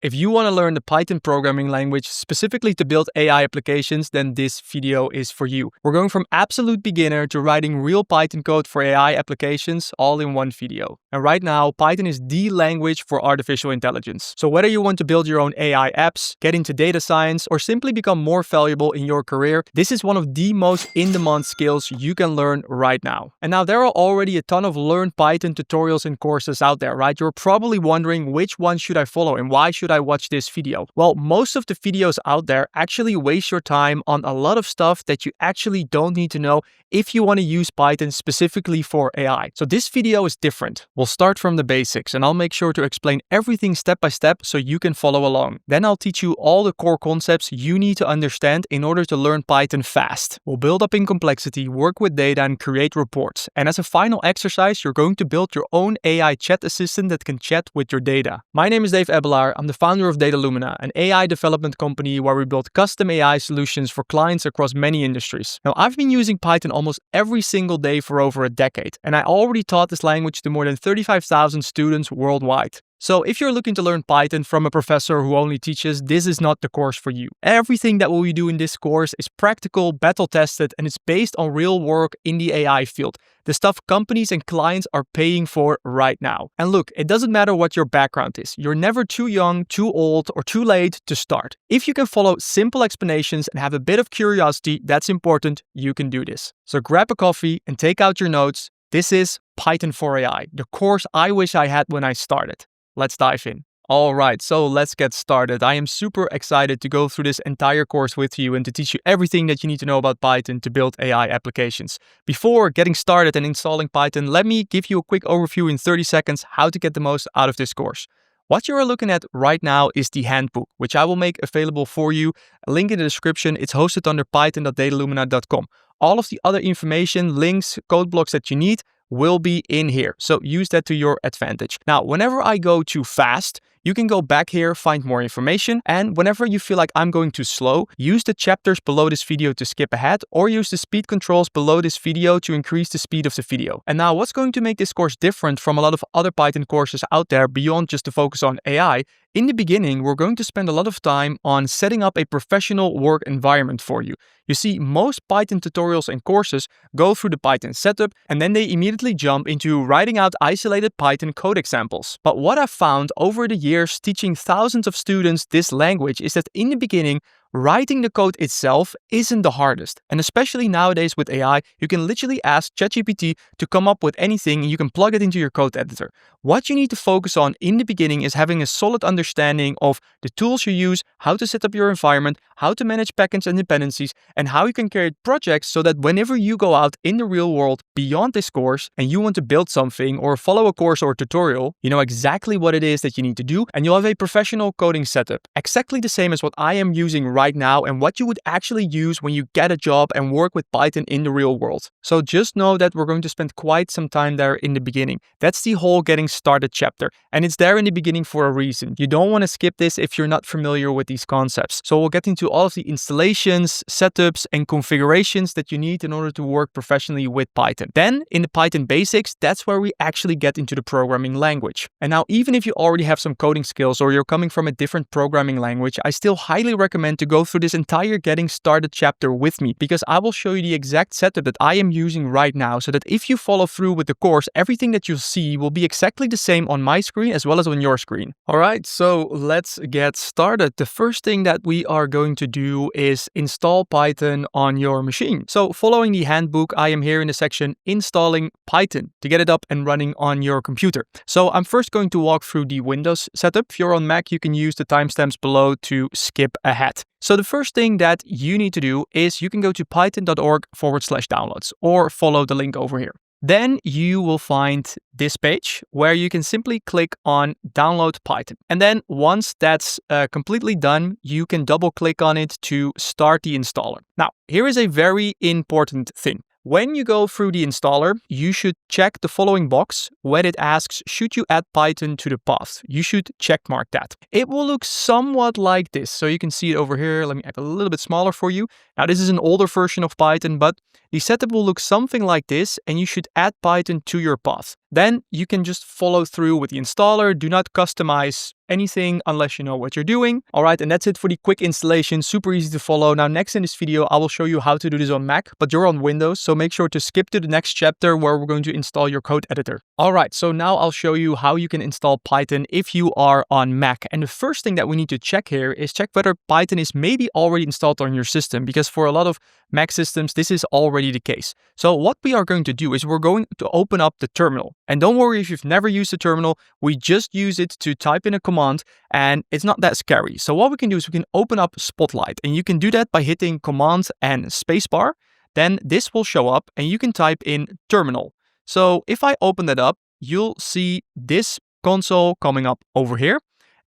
If you want to learn the Python programming language specifically to build AI applications, then this video is for you. We're going from absolute beginner to writing real Python code for AI applications all in one video. And right now, Python is the language for artificial intelligence. So whether you want to build your own AI apps, get into data science, or simply become more valuable in your career, this is one of the most in-demand skills you can learn right now. And now there are already a ton of Learn Python tutorials and courses out there, right? You're probably wondering which one should I follow and why should I watch this video? Well, most of the videos out there actually waste your time on a lot of stuff that you actually don't need to know if you want to use Python specifically for AI. So this video is different. We'll start from the basics and I'll make sure to explain everything step by step so you can follow along. Then I'll teach you all the core concepts you need to understand in order to learn Python fast. We'll build up in complexity, work with data, and create reports. And as a final exercise, you're going to build your own AI chat assistant that can chat with your data. My name is Ebbelaar. I'm the founder of Datalumina, an AI development company where we build custom AI solutions for clients across many industries. Now, I've been using Python almost every single day for over a decade, and I already taught this language to more than 35,000 students worldwide. So if you're looking to learn Python from a professor who only teaches, this is not the course for you. Everything that we do in this course is practical, battle-tested, and it's based on real work in the AI field. The stuff companies and clients are paying for right now. And look, it doesn't matter what your background is. You're never too young, too old, or too late to start. If you can follow simple explanations and have a bit of curiosity, that's important, you can do this. So grab a coffee and take out your notes. This is Python for AI, the course I wish I had when I started. Let's dive in. Alright, so let's get started. I am super excited to go through this entire course with you and to teach you everything that you need to know about Python to build AI applications. Before getting started and installing Python, let me give you a quick overview in 30 seconds how to get the most out of this course. What you are looking at right now is the handbook, which I will make available for you. A link in the description. It's hosted under python.datalumina.com. All of the other information, links, code blocks that you need will be in here. So use that to your advantage. Now, whenever I go too fast, you can go back here, find more information. And whenever you feel like I'm going too slow, use the chapters below this video to skip ahead or use the speed controls below this video to increase the speed of the video. And now what's going to make this course different from a lot of other Python courses out there beyond just the focus on AI? In the beginning, we're going to spend a lot of time on setting up a professional work environment for you. You see, most Python tutorials and courses go through the Python setup and then they immediately jump into writing out isolated Python code examples. But what I've found over the years teaching thousands of students this language is that in the beginning, writing the code itself isn't the hardest. And especially nowadays with AI, you can literally ask ChatGPT to come up with anything and you can plug it into your code editor. What you need to focus on in the beginning is having a solid understanding of the tools you use, how to set up your environment, how to manage package and dependencies, and how you can create projects so that whenever you go out in the real world beyond this course and you want to build something or follow a course or tutorial, you know exactly what it is that you need to do and you'll have a professional coding setup. Exactly the same as what I am using right now and what you would actually use when you get a job and work with Python in the real world. So just know that we're going to spend quite some time there in the beginning. That's the whole getting started chapter. And it's there in the beginning for a reason. You don't want to skip this if you're not familiar with these concepts. So we'll get into all of the installations, setups, and configurations that you need in order to work professionally with Python. Then in the Python basics, that's where we actually get into the programming language. And now, even if you already have some coding skills or you're coming from a different programming language, I still highly recommend to go through this entire getting started chapter with me because I will show you the exact setup that I am using right now so that if you follow through with the course, everything that you'll see will be exactly the same on my screen as well as on your screen. All right, so let's get started. The first thing that we are going to do is install Python on your machine. So following the handbook, I am here in the section installing Python to get it up and running on your computer. So I'm first going to walk through the Windows setup. If you're on Mac, you can use the timestamps below to skip ahead. So the first thing that you need to do is you can go to python.org/downloads or follow the link over here. Then you will find this page where you can simply click on download Python. And then once that's completely done, you can double click on it to start the installer. Now, here is a very important thing. When you go through the installer, you should check the following box when it asks, should you add Python to the path? You should check mark that. It will look somewhat like this. So you can see it over here. Let me add a little bit smaller for you. Now, this is an older version of Python, but the setup will look something like this, and you should add Python to your path. then you can just follow through with the installer. Do not customize anything unless you know what you're doing. All right, and that's it for the quick installation. Super easy to follow. Now, next in this video, I will show you how to do this on Mac, but you're on Windows, so make sure to skip to the next chapter where we're going to install your code editor. All right, so now I'll show you how you can install Python if you are on Mac. And the first thing that we need to check here is check whether Python is maybe already installed on your system, because for a lot of Mac systems, this is already the case. So what we are going to do is we're going to open up the terminal. And don't worry if you've never used the terminal, we just use it to type in a command and it's not that scary. So what we can do is we can open up Spotlight, and you can do that by hitting Command and spacebar. Then this will show up and you can type in terminal. So if I open that up, you'll see this console coming up over here.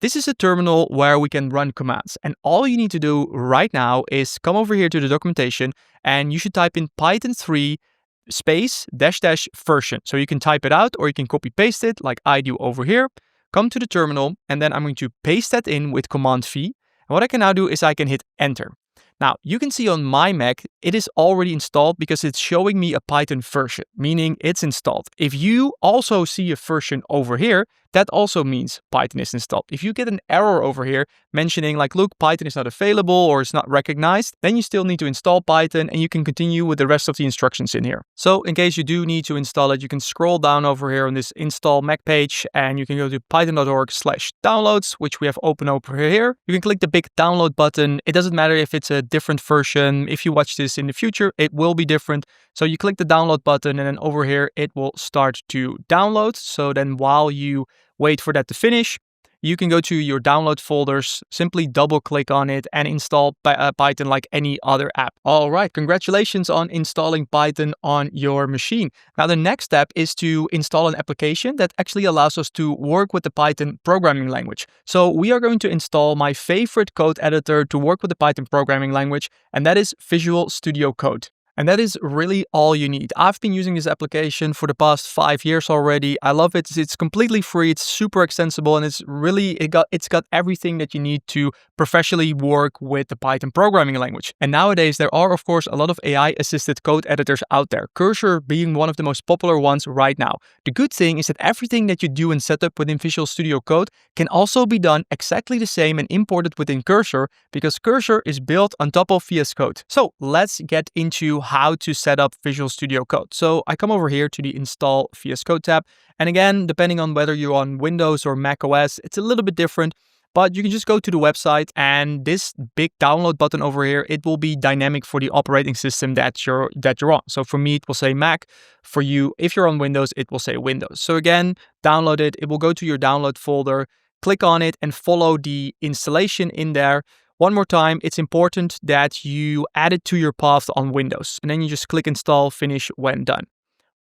This is a terminal where we can run commands, and all you need to do right now is come over here to the documentation and you should type in Python 3 space -- version. So you can type it out or you can copy paste it like I do over here. Come to the terminal and then I'm going to paste that in with Command V. And what I can now do is I can hit enter. Now you can see on my Mac, it is already installed because it's showing me a Python version, meaning it's installed. If you also see a version over here, that also means Python is installed. If you get an error over here mentioning like, look, Python is not available or it's not recognized, then you still need to install Python and you can continue with the rest of the instructions in here. So in case you do need to install it, you can scroll down over here on this install Mac page and you can go to python.org/downloads, which we have open over here. You can click the big download button. It doesn't matter if it's a different version. If you watch this in the future, it will be different. So you click the download button and then over here, it will start to download. So then while you wait for that to finish, you can go to your download folders, simply double click on it and install Python like any other app. All right, congratulations on installing Python on your machine. Now the next step is to install an application that actually allows us to work with the Python programming language. So we are going to install my favorite code editor to work with the Python programming language, and that is Visual Studio Code. And that is really all you need. I've been using this application for the past 5 years already. I love it. It's completely free. It's super extensible, and it's got everything that you need to professionally work with the Python programming language. And nowadays there are of course a lot of AI assisted code editors out there, Cursor being one of the most popular ones right now. The good thing is that everything that you do and set up within Visual Studio Code can also be done exactly the same and imported within Cursor, because Cursor is built on top of VS Code. So let's get into how to set up Visual Studio Code. So I come over here to the Install VS Code tab. And again, depending on whether you're on Windows or Mac OS, it's a little bit different. But you can just go to the website and this big download button over here, it will be dynamic for the operating system that you're on. So for me, it will say Mac. For you, if you're on Windows, it will say Windows. So again, download it. It will go to your download folder. Click on it and follow the installation in there. One more time, it's important that you add it to your path on Windows, and then you just click install, finish when done.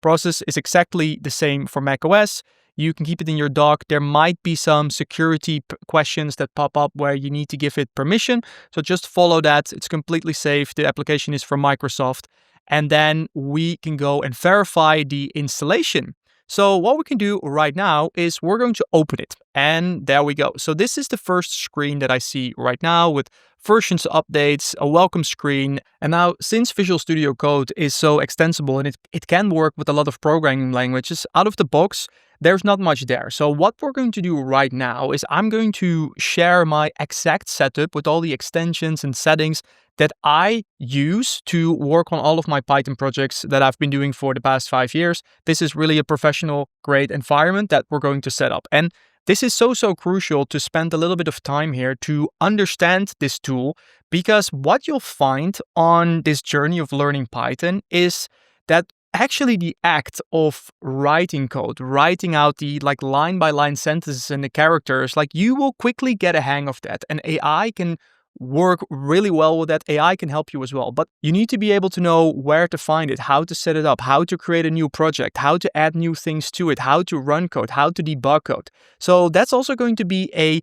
Process is exactly the same for Mac OS. You can keep it in your dock. There might be some security questions that pop up where you need to give it permission. So just follow that. It's completely safe. The application is from Microsoft. And then we can go and verify the installation. So what we can do right now is we're going to open it, and there we go. So this is the first screen that I see right now with versions updates, a welcome screen. And now since Visual Studio Code is so extensible and it can work with a lot of programming languages, out of the box, there's not much there. So what we're going to do right now is I'm going to share my exact setup with all the extensions and settings that I use to work on all of my Python projects that I've been doing for the past 5 years. This is really a professional, great environment that we're going to set up. And this is so crucial to spend a little bit of time here to understand this tool, because what you'll find on this journey of learning Python is that actually the act of writing code, writing out the line by line sentences and the characters, you will quickly get a hang of that. And AI can work really well with that. AI can help you as well, but you need to be able to know where to find it, how to set it up, how to create a new project, how to add new things to it, how to run code, how to debug code. So that's also going to be a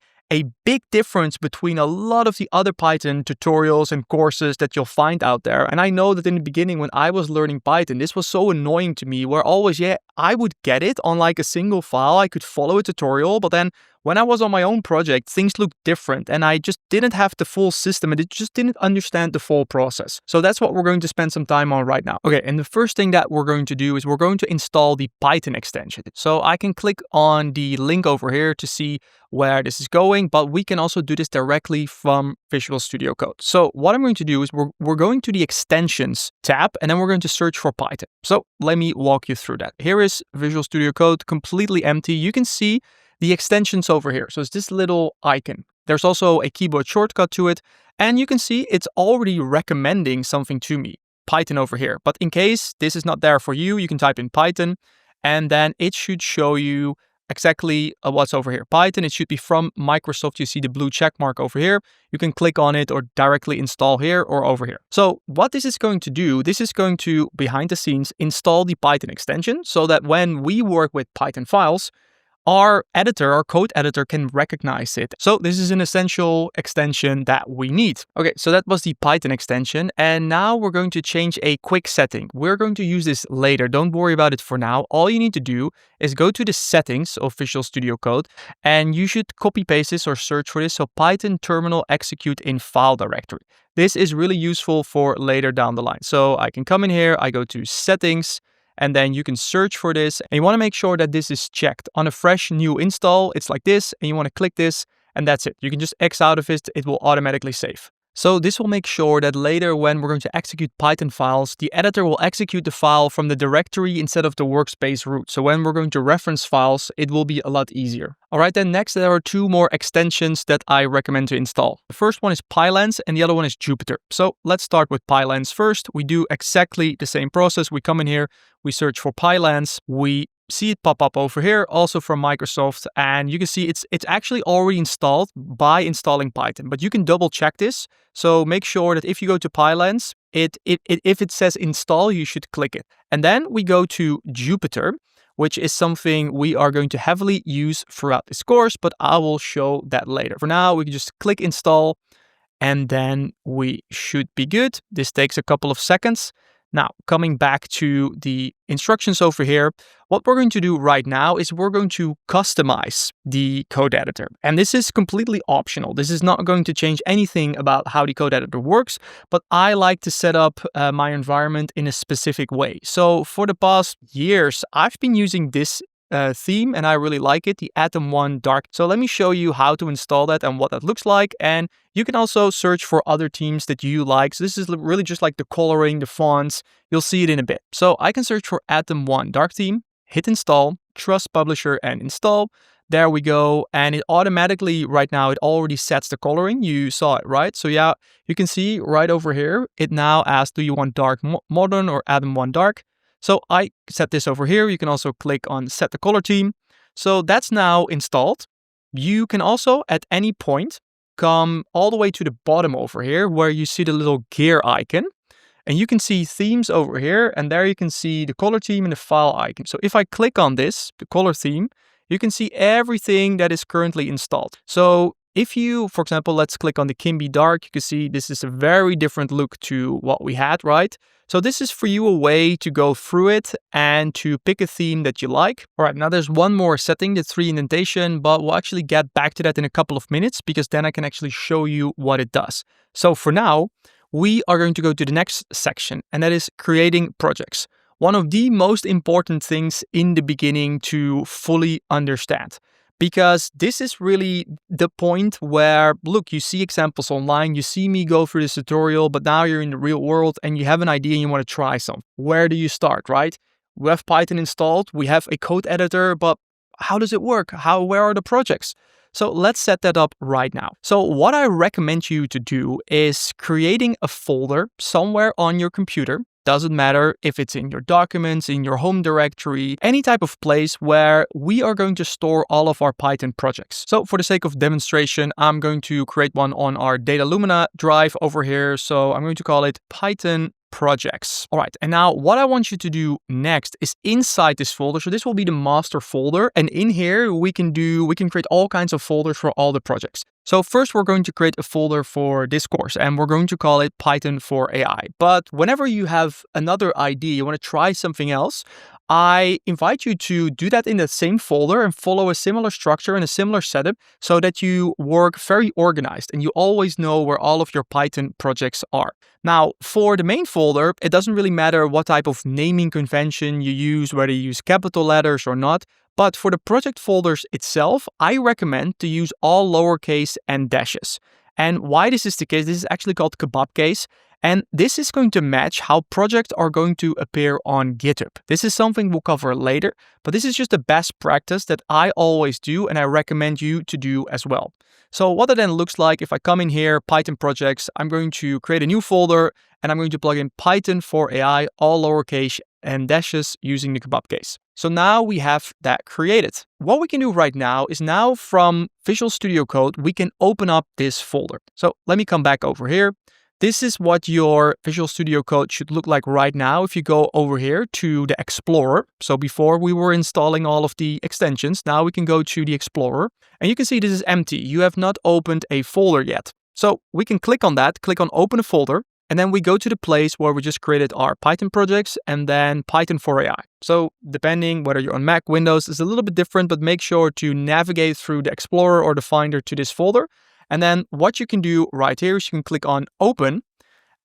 big difference between a lot of the other Python tutorials and courses that you'll find out there. And I know that in the beginning when I was learning Python, this was so annoying to me, where always, I would get it on a single file. I could follow a tutorial, but then when I was on my own project, things looked different and I just didn't have the full system and it just didn't understand the full process. So that's what we're going to spend some time on right now. Okay, and the first thing that we're going to do is we're going to install the Python extension. So I can click on the link over here to see where this is going, but we can also do this directly from Visual Studio Code. So what I'm going to do is we're going to the extensions tab and then we're going to search for Python. So let me walk you through that. Here is Visual Studio Code, completely empty. You can see the extensions over here. So it's this little icon. There's also a keyboard shortcut to it. And you can see it's already recommending something to me, Python over here. But in case this is not there for you, you can type in Python and then it should show you exactly what's over here. Python, it should be from Microsoft. You see the blue check mark over here. You can click on it or directly install here or over here. So what this is going to do, this is going to, behind the scenes, install the Python extension so that when we work with Python files, our editor, our code editor can recognize it. So this is an essential extension that we need. Okay, so that was the Python extension. And now we're going to change a quick setting. We're going to use this later. Don't worry about it for now. All you need to do is go to the settings of Visual Studio Code and you should copy paste this or search for this. So Python terminal execute in file directory. This is really useful for later down the line. So I can come in here, I go to settings, and then you can search for this and you want to make sure that this is checked. On a fresh new install, it's like this and you want to click this and that's it. You can just X out of it, it will automatically save. So this will make sure that later when we're going to execute Python files, the editor will execute the file from the directory instead of the workspace root. So when we're going to reference files, it will be a lot easier. All right, then next there are two more extensions that I recommend to install. The first one is Pylance and the other one is Jupyter. So let's start with Pylance first. We do exactly the same process. We come in here, we search for Pylance, we see it pop up over here, also from Microsoft, and you can see it's actually already installed by installing Python, but you can double check this. So make sure that if you go to Pylance, if it says install, you should click it. And then we go to Jupyter, which is something we are going to heavily use throughout this course, but I will show that later. For now, we can just click install and then we should be good. This takes a couple of seconds. Now, coming back to the instructions over here, what we're going to do right now is we're going to customize the code editor. And this is completely optional. This is not going to change anything about how the code editor works, but I like to set up my environment in a specific way. So for the past years, I've been using this theme and I really like it, the Atom 1 Dark. So let me show you how to install that and what that looks like. And you can also search for other themes that you like. So this is really just like the coloring, the fonts. You'll see it in a bit. So I can search for Atom 1 Dark theme, hit install, trust publisher and install. There we go. And it automatically, right now, it already sets the coloring. You saw it, right? So yeah, you can see right over here, it now asks, do you want dark modern or Atom 1 Dark? So I set this over here. You can also click on set the color theme. So that's now installed. You can also at any point come all the way to the bottom over here where you see the little gear icon and you can see themes over here and there you can see the color theme and the file icon. So if I click on this, the color theme, you can see everything that is currently installed. So if you, for example, let's click on the Kimby Dark, you can see this is a very different look to what we had, right? So this is for you a way to go through it and to pick a theme that you like. All right, now there's one more setting, the 3 indentation, but we'll actually get back to that in a couple of minutes because then I can actually show you what it does. So for now, we are going to go to the next section and that is creating projects. One of the most important things in the beginning to fully understand. Because this is really the point where, look, you see examples online, you see me go through this tutorial, but now you're in the real world and you have an idea and you want to try some. Where do you start, right? We have Python installed, we have a code editor, but how does it work? Where are the projects? So let's set that up right now. So what I recommend you to do is creating a folder somewhere on your computer. Doesn't matter if it's in your documents, in your home directory, any type of place where we are going to store all of our Python projects. So for the sake of demonstration, I'm going to create one on our Data Lumina drive over here. So I'm going to call it Python projects. All right, and now what I want you to do next is inside this folder. So this will be the master folder. And in here, we can create all kinds of folders for all the projects. So first we're going to create a folder for this course and we're going to call it Python for AI. But whenever you have another idea, you want to try something else, I invite you to do that in that same folder and follow a similar structure and a similar setup so that you work very organized and you always know where all of your Python projects are. Now, for the main folder, it doesn't really matter what type of naming convention you use, whether you use capital letters or not. But for the project folders itself, I recommend to use all lowercase and dashes. And why this is the case, this is actually called kebab case. And this is going to match how projects are going to appear on GitHub. This is something we'll cover later, but this is just a best practice that I always do and I recommend you to do as well. So what it then looks like, if I come in here, Python projects, I'm going to create a new folder and I'm going to plug in Python for AI, all lowercase and dashes using the kebab case. So now we have that created. What we can do right now is now from Visual Studio Code, we can open up this folder. So let me come back over here. This is what your Visual Studio Code should look like right now if you go over here to the Explorer. So before we were installing all of the extensions, now we can go to the Explorer and you can see this is empty. You have not opened a folder yet. So we can click on that, click on open a folder, and then we go to the place where we just created our Python projects and then Python for AI. So depending whether you're on Mac, Windows, is a little bit different, but make sure to navigate through the Explorer or the Finder to this folder. And then what you can do right here is you can click on open.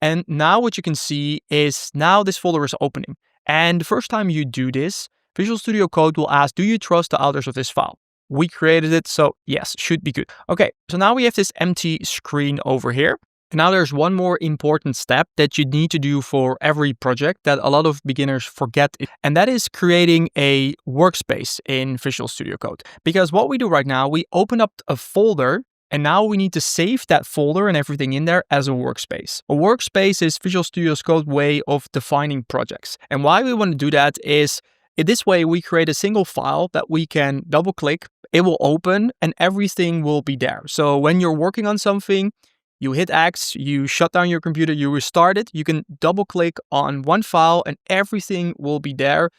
And now what you can see is now this folder is opening. And the first time you do this, Visual Studio Code will ask, do you trust the authors of this file? We created it, so yes, should be good. Okay, so now we have this empty screen over here. And now there's one more important step that you need to do for every project that a lot of beginners forget. And that is creating a workspace in Visual Studio Code. Because what we do right now, we open up a folder and now we need to save that folder and everything in there as a workspace. A workspace is Visual Studio Code's way of defining projects. And why we want to do that is in this way we create a single file that we can double click, it will open and everything will be there. So when you're working on something, you hit X, you shut down your computer, you restart it, you can double click on one file and everything will be there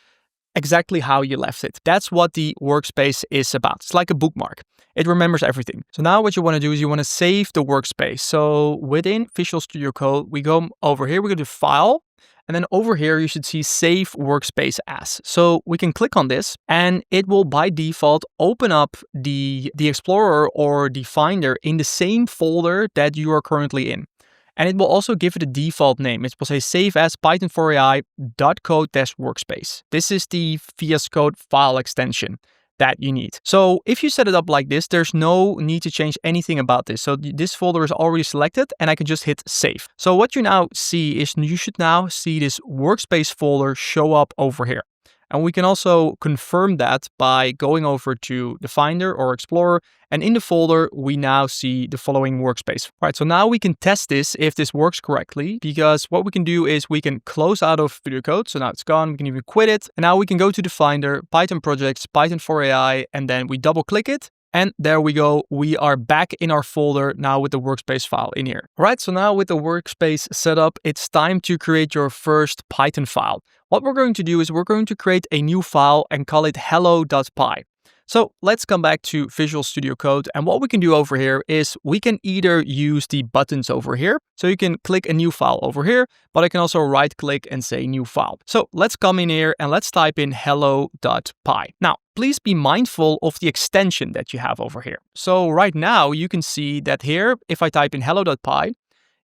exactly how you left it. That's what the workspace is about. It's like a bookmark. It remembers everything. So now what you want to do is you want to save the workspace. So within Visual Studio Code, we go over here, we go to File, and then over here you should see Save Workspace As. So we can click on this and it will by default open up the Explorer or the Finder in the same folder that you are currently in. And it will also give it a default name. It will say save as Python for AI.code-workspace. This is the VS Code file extension that you need. So if you set it up like this, there's no need to change anything about this. So this folder is already selected and I can just hit save. So what you now see is you should now see this workspace folder show up over here. And we can also confirm that by going over to the Finder or Explorer. And in the folder, we now see the following workspace. All right, so now we can test this if this works correctly, because what we can do is we can close out of Studio Code. So now it's gone. We can even quit it. And now we can go to the Finder, Python projects, Python for AI, and then we double click it. And there we go. We are back in our folder now with the workspace file in here. All right, so now with the workspace set up, it's time to create your first Python file. What we're going to do is we're going to create a new file and call it hello.py. So let's come back to Visual Studio Code. And what we can do over here is we can either use the buttons over here. So you can click a new file over here, but I can also right click and say new file. So let's come in here and let's type in hello.py. Now, please be mindful of the extension that you have over here. So right now you can see that here, if I type in hello.py,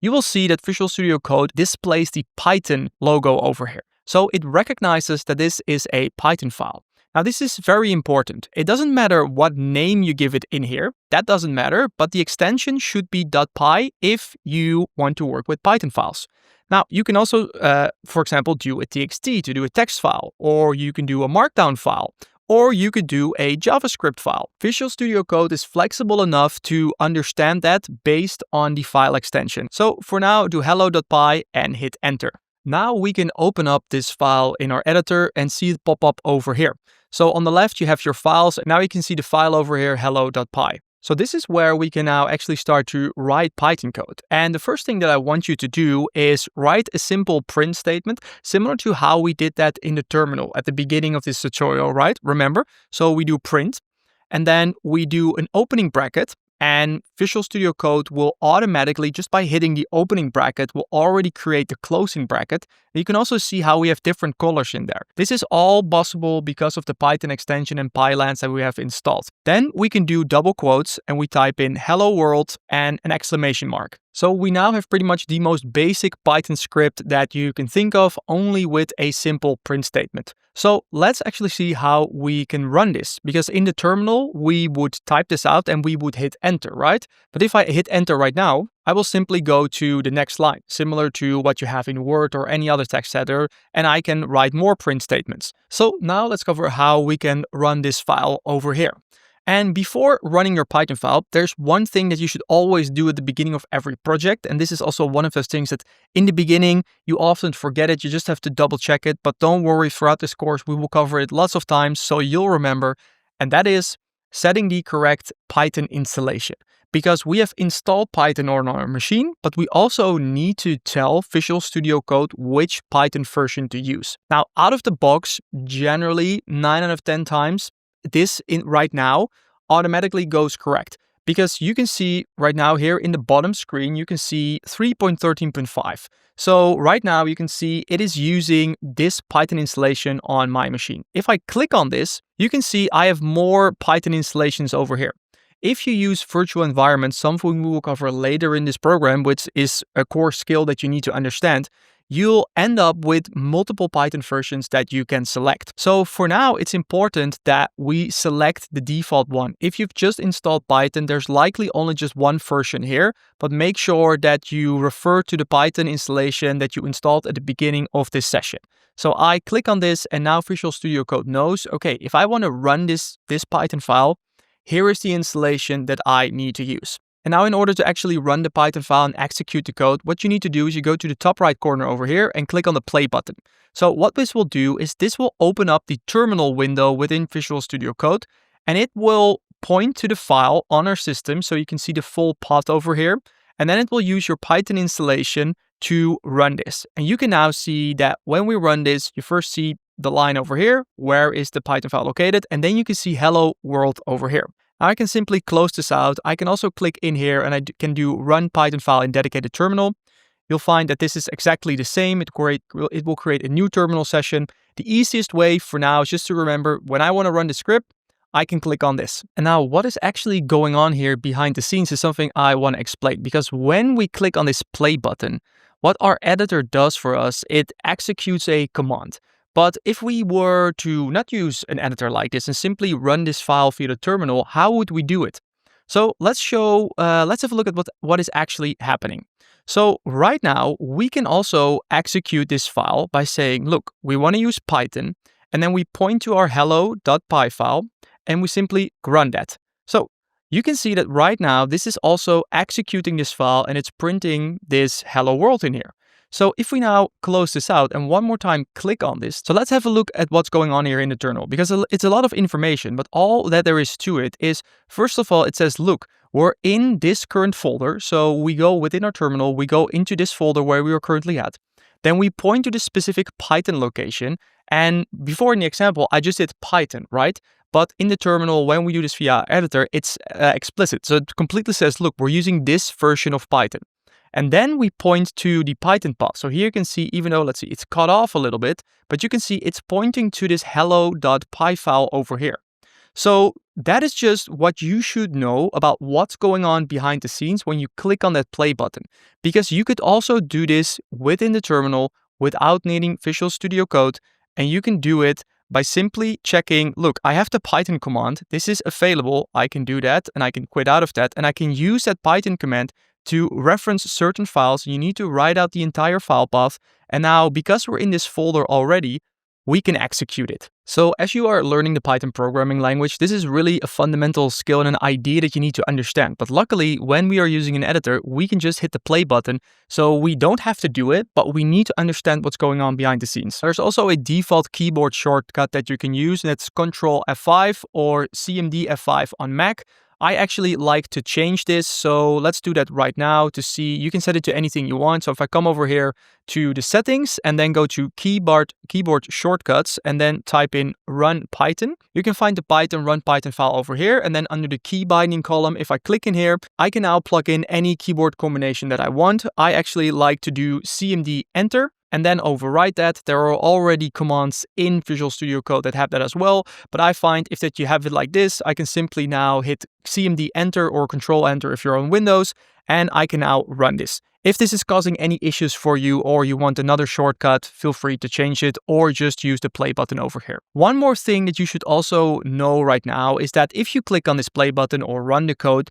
you will see that Visual Studio Code displays the Python logo over here. So it recognizes that this is a Python file. Now, this is very important. It doesn't matter what name you give it in here. That doesn't matter, but the extension should be .py if you want to work with Python files. Now, you can also, for example, do a txt to do a text file, or you can do a markdown file, or you could do a JavaScript file. Visual Studio Code is flexible enough to understand that based on the file extension. So for now, do hello.py and hit enter. Now we can open up this file in our editor and see it pop up over here. So on the left, you have your files. Now you can see the file over here, hello.py. So this is where we can now actually start to write Python code. And the first thing that I want you to do is write a simple print statement, similar to how we did that in the terminal at the beginning of this tutorial, right? Remember? So we do print, and then we do an opening bracket, And Visual Studio Code will automatically, just by hitting the opening bracket, will already create the closing bracket. You can also see how we have different colors in there. This is all possible because of the Python extension and pylons that we have installed. Then we can do double quotes and we type in hello world and an exclamation mark. So we now have pretty much the most basic Python script that you can think of, only with a simple print statement. So let's actually see how we can run this, because in the terminal, we would type this out and we would hit enter, right? But if I hit enter right now, I will simply go to the next line, similar to what you have in Word or any other text editor, and I can write more print statements. So now let's cover how we can run this file over here. And before running your Python file, there's one thing that you should always do at the beginning of every project. And this is also one of those things that in the beginning, you often forget it. You just have to double check it. But don't worry, throughout this course, we will cover it lots of times, so you'll remember. And that is setting the correct Python installation. Because we have installed Python on our machine, but we also need to tell Visual Studio Code which Python version to use. Now, out of the box, generally 9 out of 10 times, this right now automatically goes correct, because you can see right now here in the bottom screen, you can see 3.13.5. So right now you can see it is using this Python installation on my machine. If I click on this, you can see I have more Python installations over here. If you use virtual environments, something we will cover later in this program, which is a core skill that you need to understand, you'll end up with multiple Python versions that you can select. So for now, it's important that we select the default one. If you've just installed Python, there's likely only just one version here, but make sure that you refer to the Python installation that you installed at the beginning of this session. So I click on this, and now Visual Studio Code knows, okay, if I want to run this Python file, here is the installation that I need to use. And now in order to actually run the Python file and execute the code, what you need to do is you go to the top right corner over here and click on the play button. So what this will do is this will open up the terminal window within Visual Studio Code, and it will point to the file on our system, so you can see the full path over here. And then it will use your Python installation to run this. And you can now see that when we run this, you first see the line over here, where is the Python file located? And then you can see hello world over here. I can simply close this out. I can also click in here and I can do run Python file in dedicated terminal. You'll find that this is exactly the same. It will create a new terminal session. The easiest way for now is just to remember, when I want to run the script, I can click on this. And now what is actually going on here behind the scenes is something I want to explain, because when we click on this play button, what our editor does for us, it executes a command. But if we were to not use an editor like this and simply run this file via the terminal, how would we do it? So let's have a look at what is actually happening. So right now, we can also execute this file by saying, look, we want to use Python, and then we point to our hello.py file, and we simply run that. So you can see that right now, this is also executing this file, and it's printing this hello world in here. So if we now close this out and one more time click on this, so let's have a look at what's going on here in the terminal, because it's a lot of information, but all that there is to it is, first of all, it says, look, we're in this current folder. So we go within our terminal, we go into this folder where we are currently at. Then we point to the specific Python location. And before in the example, I just did Python, right? But in the terminal, when we do this via editor, it's explicit. So it completely says, look, we're using this version of Python. And then we point to the Python path. So here you can see, even though, let's see, it's cut off a little bit, but you can see it's pointing to this hello.py file over here. So that is just what you should know about what's going on behind the scenes when you click on that play button. Because you could also do this within the terminal without needing Visual Studio Code. And you can do it by simply checking, look, I have the Python command. This is available. I can do that, and I can quit out of that. And I can use that Python command to reference certain files. You need to write out the entire file path. And now, because we're in this folder already, we can execute it. So as you are learning the Python programming language, this is really a fundamental skill and an idea that you need to understand. But luckily, when we are using an editor, we can just hit the play button. So we don't have to do it, but we need to understand what's going on behind the scenes. There's also a default keyboard shortcut that you can use, and that's Ctrl F5 or CMD F5 on Mac. I actually like to change this, so let's do that right now to see. You can set it to anything you want. So if I come over here to the settings and then go to keyboard shortcuts and then type in run Python, you can find the Python run Python file over here. And then under the key binding column, if I click in here, I can now plug in any keyboard combination that I want. I actually like to do CMD enter and then overwrite that. There are already commands in Visual Studio Code that have that as well. But I find if that you have it like this, I can simply now hit CMD enter or control enter if you're on Windows, and I can now run this. If this is causing any issues for you or you want another shortcut, feel free to change it or just use the play button over here. One more thing that you should also know right now is that if you click on this play button or run the code,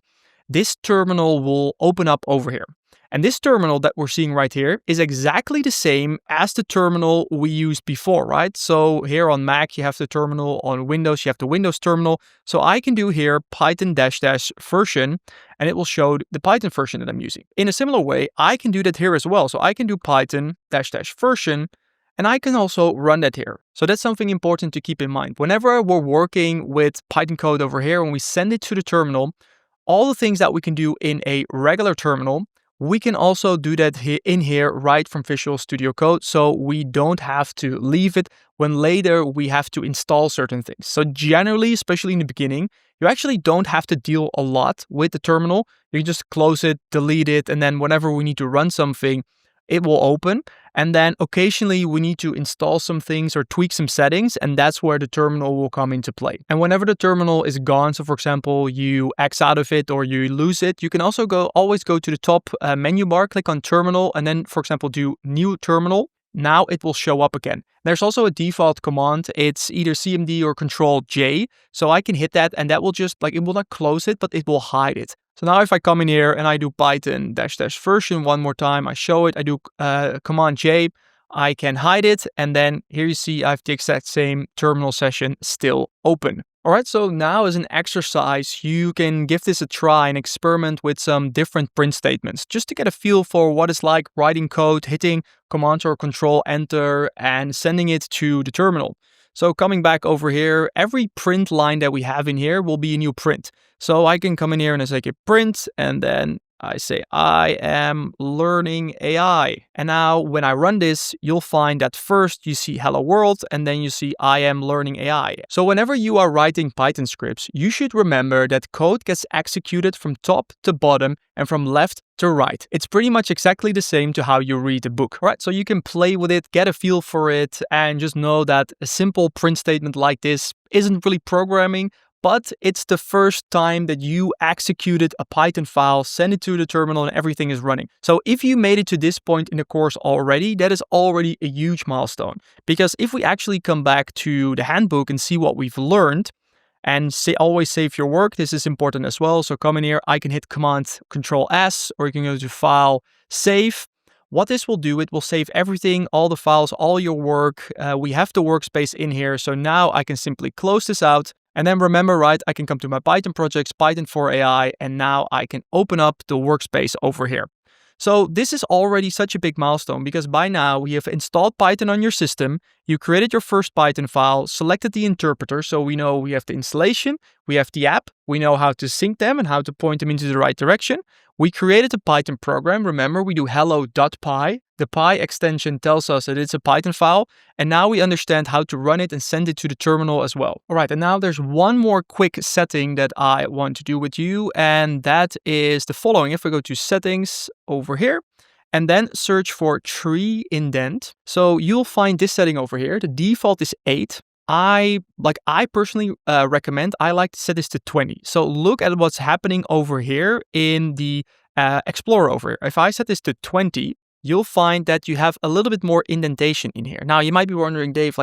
this terminal will open up over here. And this terminal that we're seeing right here is exactly the same as the terminal we used before, right? So here on Mac, you have the terminal. On Windows, you have the Windows terminal. So I can do here Python -- version, and it will show the Python version that I'm using. In a similar way, I can do that here as well. So I can do Python -- version, and I can also run that here. So that's something important to keep in mind. Whenever we're working with Python code over here, when we send it to the terminal, all the things that we can do in a regular terminal, we can also do that in here right from Visual Studio Code, so we don't have to leave it when later we have to install certain things. So generally, especially in the beginning, you actually don't have to deal a lot with the terminal. You just close it, delete it, and then whenever we need to run something, it will open. And then occasionally we need to install some things or tweak some settings, and that's where the terminal will come into play. And whenever the terminal is gone, so for example, you X out of it or you lose it, you can also always go to the top menu bar, click on terminal, and then, for example, do new terminal. Now it will show up again. There's also a default command. It's either CMD or Control J. So I can hit that and that will just it will not close it, but it will hide it. So now if I come in here and I do Python -- version one more time, I show it, I do Command J, I can hide it. And then here you see I have the exact same terminal session still open. All right, so now as an exercise, you can give this a try and experiment with some different print statements just to get a feel for what it's like writing code, hitting Command or Control Enter and sending it to the terminal. So coming back over here, every print line that we have in here will be a new print. So I can come in here and I say print, and then I say, I am learning AI. And now when I run this, you'll find that first you see hello world, and then you see I am learning AI. So whenever you are writing Python scripts, you should remember that code gets executed from top to bottom and from left to right. It's pretty much exactly the same to how you read a book, right? So you can play with it, get a feel for it, and just know that a simple print statement like this isn't really programming, but it's the first time that you executed a Python file, send it to the terminal, and everything is running. So if you made it to this point in the course already, that is already a huge milestone. Because if we actually come back to the handbook and see what we've learned, and always save your work, this is important as well. So come in here, I can hit Command Control S, or you can go to File, Save. What this will do, it will save everything, all the files, all your work. We have the workspace in here. So now I can simply close this out. And then remember, right, I can come to my Python projects, Python for AI, and now I can open up the workspace over here. So this is already such a big milestone because by now we have installed Python on your system, you created your first Python file, selected the interpreter, so we know we have the installation, we have the app, we know how to sync them and how to point them into the right direction. We created a Python program. Remember, we do hello.py. The py extension tells us that it's a Python file, and now we understand how to run it and send it to the terminal as well. All right, and now there's one more quick setting that I want to do with you, and that is the following. If we go to settings over here, and then search for tree indent. So you'll find this setting over here. The default is 8. I personally recommend, I like to set this to 20. So look at what's happening over here in the Explorer over here. If I set this to 20, you'll find that you have a little bit more indentation in here. Now you might be wondering, Dave,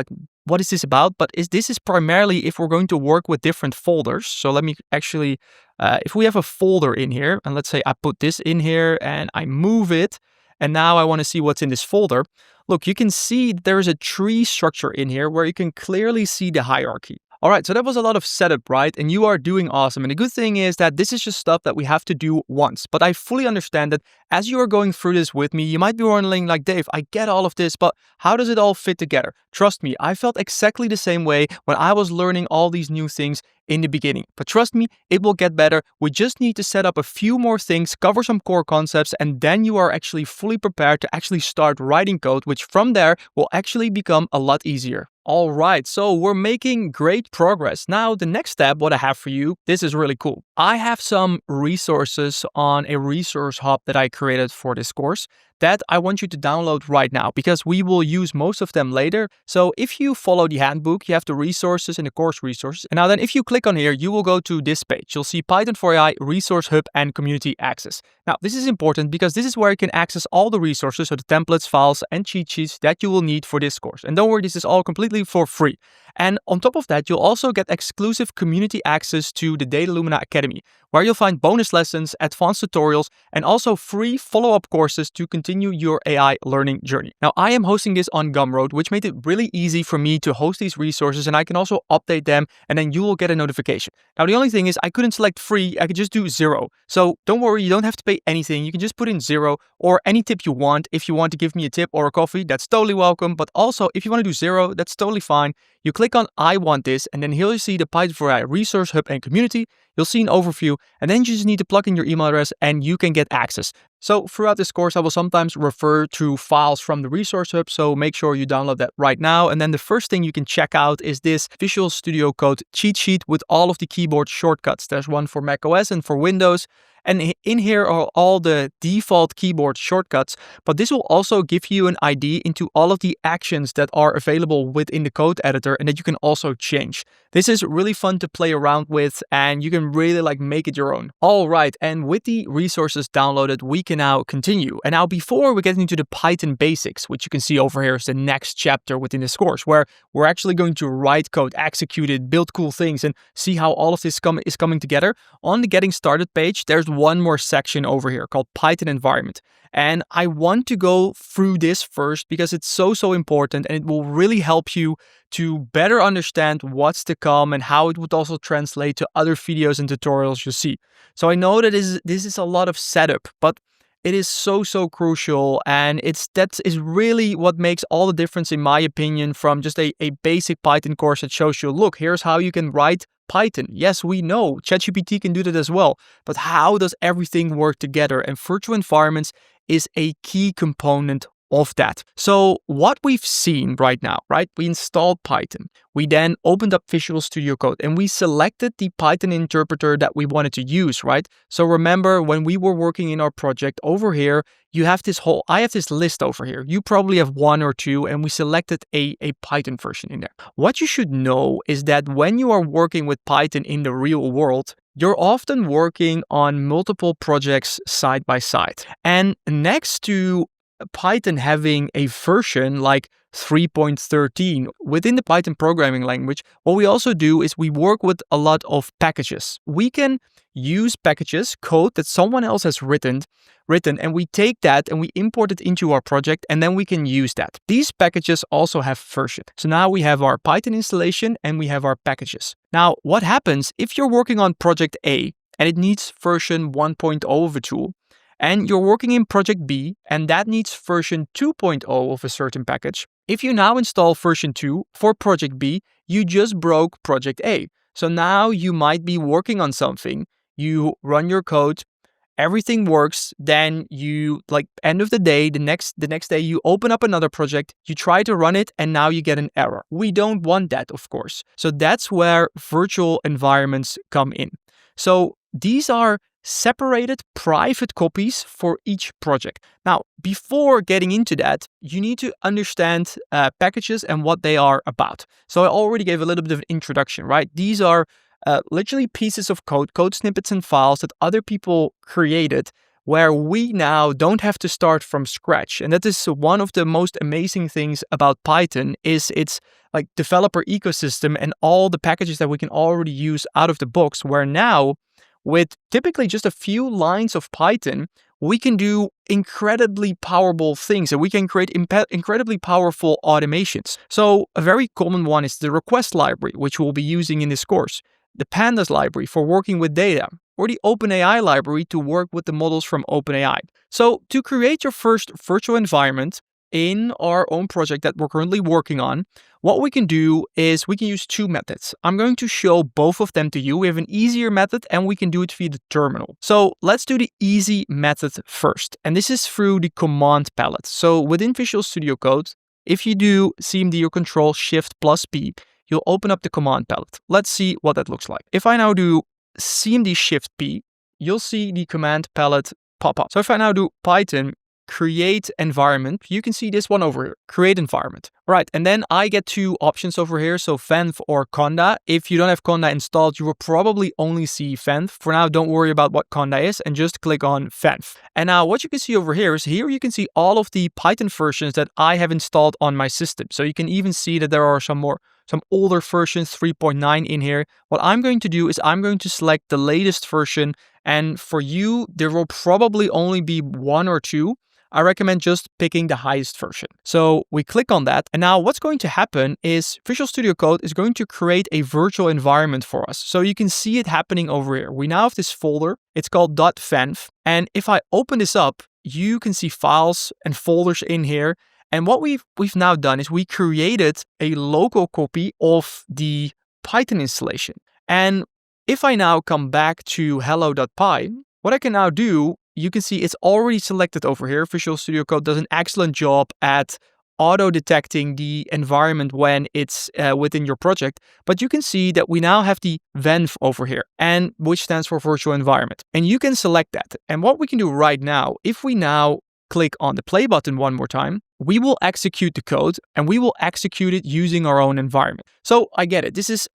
what is this about? But this is primarily if we're going to work with different folders. So let me actually, if we have a folder in here, and let's say I put this in here and I move it, and now I want to see what's in this folder. Look, you can see there's a tree structure in here where you can clearly see the hierarchy. All right, so that was a lot of setup, right? And you are doing awesome. And the good thing is that this is just stuff that we have to do once. But I fully understand that as you are going through this with me, you might be wondering like, Dave, I get all of this, but how does it all fit together? Trust me, I felt exactly the same way when I was learning all these new things in the beginning. But trust me, it will get better. We just need to set up a few more things, cover some core concepts, and then you are actually fully prepared to actually start writing code, which from there will actually become a lot easier. All right, so we're making great progress. Now, the next step, what I have for you, this is really cool. I have some resources on a resource hub that I created for this course that I want you to download right now because we will use most of them later. So if you follow the handbook, you have the resources and the course resources. And now then, if you click on here, you will go to this page. You'll see Python for AI, Resource Hub, and Community Access. Now, this is important because this is where you can access all the resources, so the templates, files, and cheat sheets that you will need for this course. And don't worry, this is all completely for free. And on top of that, you'll also get exclusive community access to the Data Lumina Academy, where you'll find bonus lessons, advanced tutorials, and also free follow-up courses to continue your AI learning journey. Now, I am hosting this on Gumroad, which made it really easy for me to host these resources, and I can also update them, and then you will get a notification. Now, the only thing is I couldn't select free, I could just do 0. So don't worry, you don't have to pay anything. You can just put in 0 or any tip you want. If you want to give me a tip or a coffee, that's totally welcome. But also, if you want to do 0, that's totally fine. You click on I want this, and then here you see the Python for AI Resource Hub and Community. You'll see an overview, and then you just need to plug in your email address and you can get access. So throughout this course, I will sometimes refer to files from the Resource Hub, so make sure you download that right now. And then the first thing you can check out is this Visual Studio Code cheat sheet with all of the keyboard shortcuts. There's one for macOS and for Windows. And in here are all the default keyboard shortcuts, but this will also give you an ID into all of the actions that are available within the code editor and that you can also change. This is really fun to play around with and you can really make it your own. All right, and with the resources downloaded, we can now continue. And now before we get into the Python basics, which you can see over here is the next chapter within this course, where we're actually going to write code, execute it, build cool things, and see how all of this is coming together. On the Getting Started page, there's one more section over here called Python environment. And I want to go through this first because it's so important and it will really help you to better understand what's to come and how it would also translate to other videos and tutorials you see. So I know that this is a lot of setup, but it is so crucial, and that is really what makes all the difference in my opinion from just a basic Python course that shows you, look, here's how you can write Python. Yes, we know ChatGPT can do that as well, but how does everything work together? And virtual environments is a key component of that. So what we've seen right now, right? We installed Python. We then opened up Visual Studio Code and we selected the Python interpreter that we wanted to use, right? So remember when we were working in our project over here, I have this list over here. You probably have one or two, and we selected a Python version in there. What you should know is that when you are working with Python in the real world, you're often working on multiple projects side by side. And next to Python having a version like 3.13 within the Python programming language, what we also do is we work with a lot of packages. We can use packages, code that someone else has written, and we take that and we import it into our project, and then we can use that. These packages also have version. So now we have our Python installation and we have our packages. Now, what happens if you're working on project A and it needs version 1.0 of a tool, and you're working in project B and that needs version 2.0 of a certain package? If you now install version 2 for project B, you just broke project A. So now you might be working on something, you run your code, everything works, then you, end of the day, the next day, you open up another project, you try to run it, and now you get an error. We don't want that, of course. So that's where virtual environments come in. So these are separated private copies for each project. Now, before getting into that, you need to understand packages and what they are about. So I already gave a little bit of an introduction, right? These are literally pieces of code snippets and files that other people created, where we now don't have to start from scratch. And that is one of the most amazing things about Python is its developer ecosystem and all the packages that we can already use out of the box, where now with typically just a few lines of Python, we can do incredibly powerful things and we can create incredibly powerful automations. So a very common one is the request library, which we'll be using in this course, the Pandas library for working with data, or the OpenAI library to work with the models from OpenAI. So to create your first virtual environment in our own project that we're currently working on, what we can do is we can use two methods. I'm going to show both of them to you. We have an easier method and we can do it via the terminal. So let's do the easy method first. And this is through the command palette. So within Visual Studio Code, if you do CMD or Control Shift plus P, you'll open up the command palette. Let's see what that looks like. If I now do CMD Shift P, you'll see the command palette pop up. So if I now do Python create environment, you can see this one over here, create environment. All right, and then I get two options over here, so venv or Conda. If you don't have Conda installed, you will probably only see venv. For now, don't worry about what Conda is and just click on venv. And now what you can see over here is here you can see all of the Python versions that I have installed on my system. So you can even see that there are some older versions, 3.9 in here. What I'm going to do is I'm going to select the latest version, and for you, there will probably only be one or two. I recommend just picking the highest version. So we click on that. And now what's going to happen is Visual Studio Code is going to create a virtual environment for us. So you can see it happening over here. We now have this folder. It's called .venv. And if I open this up, you can see files and folders in here. And what we've now done is we created a local copy of the Python installation. And if I now come back to hello.py, what I can now do, you can see it's already selected over here. Visual Studio Code does an excellent job at auto-detecting the environment when it's within your project. But you can see that we now have the venv over here, and which stands for virtual environment. And you can select that. And what we can do right now, if we now click on the play button one more time, we will execute the code and we will execute it using our own environment. So I get it. This is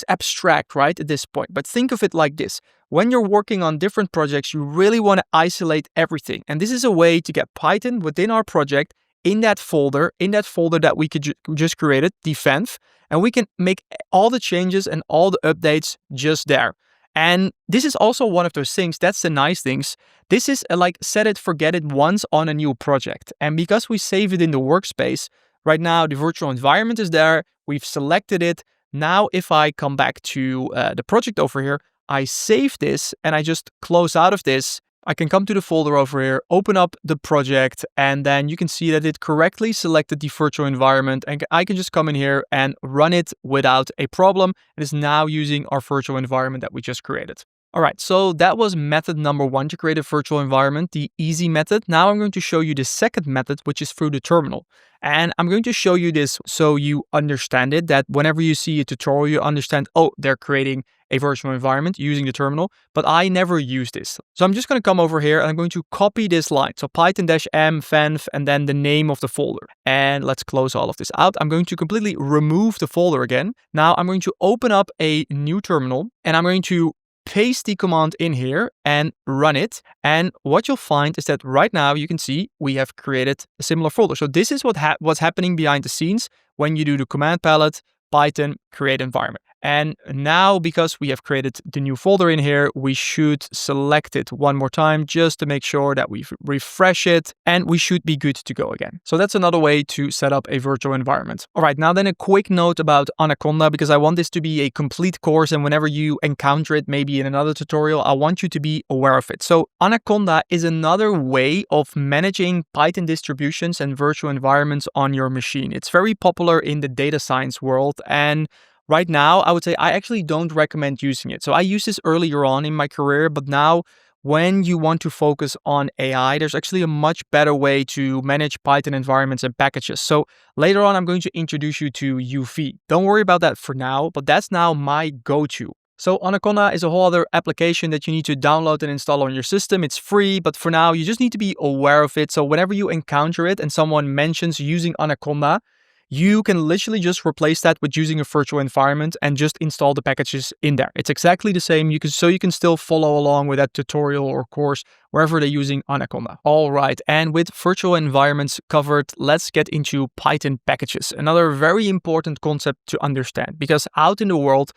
abstract, right, at this point. But think of it like this. When you're working on different projects, you really want to isolate everything. And this is a way to get Python within our project in that folder that we could just created, the venv, and we can make all the changes and all the updates just there. And this is also one of those things, that's the nice things. This is like set it, forget it once on a new project. And because we save it in the workspace, right now the virtual environment is there, we've selected it. Now if I come back to the project over here, I save this and I just close out of this. I can come to the folder over here, open up the project, and then you can see that it correctly selected the virtual environment, and I can just come in here and run it without a problem. It is now using our virtual environment that we just created. All right, so that was method number one to create a virtual environment, the easy method. Now I'm going to show you the second method, which is through the terminal. And I'm going to show you this so you understand it, that whenever you see a tutorial, you understand, oh, they're creating a virtual environment using the terminal, but I never use this. So I'm just going to come over here and I'm going to copy this line. So python-m venv and then the name of the folder. And let's close all of this out. I'm going to completely remove the folder again. Now I'm going to open up a new terminal and I'm going to paste the command in here and run it. And what you'll find is that right now you can see we have created a similar folder. So this is what's happening behind the scenes when you do the command palette, Python, create environment. And now because we have created the new folder in here, we should select it one more time just to make sure that we refresh it and we should be good to go again. So that's another way to set up a virtual environment. All right, now then a quick note about Anaconda, because I want this to be a complete course and whenever you encounter it maybe in another tutorial, I want you to be aware of it. So Anaconda is another way of managing Python distributions and virtual environments on your machine. It's very popular in the data science world, and right now, I would say I actually don't recommend using it. So I used this earlier on in my career, but now when you want to focus on AI, there's actually a much better way to manage Python environments and packages. So later on, I'm going to introduce you to UV. Don't worry about that for now, but that's now my go-to. So Anaconda is a whole other application that you need to download and install on your system. It's free, but for now, you just need to be aware of it. So whenever you encounter it and someone mentions using Anaconda, you can literally just replace that with using a virtual environment and just install the packages in there. It's exactly the same. You can still follow along with that tutorial or course wherever they're using Anaconda. All right, and with virtual environments covered, let's get into Python packages. Another very important concept to understand, because out in the world,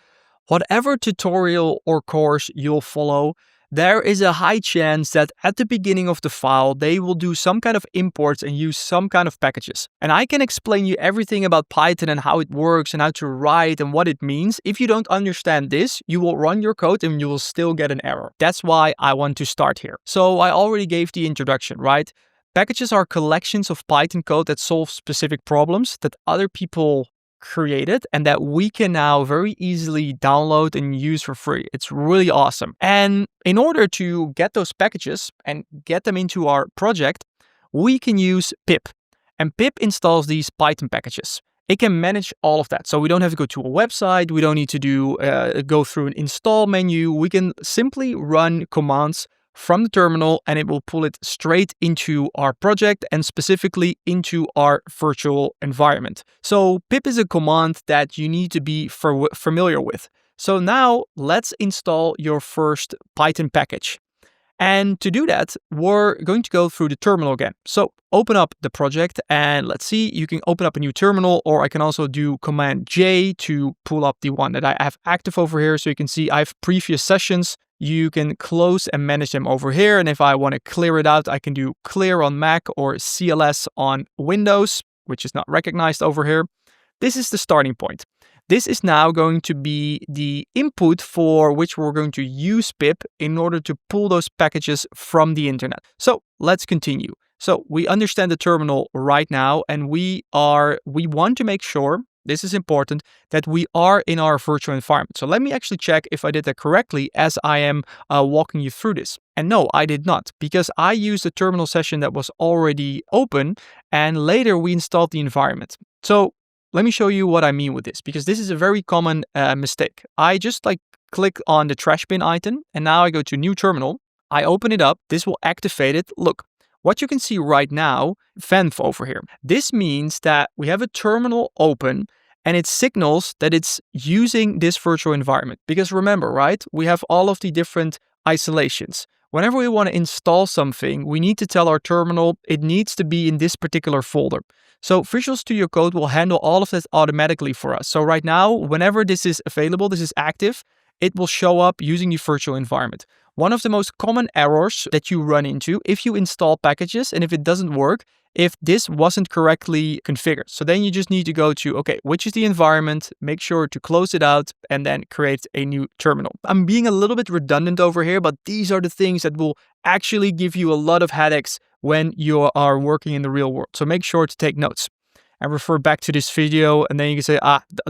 whatever tutorial or course you'll follow, there is a high chance that at the beginning of the file, they will do some kind of imports and use some kind of packages. And I can explain you everything about Python and how it works and how to write and what it means. If you don't understand this, you will run your code and you will still get an error. That's why I want to start here. So I already gave the introduction, right? Packages are collections of Python code that solve specific problems that other people created and that we can now very easily download and use for free. It's really awesome. And in order to get those packages and get them into our project, we can use pip. And pip installs these Python packages. It can manage all of that. So we don't have to go to a website. We don't need to go through an install menu. We can simply run commands from the terminal and it will pull it straight into our project and specifically into our virtual environment. So pip is a command that you need to be familiar with. So now let's install your first Python package. And to do that, we're going to go through the terminal again. So open up the project and let's see, you can open up a new terminal, or I can also do Command J to pull up the one that I have active over here. So you can see I have previous sessions. You can close and manage them over here. And if I want to clear it out, I can do clear on Mac or CLS on Windows, which is not recognized over here. This is the starting point. This is now going to be the input for which we're going to use pip in order to pull those packages from the internet. So let's continue. So we understand the terminal right now, and we want to make sure, this is important, that we are in our virtual environment. So let me actually check if I did that correctly as I am walking you through this. And no, I did not, because I used a terminal session that was already open, and later we installed the environment. So let me show you what I mean with this, because this is a very common mistake. I just click on the trash bin item, and now I go to new terminal. I open it up. This will activate it. Look, what you can see right now, venv over here. This means that we have a terminal open and it signals that it's using this virtual environment. Because remember, right, we have all of the different isolations. Whenever we want to install something, we need to tell our terminal it needs to be in this particular folder. So Visual Studio Code will handle all of that automatically for us. So right now, whenever this is available, this is active, it will show up using the virtual environment. One of the most common errors that you run into if you install packages and if it doesn't work, if this wasn't correctly configured. So then you just need to go to, okay, which is the environment, make sure to close it out and then create a new terminal. I'm being a little bit redundant over here, but these are the things that will actually give you a lot of headaches when you are working in the real world. So make sure to take notes and refer back to this video, and then you can say,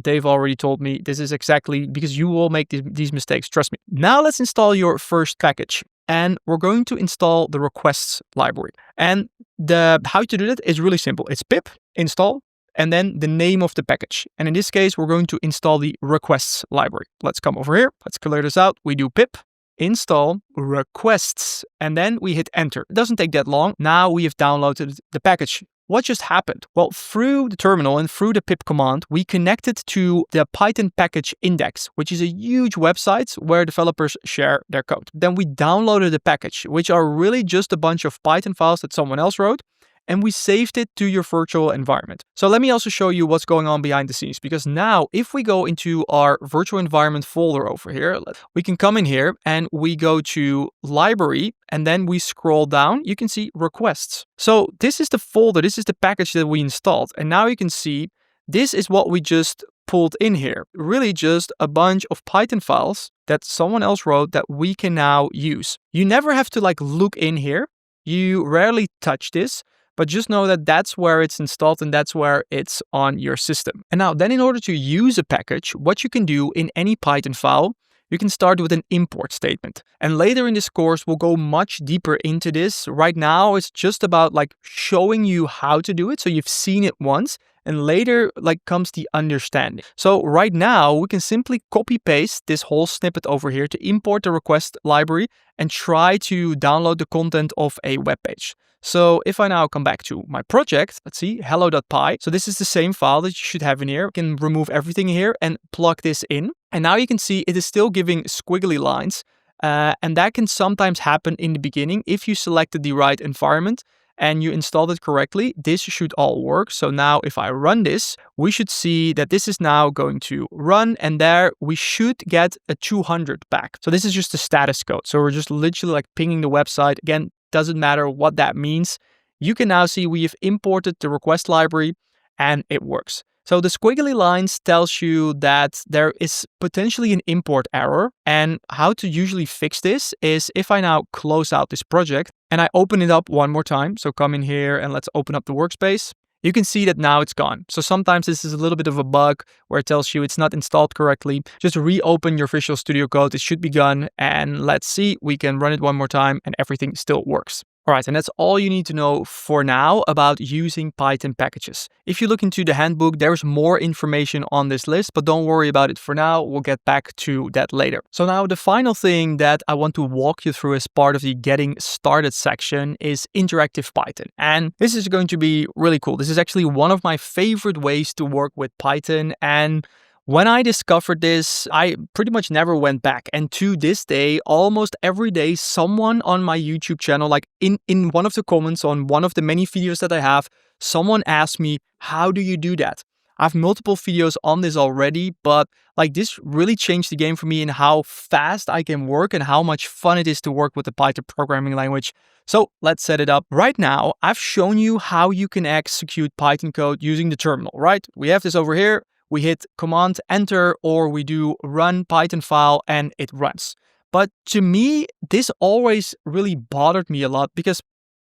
Dave already told me this is exactly, because you will make these mistakes, trust me. Now let's install your first package, and we're going to install the requests library. And how to do that is really simple. It's pip install and then the name of the package. And in this case, we're going to install the requests library. Let's come over here. Let's clear this out. We do pip install requests, and then we hit enter. It doesn't take that long. Now we have downloaded the package. What just happened? Well, through the terminal and through the pip command, we connected to the Python package index, which is a huge website where developers share their code. Then we downloaded the package, which are really just a bunch of Python files that someone else wrote, and we saved it to your virtual environment. So let me also show you what's going on behind the scenes, because now if we go into our virtual environment folder over here, we can come in here and we go to library, and then we scroll down, you can see requests. So this is the folder, this is the package that we installed. And now you can see this is what we just pulled in here. Really just a bunch of Python files that someone else wrote that we can now use. You never have to look in here. You rarely touch this. But just know that that's where it's installed and that's where it's on your system. And now then, in order to use a package, what you can do in any Python file, you can start with an import statement. And later in this course, we'll go much deeper into this. Right now, it's just about showing you how to do it. So you've seen it once, and later comes the understanding. So right now, we can simply copy paste this whole snippet over here to import the request library and try to download the content of a web page. So if I now come back to my project, let's see, hello.py. So this is the same file that you should have in here. You can remove everything here and plug this in. And now you can see it is still giving squiggly lines. And that can sometimes happen in the beginning if you selected the right environment. and you installed it correctly, this should all work. So now if I run this, we should see that this is now going to run, and there we should get a 200 back. So this is just the status code. So we're just literally like pinging the website. Again, doesn't matter what that means. You can now see we have imported the request library and it works. So the squiggly lines tells you that there is potentially an import error, and how to usually fix this is if I now close out this project and I open it up one more time. So come in here and let's open up the workspace. You can see that now it's gone. So sometimes this is a little bit of a bug where it tells you it's not installed correctly. Just reopen your Visual Studio Code. It should be gone. And let's see, we can run it one more time and everything still works. All right, and that's all you need to know for now about using Python packages. If you look into the handbook, there's more information on this list, but don't worry about it for now. We'll get back to that later. So now the final thing that I want to walk you through as part of the Getting Started section is interactive Python. And this is going to be really cool. This is actually one of my favorite ways to work with Python. And when I discovered this, I pretty much never went back. And to this day, almost every day, someone on my YouTube channel, like in one of the comments on one of the many videos that I have, someone asked me, how do you do that? I have multiple videos on this already, but like this really changed the game for me in how fast I can work and how much fun it is to work with the Python programming language. So let's set it up. Right now, I've shown you how you can execute Python code using the terminal, right? We have this over here. We hit Command Enter, or we do run Python file and it runs. But to me, this always really bothered me a lot because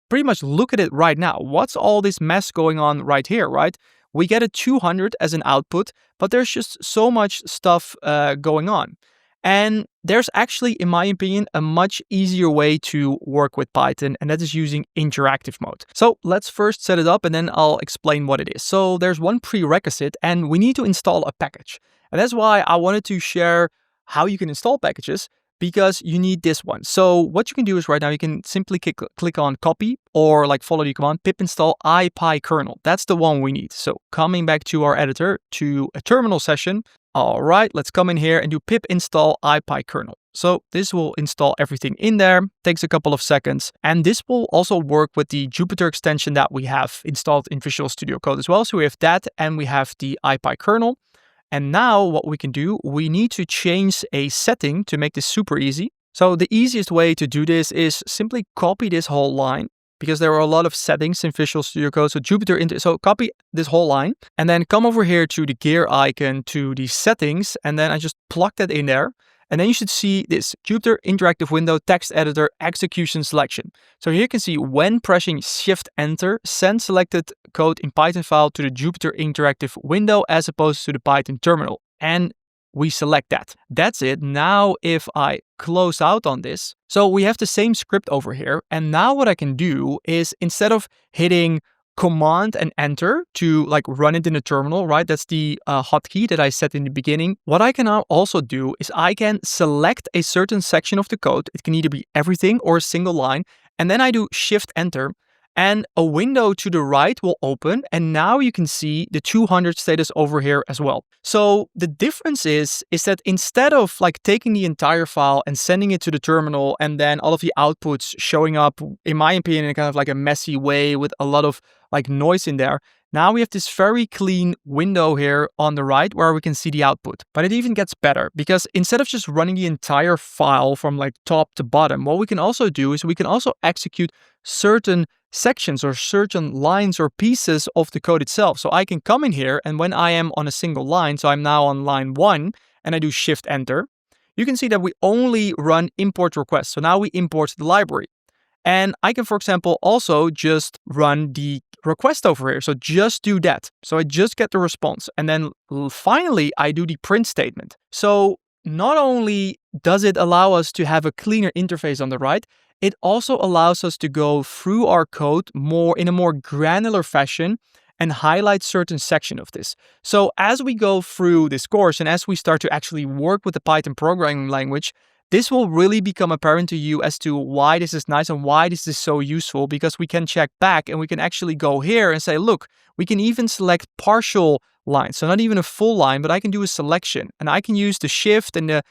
pretty much look at it right now. What's all this mess going on right here, right? We get a 200 as an output, but there's just so much stuff going on. And there's actually, in my opinion, a much easier way to work with Python, and that is using interactive mode. So let's first set it up and then I'll explain what it is. So there's one prerequisite and we need to install a package. And that's why I wanted to share how you can install packages, because you need this one. So what you can do is right now you can simply click on copy or like follow the command pip install ipykernel. That's the one we need. So coming back to our editor to a terminal session. All right, let's come in here and do pip install ipykernel. So this will install everything in there, takes a couple of seconds. And this will also work with the Jupyter extension that we have installed in Visual Studio Code as well. So we have that and we have the ipykernel. And now what we can do, we need to change a setting to make this super easy. So the easiest way to do this is simply copy this whole line, because there are a lot of settings in Visual Studio Code. So copy this whole line and then come over here to the gear icon to the settings. And then I just plug that in there. And then you should see this Jupyter interactive window text editor execution selection. So here you can see when pressing Shift Enter, send selected code in Python file to the Jupyter interactive window as opposed to the Python terminal. And we select that. That's it. Now, if I close out on this, so we have the same script over here. And now what I can do is instead of hitting Command and Enter to like run it in the terminal, right? That's the hotkey that I set in the beginning. What I can now also do is I can select a certain section of the code. It can either be everything or a single line. And then I do Shift Enter. And a window to the right will open, and now you can see the 200 status over here as well. So the difference is that instead of like taking the entire file and sending it to the terminal and then all of the outputs showing up, in my opinion, in kind of like a messy way with a lot of like noise in there, now we have this very clean window here on the right where we can see the output. But it even gets better, because instead of just running the entire file from like top to bottom, what we can also do is we can also execute certain sections or certain lines or pieces of the code itself. So I can come in here, and when I am on a single line, so I'm now on line 1 and I do Shift Enter, you can see that we only run import requests. So now we import the library. And I can, for example, also just run the request over here. So just do that. So I just get the response. And then finally, I do the print statement. So not only does it allow us to have a cleaner interface on the right, it also allows us to go through our code in a more granular fashion and highlight certain section of this. So as we go through this course and as we start to actually work with the Python programming language, this will really become apparent to you as to why this is nice and why this is so useful, because we can check back and we can actually go here and say, look, we can even select partial lines. So not even a full line, but I can do a selection, and I can use the Shift and the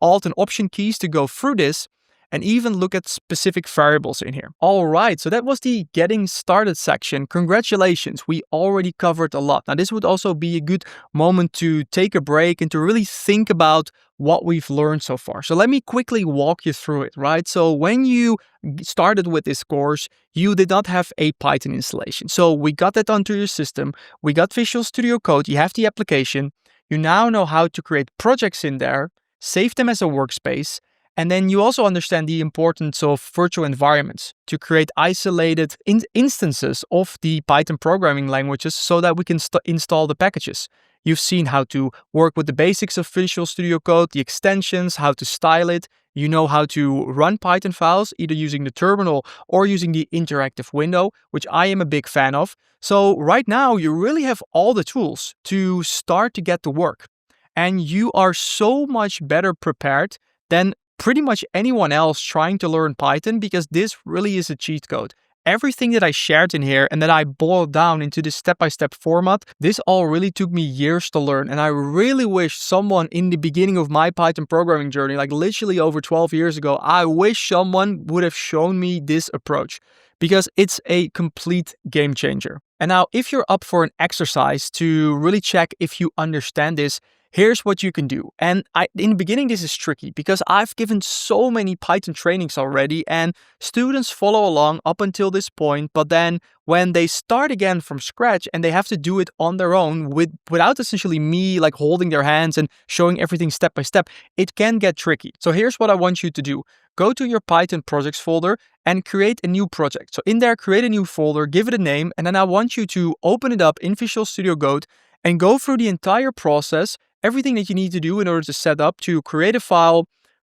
Alt and Option keys to go through this. and even look at specific variables in here. All right, so that was the getting started section. Congratulations, we already covered a lot. Now, this would also be a good moment to take a break and to really think about what we've learned so far. So let me quickly walk you through it, right? So when you started with this course, you did not have a Python installation. So we got that onto your system. We got Visual Studio Code. You have the application. You now know how to create projects in there, save them as a workspace, and then you also understand the importance of virtual environments to create isolated instances of the Python programming languages so that we can install the packages. You've seen how to work with the basics of Visual Studio Code, the extensions, how to style it. You know how to run Python files, either using the terminal or using the interactive window, which I am a big fan of. So right now, you really have all the tools to start to get to work. And you are so much better prepared than pretty much anyone else trying to learn Python, because this really is a cheat code. Everything that I shared in here and that I boiled down into this step-by-step format, this all really took me years to learn. And I really wish someone in the beginning of my Python programming journey, like literally over 12 years ago, I wish someone would have shown me this approach, because it's a complete game changer. And now, if you're up for an exercise to really check if you understand this, here's what you can do. And in the beginning, this is tricky because I've given so many Python trainings already and students follow along up until this point. But then when they start again from scratch and they have to do it on their own without essentially me like holding their hands and showing everything step by step, it can get tricky. So here's what I want you to do. Go to your Python projects folder and create a new project. So in there, create a new folder, give it a name, and then I want you to open it up in Visual Studio Code and go through the entire process, everything that you need to do in order to set up to create a file,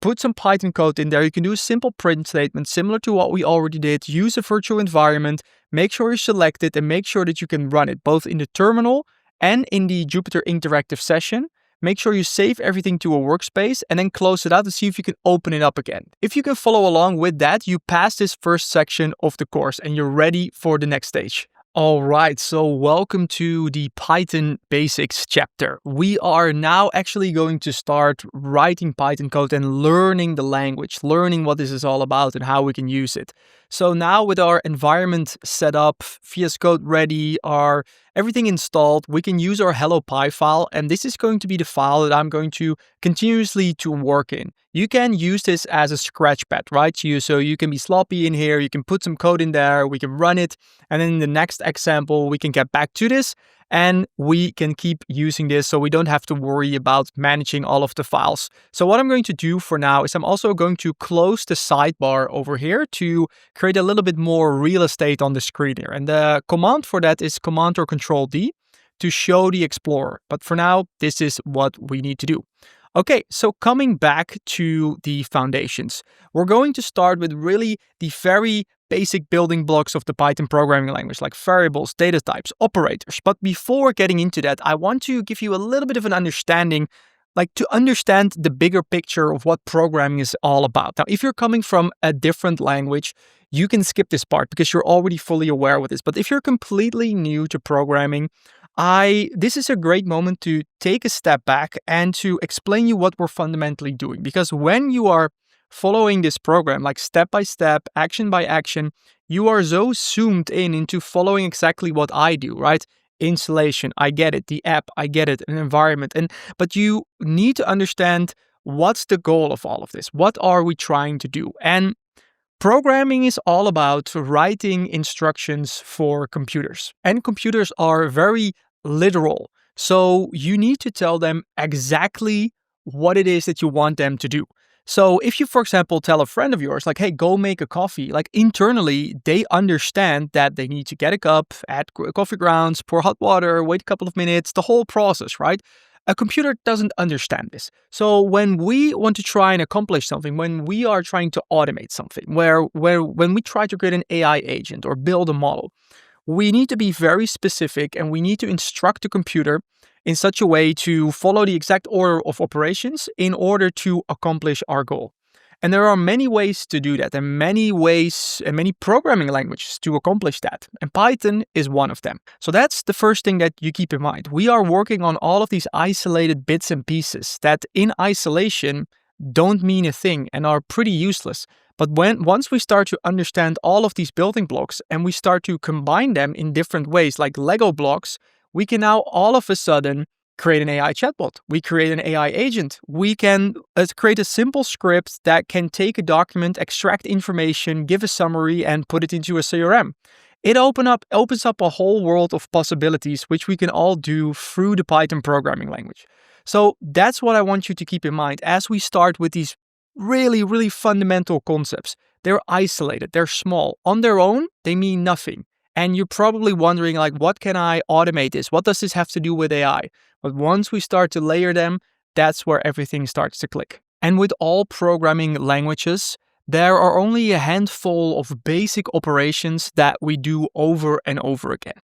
put some Python code in there. You can do a simple print statement similar to what we already did. Use a virtual environment, make sure you select it, and make sure that you can run it both in the terminal and in the Jupyter interactive session. Make sure you save everything to a workspace and then close it out to see if you can open it up again. If you can follow along with that, you pass this first section of the course and you're ready for the next stage. All right, so welcome to the Python Basics chapter. We are now actually going to start writing Python code and learning the language, learning what this is all about and how we can use it. So now with our environment set up, VS Code ready, everything installed, we can use our hello.py file, and this is going to be the file that I'm going to continuously to work in. You can use this as a scratchpad, right? So you can be sloppy in here, you can put some code in there, we can run it, and then in the next example, we can get back to this and we can keep using this so we don't have to worry about managing all of the files. So what I'm going to do for now is I'm also going to close the sidebar over here to create a little bit more real estate on the screen here. And the command for that is Command or Control D to show the Explorer. But for now, this is what we need to do. Okay, so coming back to the foundations, we're going to start with really the very basic building blocks of the Python programming language, like variables, data types, operators. But before getting into that, I want to give you a little bit of an understanding, like to understand the bigger picture of what programming is all about. Now, if you're coming from a different language, you can skip this part because you're already fully aware with this. But if you're completely new to programming, this is a great moment to take a step back and to explain you what we're fundamentally doing. Because when you are following this program, like step by step, action by action, you are so zoomed into following exactly what I do, right? Installation, I get it. The app, I get it. An environment. But you need to understand what's the goal of all of this. What are we trying to do? And programming is all about writing instructions for computers. And computers are very literal. So you need to tell them exactly what it is that you want them to do. So if you, for example, tell a friend of yours, like, hey, go make a coffee, like internally, they understand that they need to get a cup, add coffee grounds, pour hot water, wait a couple of minutes, the whole process, right? A computer doesn't understand this. So when we want to try and accomplish something, when we are trying to automate something, when we try to create an AI agent or build a model, we need to be very specific and we need to instruct the computer in such a way to follow the exact order of operations in order to accomplish our goal. And there are many ways to do that and many ways and many programming languages to accomplish that. And Python is one of them. So that's the first thing that you keep in mind. We are working on all of these isolated bits and pieces that in isolation don't mean a thing and are pretty useless. But once we start to understand all of these building blocks and we start to combine them in different ways, like Lego blocks, we can now all of a sudden create an AI chatbot. We create an AI agent. We can create a simple script that can take a document, extract information, give a summary, and put it into a CRM. It opens up a whole world of possibilities, which we can all do through the Python programming language. So that's what I want you to keep in mind as we start with these really, really fundamental concepts. They're isolated, they're small. On their own, they mean nothing. And you're probably wondering, like, what can I automate this? What does this have to do with AI? But once we start to layer them, that's where everything starts to click. And with all programming languages, there are only a handful of basic operations that we do over and over again.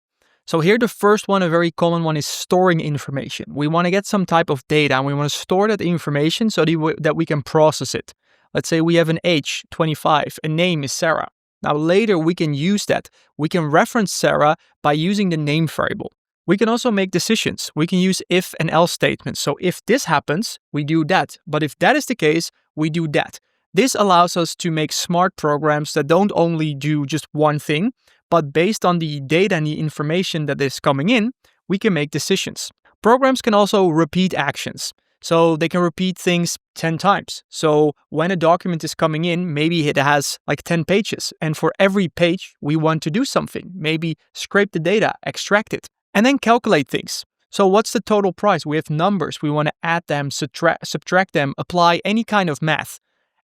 So here the first one, a very common one, is storing information. We want to get some type of data and we want to store that information so that we can process it. Let's say we have an age, 25, a name is Sarah. Now later we can use that. We can reference Sarah by using the name variable. We can also make decisions. We can use if and else statements. So if this happens, we do that. But if that is the case, we do that. This allows us to make smart programs that don't only do just one thing, but based on the data and the information that is coming in, we can make decisions. Programs can also repeat actions. So they can repeat things 10 times. So when a document is coming in, maybe it has like 10 pages. And for every page, we want to do something. Maybe scrape the data, extract it, and then calculate things. So what's the total price? We have numbers. We want to add them, subtract them, apply any kind of math.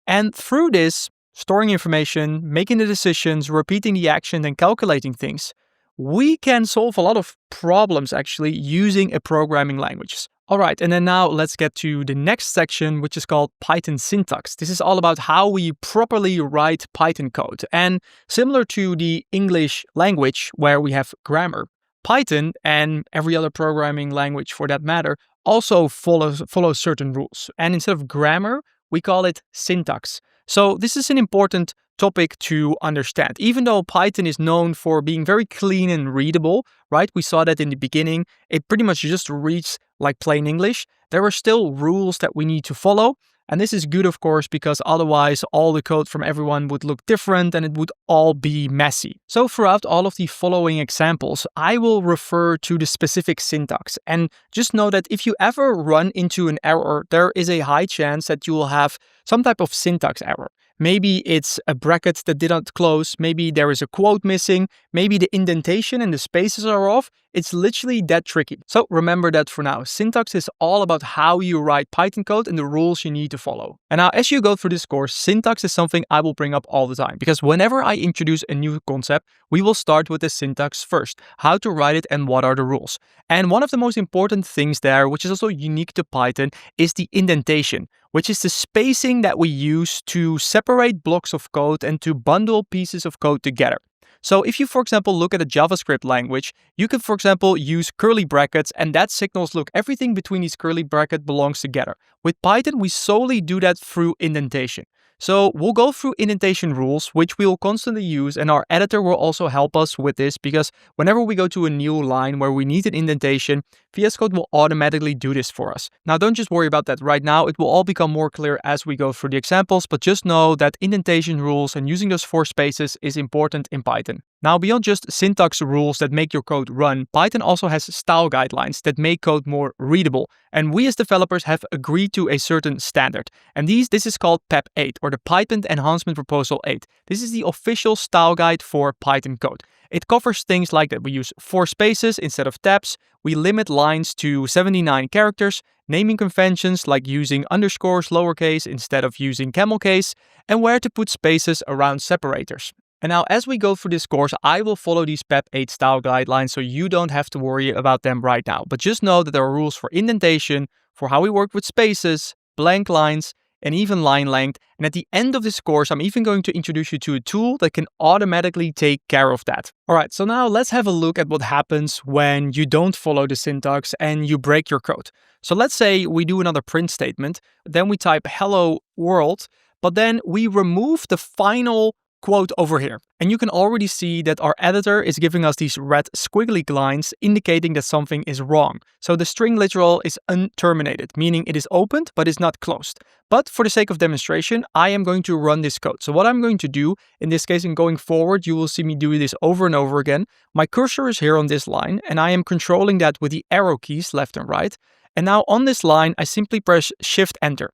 And through this, storing information, making the decisions, repeating the action, and calculating things, we can solve a lot of problems actually using a programming language. All right, and then now let's get to the next section, which is called Python syntax. This is all about how we properly write Python code. And similar to the English language where we have grammar, Python, and every other programming language for that matter, also follows certain rules. And instead of grammar, we call it syntax. So this is an important topic to understand. Even though Python is known for being very clean and readable, right? We saw that in the beginning. It pretty much just reads like plain English. There are still rules that we need to follow. And this is good, of course, because otherwise all the code from everyone would look different and it would all be messy. So throughout all of the following examples, I will refer to the specific syntax. And just know that if you ever run into an error, there is a high chance that you will have some type of syntax error. Maybe it's a bracket that didn't close, maybe there is a quote missing, maybe the indentation and the spaces are off. It's literally that tricky. So remember that for now. Syntax is all about how you write Python code and the rules you need to follow. And now as you go through this course, syntax is something I will bring up all the time, because whenever I introduce a new concept, we will start with the syntax first, how to write it and what are the rules. And one of the most important things there, which is also unique to Python, is the indentation, which is the spacing that we use to separate blocks of code and to bundle pieces of code together. So if you, for example, look at a JavaScript language, you can, for example, use curly brackets, and that signals, look, everything between these curly brackets belongs together. With Python, we solely do that through indentation. So we'll go through indentation rules, which we'll constantly use, and our editor will also help us with this, because whenever we go to a new line where we need an indentation, VS Code will automatically do this for us. Now, don't just worry about that right now. It will all become more clear as we go through the examples, but just know that indentation rules and using those 4 spaces is important in Python. Now, beyond just syntax rules that make your code run, Python also has style guidelines that make code more readable. And we as developers have agreed to a certain standard. And this is called PEP 8, or the Python Enhancement Proposal 8. This is the official style guide for Python code. It covers things like that we use 4 spaces instead of tabs, we limit lines to 79 characters, naming conventions like using underscores lowercase instead of using camel case, and where to put spaces around separators. And now as we go through this course, I will follow these PEP 8 style guidelines, so you don't have to worry about them right now. But just know that there are rules for indentation, for how we work with spaces, blank lines, and even line length. And at the end of this course, I'm even going to introduce you to a tool that can automatically take care of that. All right, so now let's have a look at what happens when you don't follow the syntax and you break your code. So let's say we do another print statement, then we type hello world, but then we remove the final quote over here. And you can already see that our editor is giving us these red squiggly lines indicating that something is wrong. So the string literal is unterminated, meaning it is opened but is not closed. But for the sake of demonstration, I am going to run this code. So what I'm going to do, in this case, and going forward, you will see me do this over and over again. My cursor is here on this line, and I am controlling that with the arrow keys left and right. And now on this line, I simply press Shift-Enter.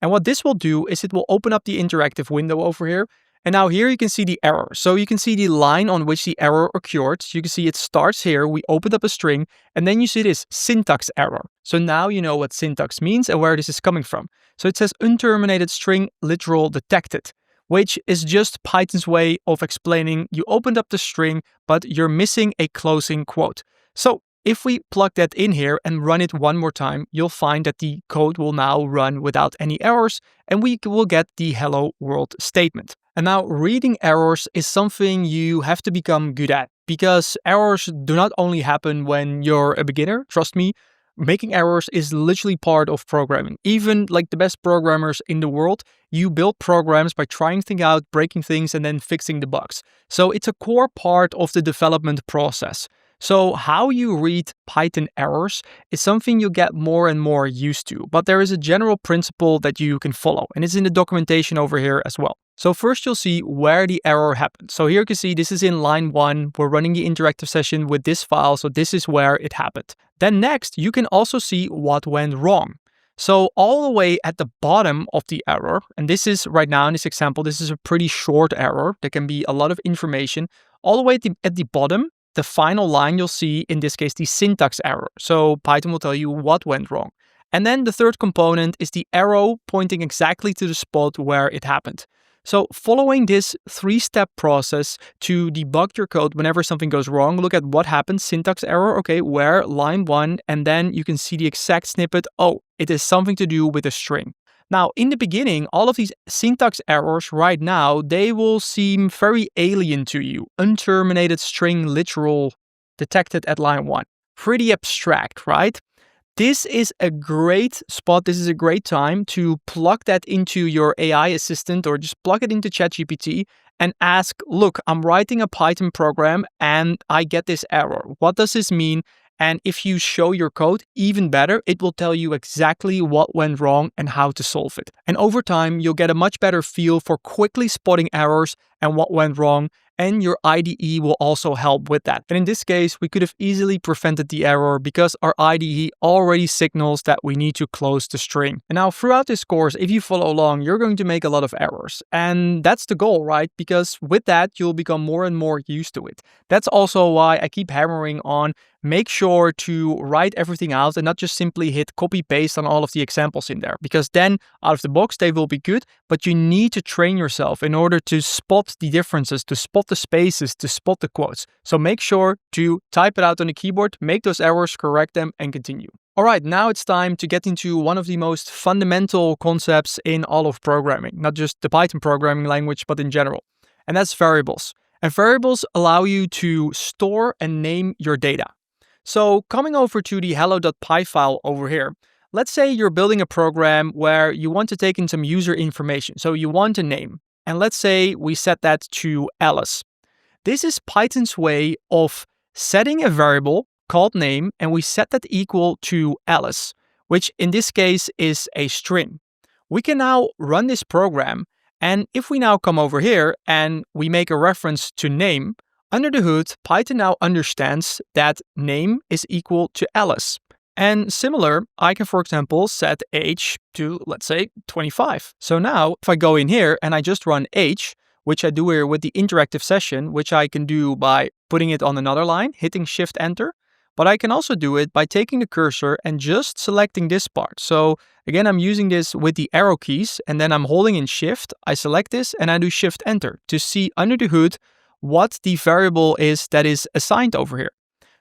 And what this will do is it will open up the interactive window over here. And now here you can see the error. So you can see the line on which the error occurred. You can see it starts here. We opened up a string, and then you see this syntax error. So now you know what syntax means and where this is coming from. So it says unterminated string literal detected, which is just Python's way of explaining you opened up the string, but you're missing a closing quote. So if we plug that in here and run it one more time, you'll find that the code will now run without any errors, and we will get the hello world statement. And now reading errors is something you have to become good at, because errors do not only happen when you're a beginner. Trust me, making errors is literally part of programming. Even like the best programmers in the world, you build programs by trying things out, breaking things, and then fixing the bugs. So it's a core part of the development process. So how you read Python errors is something you get more and more used to, but there is a general principle that you can follow, and it's in the documentation over here as well. So first you'll see where the error happened. So here you can see this is in line 1. We're running the interactive session with this file, so this is where it happened. Then next, you can also see what went wrong. So all the way at the bottom of the error, and this is right now in this example, this is a pretty short error. There can be a lot of information. All the way at the bottom, the final line you'll see, in this case, the syntax error. So Python will tell you what went wrong. And then the third component is the arrow pointing exactly to the spot where it happened. So following this 3-step process to debug your code whenever something goes wrong, look at what happened, syntax error, okay, where, line 1, and then you can see the exact snippet, oh, it is something to do with a string. Now, in the beginning, all of these syntax errors right now, they will seem very alien to you. Unterminated string literal detected at line 1. Pretty abstract, right? This is a great spot. This is a great time to plug that into your AI assistant, or just plug it into ChatGPT and ask, look, I'm writing a Python program and I get this error. What does this mean? And if you show your code, even better, it will tell you exactly what went wrong and how to solve it. And over time, you'll get a much better feel for quickly spotting errors and what went wrong. And your IDE will also help with that. And in this case, we could have easily prevented the error because our IDE already signals that we need to close the string. And now throughout this course, if you follow along, you're going to make a lot of errors. And that's the goal, right? Because with that, you'll become more and more used to it. That's also why I keep hammering on make sure to write everything out and not just simply hit copy paste on all of the examples in there, because then out of the box they will be good, but you need to train yourself in order to spot the differences, to spot the spaces, to spot the quotes. So make sure to type it out on the keyboard, make those errors, correct them, and continue. All right, now it's time to get into one of the most fundamental concepts in all of programming, not just the Python programming language, but in general, and that's variables. And variables allow you to store and name your data. So coming over to the hello.py file over here, let's say you're building a program where you want to take in some user information. So you want a name, and let's say we set that to Alice. This is Python's way of setting a variable called name, and we set that equal to Alice, which in this case is a string. We can now run this program, and if we now come over here and we make a reference to name, under the hood, Python now understands that name is equal to Alice. And similar, I can, for example, set age to, let's say, 25. So now, if I go in here and I just run age, which I do here with the interactive session, which I can do by putting it on another line, hitting Shift-Enter. But I can also do it by taking the cursor and just selecting this part. So again, I'm using this with the arrow keys, and then I'm holding in Shift. I select this and I do Shift-Enter to see under the hood what the variable is that is assigned over here.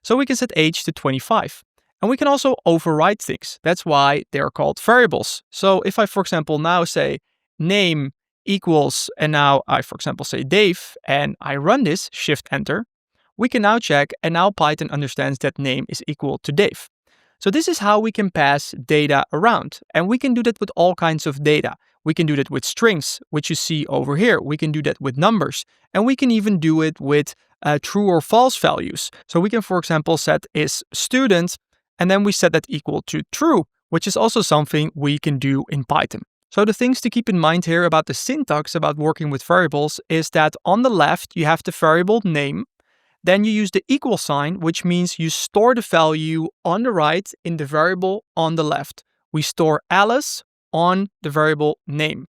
So we can set age to 25. And we can also override things. That's why they're called variables. So if I, for example, now say name equals, and now I, for example, say Dave, and I run this, Shift-Enter, we can now check, and now Python understands that name is equal to Dave. So this is how we can pass data around. And we can do that with all kinds of data. We can do that with strings, which you see over here. We can do that with numbers, and we can even do it with true or false values. So we can, for example, set is student, and then we set that equal to true, which is also something we can do in Python. So the things to keep in mind here about the syntax about working with variables is that on the left, you have the variable name. Then you use the equal sign, which means you store the value on the right in the variable on the left. We store Alice on the variable name.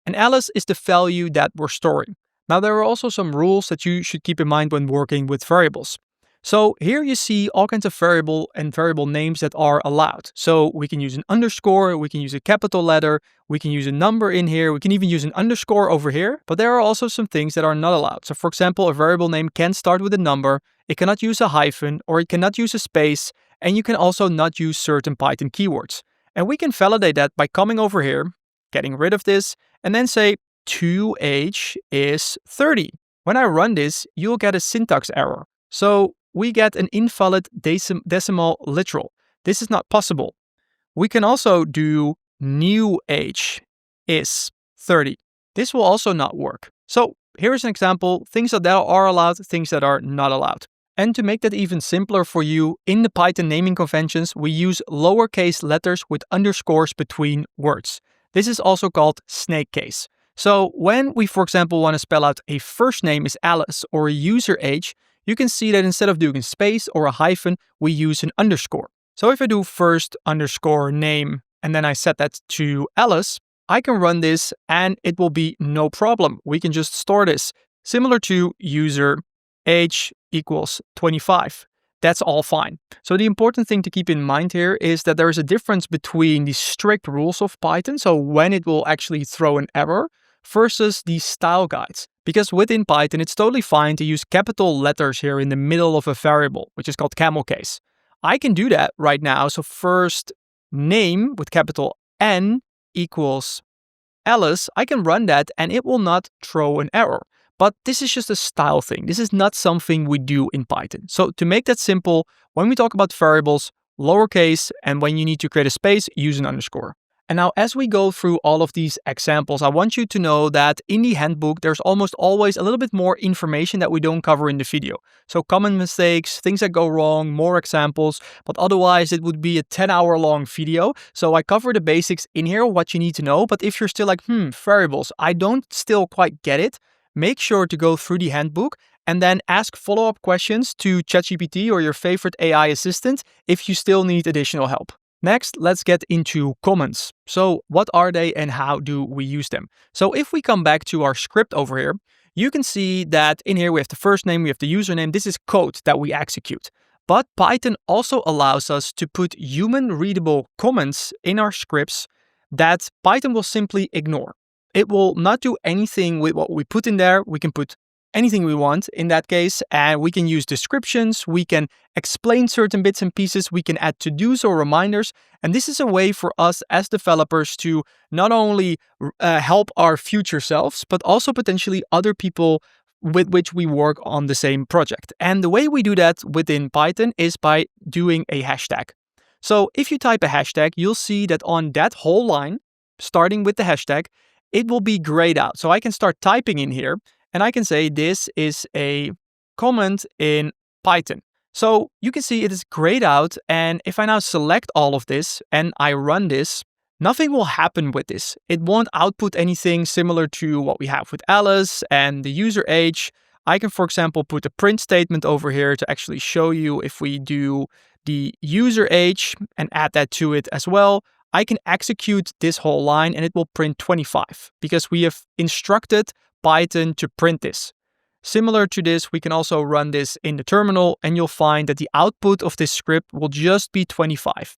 And Alice is the value that we're storing. Now, there are also some rules that you should keep in mind when working with variables. So here you see all kinds of variable and variable names that are allowed. So we can use an underscore, we can use a capital letter, we can use a number in here, we can even use an underscore over here, but there are also some things that are not allowed. So for example, a variable name can start with a number, it cannot use a hyphen, or it cannot use a space, and you can also not use certain Python keywords. And we can validate that by coming over here, getting rid of this, and then say 2h is 30. When I run this, you'll get a syntax error. So we get an invalid decimal literal. This is not possible. We can also do new age is 30. This will also not work. So here's an example, things that are allowed, things that are not allowed. And to make that even simpler for you, in the Python naming conventions, we use lowercase letters with underscores between words. This is also called snake case. So when we, for example, want to spell out a first name is Alice or a user age, you can see that instead of doing a space or a hyphen, we use an underscore. So if I do first underscore name and then I set that to Alice, I can run this and it will be no problem. We can just store this. Similar to user age equals 25. That's all fine. So the important thing to keep in mind here is that there is a difference between the strict rules of Python, so when it will actually throw an error, versus the style guides. Because within Python, it's totally fine to use capital letters here in the middle of a variable, which is called camel case. I can do that right now. So first name with capital N equals Alice, I can run that and it will not throw an error. But this is just a style thing. This is not something we do in Python. So to make that simple, when we talk about variables, lowercase, and when you need to create a space, use an underscore. And now as we go through all of these examples, I want you to know that in the handbook, there's almost always a little bit more information that we don't cover in the video. So common mistakes, things that go wrong, more examples, but otherwise it would be a 10-hour long video. So I cover the basics in here, what you need to know. But if you're still like, variables, I don't still quite get it, make sure to go through the handbook and then ask follow-up questions to ChatGPT or your favorite AI assistant if you still need additional help. Next, let's get into comments. So what are they and how do we use them? So if we come back to our script over here, you can see that in here we have the first name, we have the username. This is code that we execute. But Python also allows us to put human readable comments in our scripts that Python will simply ignore. It will not do anything with what we put in there. We can put anything we want in that case, and we can use descriptions, we can explain certain bits and pieces, we can add to-dos or reminders, and this is a way for us as developers to not only help our future selves, but also potentially other people with which we work on the same project. And the way we do that within Python is by doing a hashtag. So if you type a hashtag, you'll see that on that whole line, starting with the hashtag, it will be grayed out. So I can start typing in here, and I can say this is a comment in Python. So you can see it is grayed out. And if I now select all of this and I run this, nothing will happen with this. It won't output anything similar to what we have with Alice and the user age. I can, for example, put a print statement over here to actually show you if we do the user age and add that to it as well. I can execute this whole line and it will print 25 because we have instructed Python to print this. Similar to this, we can also run this in the terminal and you'll find that the output of this script will just be 25.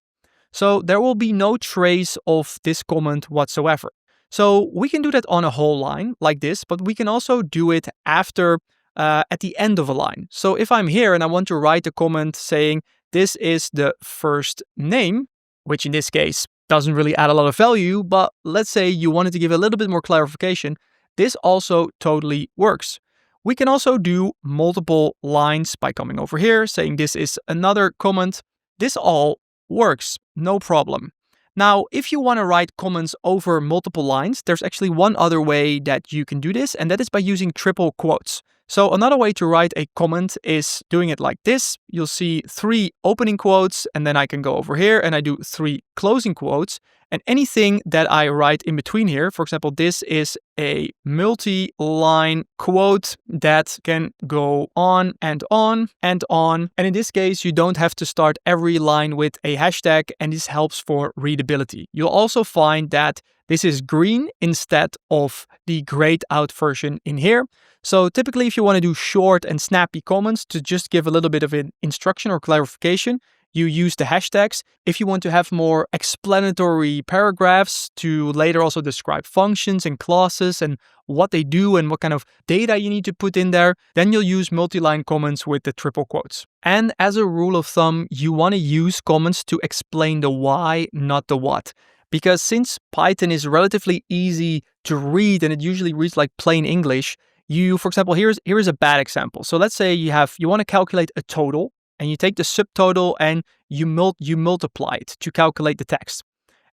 So there will be no trace of this comment whatsoever. So we can do that on a whole line like this, but we can also do it after at the end of a line. So if I'm here and I want to write a comment saying this is the first name, which in this case doesn't really add a lot of value, but let's say you wanted to give a little bit more clarification, this also totally works. We can also do multiple lines by coming over here, saying this is another comment. This all works, no problem. Now, if you want to write comments over multiple lines, there's actually one other way that you can do this, and that is by using triple quotes. So another way to write a comment is doing it like this. You'll see 3 opening quotes, and then I can go over here and I do 3 closing quotes. And anything that I write in between here, for example, this is a multi-line quote that can go on and on and on. And in this case, you don't have to start every line with a hashtag, and this helps for readability. You'll also find that this is green instead of the grayed out version in here. So typically, if you want to do short and snappy comments to just give a little bit of an instruction or clarification, you use the hashtags. If you want to have more explanatory paragraphs to later also describe functions and classes and what they do and what kind of data you need to put in there, then you'll use multi-line comments with the triple quotes. And as a rule of thumb, you want to use comments to explain the why, not the what. Because since Python is relatively easy to read and it usually reads like plain English, for example, here's a bad example. So let's say you want to calculate a total, and you take the subtotal and you multiply it to calculate the text.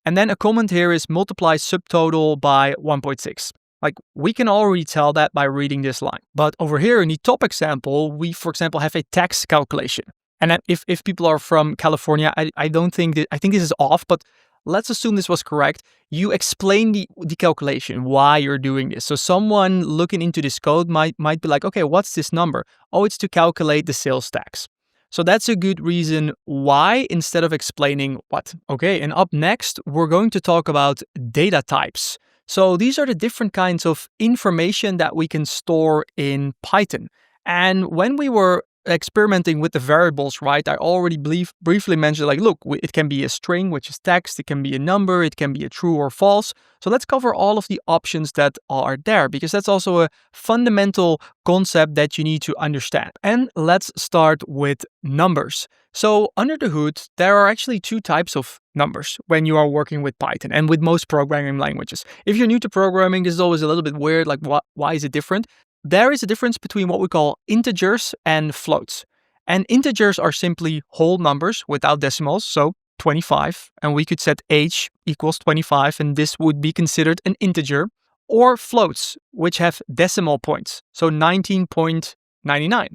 And then a comment here is multiply subtotal by 1.6. Like, we can already tell that by reading this line. But over here in the top example, we, for example, have a tax calculation. And then if people are from California, I think this is off, but let's assume this was correct. You explain the calculation, why you're doing this. So someone looking into this code might be like, okay, what's this number? Oh, it's to calculate the sales tax. So that's a good reason why, instead of explaining what. Okay, and up next, we're going to talk about data types. So these are the different kinds of information that we can store in Python. And when we were experimenting with the variables, right, I already briefly mentioned, like, look, it can be a string, which is text, it can be a number, it can be a true or false. So let's cover all of the options that are there, because that's also a fundamental concept that you need to understand. And let's start with numbers. So under the hood, there are actually 2 types of numbers when you are working with Python and with most programming languages. If you're new to programming, this is always a little bit weird, like why is it different? There is a difference between what we call integers and floats. And integers are simply whole numbers without decimals, so 25. And we could set age equals 25, and this would be considered an integer. Or floats, which have decimal points, so 19.99.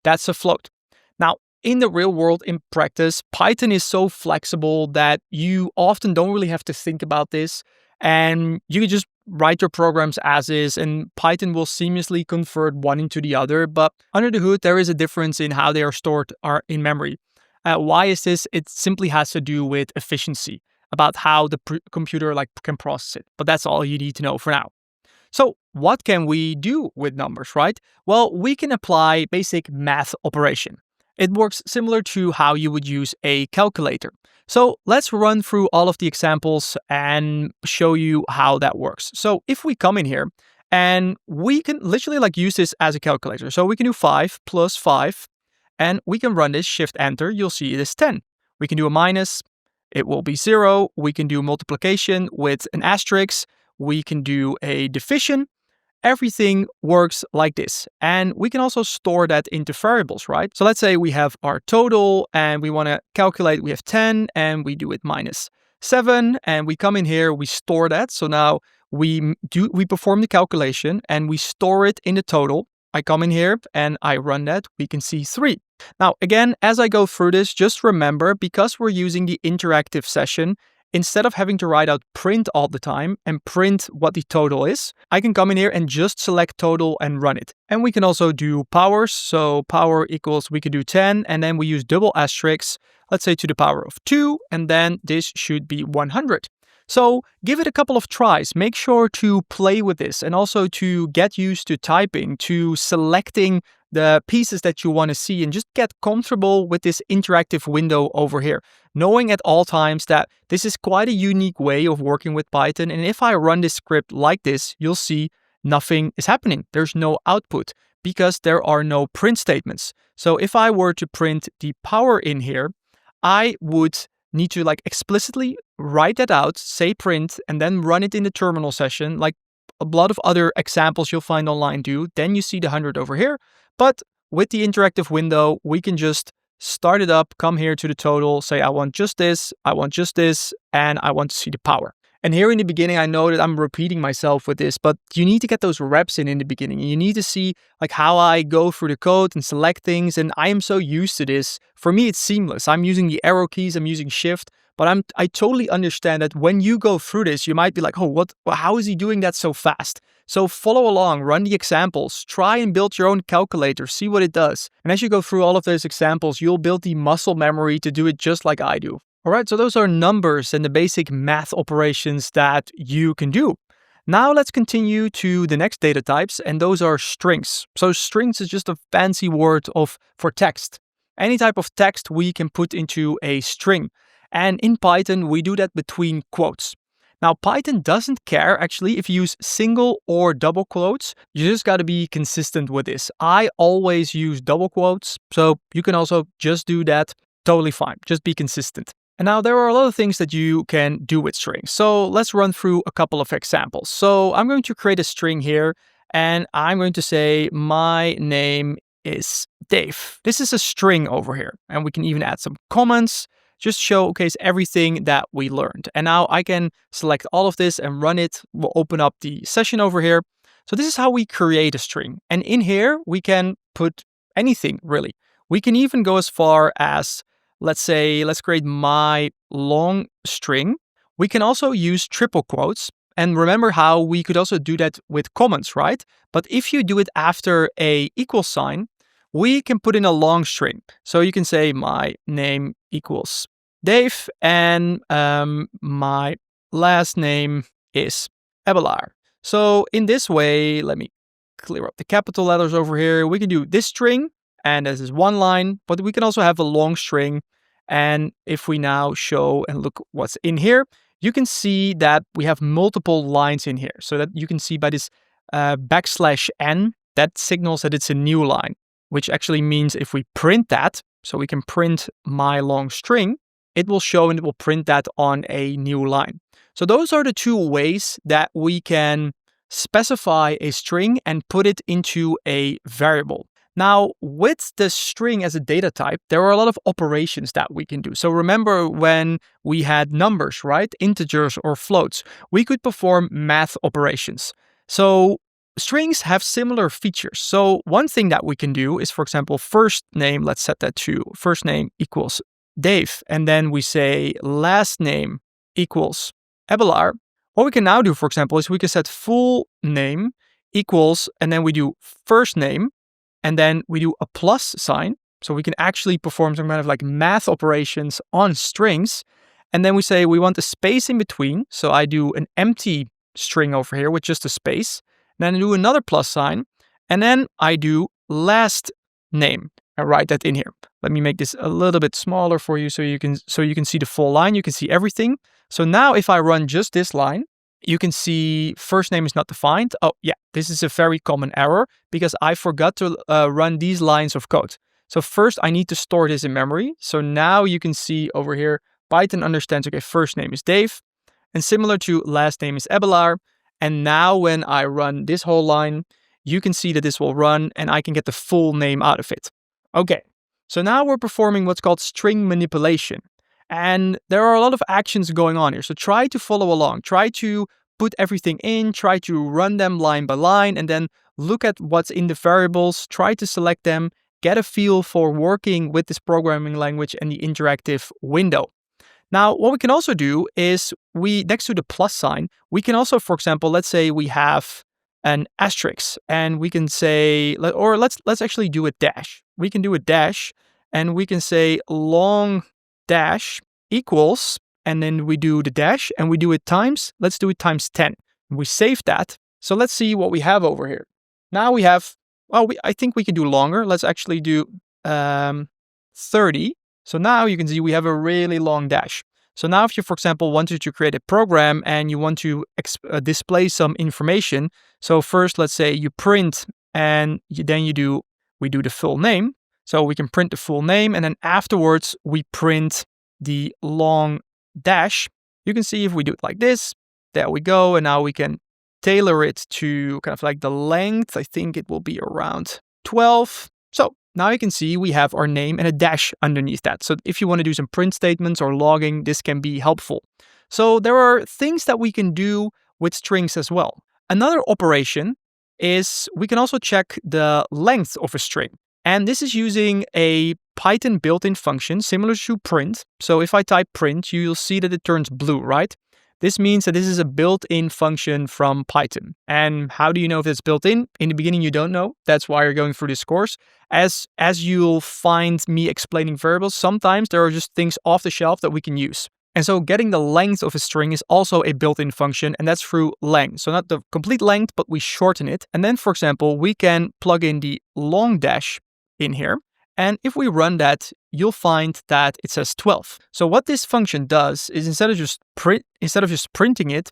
That's a float. Now, in the real world, in practice, Python is so flexible that you often don't really have to think about this. And you can just write your programs as is, and Python will seamlessly convert one into the other. But under the hood, there is a difference in how they are stored in memory. Why is this? It simply has to do with efficiency, about how the computer can process it. But that's all you need to know for now. So what can we do with numbers, right? Well, we can apply basic math operation. It works similar to how you would use a calculator. So let's run through all of the examples and show you how that works. So if we come in here, and we can literally use this as a calculator. So we can do 5 plus 5, and we can run this, Shift Enter, you'll see it is 10. We can do a minus, it will be 0. We can do multiplication with an asterisk. We can do a division. Everything works like this. And we can also store that into variables, right? So let's say we have our total and we want to calculate, we have 10 and we do it minus 7, and we come in here, we store that. So now we perform the calculation and we store it in the total. I come in here and I run that, we can see 3. Now, again, as I go through this, just remember, because we're using the interactive session, instead of having to write out print all the time and print what the total is, I can come in here and just select total and run it. And we can also do powers. So power equals, we can do 10, and then we use double asterisks, let's say to the power of 2, and then this should be 100. So give it a couple of tries. Make sure to play with this and also to get used to typing, to selecting the pieces that you want to see, and just get comfortable with this interactive window over here, knowing at all times that this is quite a unique way of working with Python. And if I run this script like this, you'll see nothing is happening. There's no output because there are no print statements. So if I were to print the power in here, I would need to explicitly write that out, say print, and then run it in the terminal session, like a lot of other examples you'll find online do. Then you see the 100 over here. But with the interactive window, we can just start it up, come here to the total, say I want just this, and I want to see the power. And here in the beginning, I know that I'm repeating myself with this, but you need to get those reps in the beginning. You need to see like how I go through the code and select things. And I am so used to this. For me, it's seamless. I'm using the arrow keys, I'm using shift, but I totally understand that when you go through this, you might be like, oh, how is he doing that so fast? So follow along, run the examples, try and build your own calculator, see what it does. And as you go through all of those examples, you'll build the muscle memory to do it just like I do. All right, so those are numbers and the basic math operations that you can do. Now let's continue to the next data types, and those are strings. So strings is just a fancy word for text. Any type of text we can put into a string. And in Python, we do that between quotes. Now, Python doesn't care actually if you use single or double quotes. You just got to be consistent with this. I always use double quotes, so you can also just do that. Totally fine. Just be consistent. And now there are a lot of things that you can do with strings. So let's run through a couple of examples. So I'm going to create a string here, and I'm going to say my name is Dave. This is a string over here, and we can even add some comments. Just showcase everything that we learned. And now I can select all of this and run it. We'll open up the session over here. So this is how we create a string. And in here, we can put anything really. We can even go as far as, let's create my long string. We can also use triple quotes. And remember how we could also do that with comments, right? But if you do it after a equal sign, we can put in a long string. So you can say my name equals Dave and my last name is Ebbelaar. So in this way, let me clear up the capital letters over here. We can do this string, and this is one line, but we can also have a long string. And if we now show and look what's in here, you can see that we have multiple lines in here. So that you can see by this \n, that signals that it's a new line, which actually means if we print that, so we can print my long string, it will show and it will print that on a new line. So those are the two ways that we can specify a string and put it into a variable. Now, with the string as a data type, there are a lot of operations that we can do. So remember when we had numbers, right? Integers or floats, we could perform math operations. So strings have similar features. So one thing that we can do is, for example, first name, let's set that to first name equals Dave. And then we say last name equals Ebbelaar. What we can now do, for example, is we can set full name equals, and then we do first name, and then we do a plus sign. So we can actually perform some kind of like math operations on strings. And then we say we want a space in between. So I do an empty string over here with just a space. Then I do another plus sign, and then I do last name. I write that in here. Let me make this a little bit smaller for you so you can see the full line. You can see everything. So now if I run just this line, you can see first name is not defined. Oh yeah, this is a very common error because I forgot to run these lines of code. So first I need to store this in memory. So now you can see over here, Python understands, okay, first name is Dave, and similar to last name is Ebbelaar. And now when I run this whole line, you can see that this will run and I can get the full name out of it. Okay, so now we're performing what's called string manipulation. And there are a lot of actions going on here. So try to follow along, try to put everything in, try to run them line by line, and then look at what's in the variables, try to select them, get a feel for working with this programming language and the interactive window. Now, what we can also do is next to the plus sign, we can also, for example, let's say we have an asterisk and we can say, or let's actually do a dash. We can do a dash and we can say long dash equals, and then we do the dash and we do it times, let's do it times 10. We save that. So let's see what we have over here. Now we have, I think we can do longer. Let's actually do 30. So now you can see we have a really long dash. So now if you, for example, wanted to create a program and you want to display some information. So first, let's say you print and then we do the full name. So we can print the full name and then afterwards we print the long dash. You can see if we do it like this, there we go. And now we can tailor it to kind of like the length. I think it will be around 12. So now you can see we have our name and a dash underneath that. So if you want to do some print statements or logging, this can be helpful. So there are things that we can do with strings as well. Another operation is we can also check the length of a string. And this is using a Python built-in function similar to print. So if I type print, you'll see that it turns blue, right? This means that this is a built-in function from Python. And how do you know if it's built in? In the beginning, you don't know. That's why you're going through this course. As you'll find me explaining variables, sometimes there are just things off the shelf that we can use. And so getting the length of a string is also a built-in function, and that's through length. So not the complete length, but we shorten it. And then, for example, we can plug in the long dash in here. And if we run that, you'll find that it says 12. So what this function does is instead of just printing it,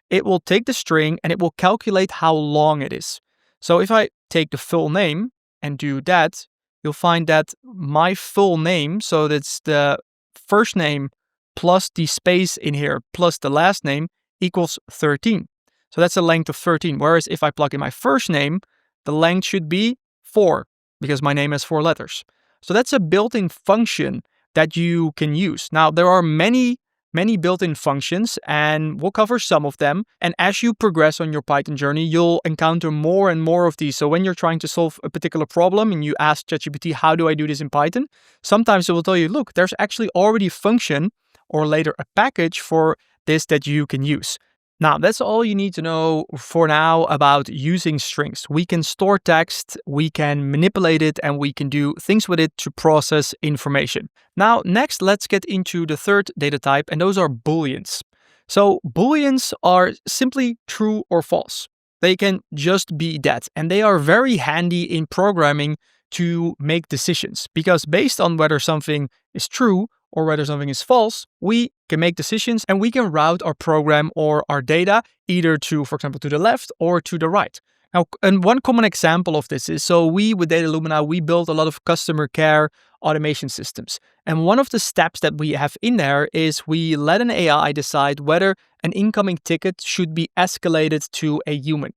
it will take the string and it will calculate how long it is. So if I take the full name and do that, you'll find that my full name, so that's the first name plus the space in here plus the last name equals 13. So that's a length of 13. Whereas if I plug in my first name, the length should be 4 because my name has 4 letters. So that's a built-in function that you can use. Now, there are many built-in functions, and we'll cover some of them. And as you progress on your Python journey, you'll encounter more and more of these. So when you're trying to solve a particular problem and you ask ChatGPT, how do I do this in Python? Sometimes it will tell you, look, there's actually already a function or later a package for this that you can use. Now, that's all you need to know for now about using strings. We can store text, we can manipulate it, and we can do things with it to process information. Now, next, let's get into the third data type, and those are Booleans. So Booleans are simply true or false. They can just be that, and they are very handy in programming to make decisions, because based on whether something is true or whether something is false, we can make decisions and we can route our program or our data either to, for example, to the left or to the right. Now, and one common example of this is, so with Datalumina, we build a lot of customer care automation systems. And one of the steps that we have in there is we let an AI decide whether an incoming ticket should be escalated to a human.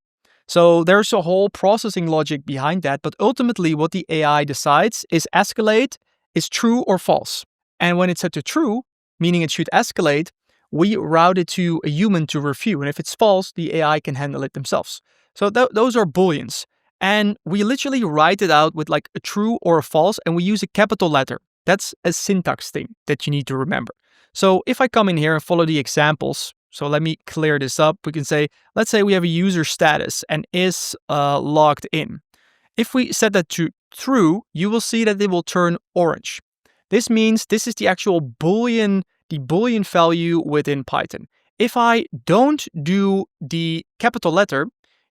So there's a whole processing logic behind that, but ultimately what the AI decides is escalate is true or false. And when it's set to true, meaning it should escalate, we route it to a human to review. And if it's false, the AI can handle it themselves. So those are Booleans. And we literally write it out with like a true or a false, and we use a capital letter. That's a syntax thing that you need to remember. So if I come in here and follow the examples, so let me clear this up. We can say, let's say we have a user status and is logged in. If we set that to true, you will see that it will turn orange. This means this is the actual Boolean, the Boolean value within Python. If I don't do the capital letter,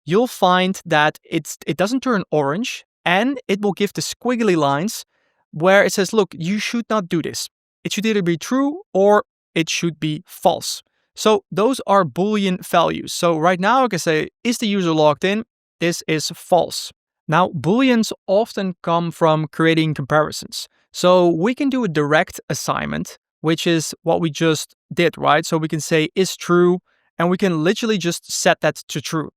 you'll find that it doesn't turn orange, and it will give the squiggly lines where it says, look, you should not do this. It should either be true or it should be false. So those are Boolean values. So right now I can say, is the user logged in? This is false. Now, Booleans often come from creating comparisons. So we can do a direct assignment, which is what we just did, right? So we can say is true, and we can literally just set that to true.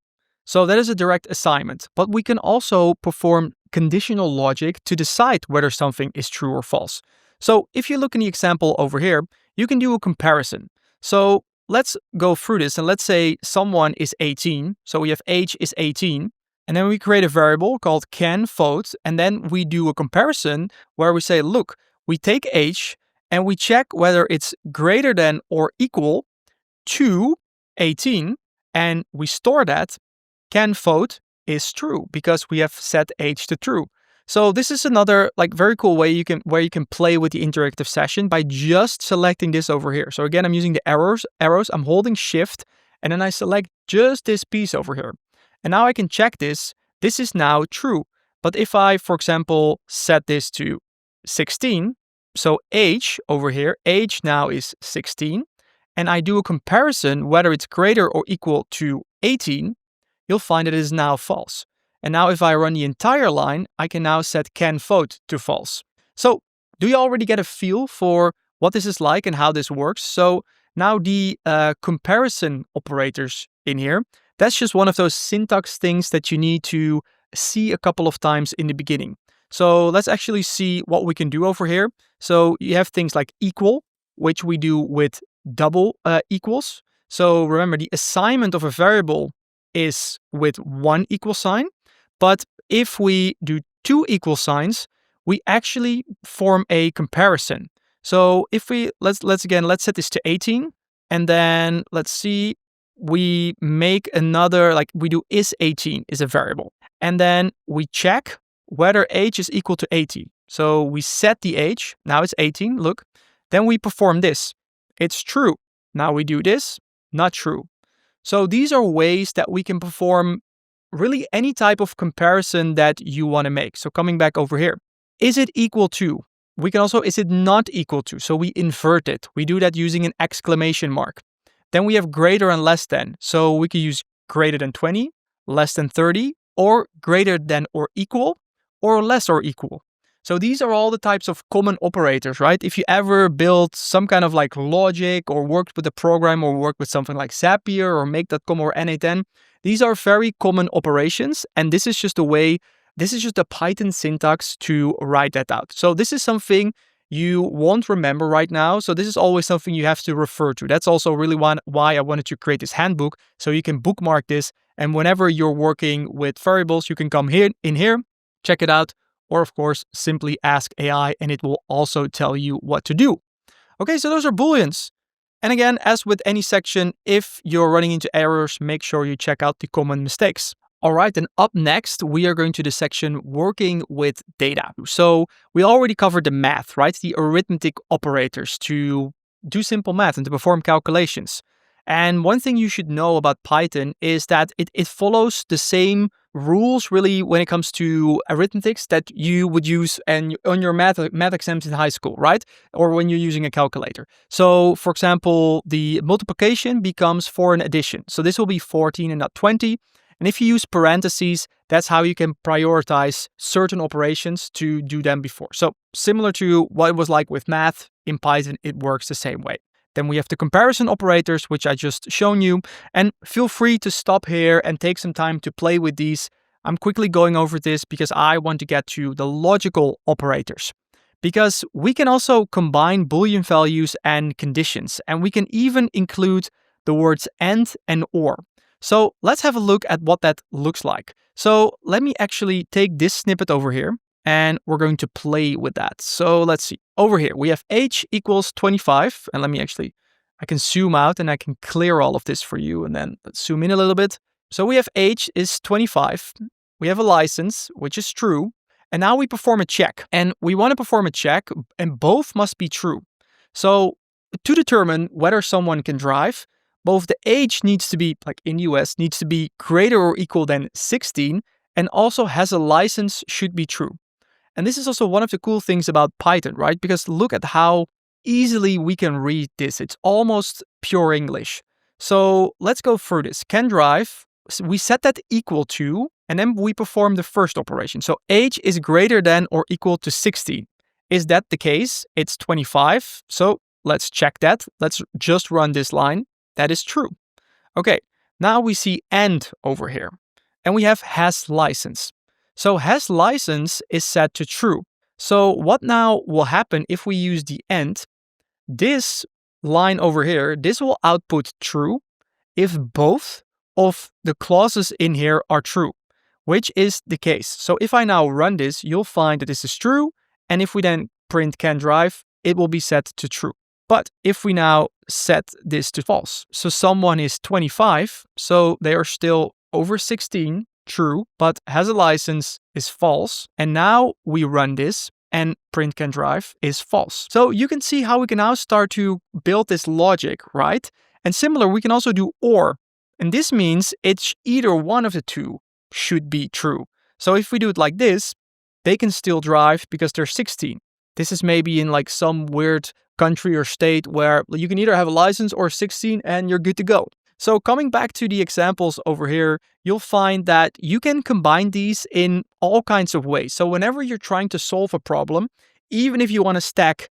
So that is a direct assignment, but we can also perform conditional logic to decide whether something is true or false. So if you look in the example over here, you can do a comparison. So let's go through this, and let's say someone is 18. So we have age is 18. And then we create a variable called canVote, and then we do a comparison where we say, look, we take age and we check whether it's greater than or equal to 18, and we store that. canVote is true because we have set age to true. So this is another very cool way where you can play with the interactive session by just selecting this over here. So again, I'm using the arrows. I'm holding Shift, and then I select just this piece over here. And now I can check this. This is now true. But if I, for example, set this to 16, so age over here, age now is 16, and I do a comparison whether it's greater or equal to 18, you'll find that it is now false. And now if I run the entire line, I can now set canVote to false. So do you already get a feel for what this is like and how this works? So now the comparison operators in here, that's just one of those syntax things that you need to see a couple of times in the beginning. So let's actually see what we can do over here. So you have things like equal, which we do with double equals. So remember, the assignment of a variable is with one equal sign, but if we do two equal signs, we actually form a comparison. So if we let's set this to 18, and then let's see, we make another, like we do is 18 is a variable, and then we check whether age is equal to 18. So we set the age, now it's 18, look. Then we perform this. It's true. Now we do this, not true. So these are ways that we can perform really any type of comparison that you want to make. So coming back over here, is it equal to? We can also, is it not equal to? So we invert it. We do that using an exclamation mark. Then we have greater and less than. So we can use greater than 20, less than 30, or greater than or equal, or less or equal. So these are all the types of common operators, right? If you ever built some kind of like logic or worked with a program or worked with something like Zapier or make.com or n8n, these are very common operations. And this is just a way, this is just a Python syntax to write that out. So this is something you won't remember right now. So this is always something you have to refer to. That's also really why I wanted to create this handbook, so you can bookmark this. And whenever you're working with variables, you can come here, check it out. Or of course, simply ask AI and it will also tell you what to do. Okay, so those are Booleans. And again, as with any section, if you're running into errors, make sure you check out the common mistakes. All right, and up next, we are going to the section working with data. So we already covered the math, right? The arithmetic operators to do simple math and to perform calculations. And one thing you should know about Python is that it follows the same rules really when it comes to arithmetics that you would use and on your math exams in high school, right? Or when you're using a calculator. So for example, the multiplication becomes 4 in addition. So this will be 14 and not 20. And if you use parentheses, that's how you can prioritize certain operations to do them before. So similar to what it was like with math, in Python, it works the same way. Then we have the comparison operators, which I just shown you. And feel free to stop here and take some time to play with these. I'm quickly going over this because I want to get to the logical operators. Because we can also combine Boolean values and conditions. And we can even include the words and or. So let's have a look at what that looks like. So let me actually take this snippet over here. And we're going to play with that. So let's see. Over here, we have age equals 25. And I can zoom out and I can clear all of this for you. And then let's zoom in a little bit. So we have age is 25. We have a license, which is true. And now we perform a check. And we want to perform a check and both must be true. So to determine whether someone can drive, both the age needs to be, like in the US, needs to be greater or equal than 16 and also has a license should be true. And this is also one of the cool things about Python, right? Because look at how easily we can read this. It's almost pure English. So let's go through this. Can drive, we set that equal to, and then we perform the first operation. So age is greater than or equal to 16. Is that the case? It's 25. So let's check that. Let's just run this line. That is true. Okay, now we see and over here. And we have has license. So has license is set to true. So what now will happen if we use the and? This line over here, this will output true if both of the clauses in here are true, which is the case. So if I now run this, you'll find that this is true. And if we then print can drive, it will be set to true. But if we now set this to false, so someone is 25, so they are still over 16, true, but has a license is false. And now we run this and print can drive is false. So you can see how we can now start to build this logic, right? And similar, we can also do or. And this means it's either one of the two should be true. So if we do it like this, they can still drive because they're 16. This is maybe in like some weird country or state where you can either have a license or 16 and you're good to go. So coming back to the examples over here, you'll find that you can combine these in all kinds of ways. So whenever you're trying to solve a problem, even if you want to stack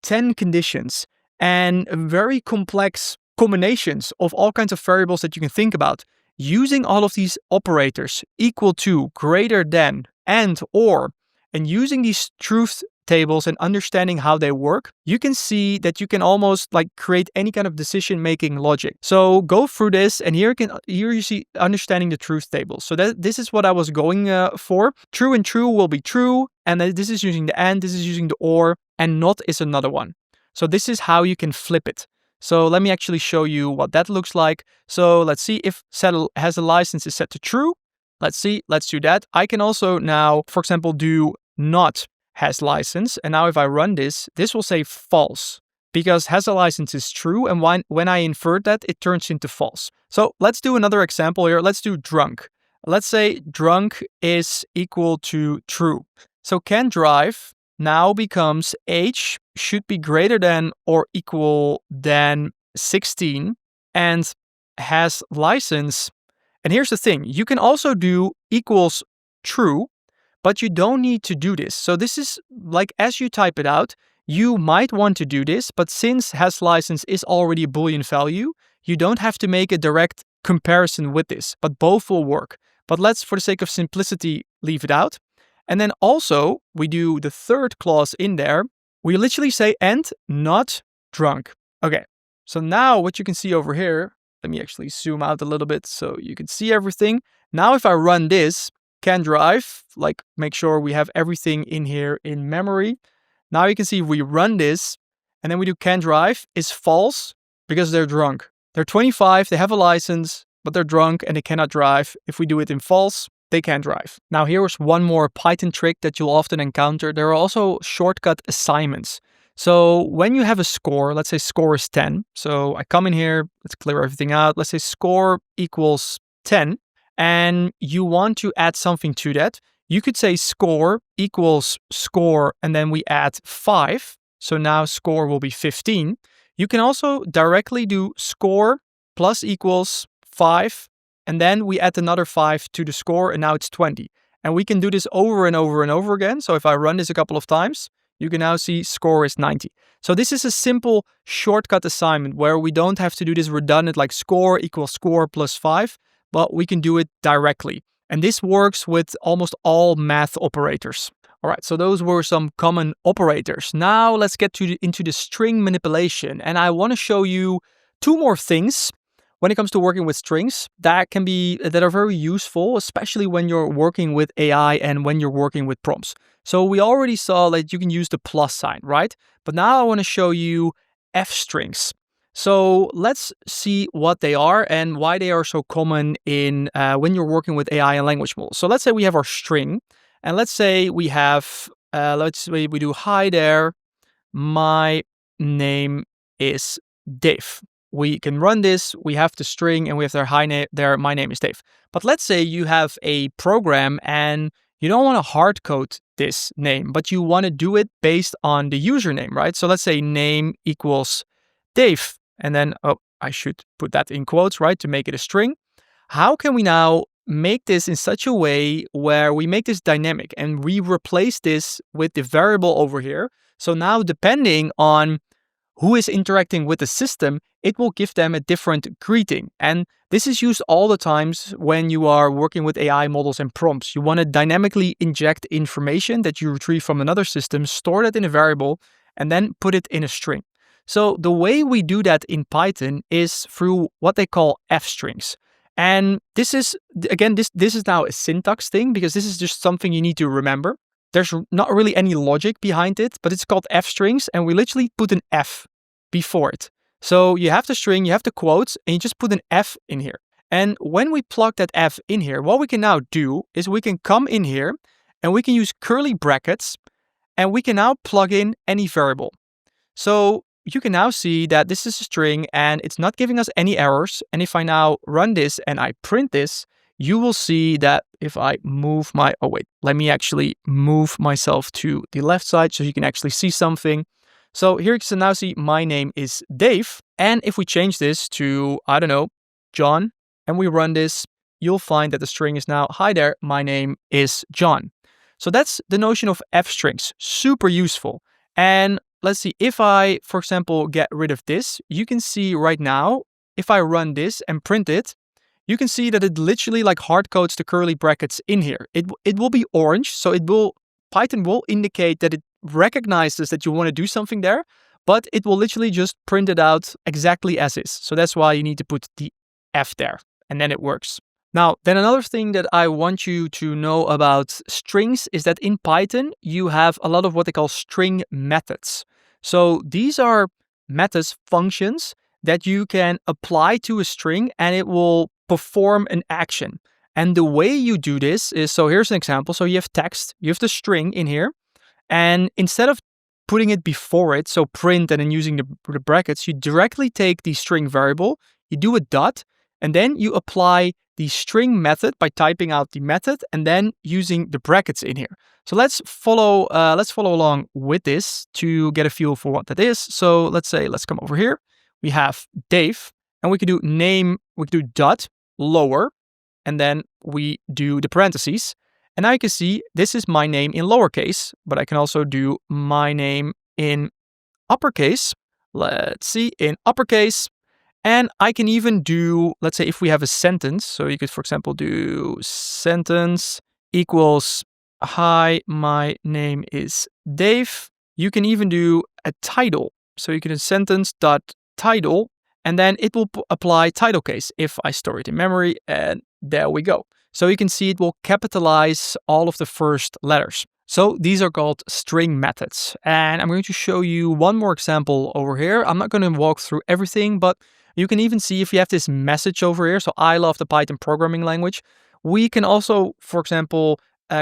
10 conditions and very complex combinations of all kinds of variables that you can think about, using all of these operators equal to, greater than, and, or, And using these truth tables and understanding how they work, you can see that you can almost like create any kind of decision-making logic. So go through this, and here you see understanding the truth tables. So this is what I was going for. True and true will be true, and this is using the and, this is using the or, and not is another one. So this is how you can flip it. So let me actually show you what that looks like. So let's see if has a license is set to true. Let's do that. I can also now, for example, do not has license. And now if I run this will say false because has a license is true. And when I invert that, it turns into false. So let's do another example here. Let's do drunk. Let's say drunk is equal to true. So can drive now becomes age should be greater than or equal than 16 and has license. And here's the thing, you can also do equals true, but you don't need to do this. So this is like as you type it out, you might want to do this, but since has license is already a Boolean value, you don't have to make a direct comparison with this, but both will work. But let's, for the sake of simplicity, leave it out. And then also we do the third clause in there. We literally say and not drunk. Okay, so now what you can see over here, let me actually zoom out a little bit so you can see everything. Now if I run this, can drive, like make sure we have everything in here in memory. Now you can see we run this and then we do can drive is false because they're drunk. They're 25, they have a license, but they're drunk and they cannot drive. If we do it in false, they can drive. Now here's one more Python trick that you'll often encounter. There are also shortcut assignments. So when you have a score, let's say score is 10. So I come in here, let's clear everything out. Let's say score equals 10 and you want to add something to that. You could say score equals score and then we add 5. So now score will be 15. You can also directly do score plus equals 5. And then we add another 5 to the score and now it's 20. And we can do this over and over and over again. So if I run this a couple of times, you can now see score is 90. So this is a simple shortcut assignment where we don't have to do this redundant like score equals score plus 5, but we can do it directly. And this works with almost all math operators. All right, so those were some common operators. Now let's get into the string manipulation. And I want to show you two more things when it comes to working with strings that are very useful, especially when you're working with AI and when you're working with prompts. So we already saw that you can use the plus sign, right? But now I want to show you F strings. So let's see what they are and why they are so common in when you're working with AI and language models. So let's say we have our string, and let's say we have, let's say we do hi there, my name is Dave. We can run this, we have the string, and we have their hi there, my name is Dave. But let's say you have a program and you don't want to hard code this name, but you want to do it based on the username, right? So let's say name equals Dave. And then, I should put that in quotes, right, to make it a string. How can we now make this in such a way where we make this dynamic and we replace this with the variable over here? So now depending on who is interacting with the system, it will give them a different greeting. And this is used all the times when you are working with AI models and prompts. You want to dynamically inject information that you retrieve from another system, store that in a variable, and then put it in a string. So the way we do that in Python is through what they call F strings. And this is, again, this is now a syntax thing because this is just something you need to remember. There's not really any logic behind it, but it's called F strings, and we literally put an F before it. So you have the string, you have the quotes, and you just put an F in here. And when we plug that F in here, what we can now do is we can come in here and we can use curly brackets and we can now plug in any variable. So you can now see that this is a string and it's not giving us any errors. And if I now run this and I print this, you will see that if I move let me actually move myself to the left side so you can actually see something. So here you can now see my name is Dave. And if we change this to, I don't know, John, and we run this, you'll find that the string is now, hi there, my name is John. So that's the notion of F strings, super useful. And let's see, if I, for example, get rid of this, you can see right now, if I run this and print it, you can see that it literally like hard codes the curly brackets in here. It will be orange, so it will Python will indicate that it recognizes that you want to do something there, but it will literally just print it out exactly as is. So that's why you need to put the F there, and then it works. Now, then another thing that I want you to know about strings is that in Python, you have a lot of what they call string methods. So these are methods, functions that you can apply to a string and it will perform an action. And the way you do this is, so here's an example. So you have text, you have the string in here, and instead of putting it before it, so print and then using the brackets, you directly take the string variable, you do a dot, and then you apply the string method by typing out the method and then using the brackets in here. So let's follow along with this to get a feel for what that is. So let's come over here. We have Dave, and we can do name, we can do dot lower, and then we do the parentheses. And now you can see this is my name in lowercase, but I can also do my name in uppercase. Let's see, in uppercase. And I can even do, let's say if we have a sentence, so you could, for example, do sentence equals, hi, my name is Dave. You can even do a title. So you can do sentence dot title, and then it will apply title case if I store it in memory, and there we go. So you can see it will capitalize all of the first letters. So these are called string methods. And I'm going to show you one more example over here. I'm not going to walk through everything, but you can even see if you have this message over here. So I love the Python programming language. We can also, for example,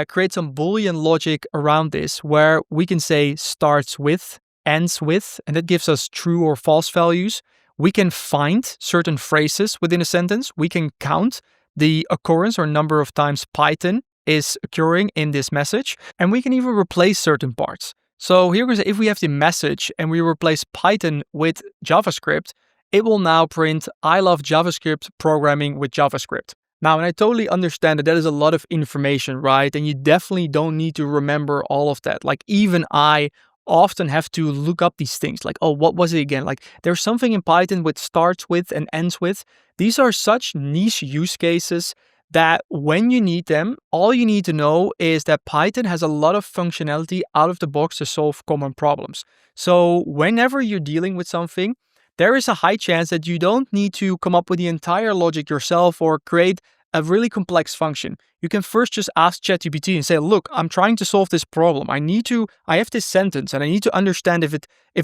create some Boolean logic around this where we can say starts with, ends with, and that gives us true or false values. We can find certain phrases within a sentence. We can count the occurrence or number of times Python is occurring in this message. And we can even replace certain parts. So here we say if we have the message and we replace Python with JavaScript, it will now print, I love JavaScript programming with JavaScript. Now, and I totally understand that that is a lot of information, right? And you definitely don't need to remember all of that. Like even I often have to look up these things like, oh, what was it again? Like there's something in Python with starts with and ends with. These are such niche use cases that when you need them, all you need to know is that Python has a lot of functionality out of the box to solve common problems. So whenever you're dealing with something, there is a high chance that you don't need to come up with the entire logic yourself or create a really complex function. You can first just ask ChatGPT and say, look, I'm trying to solve this problem. I have this sentence and I need to understand if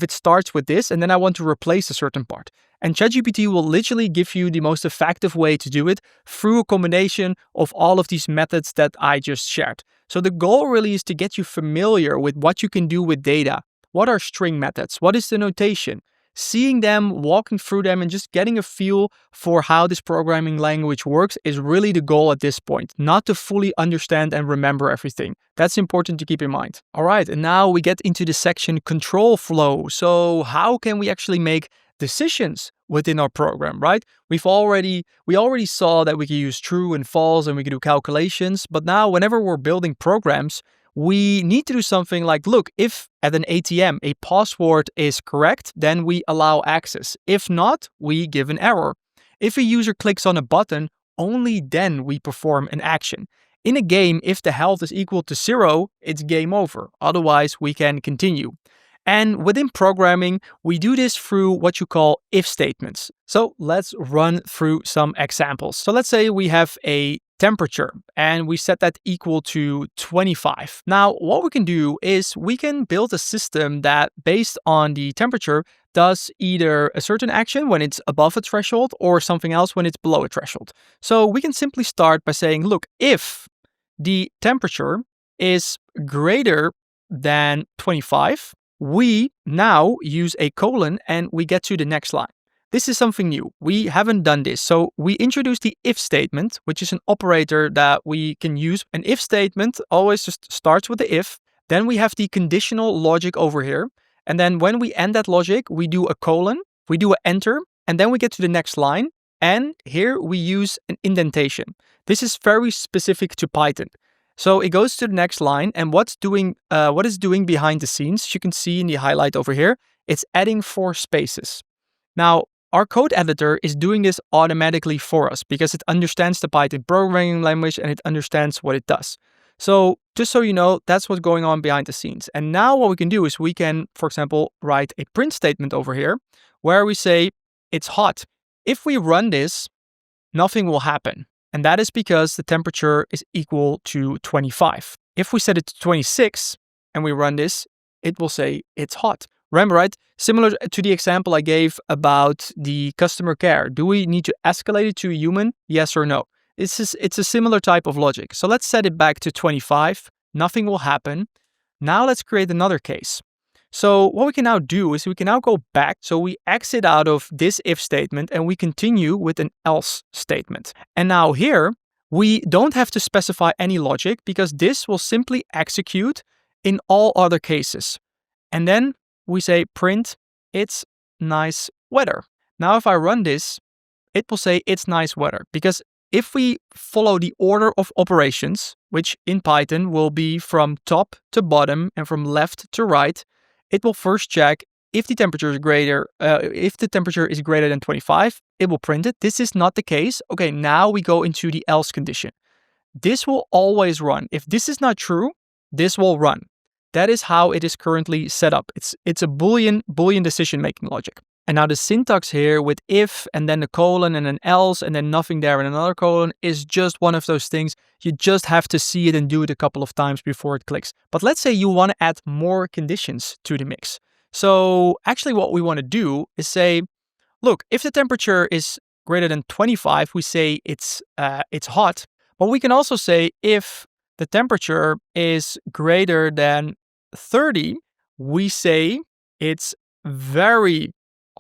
it starts with this and then I want to replace a certain part. And ChatGPT will literally give you the most effective way to do it through a combination of all of these methods that I just shared. So the goal really is to get you familiar with what you can do with data. What are string methods? What is the notation? Seeing them, walking through them, and just getting a feel for how this programming language works is really the goal at this point, not to fully understand and remember everything. That's important to keep in mind. All right, and now we get into the section control flow. So how can we actually make decisions within our program, right? We already saw that we can use true and false and we can do calculations, but now whenever we're building programs, we need to do something like, look, if at an ATM a password is correct, then we allow access. If not, we give an error. If a user clicks on a button, only then we perform an action. In a game, if the health is equal to 0, it's game over. Otherwise, we can continue. And within programming, we do this through what you call if statements. So let's run through some examples. So let's say we have a temperature and we set that equal to 25. Now, what we can do is we can build a system that based on the temperature does either a certain action when it's above a threshold or something else when it's below a threshold. So we can simply start by saying, look, if the temperature is greater than 25, we now use a colon and we get to the next line. This is something new. We haven't done this. So we introduced the if statement, which is an operator that we can use. An if statement always just starts with the if. Then we have the conditional logic over here. And then when we end that logic, we do a colon, we do an enter, and then we get to the next line. And here we use an indentation. This is very specific to Python. So it goes to the next line, and what it's doing behind the scenes, you can see in the highlight over here, it's adding 4 spaces. Now, our code editor is doing this automatically for us because it understands the Python programming language and it understands what it does. So just so you know, that's what's going on behind the scenes. And now what we can do is we can, for example, write a print statement over here where we say it's hot. If we run this, nothing will happen. And that is because the temperature is equal to 25. If we set it to 26 and we run this, it will say it's hot. Remember, right? Similar to the example I gave about the customer care. Do we need to escalate it to a human? Yes or no? It's a similar type of logic. So let's set it back to 25. Nothing will happen. Now let's create another case. So what we can now do is we can now go back. So we exit out of this if statement and we continue with an else statement. And now here, we don't have to specify any logic because this will simply execute in all other cases. And then we say print, it's nice weather. Now if I run this, it will say it's nice weather because if we follow the order of operations, which in Python will be from top to bottom and from left to right, it will first check if the temperature is greater. If the temperature is greater than 25, it will print it. This is not the case. Okay, now we go into the else condition. This will always run. If this is not true, this will run. That is how it is currently set up. It's a Boolean decision-making logic. And now the syntax here with if and then the colon and an else and then nothing there and another colon is just one of those things. You just have to see it and do it a couple of times before it clicks. But let's say you want to add more conditions to the mix. So actually what we want to do is say, look, if the temperature is greater than 25, we say it's hot. But we can also say if the temperature is greater than 30, we say it's very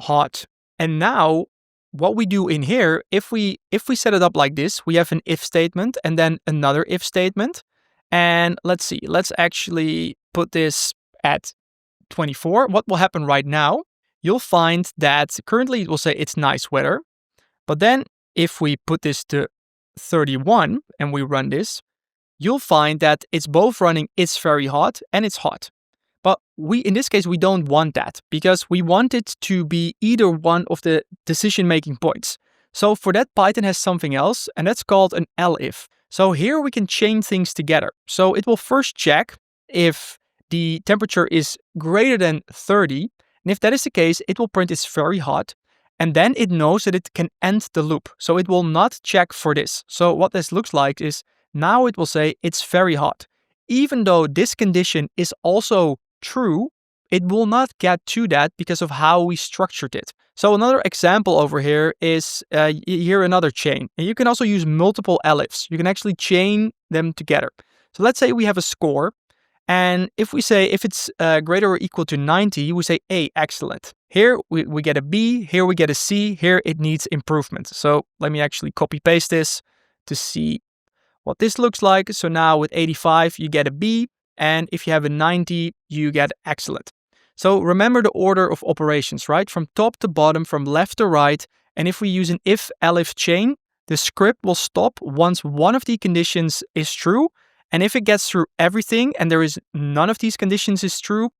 hot. And now what we do in here, if we set it up like this, we have an if statement and then another if statement. And let's see, let's actually put this at 24. What will happen right now? You'll find that currently it will say it's nice weather. But then if we put this to 31 and we run this, you'll find that it's both running it's very hot and it's hot. But in this case, we don't want that because we want it to be either one of the decision-making points. So for that, Python has something else, and that's called an elif. So here we can chain things together. So it will first check if the temperature is greater than 30. And if that is the case, it will print it's very hot. And then it knows that it can end the loop. So it will not check for this. So what this looks like is now it will say it's very hot. Even though this condition is also true, it will not get to that because of how we structured it. So another example over here is here another chain. And you can also use multiple elifs. You can actually chain them together. So let's say we have a score. And if we say if it's greater or equal to 90, we say A, excellent. Here we get a B, here we get a C, here it needs improvement. So let me actually copy paste this to see what this looks like. So now with 85, you get a B. And if you have a 90, you get excellent. So remember the order of operations, right? From top to bottom, from left to right. And if we use an if-elif chain, the script will stop once one of the conditions is true. And if it gets through everything and there is none of these conditions is true,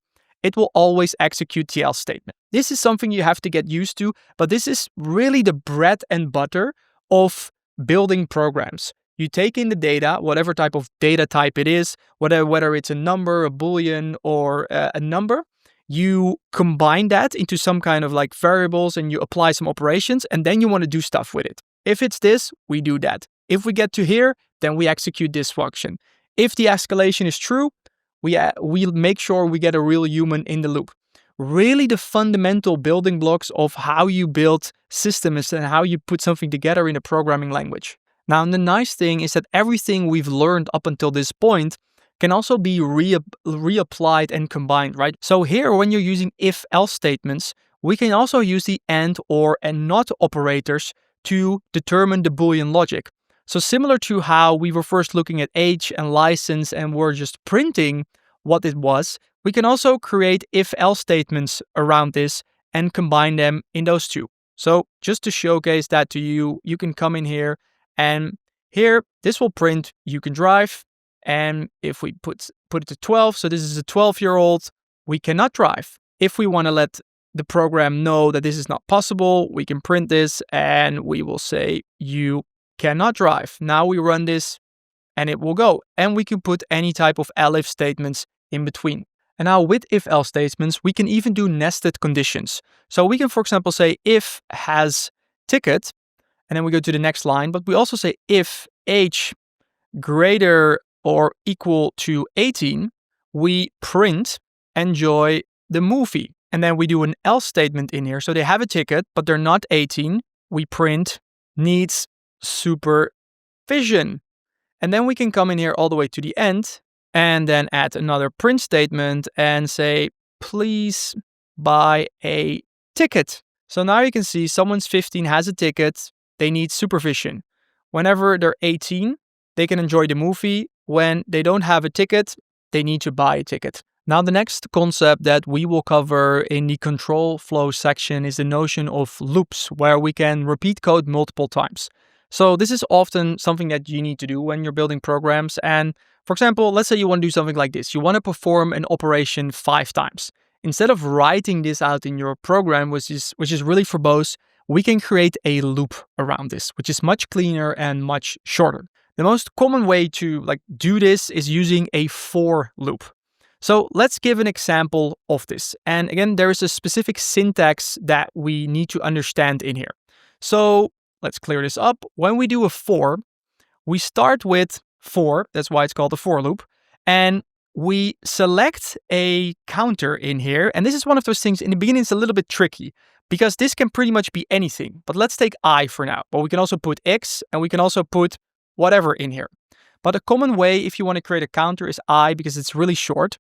it will always execute the else statement. This is something you have to get used to, but this is really the bread and butter of building programs. You take in the data, whatever type of data type it is, whether it's a number, a Boolean, or a number, you combine that into some kind of like variables and you apply some operations and then you want to do stuff with it. If it's this, we do that. If we get to here, then we execute this function. If the escalation is true, we make sure we get a real human in the loop. Really the fundamental building blocks of how you build systems and how you put something together in a programming language. Now, the nice thing is that everything we've learned up until this point can also be reapplied and combined, right? So here, when you're using if-else statements, we can also use the and, or, and not operators to determine the Boolean logic. So similar to how we were first looking at age and license and we're just printing what it was, we can also create if-else statements around this and combine them in those two. So just to showcase that to you, you can come in here and here, this will print you can drive. And if we put it to 12, so this is a 12-year-old, we cannot drive. If we want to let the program know that this is not possible, we can print this and we will say you cannot drive. Now we run this and it will go. And we can put any type of elif statements in between. And now with if-else statements, we can even do nested conditions. So we can, for example, say if has ticket, and then we go to the next line, but we also say if age greater or equal to 18, we print enjoy the movie. And then we do an else statement in here. So they have a ticket, but they're not 18. We print needs supervision. And then we can come in here all the way to the end and then add another print statement and say, please buy a ticket. So now you can see someone's 15, has a ticket, they need supervision. Whenever they're 18, they can enjoy the movie. When they don't have a ticket, they need to buy a ticket. Now, the next concept that we will cover in the control flow section is the notion of loops, where we can repeat code multiple times. So this is often something that you need to do when you're building programs. And for example, let's say you want to do something like this. You want to perform an operation 5 times. Instead of writing this out in your program, which is really verbose, we can create a loop around this, which is much cleaner and much shorter. The most common way to do this is using a for loop. So let's give an example of this. And again, there is a specific syntax that we need to understand in here. So let's clear this up. When we do a for, we start with for, that's why it's called a for loop. And we select a counter in here. And this is one of those things in the beginning, it's a little bit tricky because this can pretty much be anything. But let's take I for now. But we can also put X and we can also put whatever in here. But a common way if you want to create a counter is I because it's really short.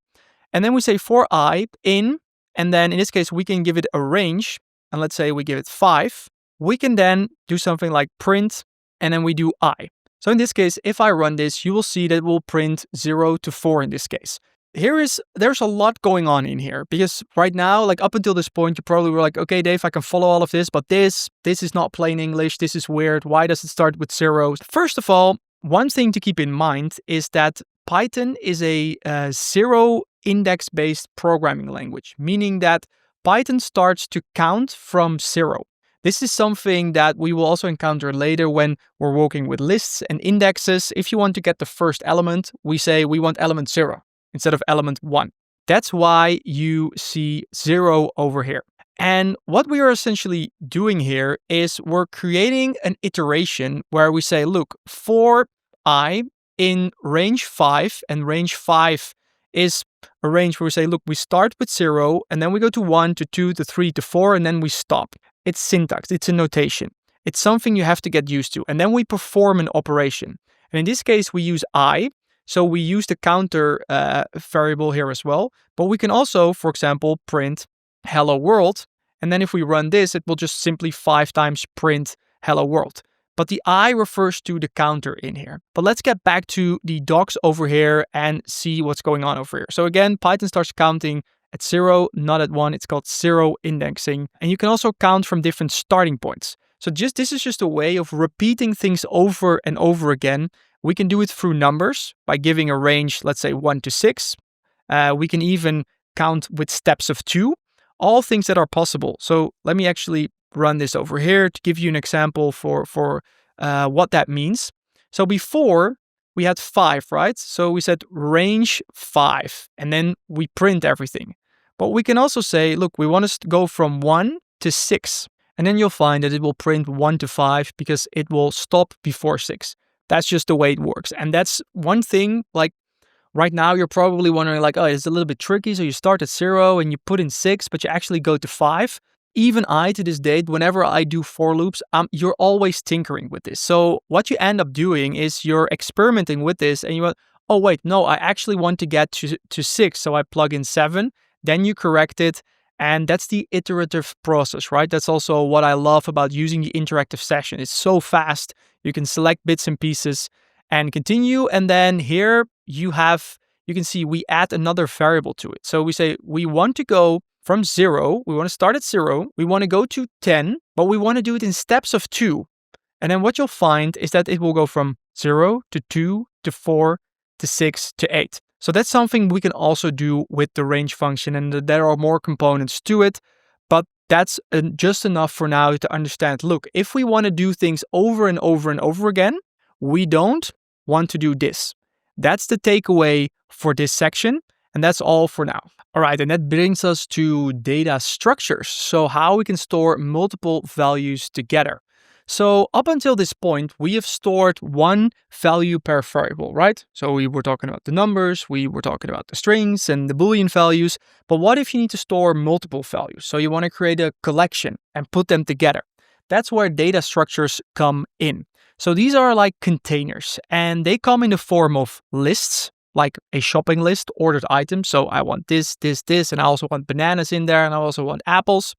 And then we say for I in, and then in this case, we can give it a range. And let's say we give it 5. We can then do something like print, and then we do I. So in this case, if I run this, you will see that it will print 0 to 4 in this case. There's a lot going on in here because right now, up until this point, you probably were like, okay, Dave, I can follow all of this, but this is not plain English. This is weird. Why does it start with zeros? First of all, one thing to keep in mind is that Python is a zero index-based programming language, meaning that Python starts to count from 0. This is something that we will also encounter later when we're working with lists and indexes. If you want to get the first element, we say we want element 0 instead of element 1. That's why you see 0 over here. And what we are essentially doing here is we're creating an iteration where we say, look, for I in range 5, and range 5 is a range where we say, look, we start with 0, and then we go to 1, to 2, to 3, to 4, and then we stop. It's syntax, it's a notation. It's something you have to get used to. And then we perform an operation. And in this case, we use I. So we use the counter variable here as well. But we can also, for example, print hello world. And then if we run this, it will just simply 5 times print hello world. But the I refers to the counter in here. But let's get back to the docs over here and see what's going on over here. So again, Python starts counting at 0, not at 1. It's called zero indexing. And you can also count from different starting points. So this is just a way of repeating things over and over again. We can do it through numbers by giving a range, let's say 1 to 6. We can even count with steps of 2. All things that are possible. So let me actually run this over here to give you an example for what that means. So before we had 5, right? So we said range 5, and then we print everything. But we can also say, look, we want to go from 1 to 6. And then you'll find that it will print 1 to 5 because it will stop before 6. That's just the way it works. And that's one thing, right now you're probably wondering oh, it's a little bit tricky. So you start at 0 and you put in 6, but you actually go to 5. Even I, to this date, whenever I do for loops, you're always tinkering with this. So what you end up doing is you're experimenting with this and you want, oh wait, no, I actually want to get to 6. So I plug in 7, then you correct it. And that's the iterative process, right? That's also what I love about using the interactive session. It's so fast. You can select bits and pieces and continue. And then here you can see we add another variable to it. So we say we want to go from 0. We want to start at 0. We want to go to 10, but we want to do it in steps of 2. And then what you'll find is that it will go from 0 to 2 to 4 to 6 to 8. So that's something we can also do with the range function, and there are more components to it, but that's just enough for now to understand, look, if we want to do things over and over and over again, we don't want to do this. That's the takeaway for this section, and that's all for now. All right, and that brings us to data structures. So how we can store multiple values together. So up until this point, we have stored one value per variable, right? So we were talking about the numbers, we were talking about the strings and the Boolean values. But what if you need to store multiple values? So you want to create a collection and put them together. That's where data structures come in. So these are like containers, and they come in the form of lists, like a shopping list, ordered items. So I want this, this, this, and I also want bananas in there, and I also want apples.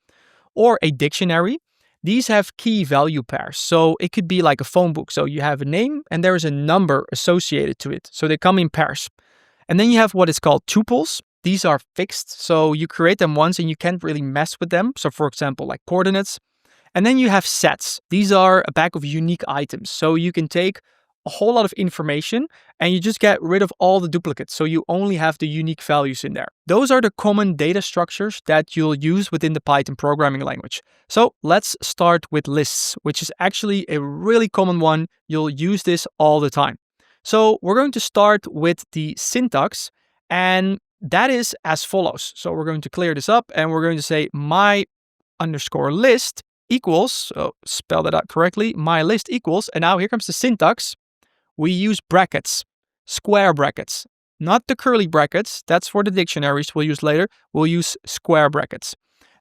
Or a dictionary. These have key value pairs. So it could be like a phone book. So you have a name and there is a number associated to it. So they come in pairs. And then you have what is called tuples. These are fixed. So you create them once and you can't really mess with them. So for example, like coordinates. And then you have sets. These are a bag of unique items. So you can take a whole lot of information and you just get rid of all the duplicates. So you only have the unique values in there. Those are the common data structures that you'll use within the Python programming language. So let's start with lists, which is actually a really common one. You'll use this all the time. So we're going to start with the syntax, and that is as follows. So we're going to clear this up and we're going to say my underscore list equals, so spell that out correctly, my list equals, and now here comes the syntax. We use brackets, square brackets, not the curly brackets. That's for the dictionaries we'll use later. We'll use square brackets.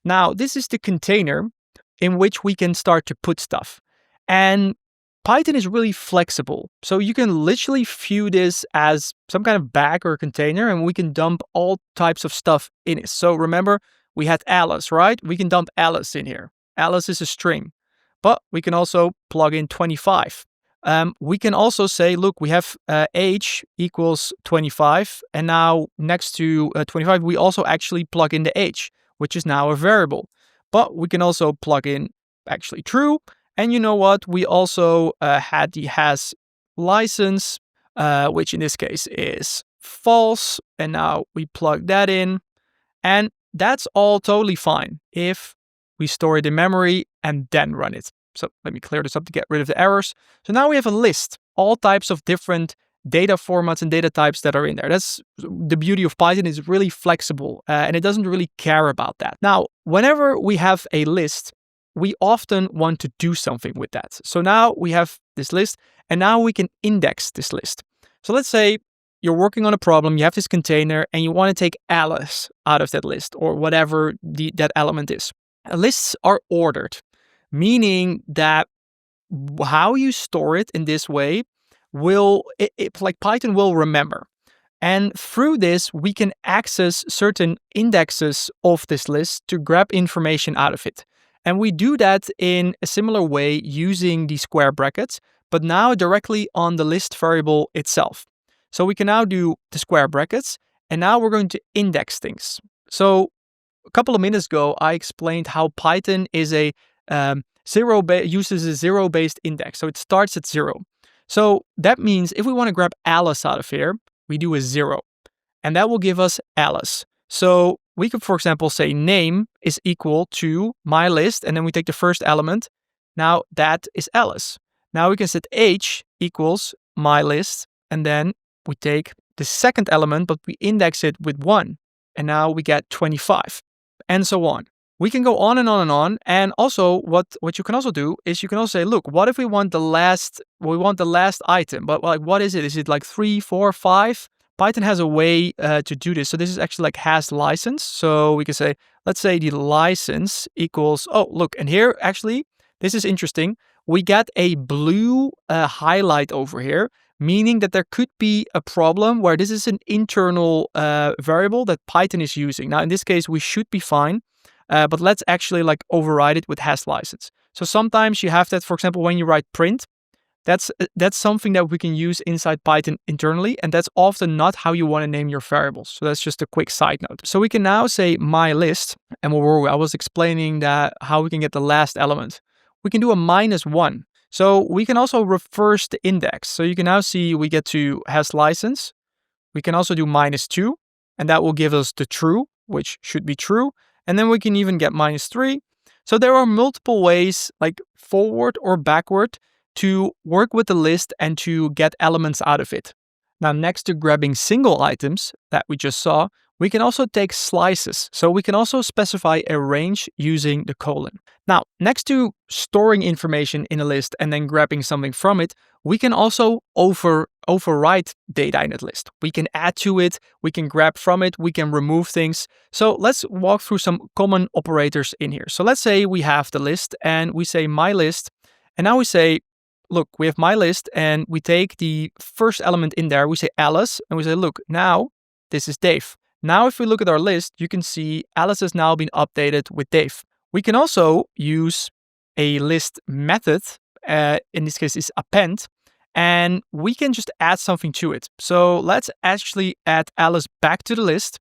Now, this is the container in which we can start to put stuff. And Python is really flexible. So you can literally view this as some kind of bag or container, and we can dump all types of stuff in it. So remember, we had Alice, right? We can dump Alice in here. Alice is a string, but we can also plug in 25. We can also say, look, we have age equals 25. And now next to 25, we also actually plug in the age, which is now a variable. But we can also plug in actually true. And you know what? We also had the has license, which in this case is false. And now we plug that in. And that's all totally fine if we store it in memory and then run it. So let me clear this up to get rid of the errors. So now we have a list, all types of different data formats and data types that are in there. That's the beauty of Python, is really flexible and it doesn't really care about that. Now, whenever we have a list, we often want to do something with that. So now we have this list and now we can index this list. So let's say you're working on a problem, you have this container and you want to take Alice out of that list or whatever that element is. Lists are ordered, meaning that how you store it in this way like Python will remember. And through this, we can access certain indexes of this list to grab information out of it. And we do that in a similar way using the square brackets, but now directly on the list variable itself. So we can now do the square brackets, and now we're going to index things. So a couple of minutes ago, I explained how Python is uses a zero-based index. So it starts at 0. So that means if we want to grab Alice out of here, we do a 0. And that will give us Alice. So we could, for example, say name is equal to my list. And then we take the first element. Now that is Alice. Now we can set age equals my list. And then we take the second element, but we index it with 1. And now we get 25. And so on. We can go on and on and on. And also what you can also do is you can also say, look, what if we want the last item, but like, what is it? Is it like 3, 4, 5? Python has a way to do this. So this is actually like has license. So we can say, let's say the license equals, oh, look, and here actually, this is interesting. We get a blue highlight over here, meaning that there could be a problem where this is an internal variable that Python is using. Now, in this case, we should be fine, but let's actually like override it with has license. So sometimes you have that, for example, when you write print, that's something that we can use inside Python internally, and that's often not how you want to name your variables. So that's just a quick side note. So we can now say my list, and I was explaining that how we can get the last element. We can do a -1. So we can also reverse the index. So you can now see we get to has license. We can also do -2, and that will give us the true, which should be true. And then we can even get -3. So there are multiple ways, like forward or backward, to work with the list and to get elements out of it. Now, next to grabbing single items that we just saw, we can also take slices. So we can also specify a range using the colon. Now, next to storing information in a list and then grabbing something from it, we can also overwrite data in that list. We can add to it, we can grab from it, we can remove things. So let's walk through some common operators in here. So let's say we have the list and we say my list, and now we say, look, we have my list, and we take the first element in there, we say Alice, and we say, look, now this is Dave. Now, if we look at our list, you can see Alice has now been updated with Dave. We can also use a list method, in this case is append, and we can just add something to it. So let's actually add Alice back to the list.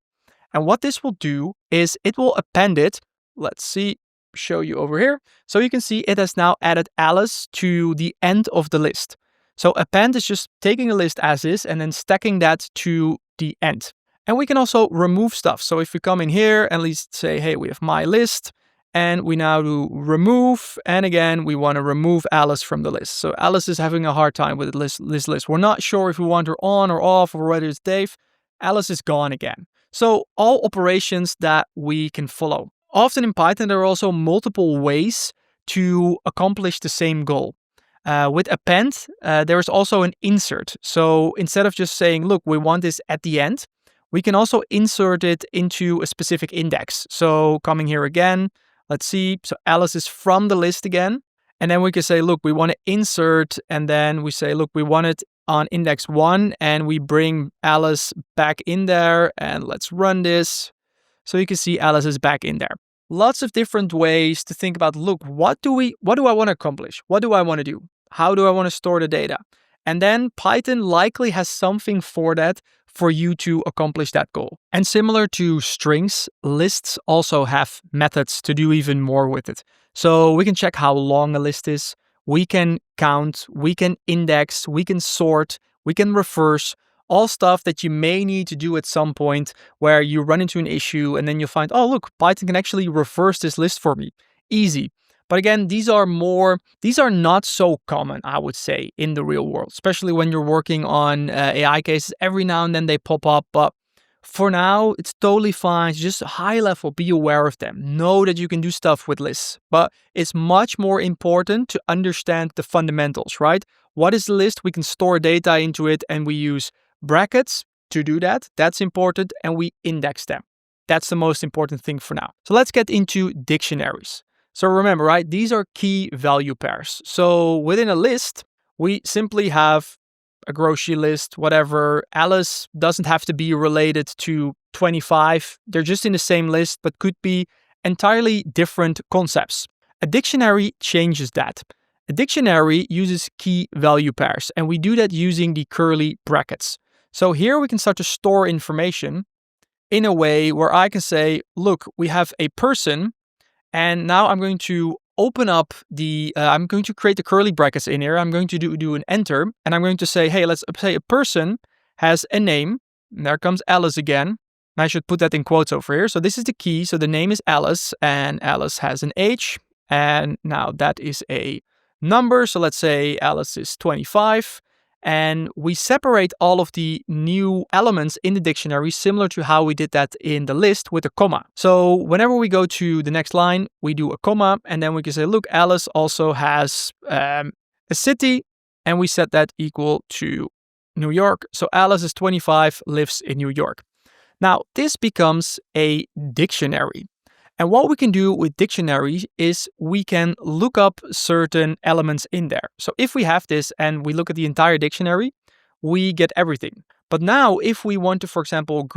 And what this will do is it will append it. Let's see, show you over here. So you can see it has now added Alice to the end of the list. So append is just taking a list as is and then stacking that to the end. And we can also remove stuff. So if we come in here and at least say, hey, we have my list, and we now do remove, and again, we want to remove Alice from the list. So Alice is having a hard time with this list. We're not sure if we want her on or off or whether it's Dave. Alice is gone again. So all operations that we can follow. Often in Python, there are also multiple ways to accomplish the same goal. With append, there is also an insert. So instead of just saying, look, we want this at the end, we can also insert it into a specific index. So coming here again, let's see. So Alice is from the list again. And then we can say, look, we want to insert. And then we say, look, we want it on index 1. And we bring Alice back in there. And let's run this. So you can see Alice is back in there. Lots of different ways to think about, look, what do I want to accomplish? What do I want to do? How do I want to store the data? And then Python likely has something for that for you to accomplish that goal. And similar to strings, lists also have methods to do even more with it. So we can check how long a list is. We can count, we can index, we can sort, we can reverse, all stuff that you may need to do at some point where you run into an issue and then you'll find, oh, look, Python can actually reverse this list for me. Easy. But again, these are not so common, I would say, in the real world, especially when you're working on AI cases. Every now and then they pop up, but for now, it's totally fine. Just high level, be aware of them. Know that you can do stuff with lists, but it's much more important to understand the fundamentals, right? What is the list? We can store data into it and we use brackets to do that. That's important. And we index them. That's the most important thing for now. So let's get into dictionaries. So remember, right, these are key value pairs. So within a list, we simply have a grocery list, whatever. Alice doesn't have to be related to 25. They're just in the same list, but could be entirely different concepts. A dictionary changes that. A dictionary uses key value pairs, and we do that using the curly brackets. So here we can start to store information in a way where I can say, look, we have a person. And now I'm going to open up I'm going to create the curly brackets in here. I'm going to do an enter. And I'm going to say, hey, let's say a person has a name. And there comes Alice again. And I should put that in quotes over here. So this is the key. So the name is Alice and Alice has an age. And now that is a number. So let's say Alice is 25. And we separate all of the new elements in the dictionary similar to how we did that in the list with a comma. So whenever we go to the next line, we do a comma and then we can say, look, Alice also has a city and we set that equal to New York. So Alice is 25, lives in New York. Now this becomes a dictionary. And what we can do with dictionaries is we can look up certain elements in there. So if we have this and we look at the entire dictionary, we get everything. But now if we want to, for example,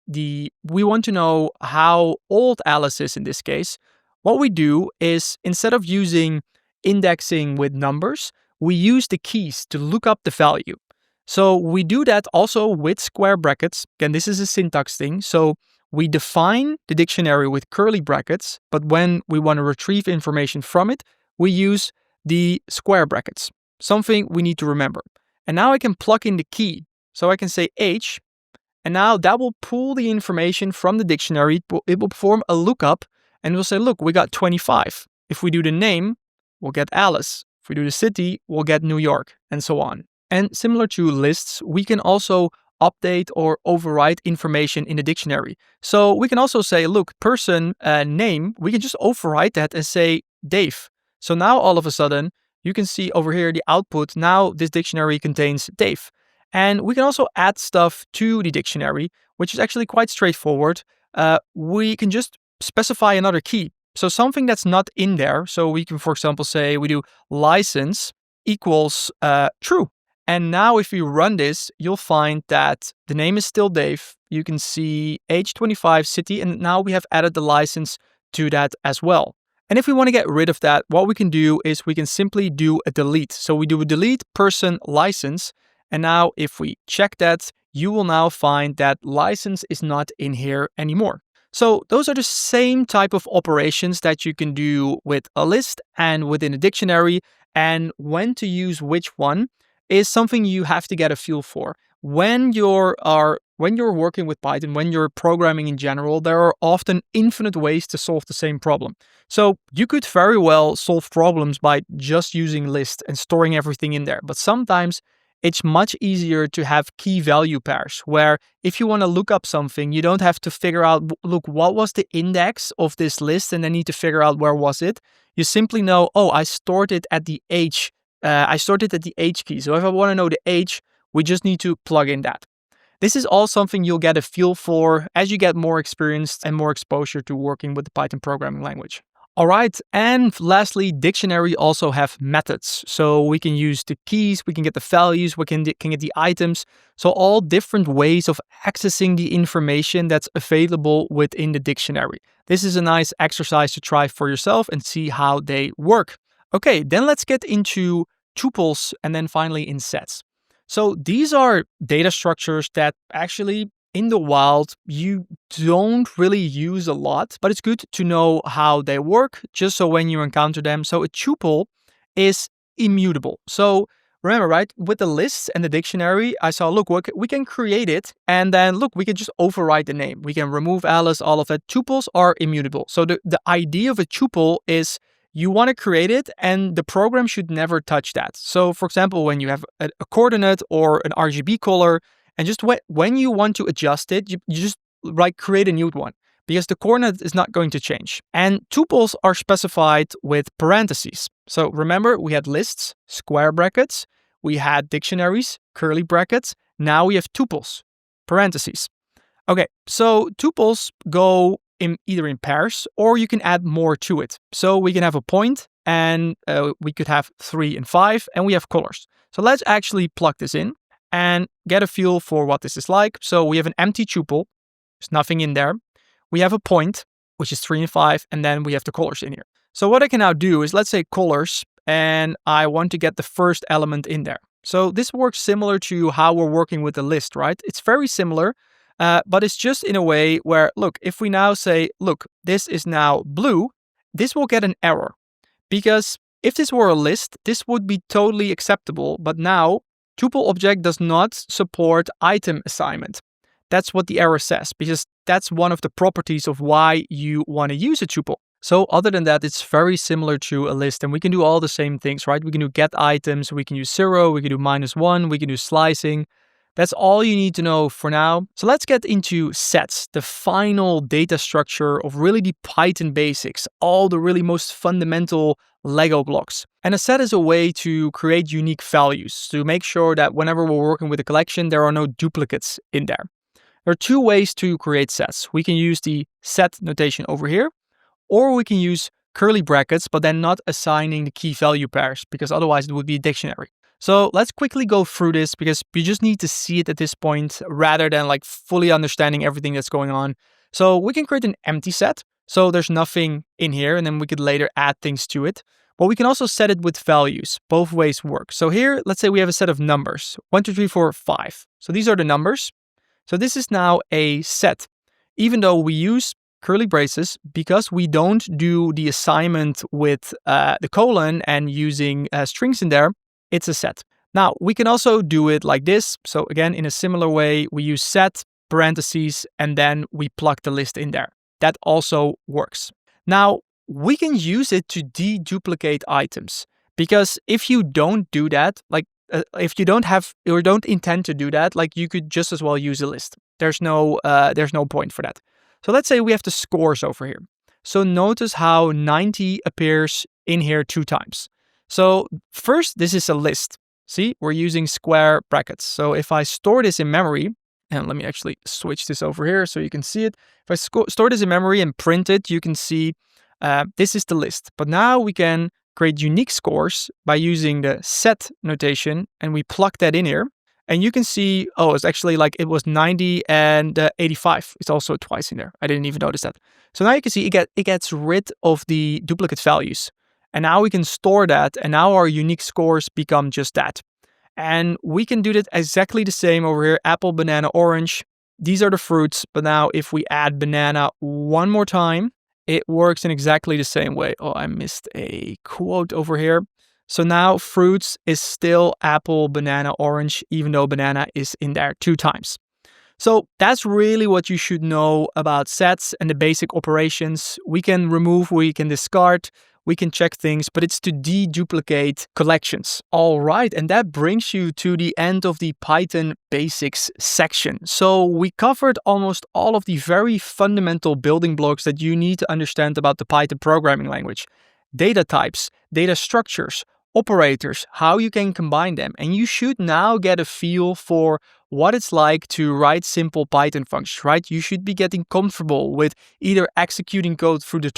we want to know how old Alice is in this case, what we do is instead of using indexing with numbers, we use the keys to look up the value. So we do that also with square brackets. Again, this is a syntax thing. So we define the dictionary with curly brackets, but when we want to retrieve information from it, we use the square brackets, something we need to remember. And now I can plug in the key. So I can say age, and now that will pull the information from the dictionary. It will perform a lookup, and we'll say, look, we got 25. If we do the name, we'll get Alice. If we do the city, we'll get New York, and so on. And similar to lists, we can also update or overwrite information in the dictionary. So we can also say, look, person name, we can just overwrite that and say Dave. So now all of a sudden, you can see over here the output. Now this dictionary contains Dave. And we can also add stuff to the dictionary, which is actually quite straightforward. We can just specify another key. So something that's not in there. So we can, for example, say we do license equals true. And now if we run this, you'll find that the name is still Dave. You can see age 25 city, and now we have added the license to that as well. And if we want to get rid of that, what we can do is we can simply do a delete. So we do a delete person license. And now if we check that, you will now find that license is not in here anymore. So those are the same type of operations that you can do with a list and within a dictionary, and when to use which one is something you have to get a feel for. When you're working with Python, when you're programming in general, there are often infinite ways to solve the same problem. So you could very well solve problems by just using lists and storing everything in there. But sometimes it's much easier to have key value pairs, where if you want to look up something, you don't have to figure out, look, what was the index of this list, and then need to figure out where was it. You simply know, oh, I stored it at the age. I stored it at the age key. So if I want to know the age, we just need to plug in that. This is all something you'll get a feel for as you get more experienced and more exposure to working with the Python programming language. All right, and lastly, dictionary also have methods. So we can use the keys, we can get the values, we can get the items. So all different ways of accessing the information that's available within the dictionary. This is a nice exercise to try for yourself and see how they work. Okay, then let's get into tuples and then finally in sets. So these are data structures that actually in the wild you don't really use a lot, but it's good to know how they work just so when you encounter them. So a tuple is immutable. So remember, right, with the lists and the dictionary, I saw, look, we can create it, and then look, we can just overwrite the name. We can remove Alice, all of that. Tuples are immutable. So the idea of a tuple is you want to create it and the program should never touch that. So for example, when you have a coordinate or an RGB color, and just when you want to adjust it, you just create a new one, because the coordinate is not going to change. And tuples are specified with parentheses. So remember, we had lists, square brackets, we had dictionaries, curly brackets. Now we have tuples, parentheses. Okay, so tuples go either in pairs, or you can add more to it. So we can have a point, and we could have 3 and 5, and we have colors. So let's actually plug this in and get a feel for what this is like. So we have an empty tuple, there's nothing in there. We have a point, which is 3 and 5, and then we have the colors in here. So what I can now do is, let's say colors, and I want to get the first element in there. So this works similar to how we're working with the list, right? It's very similar, but it's just in a way where, look, if we now say, look, this is now blue, this will get an error. Because if this were a list, this would be totally acceptable, but now tuple object does not support item assignment. That's what the error says, because that's one of the properties of why you want to use a tuple. So other than that, it's very similar to a list, and we can do all the same things, right? We can do get items, we can use 0, we can do -1, we can do slicing. That's all you need to know for now. So let's get into sets, the final data structure of really the Python basics, all the really most fundamental Lego blocks. And a set is a way to create unique values, to make sure that whenever we're working with a collection, there are no duplicates in there. There are 2 ways to create sets. We can use the set notation over here, or we can use curly brackets, but then not assigning the key value pairs, because otherwise it would be a dictionary. So let's quickly go through this, because you just need to see it at this point rather than fully understanding everything that's going on. So we can create an empty set. So there's nothing in here, and then we could later add things to it. But we can also set it with values. Both ways work. So here, let's say we have a set of numbers, 1, 2, 3, 4, 5. So these are the numbers. So this is now a set, even though we use curly braces, because we don't do the assignment with the colon and using strings in there. It's a set. Now, we can also do it like this. So again, in a similar way, we use set, parentheses, and then we plug the list in there. That also works. Now, we can use it to deduplicate items, Because if you don't do that, like if you don't have or don't intend to do that, like you could just as well use a list. There's no point for that. So let's say we have the scores over here. So notice how 90 appears in here 2 times. So first, this is a list. See, we're using square brackets. So if I store this in memory, and let me actually switch this over here so you can see it. If I store this in memory and print it, you can see this is the list. But now we can create unique scores by using the set notation, and we plug that in here. And you can see, oh, it's actually like it was 90 and 85. It's also twice in there. I didn't even notice that. So now you can see it gets rid of the duplicate values. And now we can store that, and now our unique scores become just that. And we can do that exactly the same over here. Apple, banana, orange. These are the fruits. But now if we add banana one more time, it works in exactly the same way. Oh, I missed a quote over here. So now fruits is still apple, banana, orange, even though banana is in there 2 times. So that's really what you should know about sets and the basic operations. We can remove, we can discard, we can check things, but it's to deduplicate collections. All right, and that brings you to the end of the Python basics section. So we covered almost all of the very fundamental building blocks that you need to understand about the Python programming language. Data types, data structures, operators, how you can combine them. And you should now get a feel for what it's like to write simple Python functions, right? You should be getting comfortable with either executing code through the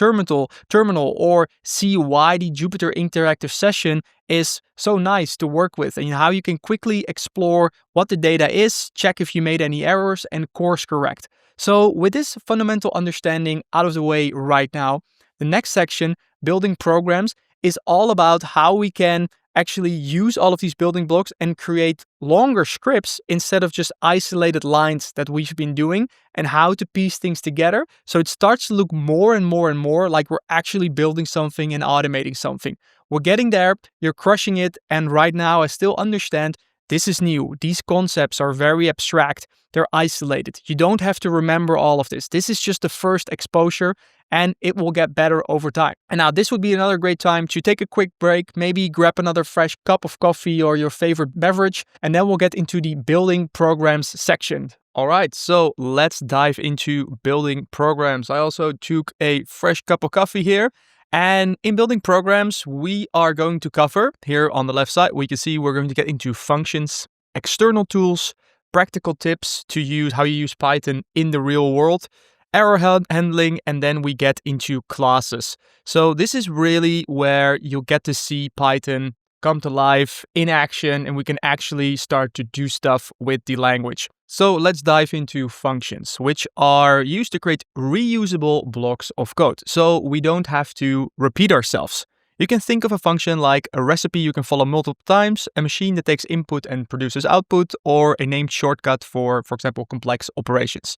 terminal or see why the Jupyter interactive session is so nice to work with and how you can quickly explore what the data is, check if you made any errors, and course correct. So with this fundamental understanding out of the way right now, the next section, building programs, is all about how we can actually use all of these building blocks and create longer scripts instead of just isolated lines that we've been doing, and how to piece things together so it starts to look more and more and more like we're actually building something and automating something. We're getting there, you're crushing it, and right now I still understand this is new. These concepts are very abstract. They're isolated. You don't have to remember all of this. This is just the first exposure, and it will get better over time. And now this would be another great time to take a quick break, maybe grab another fresh cup of coffee or your favorite beverage, and then we'll get into the building programs section. All right, so let's dive into building programs. I also took a fresh cup of coffee here. And in building programs, we are going to cover, here on the left side, we can see we're going to get into functions, external tools, practical tips to use how you use Python in the real world, error handling, and then we get into classes. So this is really where you'll get to see Python come to life in action, and we can actually start to do stuff with the language. So let's dive into functions, which are used to create reusable blocks of code. So we don't have to repeat ourselves. You can think of a function like a recipe you can follow multiple times, a machine that takes input and produces output, or a named shortcut for example, complex operations.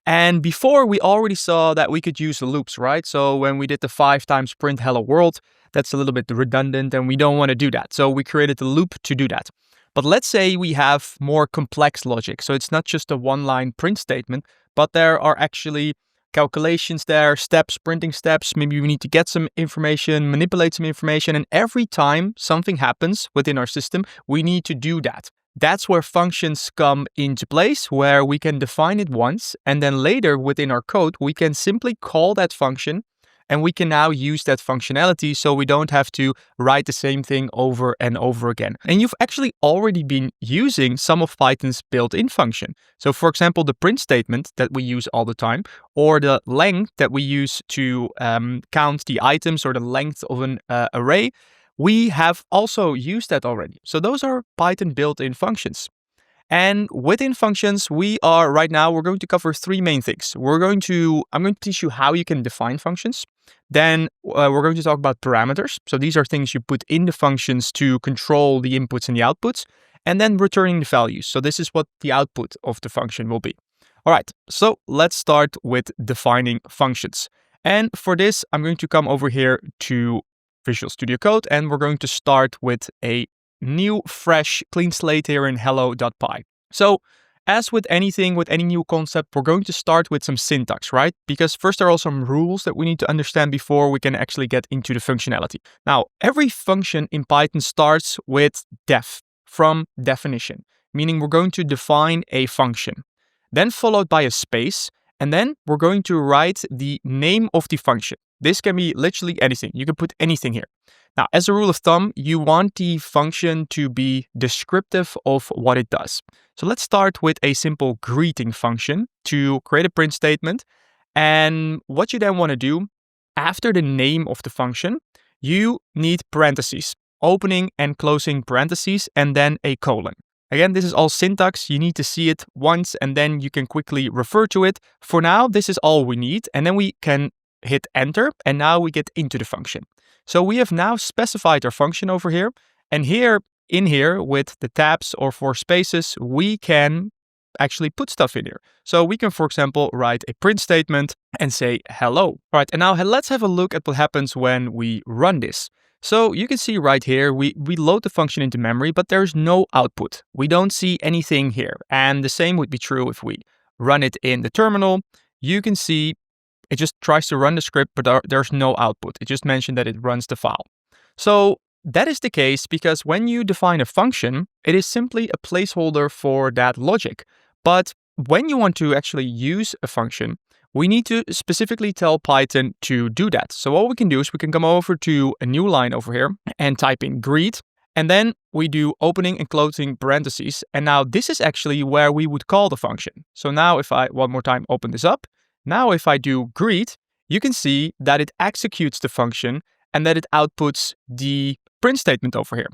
And before, we already saw that we could use loops, right? So when we did the 5 times print hello world, that's a little bit redundant and we don't want to do that. So we created a loop to do that. But let's say we have more complex logic. So it's not just a one-line print statement, but there are actually calculations there, steps, printing steps. Maybe we need to get some information, manipulate some information. And every time something happens within our system, we need to do that. That's where functions come into place, where we can define it once, and then later within our code, we can simply call that function, and we can now use that functionality so we don't have to write the same thing over and over again. And you've actually already been using some of Python's built-in function. So for example, the print statement that we use all the time, or the length that we use to count the items or the length of an array, we have also used that already. So those are Python built-in functions. And within functions, we're going to cover 3 main things. I'm going to teach you how you can define functions. Then we're going to talk about parameters. So these are things you put in the functions to control the inputs and the outputs. And then returning the values. So this is what the output of the function will be. All right, so let's start with defining functions. And for this, I'm going to come over here to Visual Studio Code, and we're going to start with a new, fresh, clean slate here in hello.py. So As with anything, with any new concept, we're going to start with some syntax, right? Because first there are some rules that we need to understand before we can actually get into the functionality. Now, every function in Python starts with def, from definition, meaning we're going to define a function, then followed by a space, and then we're going to write the name of the function. This can be literally anything. You can put anything here. Now, as a rule of thumb, you want the function to be descriptive of what it does. So let's start with a simple greeting function to create a print statement. And what you then want to do, after the name of the function, you need parentheses, opening and closing parentheses, and then a colon. Again, this is all syntax. You need to see it once and then you can quickly refer to it. For now, this is all we need. And then we can hit enter and now we get into the function. So we have now specified our function over here. And in here with the tabs or 4 spaces, we can actually put stuff in here. So we can, for example, write a print statement and say hello. All right, and now let's have a look at what happens when we run this. So you can see right here, we load the function into memory, but there's no output. We don't see anything here. And the same would be true if we run it in the terminal. You can see it just tries to run the script, but there's no output. It just mentioned that it runs the file. So that is the case because when you define a function, it is simply a placeholder for that logic. But when you want to actually use a function, we need to specifically tell Python to do that. So what we can do is we can come over to a new line over here and type in greet. And then we do opening and closing parentheses. And now this is actually where we would call the function. So now if I one more time open this up, now if I do greet, you can see that it executes the function and that it outputs the print statement over here.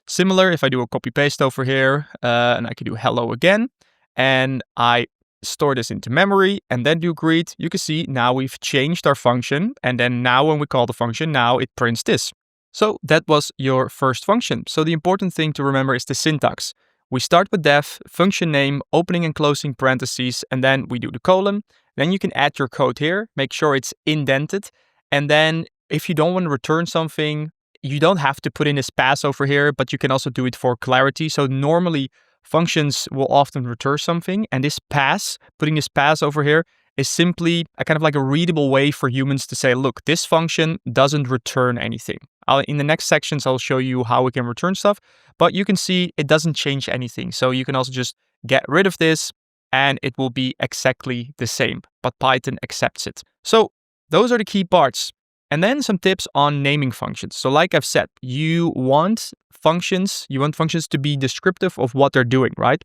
Similar, if I do a copy paste over here and I can do hello again, and I store this into memory and then do greet, you can see now we've changed our function. And then now when we call the function, now it prints this. So that was your first function. So the important thing to remember is the syntax. We start with def, function name, opening and closing parentheses, and then we do the colon. Then you can add your code here, make sure it's indented. And then if you don't want to return something, you don't have to put in this pass over here, but you can also do it for clarity. So normally functions will often return something, and this pass, putting this pass over here, is simply a kind of like a readable way for humans to say, look, this function doesn't return anything. In the next sections, I'll show you how we can return stuff, but you can see it doesn't change anything. So you can also just get rid of this and it will be exactly the same, but Python accepts it. So those are the key parts. And then some tips on naming functions. So like I've said, you want functions to be descriptive of what they're doing, right?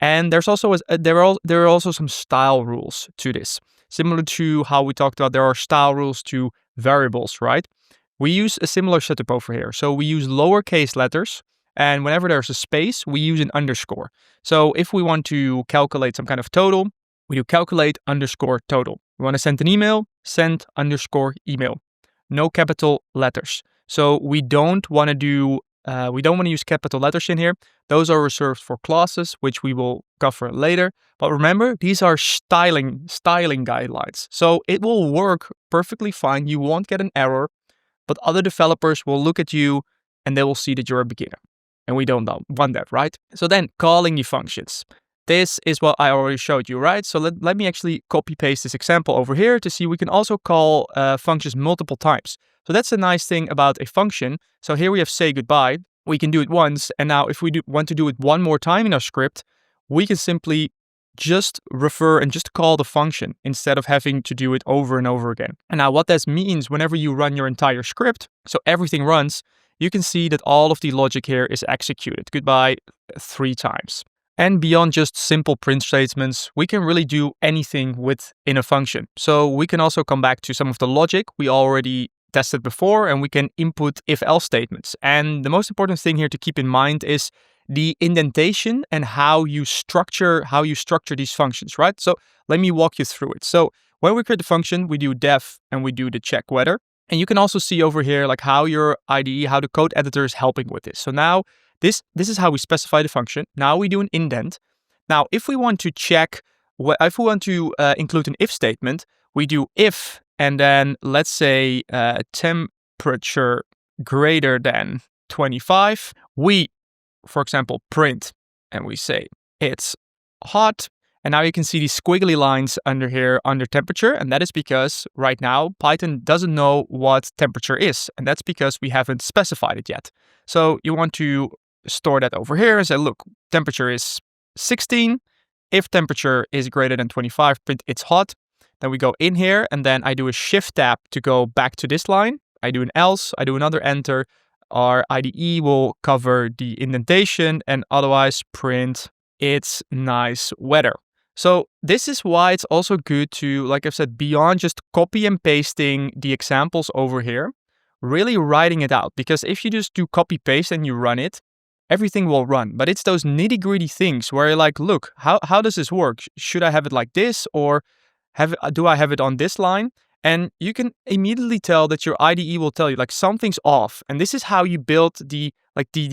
And there are also some style rules to this. Similar to how we talked about, there are style rules to variables, right? We use a similar setup over here. So we use lowercase letters, and whenever there's a space, we use an underscore. So if we want to calculate some kind of total, we do calculate underscore total. We want to send an email, send underscore email. No capital letters. So we don't want to use capital letters in here. Those are reserved for classes, which we will cover later. But remember, these are styling guidelines. So it will work perfectly fine. You won't get an error, but other developers will look at you and they will see that you're a beginner. And we don't want that, right? So then calling the functions. This is what I already showed you, right? So let me actually copy paste this example over here to see we can also call functions multiple times. So that's a nice thing about a function. So here we have say goodbye. We can do it once. And now if we want to do it one more time in our script, we can simply just refer and just call the function instead of having to do it over and over again. And now what that means, whenever you run your entire script, so everything runs, you can see that all of the logic here is executed. Goodbye 3 times. And beyond just simple print statements, we can really do anything within a function. So we can also come back to some of the logic we already tested before, and we can input if-else statements. And the most important thing here to keep in mind is the indentation and how you structure these functions, right? So let me walk you through it. So when we create the function, we do def and we do the check whether. And you can also see over here like how your IDE, how the code editor is helping with this. So now this is how we specify the function. Now we do an indent. Now, if we want to check, if we want to include an if statement, we do if, and then let's say temperature greater than 25. We, for example, print, and we say it's hot. And now you can see these squiggly lines under here under temperature. And that is because right now Python doesn't know what temperature is. And that's because we haven't specified it yet. So you want to store that over here and say, look, temperature is 16. If temperature is greater than 25, print it's hot. Then we go in here and then I do a shift tab to go back to this line. I do an else, I do another enter. Our IDE will cover the indentation and otherwise print it's nice weather. So this is why it's also good to, like I've said, beyond just copy and pasting the examples over here, really writing it out. Because if you just do copy paste and you run it, everything will run. But it's those nitty gritty things where you're like, look, how does this work? Should I have it like this or do I have it on this line? And you can immediately tell that your IDE will tell you like something's off. And this is how you build the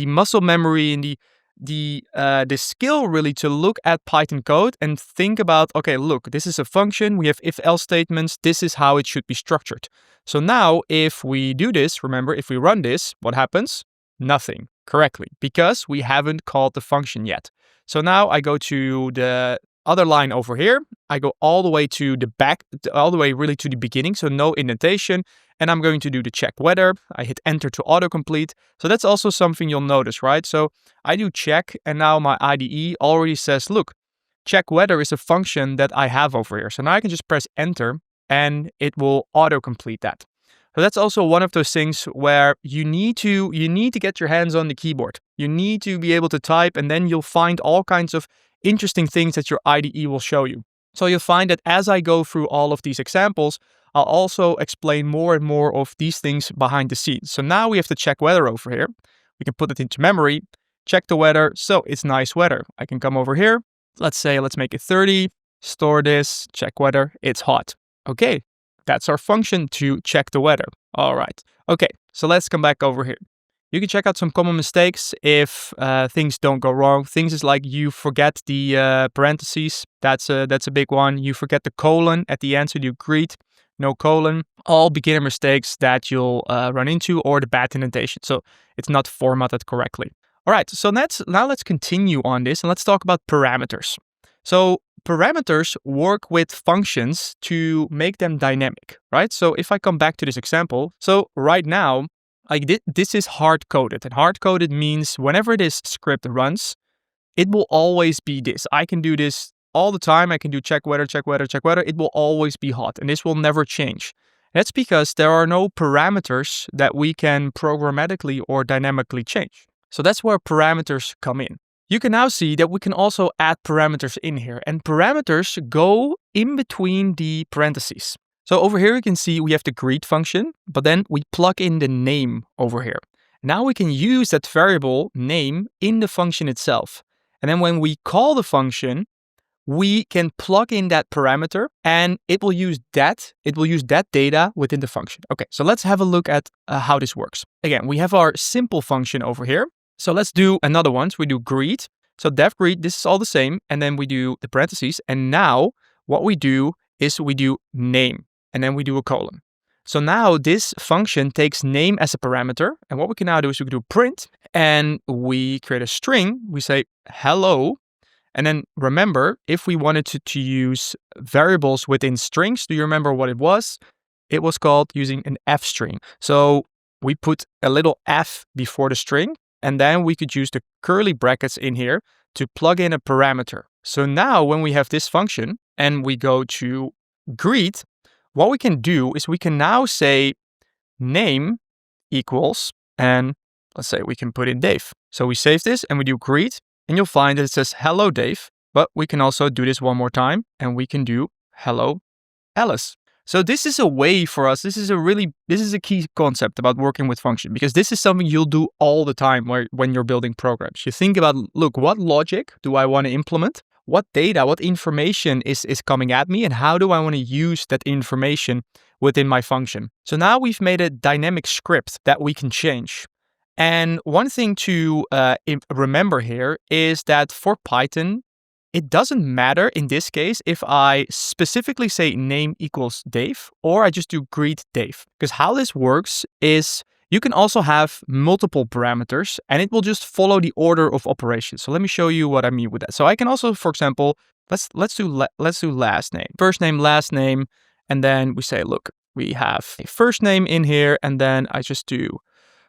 muscle memory and the skill really to look at Python code and think about, okay, look, this is a function. We have if-else statements. This is how it should be structured. So now if we do this, remember, if we run this, what happens? Nothing correctly because we haven't called the function yet. So now I go to the other line over here. I go all the way to the back, all the way really to the beginning. So no indentation. And I'm going to do the check whether. I hit enter to autocomplete. So that's also something you'll notice, right? So I do check and now my IDE already says, look, check whether is a function that I have over here. So now I can just press enter and it will autocomplete that. So that's also one of those things where you need to get your hands on the keyboard. You need to be able to type and then you'll find all kinds of interesting things that your IDE will show you. So you'll find that as I go through all of these examples, I'll also explain more and more of these things behind the scenes. So now we have to check weather over here. We can put it into memory, check the weather. So it's nice weather. I can come over here. Let's make it 30, store this, check weather. It's hot. Okay, that's our function to check the weather. All right. Okay, so let's come back over here. You can check out some common mistakes if things don't go wrong. Things is like you forget the parentheses. That's a big one. You forget the colon at the end, so you greet, no colon. All beginner mistakes that you'll run into, or the bad indentation. So it's not formatted correctly. All right, so now let's continue on this and let's talk about parameters. So parameters work with functions to make them dynamic, right? So if I come back to this example, so right now, this is hard-coded. And hard-coded means whenever this script runs, it will always be this. I can do this all the time. I can do check weather, check weather, check weather. It will always be hot. And this will never change. That's because there are no parameters that we can programmatically or dynamically change. So that's where parameters come in. You can now see that we can also add parameters in here. And parameters go in between the parentheses. So over here, you can see we have the greet function, but then we plug in the name over here. Now we can use that variable name in the function itself. And then when we call the function, we can plug in that parameter and it will use that data within the function. Okay, so let's have a look at how this works. Again, we have our simple function over here. So let's do another one. So we do greet. So dev greet, this is all the same. And then we do the parentheses. And now what we do is we do name. And then we do a colon. So now this function takes name as a parameter. And what we can now do is we can do print and we create a string. We say hello. And then remember, if we wanted to use variables within strings, do you remember what it was? It was called using an f string. So we put a little f before the string. And then we could use the curly brackets in here to plug in a parameter. So now when we have this function and we go to greet, what we can do is we can now say name equals, and let's say we can put in Dave. So we save this and we do greet, and you'll find that it says hello Dave, but we can also do this one more time and we can do hello Alice. So this is a way for us, this is a key concept about working with function, because this is something you'll do all the time when you're building programs. You think about, look, what logic do I want to implement? What data, what information is coming at me, and how do I want to use that information within my function? So now we've made a dynamic script that we can change. And one thing to remember here is that for Python, it doesn't matter in this case if I specifically say name equals Dave or I just do greet Dave. Because how this works is You can also have multiple parameters, and it will just follow the order of operations. So let me show you what I mean with that. So I can also, for example, let's do last name, first name, last name, and then we say, look, we have a first name in here, and then I just do,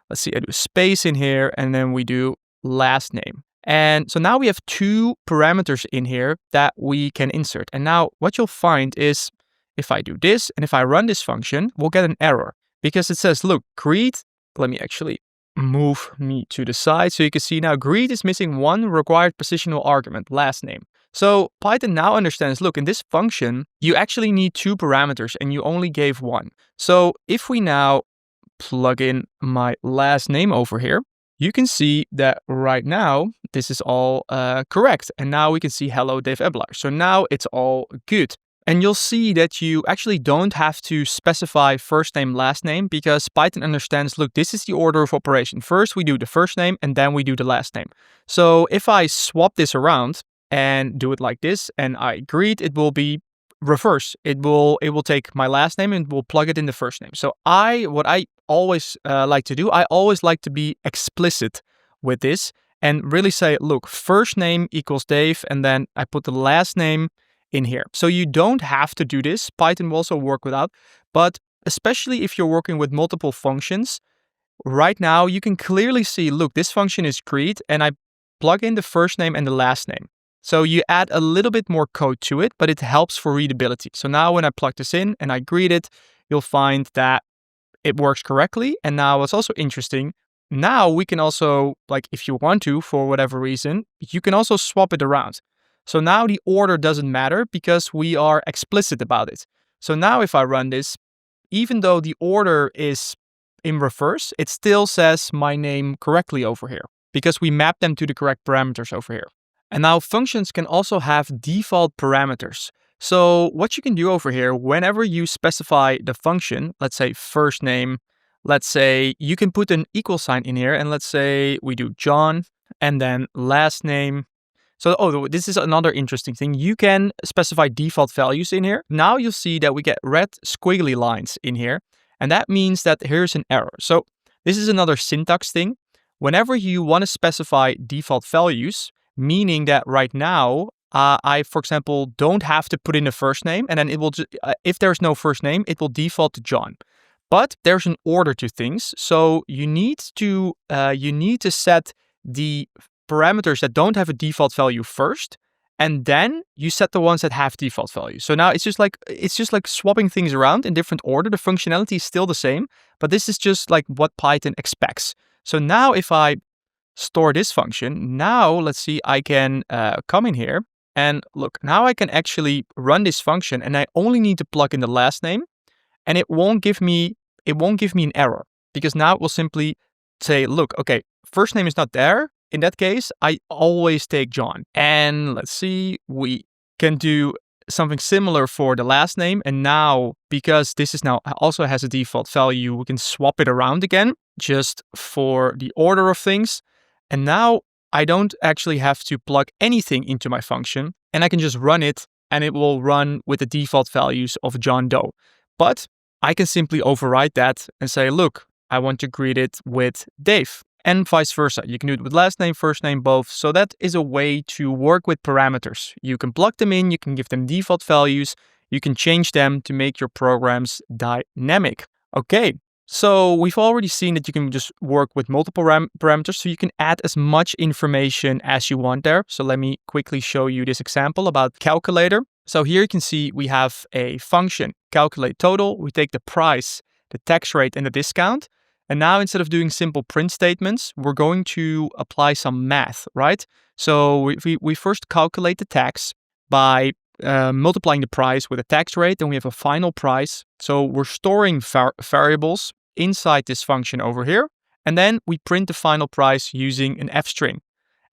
let's see, I do a space in here, and then we do last name. And so now we have 2 parameters in here that we can insert. And now what you'll find is if I do this and if I run this function, we'll get an error because it says, look, greet. Let me actually move me to the side so you can see now greet is missing 1 required positional argument, last name. So Python now understands, look, in this function, you actually need 2 parameters and you only gave 1. So if we now plug in my last name over here, you can see that right now, this is all correct. And now we can see hello Dave Ebbelaar. So now it's all good. And you'll see that you actually don't have to specify first name, last name, because Python understands, look, this is the order of operation. First, we do the first name, and then we do the last name. So if I swap this around and do it like this, and I greet, it will be reverse. It will take my last name and will plug it in the first name. So what I always like to do, I always like to be explicit with this and really say, look, first name equals Dave, and then I put the last name in here. So you don't have to do this. Python will also work without, but especially if you're working with multiple functions, right now you can clearly see, look, this function is greet, and I plug in the first name and the last name. So you add a little bit more code to it, but it helps for readability. So now when I plug this in and I greet it, you'll find that it works correctly. And now what's also interesting, now we can also, like if you want to, for whatever reason, you can also swap it around. So now the order doesn't matter because we are explicit about it. So now if I run this, even though the order is in reverse, it still says my name correctly over here because we map them to the correct parameters over here. And now functions can also have default parameters. So what you can do over here, whenever you specify the function, let's say first name, let's say you can put an equal sign in here, and let's say we do John and then last name. So, this is another interesting thing. You can specify default values in here. Now you'll see that we get red squiggly lines in here. And that means that here's an error. So this is another syntax thing. Whenever you want to specify default values, meaning that right now, I, for example, don't have to put in the first name. And then it will, if there's no first name, it will default to John. But there's an order to things. So you need to set the parameters that don't have a default value first, and then you set the ones that have default values. So now it's just like swapping things around in different order. The functionality is still the same, but this is just like what Python expects. So now if I store this function, now let's see, I can come in here and look, now I can actually run this function and I only need to plug in the last name, and it won't give me an error because now it will simply say, look, okay, first name is not there. In that case, I always take John. And let's see, we can do something similar for the last name. And now, because this is now also has a default value, we can swap it around again just for the order of things. And now I don't actually have to plug anything into my function, and I can just run it and it will run with the default values of John Doe. But I can simply override that and say, look, I want to greet it with Dave. And vice versa. You can do it with last name, first name, both. So that is a way to work with parameters. You can plug them in, you can give them default values, you can change them to make your programs dynamic. Okay, so we've already seen that you can just work with multiple parameters, so you can add as much information as you want there. So let me quickly show you this example about calculator. So here you can see we have a function, calculate total. We take the price, the tax rate, and the discount. And now instead of doing simple print statements, we're going to apply some math, right? So we first calculate the tax by multiplying the price with a tax rate, and we have a final price. So we're storing variables inside this function over here, and then we print the final price using an f string.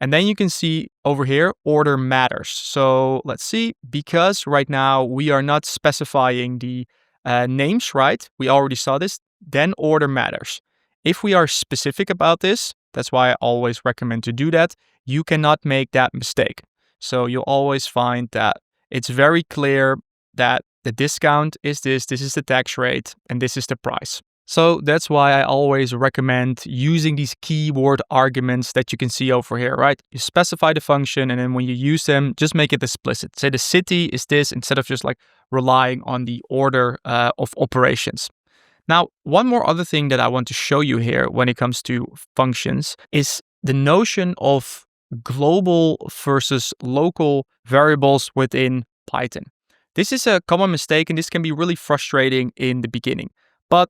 And then you can see over here, order matters. So let's see, because right now we are not specifying the names, right? We already saw this. Then order matters. If we are specific about this, that's why I always recommend to do that, you cannot make that mistake. So you'll always find that it's very clear that the discount is this is the tax rate, and this is the price. So that's why I always recommend using these keyword arguments that you can see over here, right? You specify the function, and then when you use them, just make it explicit. Say the city is this instead of just like relying on the order of operations. Now, one more other thing that I want to show you here when it comes to functions is the notion of global versus local variables within Python. This is a common mistake, and this can be really frustrating in the beginning. But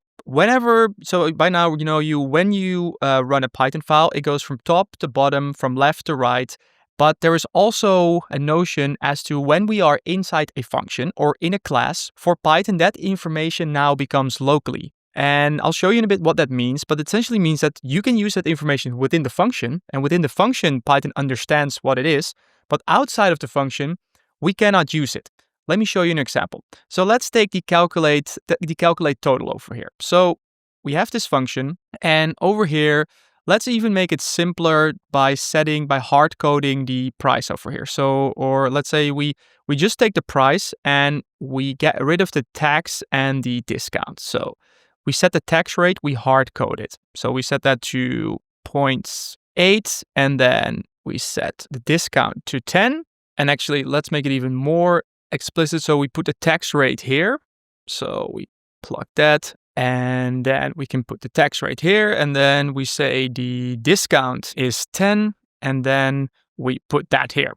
so by now, when you run a Python file, it goes from top to bottom, from left to right. But there is also a notion as to when we are inside a function or in a class, for Python, that information now becomes locally. And I'll show you in a bit what that means, but it essentially means that you can use that information within the function, and within the function, Python understands what it is, but outside of the function, we cannot use it. Let me show you an example. So let's take the calculate total over here. So we have this function, and over here, let's even make it simpler by hard coding the price over here. So, or let's say we just take the price and we get rid of the tax and the discount. So we set the tax rate, we hard code it. So we set that to 0.8, and then we set the discount to 10. And actually, let's make it even more explicit. So we put the tax rate here. So we plug that, and then we can put the tax rate here, and then we say the discount is 10, and then we put that here.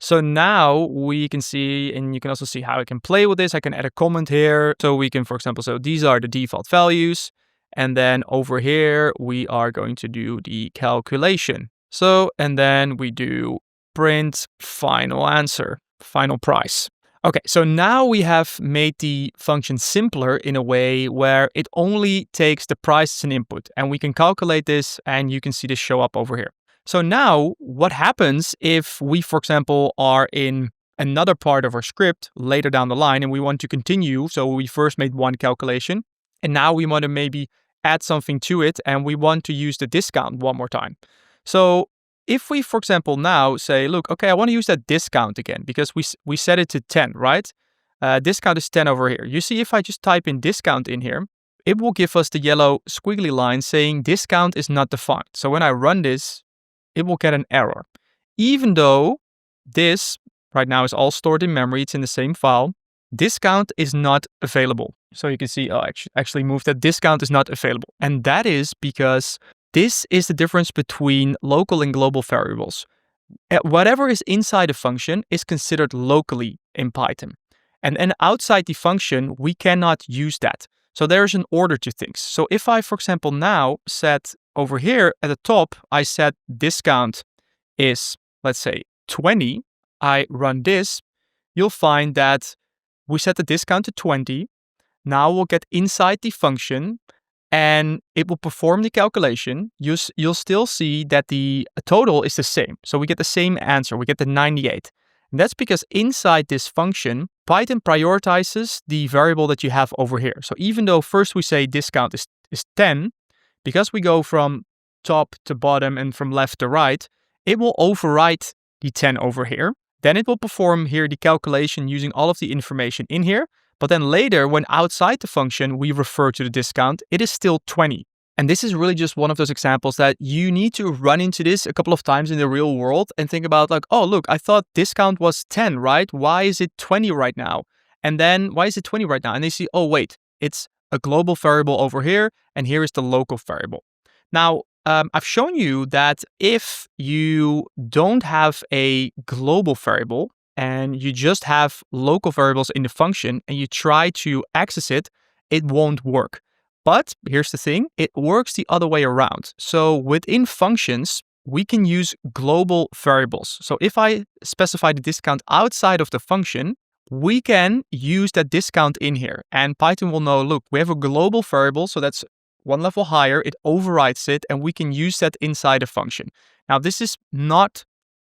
So now we can see, and you can also see how I can play with this. I can add a comment here. So we can, for example, so these are the default values. And then over here, we are going to do the calculation. So, and then we do print final answer, final price. Okay, so now we have made the function simpler in a way where it only takes the price as an input, and we can calculate this, and you can see this show up over here. So now what happens if we, for example, are in another part of our script later down the line and we want to continue? So we first made one calculation, and now we want to maybe add something to it, and we want to use the discount one more time. So if we, for example, now say, look, okay, I want to use that discount again because we set it to 10, right? Discount is 10 over here. You see, if I just type in discount in here, it will give us the yellow squiggly line saying discount is not defined. So when I run this, it will get an error. Even though this right now is all stored in memory, it's in the same file, discount is not available. So you can see, I actually moved that discount is not available. And that is because this is the difference between local and global variables. Whatever is inside a function is considered locally in Python. And then outside the function, we cannot use that. So there's an order to things. So if I, for example, now set over here at the top, I set discount is, let's say, 20. I run this, you'll find that we set the discount to 20. Now we'll get inside the function, and it will perform the calculation. You'll still see that the total is the same. So we get the same answer. We get the 98. And that's because inside this function, Python prioritizes the variable that you have over here. So even though first we say discount is 10, because we go from top to bottom and from left to right, it will overwrite the 10 over here. Then it will perform here the calculation using all of the information in here. But then later, when outside the function, we refer to the discount, it is still 20. And this is really just one of those examples that you need to run into this a couple of times in the real world and think about like, oh, look, I thought discount was 10, right? Why is it 20 right now? And then why is it 20 right now? And they see, oh, wait, it's a global variable over here, and here is the local variable. Now, I've shown you that if you don't have a global variable and you just have local variables in the function and you try to access it, it won't work. But here's the thing, it works the other way around. So within functions, we can use global variables. So if I specify the discount outside of the function, we can use that discount in here. And Python will know, look, we have a global variable, so that's one level higher, it overrides it, and we can use that inside a function. Now, this is not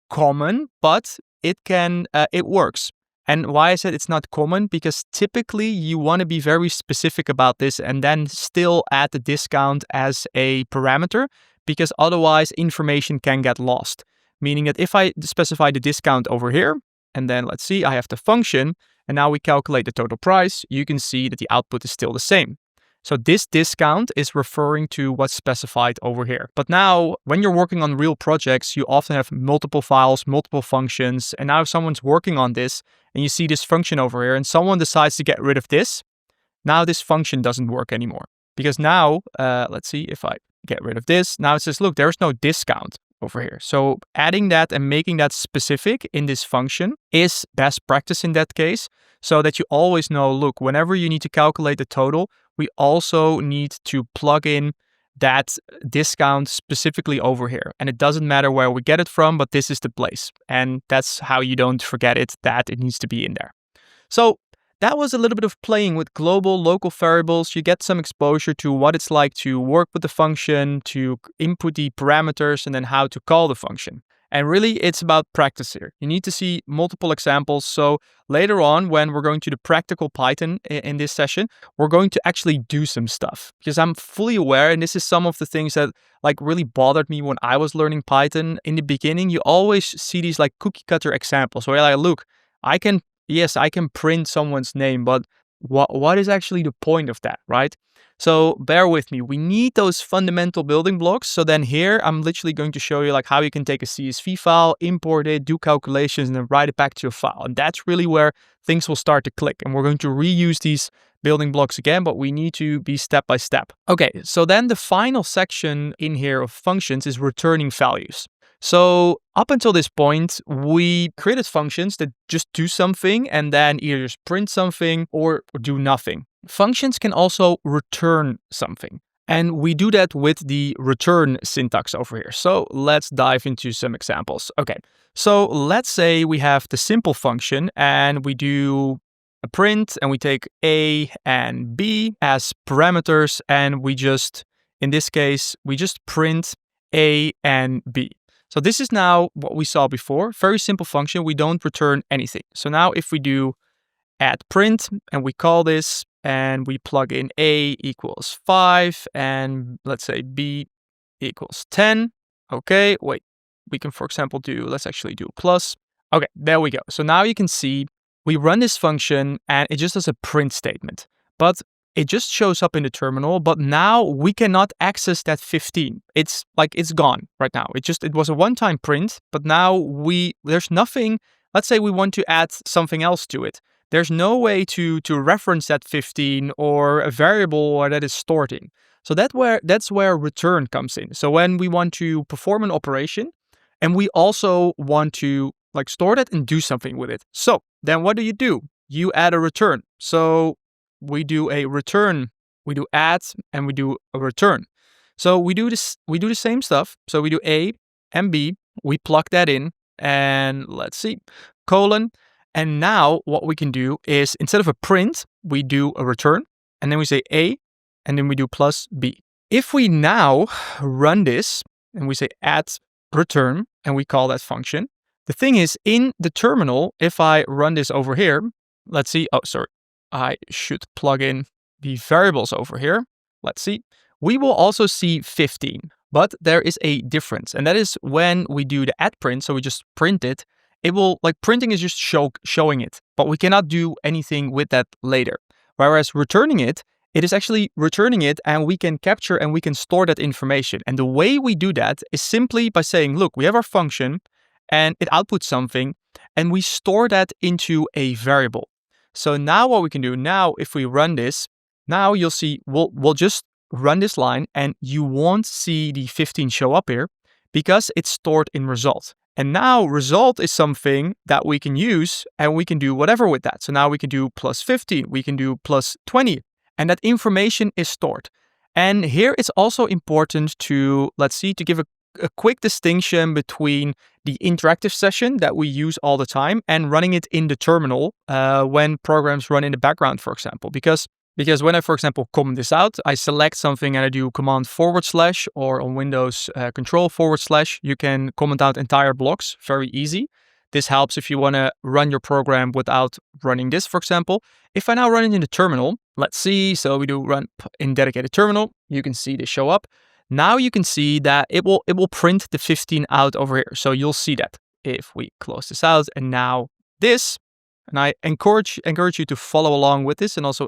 common, but it works. And why I said it's not common, because typically you want to be very specific about this and then still add the discount as a parameter, because otherwise information can get lost. Meaning that if I specify the discount over here, and then let's see, I have the function, and now we calculate the total price, you can see that the output is still the same. So this discount is referring to what's specified over here. But now when you're working on real projects, you often have multiple files, multiple functions. And now if someone's working on this and you see this function over here and someone decides to get rid of this, now this function doesn't work anymore. Because now, let's see if I get rid of this. Now it says, look, there's no discount over here. So adding that and making that specific in this function is best practice in that case, so that you always know, look, whenever you need to calculate the total, we also need to plug in that discount specifically over here. And it doesn't matter where we get it from, but this is the place. And that's how you don't forget it, that it needs to be in there. So that was a little bit of playing with global, local variables. You get some exposure to what it's like to work with the function, to input the parameters, and then how to call the function. And really, it's about practice here. You need to see multiple examples. So later on, when we're going to the practical Python in this session, we're going to actually do some stuff. Because I'm fully aware, and this is some of the things that like really bothered me when I was learning Python. In the beginning, you always see these like cookie cutter examples where you're like, look, I can print someone's name, but what is actually the point of that, right? So bear with me. We need those fundamental building blocks. So then here, I'm literally going to show you like how you can take a CSV file, import it, do calculations, and then write it back to a file. And that's really where things will start to click. And we're going to reuse these building blocks again, but we need to be step by step. Okay, so then the final section in here of functions is returning values. So up until this point, we created functions that just do something and then either just print something or do nothing. Functions can also return something. And we do that with the return syntax over here. So let's dive into some examples. Okay, so let's say we have the simple function and we do a print and we take A and B as parameters and we just, in this case, we just print A and B. So this is now what we saw before. Very simple function. We don't return anything. So now if we do add print and we call this and we plug in A equals 5 and let's say B equals 10. Okay, wait, we can, for example, let's actually do plus. Okay, there we go. So now you can see we run this function and it just does a print statement. But it just shows up in the terminal, but now we cannot access that 15. It's gone right now. It was a one-time print, but now there's nothing. Let's say we want to add something else to it. There's no way to reference that 15 or a variable that is stored in. So that's where return comes in. So when we want to perform an operation and we also want to store that and do something with it. So then what do? You add a return. So we do a return, we do add, and we do a return. So we do the same stuff. So we do A and B, we plug that in, and let's see, colon. And now what we can do is instead of a print, we do a return, and then we say A, and then we do plus B. If we now run this, and we say add return, and we call that function, the thing is in the terminal, if I run this over here, let's see, I should plug in the variables over here. Let's see. We will also see 15, but there is a difference. And that is when we do the add print, so we just print it, it will, printing is just showing it, but we cannot do anything with that later. Whereas returning it is actually returning it and we can capture and we can store that information. And the way we do that is simply by saying, look, we have our function and it outputs something and we store that into a variable. So now what we can do now, if we run this, now you'll see, we'll just run this line and you won't see the 15 show up here because it's stored in result. And now result is something that we can use and we can do whatever with that. So now we can do plus 15, we can do plus 20, and that information is stored. And here it's also important to, to give a quick distinction between the interactive session that we use all the time and running it in the terminal when programs run in the background, for example. Because when I, for example, comment this out, I select something and I do command / or on Windows control /, you can comment out entire blocks, very easy. This helps if you want to run your program without running this, for example. If I now run it in the terminal, let's see, so we do run in dedicated terminal, you can see this show up. Now you can see that it will print the 15 out over here. So you'll see that if we close this out and now this, and I encourage you to follow along with this and also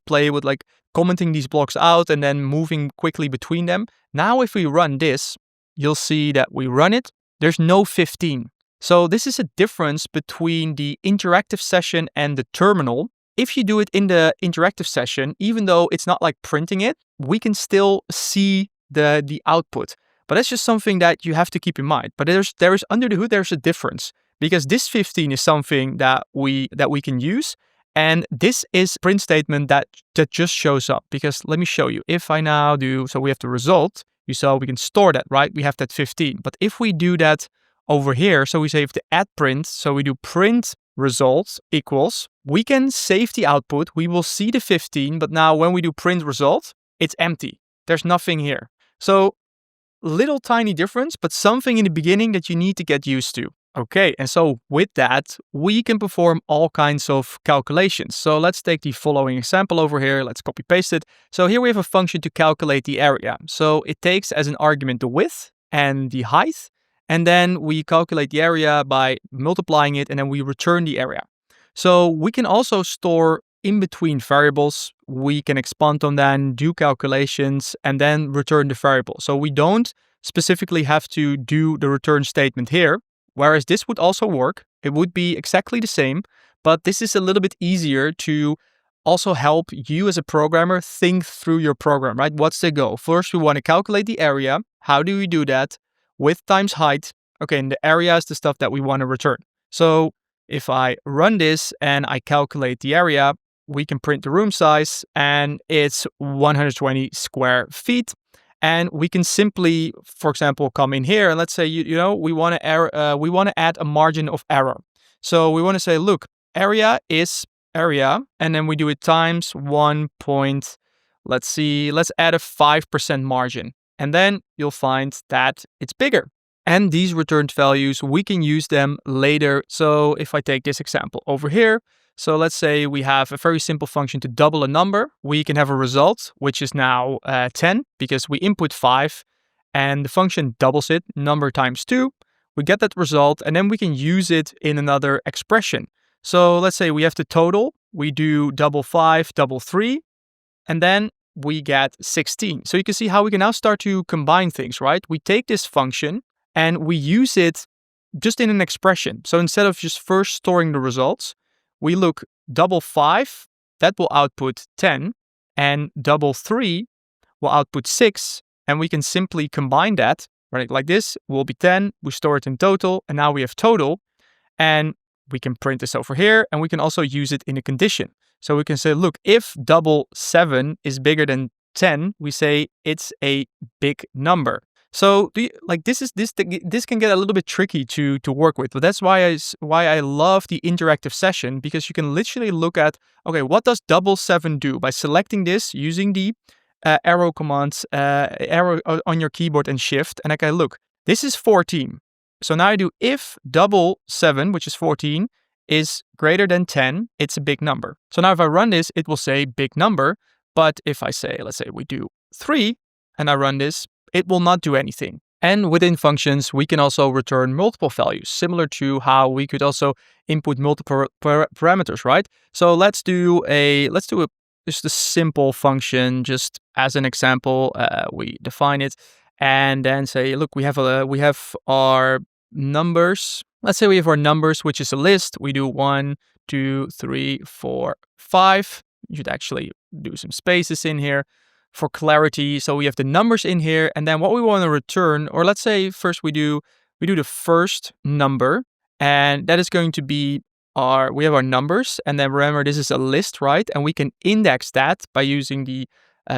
play with commenting these blocks out and then moving quickly between them. Now, if we run this, you'll see that we run it. There's no 15. So this is a difference between the interactive session and the terminal. If you do it in the interactive session, even though it's not like printing it, we can still see the output. But that's just something that you have to keep in mind. But there is under the hood, there's a difference, because this 15 is something that we can use. And this is print statement that just shows up. Because let me show you. If I now do, so we have the result. You saw we can store that, right? We have that 15. But if we do that over here, so we save the add print, so we do print results equals, we can save the output. We will see the 15, but now when we do print result, it's empty. There's nothing here. So little tiny difference, but something in the beginning that you need to get used to. Okay, and so with that, we can perform all kinds of calculations. So let's take the following example over here. Let's copy paste it. So here we have a function to calculate the area. So it takes as an argument the width and the height, and then we calculate the area by multiplying it, and then we return the area. So we can also store in between variables. We can expand on them, do calculations, and then return the variable. So we don't specifically have to do the return statement here. Whereas this would also work. It would be exactly the same, but this is a little bit easier to also help you as a programmer think through your program, right? What's the goal? First, we want to calculate the area. How do we do that? Width times height. Okay, and the area is the stuff that we want to return. So if I run this and I calculate the area, we can print the room size, and it's 120 square feet. And we can simply, for example, come in here and let's say, we want to add a margin of error. So we want to say, look, area is area, and then we do it times 1 point. Let's add a 5% margin. And then you'll find that it's bigger. And these returned values, we can use them later. So if I take this example over here, so let's say we have a very simple function to double a number. We can have a result, which is now 10, because we input 5, and the function doubles it, number times 2. We get that result, and then we can use it in another expression. So let's say we have the total. We do double 5, double 3, and then we get 16. So you can see how we can now start to combine things, right? We take this function, and we use it just in an expression. So instead of just first storing the results, we look double 5, that will output 10, and double 3 will output 6, and we can simply combine that, right? Like this will be 10, we store it in total, and now we have total, and we can print this over here, and we can also use it in a condition. So we can say, look, if double 7 is bigger than 10, we say it's a big number. So this can get a little bit tricky to work with, but that's why I love the interactive session, because you can literally look at, okay, what does double 7 do? By selecting this using the arrow commands, arrow on your keyboard and shift, and I can look, this is 14. So now I do if double 7, which is 14, is greater than 10, it's a big number. So now if I run this, it will say big number, but if I say, let's say we do 3, and I run this, it will not do anything. And within functions, we can also return multiple values, similar to how we could also input multiple parameters, right? So let's do just a simple function, just as an example. We define it and then say, look, we have our numbers. Let's say we have our numbers, which is a list. We do 1, 2, 3, 4, 5. You should actually do some spaces in here for clarity. So we have the numbers in here, and then what we want to return, or let's say first we do the first number, and that is going to be we have our numbers, and then remember this is a list, right? And we can index that by using the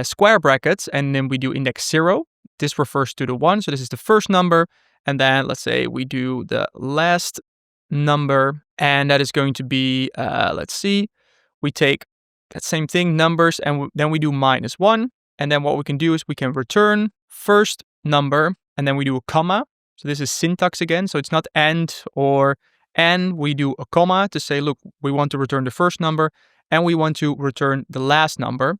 square brackets, and then we do index 0. This refers to the 1, so this is the first number, and then let's say we do the last number, and that is going to be, we take that same thing, numbers, and then we do -1. And then what we can do is we can return first number, and then we do a comma. So this is syntax again. So it's not and or and. We do a comma to say, look, we want to return the first number, and we want to return the last number.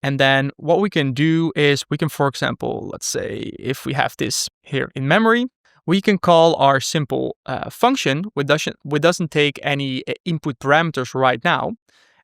And then what we can do is we can, for example, let's say if we have this here in memory, we can call our simple function, which doesn't take any input parameters right now.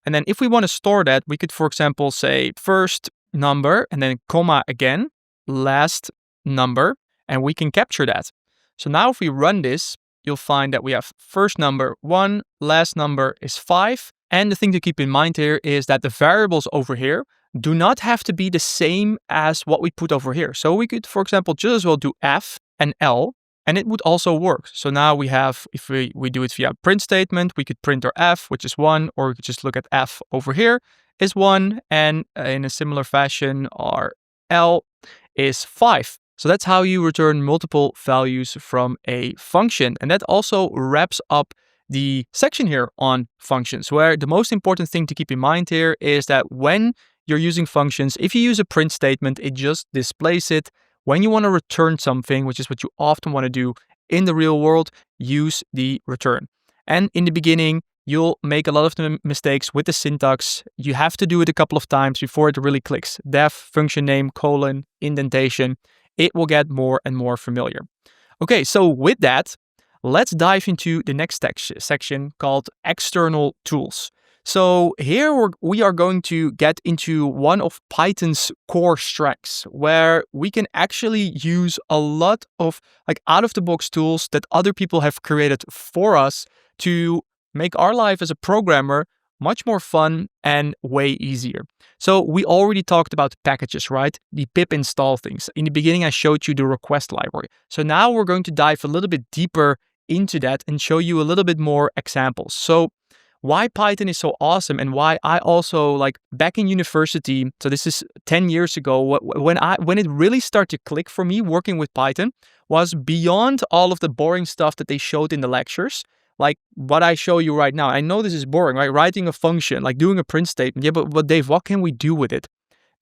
And then if we want to store that, we could, for example, say first number and then comma again, last number, and we can capture that. So now if we run this, you'll find that we have first number 1, last number is 5. And the thing to keep in mind here is that the variables over here do not have to be the same as what we put over here. So we could, for example, just as well do F and L, and it would also work. So now we have, if we do it via print statement, we could print our F, which is 1, or we could just look at F over here is 1, and in a similar fashion, our L is 5. So that's how you return multiple values from a function. And that also wraps up the section here on functions, where the most important thing to keep in mind here is that when you're using functions, if you use a print statement, it just displays it. When you want to return something, which is what you often want to do in the real world, use the return. And in the beginning, you'll make a lot of the mistakes with the syntax. You have to do it a couple of times before it really clicks. Def, function name, colon, indentation. It will get more and more familiar. Okay, so with that, let's dive into the next section called external tools. So here we are going to get into one of Python's core strengths, where we can actually use a lot of out-of-the-box tools that other people have created for us to make our life as a programmer much more fun and way easier. So we already talked about packages, right? The pip install things. In the beginning, I showed you the request library. So now we're going to dive a little bit deeper into that and show you a little bit more examples. So why Python is so awesome, and why I also, back in university, so this is 10 years ago, when it really started to click for me working with Python, was beyond all of the boring stuff that they showed in the lectures, like what I show you right now. I know this is boring, right? Writing a function, like doing a print statement. Yeah, but Dave, what can we do with it?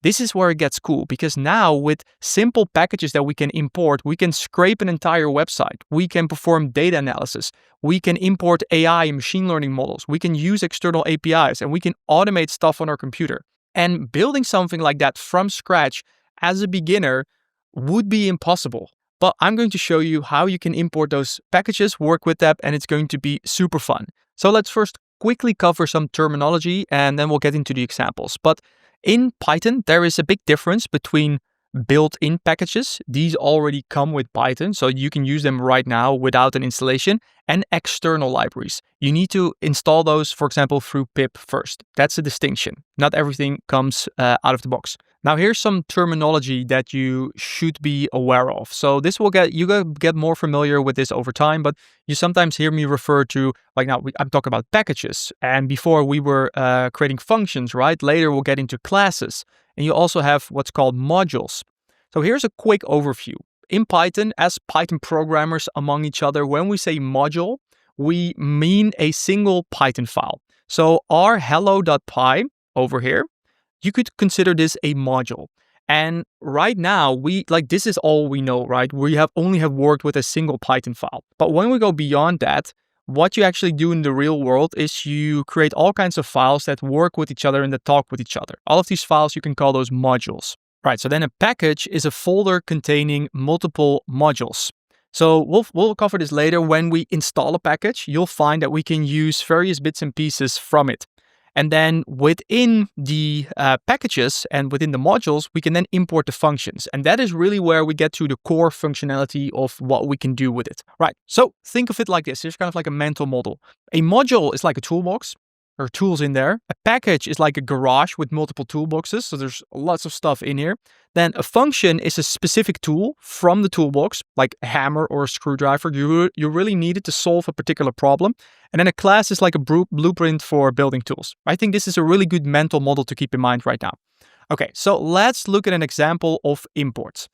This is where it gets cool, because now with simple packages that we can import, we can scrape an entire website. We can perform data analysis. We can import AI and machine learning models. We can use external APIs, and we can automate stuff on our computer. And building something like that from scratch as a beginner would be impossible. But I'm going to show you how you can import those packages, work with them, and it's going to be super fun. So let's first quickly cover some terminology, and then we'll get into the examples. But in Python, there is a big difference between built-in packages. These already come with Python, so you can use them right now without an installation, and external libraries. You need to install those, for example, through pip first. That's a distinction. Not everything comes out of the box. Now, here's some terminology that you should be aware of. So this will get more familiar with this over time, but you sometimes hear me refer to, I'm talking about packages. And before we were creating functions, right? Later we'll get into classes. And you also have what's called modules. So here's a quick overview. In Python, as Python programmers among each other, when we say module, we mean a single Python file. So our hello.py over here, you could consider this a module. And right now, this is all we know, right? We only have worked with a single Python file. But when we go beyond that, what you actually do in the real world is you create all kinds of files that work with each other and that talk with each other. All of these files, you can call those modules. Right, so then a package is a folder containing multiple modules. So we'll cover this later. When we install a package, you'll find that we can use various bits and pieces from it. And then within the packages and within the modules, we can then import the functions. And that is really where we get to the core functionality of what we can do with it. Right, so think of it like this. Here's kind of like a mental model. A module is like a toolbox. There are tools in there. A package is like a garage with multiple toolboxes, so there's lots of stuff in here. Then a function is a specific tool from the toolbox, like a hammer or a screwdriver. You really need it to solve a particular problem. And then a class is like a blueprint for building tools. I think this is a really good mental model to keep in mind right now. Okay, so let's look at an example of imports.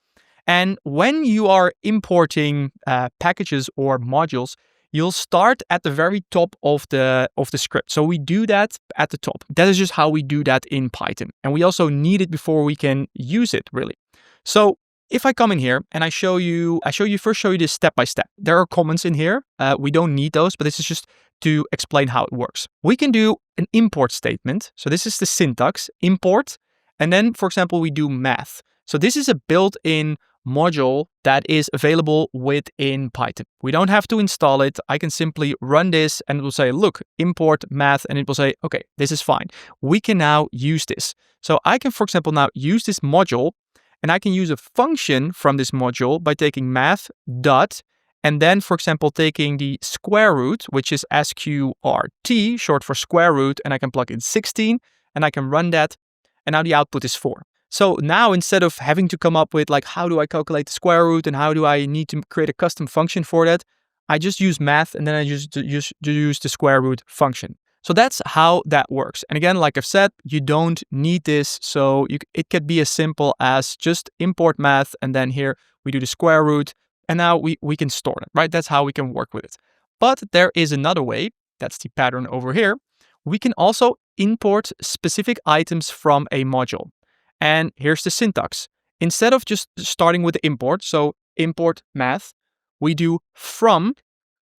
And when you are importing packages or modules, you'll start at the very top of the script. So we do that at the top. That is just how we do that in Python. And we also need it before we can use it, really. So if I come in here and I show you this step by step. There are comments in here. We don't need those, but this is just to explain how it works. We can do an import statement. So this is the syntax, import. And then, for example, we do math. So this is a built-in module that is available within Python. We don't have to install it. I can simply run this and it will say, look, import math, and it will say, okay, this is fine. We can now use this. So I can, for example, now use this module, and I can use a function from this module by taking math dot, and then, for example, taking the square root, which is sqrt, short for square root, and I can plug in 16, and I can run that, and now the output is 4. So now, instead of having to come up with like, how do I calculate the square root and how do I need to create a custom function for that, I just use math and then I just use the square root function. So that's how that works. And again, like I've said, you don't need this. So it could be as simple as just import math, and then here we do the square root, and now we can store it, right? That's how we can work with it. But there is another way. That's the pattern over here. We can also import specific items from a module. And here's the syntax. Instead of just starting with the import, so import math, we do from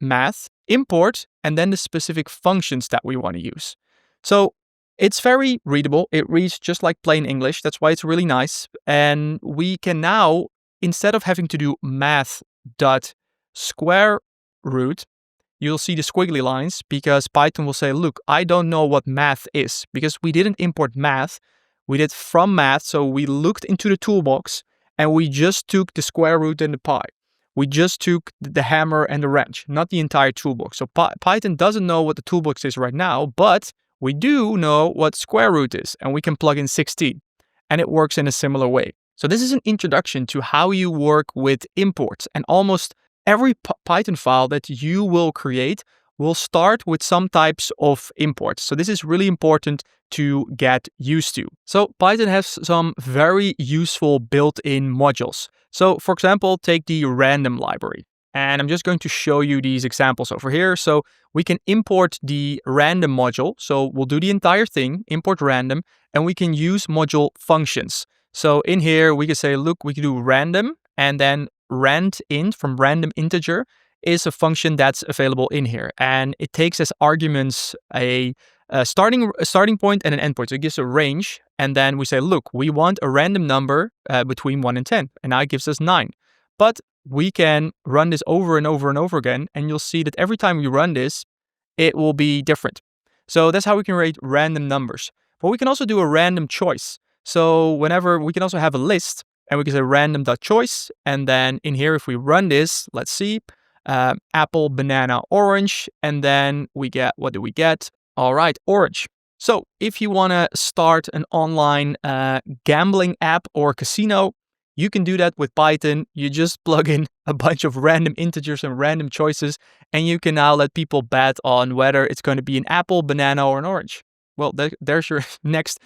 math, import, and then the specific functions that we want to use. So it's very readable. It reads just like plain English. That's why it's really nice. And we can now, instead of having to do math dot square root, you'll see the squiggly lines because Python will say, look, I don't know what math is because we didn't import math. We did from math, so we looked into the toolbox and we just took the square root and the pi. We just took the hammer and the wrench, not the entire toolbox. So Python doesn't know what the toolbox is right now, but we do know what square root is, and we can plug in 16, and it works in a similar way. So this is an introduction to how you work with imports, and almost every Python file that you will create will start with some types of imports. So this is really important to get used to. So Python has some very useful built-in modules. So for example, take the random library. And I'm just going to show you these examples over here. So we can import the random module. So we'll do the entire thing, import random, and we can use module functions. So in here, we can say, look, we can do random, and then randint from random integer is a function that's available in here. And it takes as arguments a starting point and an endpoint. So it gives a range. And then we say, look, we want a random number between 1 and 10. And now it gives us 9. But we can run this over and over and over again. And you'll see that every time we run this, it will be different. So that's how we can rate random numbers. But we can also do a random choice. So whenever we can also have a list, and we can say random.choice. And then in here, if we run this, let's see, apple, banana, orange. And then we get, what do we get? All right, orange. So if you want to start an online gambling app or casino, you can do that with Python. You just plug in a bunch of random integers and random choices, and you can now let people bet on whether it's going to be an apple, banana, or an orange. Well, there's your next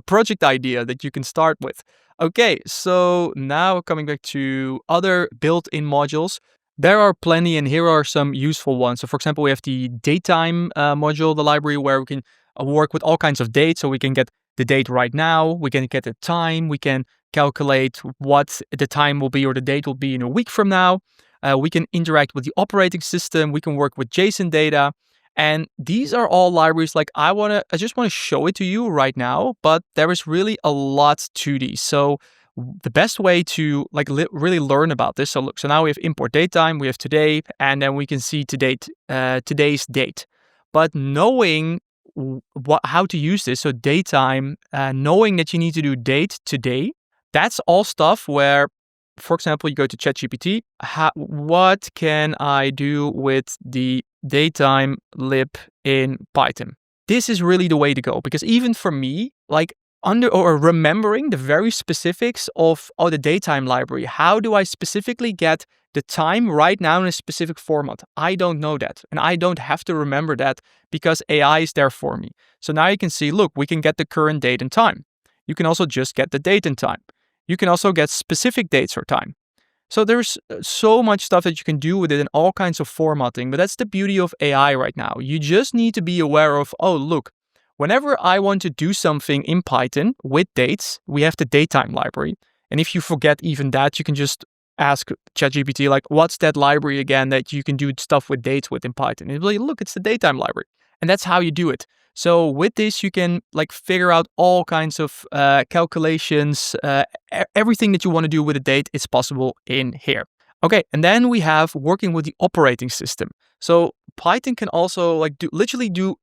project idea that you can start with. Okay, so now coming back to other built-in modules. There are plenty, and here are some useful ones. So for example, we have the datetime module, the library, where we can work with all kinds of dates. So we can get the date right now, we can get the time, we can calculate what the time will be or the date will be in a week from now. We can interact with the operating system, we can work with JSON data. And these are all libraries. Like I just want to show it to you right now, but there is really a lot to these. So the best way to really learn about this. So look, so now we have import datetime, we have today, and then we can see today's date. But knowing how to use this, so datetime, knowing that you need to do date today, that's all stuff where, for example, you go to ChatGPT. What can I do with the datetime lib in Python? This is really the way to go, because even for me, like remembering the very specifics of the datetime library, how do I specifically get the time right now in a specific format? I don't know that, and I don't have to remember that because AI is there for me. So now you can see, look, we can get the current date and time. You can also just get the date and time. You can also get specific dates or time. So there's so much stuff that you can do with it in all kinds of formatting, but that's the beauty of AI right now. You just need to be aware of, oh, look, whenever I want to do something in Python with dates, we have the datetime library. And if you forget even that, you can just ask ChatGPT, like, what's that library again that you can do stuff with dates with in Python? And it'll be like, look, it's the datetime library. And that's how you do it. So with this, you can like figure out all kinds of calculations, everything that you want to do with a date is possible in here. Okay, and then we have working with the operating system. So Python can also like literally do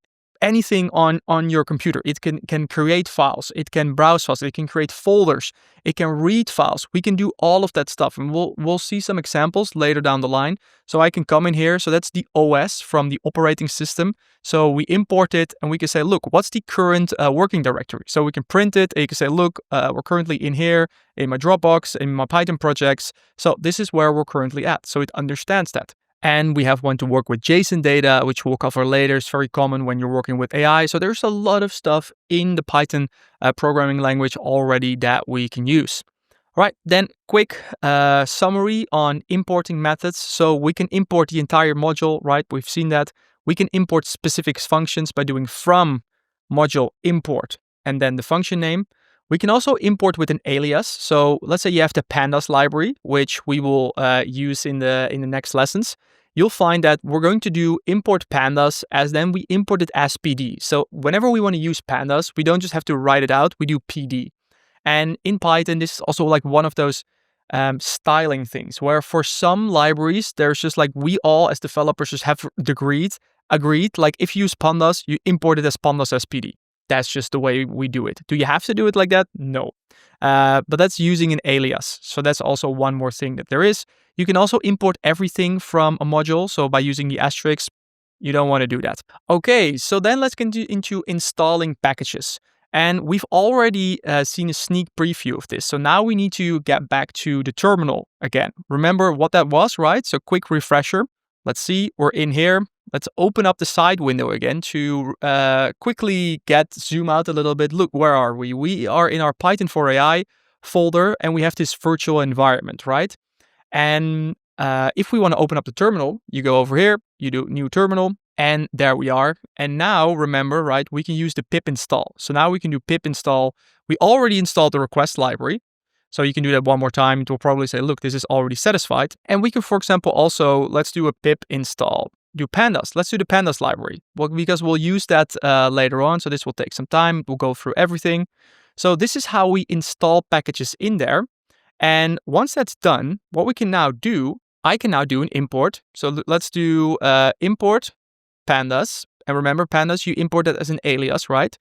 anything on your computer. It can create files, it can browse files, it can create folders, it can read files. We can do all of that stuff, and we'll see some examples later down the line. So I can come in here. So that's the OS from the operating system. So we import it, and we can say, look, what's the current working directory? So we can print it, and you can say, look, we're currently in here in my Dropbox, in my Python projects. So this is where we're currently at. So it understands that. And we have one to work with JSON data, which we'll cover later. It's very common when you're working with AI. So there's a lot of stuff in the Python programming language already that we can use. All right, then quick summary on importing methods. So we can import the entire module, right? We've seen that. We can import specific functions by doing from module import and then the function name. We can also import with an alias. So let's say you have the Pandas library, which we will use in the next lessons. You'll find that we're going to do import pandas as then we import it as PD. So whenever we want to use pandas, we don't just have to write it out, we do PD. And in Python, this is also like one of those styling things where for some libraries, there's just like we all as developers just have agreed, like if you use pandas, you import it as pandas as PD. That's just the way we do it. Do you have to do it like that? No. But that's using an alias. So that's also one more thing that there is. You can also import everything from a module. So by using the asterisk, you don't want to do that. Okay, so then let's get into installing packages. And we've already seen a sneak preview of this. So now we need to get back to the terminal again. Remember what that was, right? So quick refresher. Let's see, we're in here. Let's open up the side window again to quickly zoom out a little bit. Look, where are we? We are in our Python for AI folder, and we have this virtual environment, right? And if we want to open up the terminal, you go over here, you do new terminal, and there we are. And now remember, right, we can use the pip install. So now we can do pip install. We already installed the request library. So you can do that one more time. It will probably say, look, this is already satisfied. And we can, for example, also, let's do a pip install. Do pandas. Let's do the pandas library. Well, because we'll use that later on. So this will take some time. We'll go through everything. So this is how we install packages in there. And once that's done, what we can now do, I can now do an import. So let's do import pandas. And remember, pandas, you import that as an alias, right?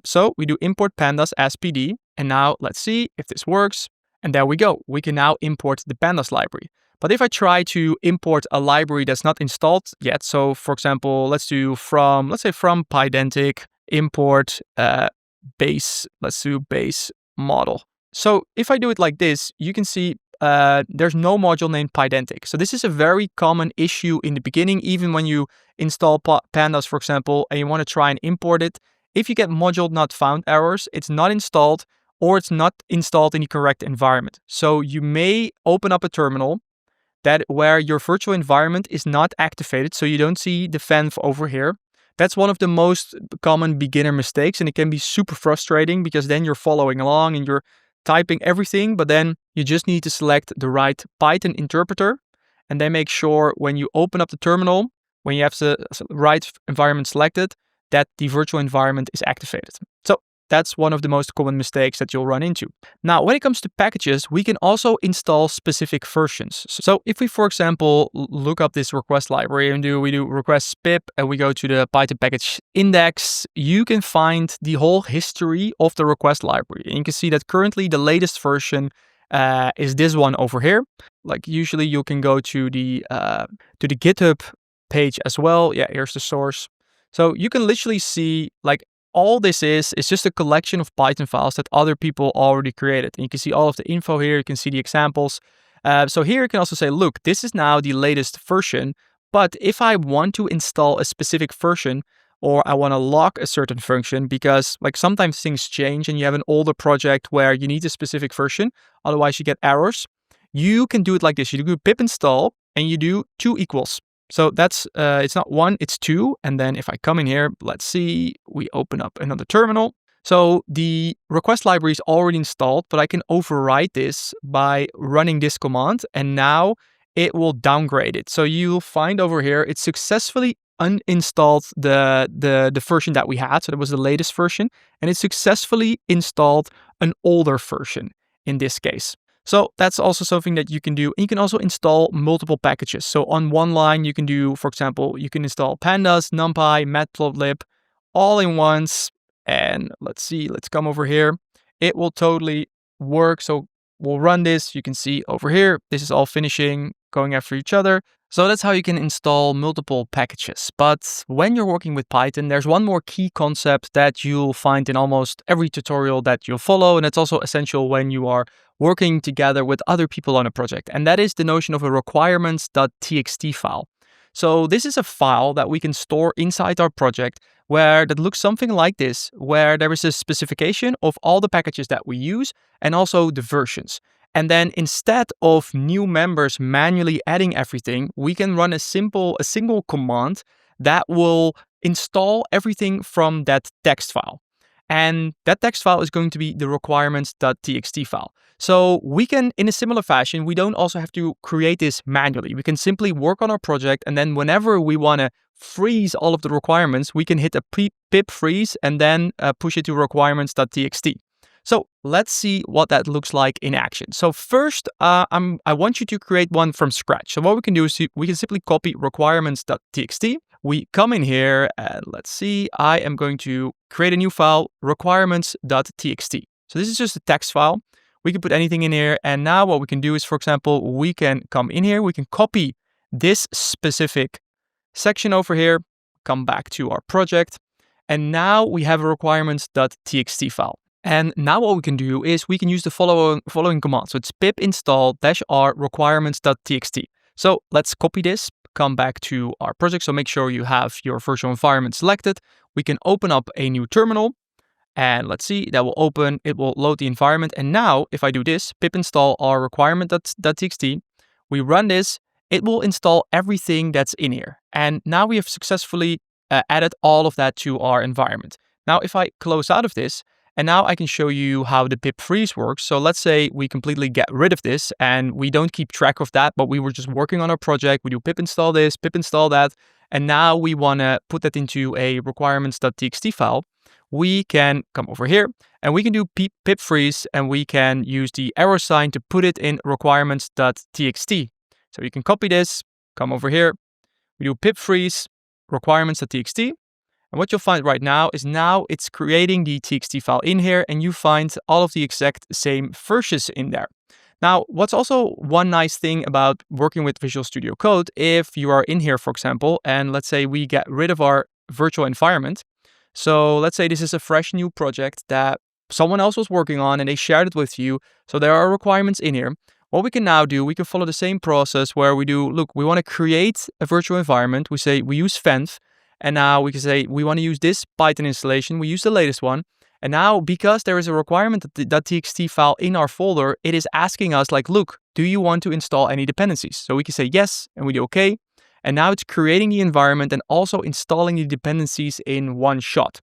So we do import pandas as PD. And now let's see if this works. And there we go. We can now import the pandas library. But if I try to import a library that's not installed yet, so for example, let's say from Pydantic import base, let's do base model. So if I do it like this, you can see there's no module named Pydantic. So this is a very common issue in the beginning, even when you install pandas, for example, and you want to try and import it. If you get module not found errors, it's not installed or it's not installed in the correct environment. So you may open up a terminal where your virtual environment is not activated, so you don't see the venv over here. That's one of the most common beginner mistakes, and it can be super frustrating because then you're following along and you're typing everything, but then you just need to select the right Python interpreter, and then make sure when you open up the terminal, when you have the right environment selected, that the virtual environment is activated. So that's one of the most common mistakes that you'll run into. Now, when it comes to packages, we can also install specific versions. So if we, for example, look up this request library and we do request pip and we go to the Python package index, you can find the whole history of the request library. And you can see that currently the latest version is this one over here. Like usually you can go to the GitHub page as well. Yeah, here's the source. So you can literally see like all this is just a collection of Python files that other people already created. And you can see all of the info here. You can see the examples. So here you can also say, look, this is now the latest version. But if I want to install a specific version or I want to lock a certain function, because like sometimes things change and you have an older project where you need a specific version, otherwise you get errors. You can do it like this. You do pip install and you do 2 equals. So that's, it's not 1, it's 2. And then if I come in here, let's see, we open up another terminal. So the request library is already installed, but I can override this by running this command. And now it will downgrade it. So you'll find over here, it's successfully uninstalled the version that we had. So that was the latest version, and it successfully installed an older version in this case. So that's also something that you can do. You can also install multiple packages. So on one line, you can do, for example, you can install Pandas, NumPy, Matplotlib, all in once. And let's see, let's come over here. It will totally work. So we'll run this. You can see over here, this is all finishing, going after each other. So that's how you can install multiple packages. But when you're working with Python, there's one more key concept that you'll find in almost every tutorial that you'll follow. And it's also essential when you are working together with other people on a project. And that is the notion of a requirements.txt file. So this is a file that we can store inside our project where that looks something like this, where there is a specification of all the packages that we use and also the versions. And then instead of new members manually adding everything, we can run a single command that will install everything from that text file. And that text file is going to be the requirements.txt file. So we can, in a similar fashion, we don't also have to create this manually. We can simply work on our project, and then whenever we want to freeze all of the requirements, we can hit a pip freeze and then push it to requirements.txt. So let's see what that looks like in action. So first, I want you to create one from scratch. So what we can do is we can simply copy requirements.txt. We come in here and let's see, I am going to create a new file, requirements.txt. So this is just a text file. We can put anything in here. And now what we can do is, for example, we can come in here, we can copy this specific section over here, come back to our project. And now we have a requirements.txt file. And now what we can do is we can use the following command. So it's pip install -r requirements.txt. So let's copy this, come back to our project. So make sure you have your virtual environment selected. We can open up a new terminal and let's see, that will open, it will load the environment. And now if I do this, pip install our requirement.txt, we run this, it will install everything that's in here. And now we have successfully added all of that to our environment. Now, if I close out of this, and now I can show you how the pip freeze works. So let's say we completely get rid of this and we don't keep track of that, but we were just working on our project. We do pip install this, pip install that. And now we want to put that into a requirements.txt file. We can come over here and we can do pip freeze and we can use the arrow sign to put it in requirements.txt. So you can copy this, come over here. We do pip freeze, requirements.txt. And what you'll find right now is now it's creating the txt file in here and you find all of the exact same versions in there. Now, what's also one nice thing about working with Visual Studio Code, if you are in here, for example, and let's say we get rid of our virtual environment. So let's say this is a fresh new project that someone else was working on and they shared it with you. So there are requirements in here. What we can now do, we can follow the same process where we do, look, we want to create a virtual environment. We say we use venv. And now we can say we want to use this Python installation. We use the latest one. And now because there is a requirement.txt file in our folder, it is asking us like, look, do you want to install any dependencies? So we can say yes, and we do okay. And now it's creating the environment and also installing the dependencies in one shot.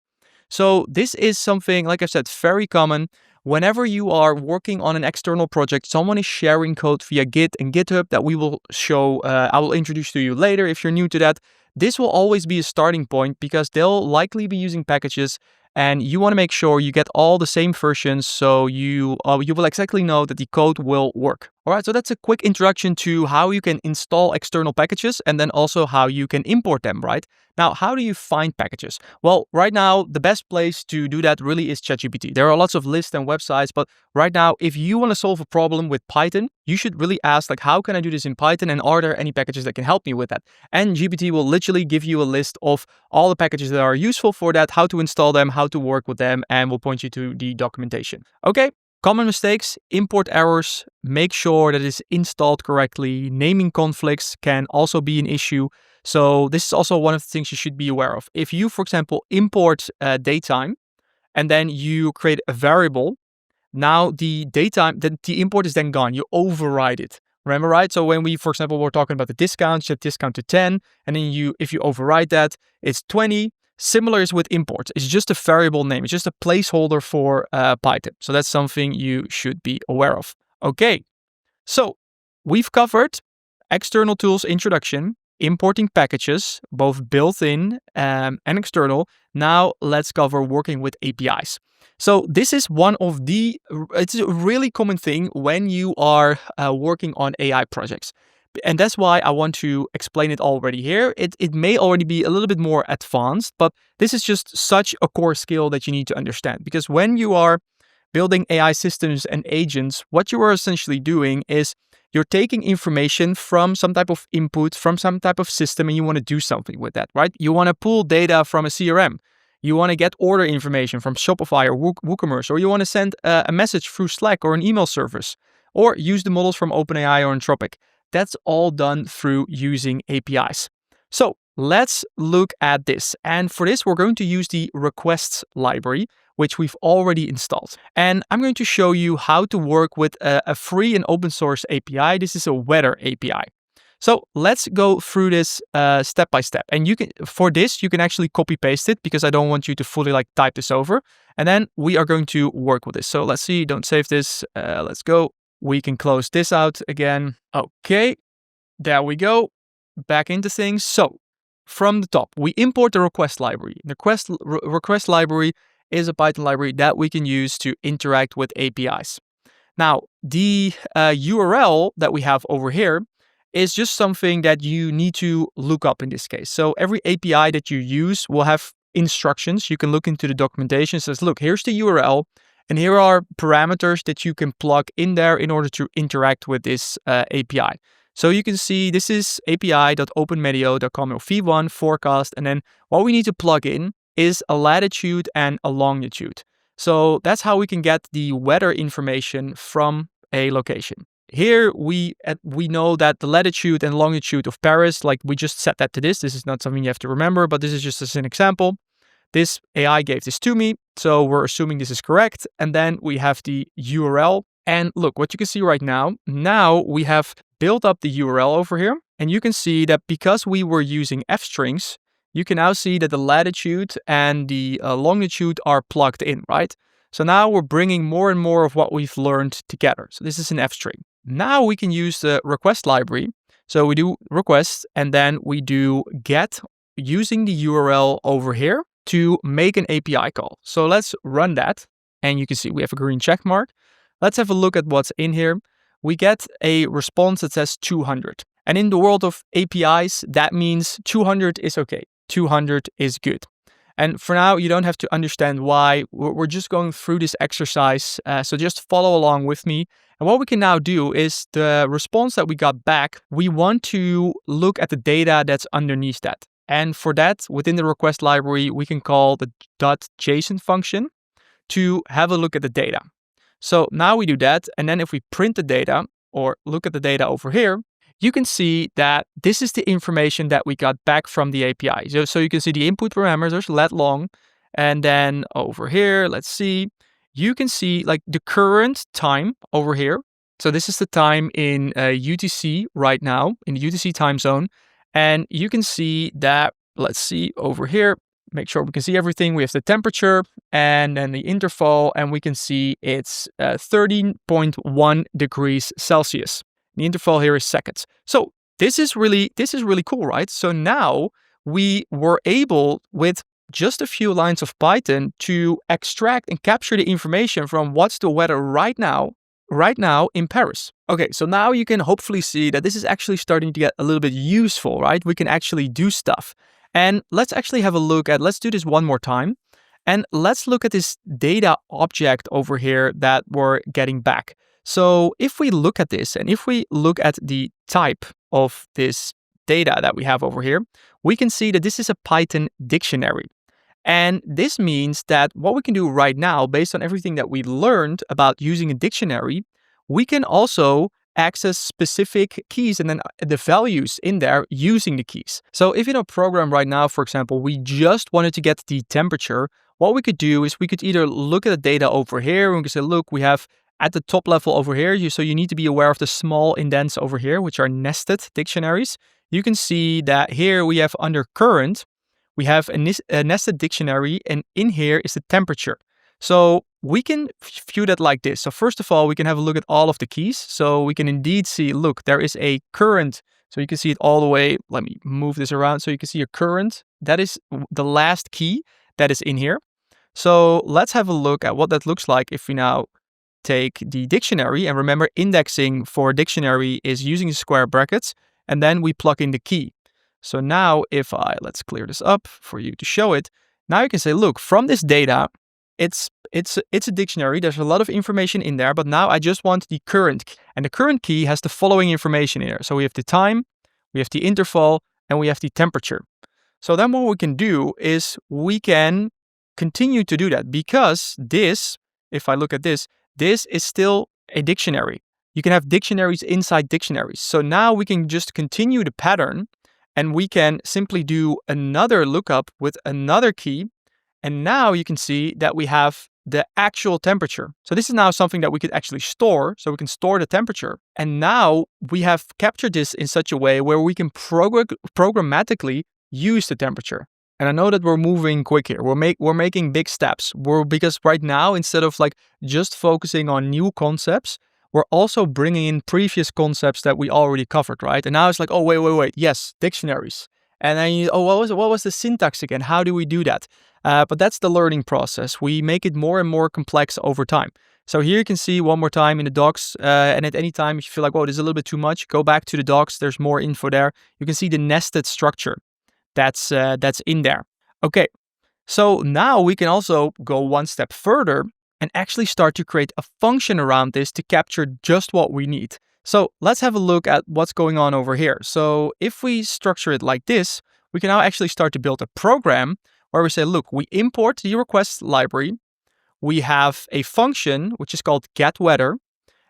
So this is something, like I said, very common. Whenever you are working on an external project, someone is sharing code via Git and GitHub that we will show, I will introduce to you later if you're new to that. This will always be a starting point because they'll likely be using packages and you want to make sure you get all the same versions so you will exactly know that the code will work. All right, so that's a quick introduction to how you can install external packages and then also how you can import them, right? Now, how do you find packages? Well, right now, the best place to do that really is ChatGPT. There are lots of lists and websites, but right now, if you want to solve a problem with Python, you should really ask, like, how can I do this in Python? And are there any packages that can help me with that? And GPT will literally give you a list of all the packages that are useful for that, how to install them, how to work with them, and will point you to the documentation. Okay. Common mistakes, import errors, make sure that it's installed correctly. Naming conflicts can also be an issue. So this is also one of the things you should be aware of. If you, for example, import datetime and then you create a variable, now the import is then gone. You override it. Remember, right? So when we, for example, were talking about the discount, set discount to 10, and then if you override that, it's 20. Similar is with imports. It's just a variable name. It's just a placeholder for Python. So that's something you should be aware of. Okay, so we've covered external tools introduction. importing packages, both built-in and external. Now let's cover working with APIs. So this is it's a really common thing when you are working on AI projects. And that's why I want to explain it already here. It may already be a little bit more advanced, but this is just such a core skill that you need to understand. Because when you are building AI systems and agents, what you are essentially doing is you're taking information from some type of input, from some type of system, and you want to do something with that, right? You want to pull data from a CRM. You want to get order information from Shopify or WooCommerce, or you want to send a message through Slack or an email service, or use the models from OpenAI or Anthropic. That's all done through using APIs. So let's look at this. And for this, we're going to use the requests library, which we've already installed. And I'm going to show you how to work with a free and open source API. This is a weather API. So let's go through this step by step. And for this, you can actually copy paste it because I don't want you to fully type this over. And then we are going to work with this. So let's see, don't save this. Let's go. We can close this out again. Okay, there we go. Back into things. So from the top, we import the request library. The request library is a Python library that we can use to interact with APIs. Now, the URL that we have over here is just something that you need to look up in this case. So every API that you use will have instructions. You can look into the documentation. It says, look, here's the URL. And here are parameters that you can plug in there in order to interact with this API. So you can see this is api.openmedio.com or v1 forecast. And then what we need to plug in is a latitude and a longitude. So that's how we can get the weather information from a location. Here we know that the latitude and longitude of Paris, we just set that to this. This is not something you have to remember, but this is just as an example. This AI gave this to me, so we're assuming this is correct. And then we have the URL. And look, what you can see right now we have built up the URL over here. And you can see that because we were using F strings, you can now see that the latitude and the longitude are plugged in, right? So now we're bringing more and more of what we've learned together. So this is an F string. Now we can use the request library. So we do request and then we do get using the URL over here to make an API call. So let's run that. And you can see we have a green check mark. Let's have a look at what's in here. We get a response that says 200. And in the world of APIs, that means 200 is okay. 200 is good. And for now, you don't have to understand why. We're just going through this exercise. So just follow along with me. And what we can now do is the response that we got back, we want to look at the data that's underneath that. And for that, within the request library, we can call the .json function to have a look at the data. So now we do that. And then if we print the data or look at the data over here, you can see that this is the information that we got back from the API. So you can see the input parameters, let long. And then over here, let's see, you can see the current time over here. So this is the time in UTC right now, in the UTC time zone. And you can see that, let's see over here, make sure we can see everything. We have the temperature and then the interval, and we can see it's 13.1 degrees Celsius. The interval here is seconds. So this is really cool, right? So now we were able, with just a few lines of Python, to extract and capture the information from what's the weather right now in Paris. Okay, so now you can hopefully see that this is actually starting to get a little bit useful, right? We can actually do stuff. And let's actually have a look at, let's do this one more time. And let's look at this data object over here that we're getting back. So if we look at this and if we look at the type of this data that we have over here, we can see that this is a Python dictionary. And this means that what we can do right now, based on everything that we learned about using a dictionary, we can also access specific keys and then the values in there using the keys. So if in a program right now, for example, we just wanted to get the temperature, what we could do is we could either look at the data over here and we can say, look, we have at the top level over here, so you need to be aware of the small indents over here, which are nested dictionaries. You can see that here we have under current, we have a nested dictionary, and in here is the temperature. So we can view that like this. So first of all, we can have a look at all of the keys. So we can indeed see, look, there is a current So you can see it all the way. Let me move this around so you can see a current. That is the last key that is in here. So let's have a look at what that looks like if we now take the dictionary. And remember, indexing for a dictionary is using square brackets, and then we plug in the key. So now if let's clear this up for you to show it. Now you can say, look, from this data, it's a dictionary. There's a lot of information in there, but now I just want the current key. And the current key has the following information in here. So we have the time, we have the interval, and we have the temperature. So then what we can do is we can continue to do that, because this, if I look at this is still a dictionary. You can have dictionaries inside dictionaries. So now we can just continue the pattern, and we can simply do another lookup with another key. And now you can see that we have the actual temperature. So this is now something that we could actually store. So we can store the temperature. And now we have captured this in such a way where we can programmatically use the temperature. And I know that we're moving quick here. We're making big steps. Because right now, instead of like just focusing on new concepts, we're also bringing in previous concepts that we already covered, right? And now it's like, oh, wait. Yes, dictionaries. And then what was the syntax again? How do we do that? But that's the learning process. We make it more and more complex over time. So here you can see one more time in the docs, and at any time if you feel like, oh, this is a little bit too much, go back to the docs. There's more info there. You can see the nested structure that's in there. Okay, so now we can also go one step further and actually start to create a function around this to capture just what we need. So let's have a look at what's going on over here. So if we structure it like this, we can now actually start to build a program where we say, look, we import the request library. We have a function which is called getWeather,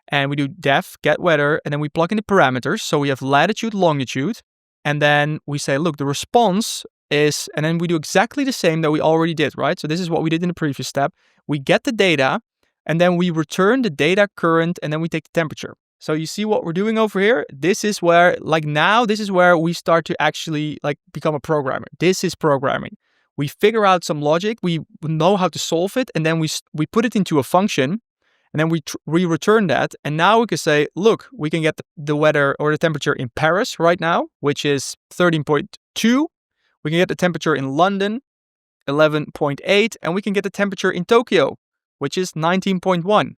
and we do def getWeather, and then we plug in the parameters. So we have latitude, longitude, and then we say, look, the response is, and then we do exactly the same that we already did, right? So this is what we did in the previous step. We get the data, and then we return the data current, and then we take the temperature. So you see what we're doing over here? This is where, this is where we start to actually become a programmer. This is programming. We figure out some logic, we know how to solve it, and then we put it into a function, and then we return that. And now we can say, look, we can get the weather or the temperature in Paris right now, which is 13.2. We can get the temperature in London, 11.8, and we can get the temperature in Tokyo, which is 19.1. And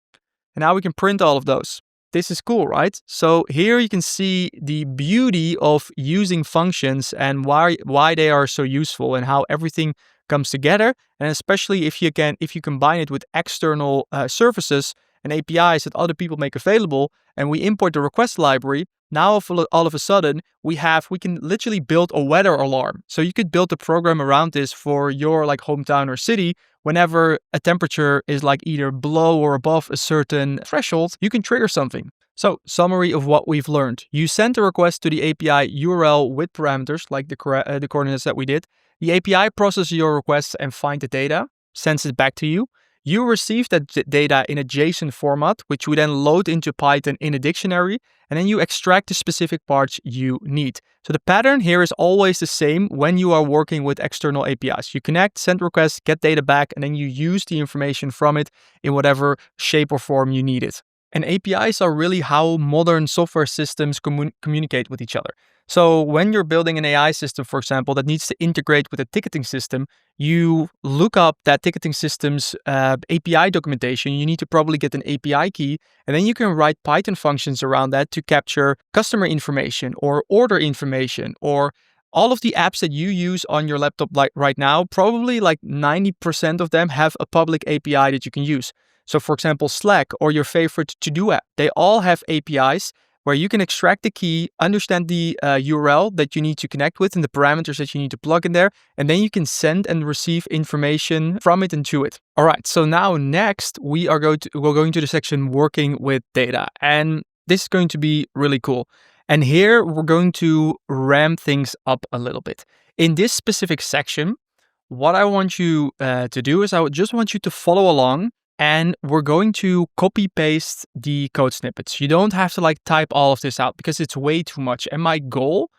now we can print all of those. This is cool, right? So here you can see the beauty of using functions and why they are so useful and how everything comes together. And especially if you combine it with external services and APIs that other people make available, and we import the request library. Now all of a sudden we can literally build a weather alarm. So you could build a program around this for your hometown or city. Whenever a temperature is either below or above a certain threshold, you can trigger something. So summary of what we've learned. You send a request to the API URL with parameters like the coordinates that we did. The API processes your request and finds the data, sends it back to you. You receive that data in a JSON format, which you then load into Python in a dictionary, and then you extract the specific parts you need. So the pattern here is always the same when you are working with external APIs. You connect, send requests, get data back, and then you use the information from it in whatever shape or form you need it. And APIs are really how modern software systems communicate with each other. So when you're building an AI system, for example, that needs to integrate with a ticketing system, you look up that ticketing system's API documentation. You need to probably get an API key, and then you can write Python functions around that to capture customer information or order information or all of the apps that you use on your laptop right now. Probably 90% of them have a public API that you can use. So for example, Slack or your favorite to-do app, they all have APIs where you can extract the key, understand the URL that you need to connect with and the parameters that you need to plug in there, and then you can send and receive information from it and to it. All right, so now next we're going to the section working with data, and this is going to be really cool. And here we're going to ramp things up a little bit. In this specific section, what I want you to do is I just want you to follow along. And we're going to copy paste the code snippets. You don't have to type all of this out because it's way too much. And my goal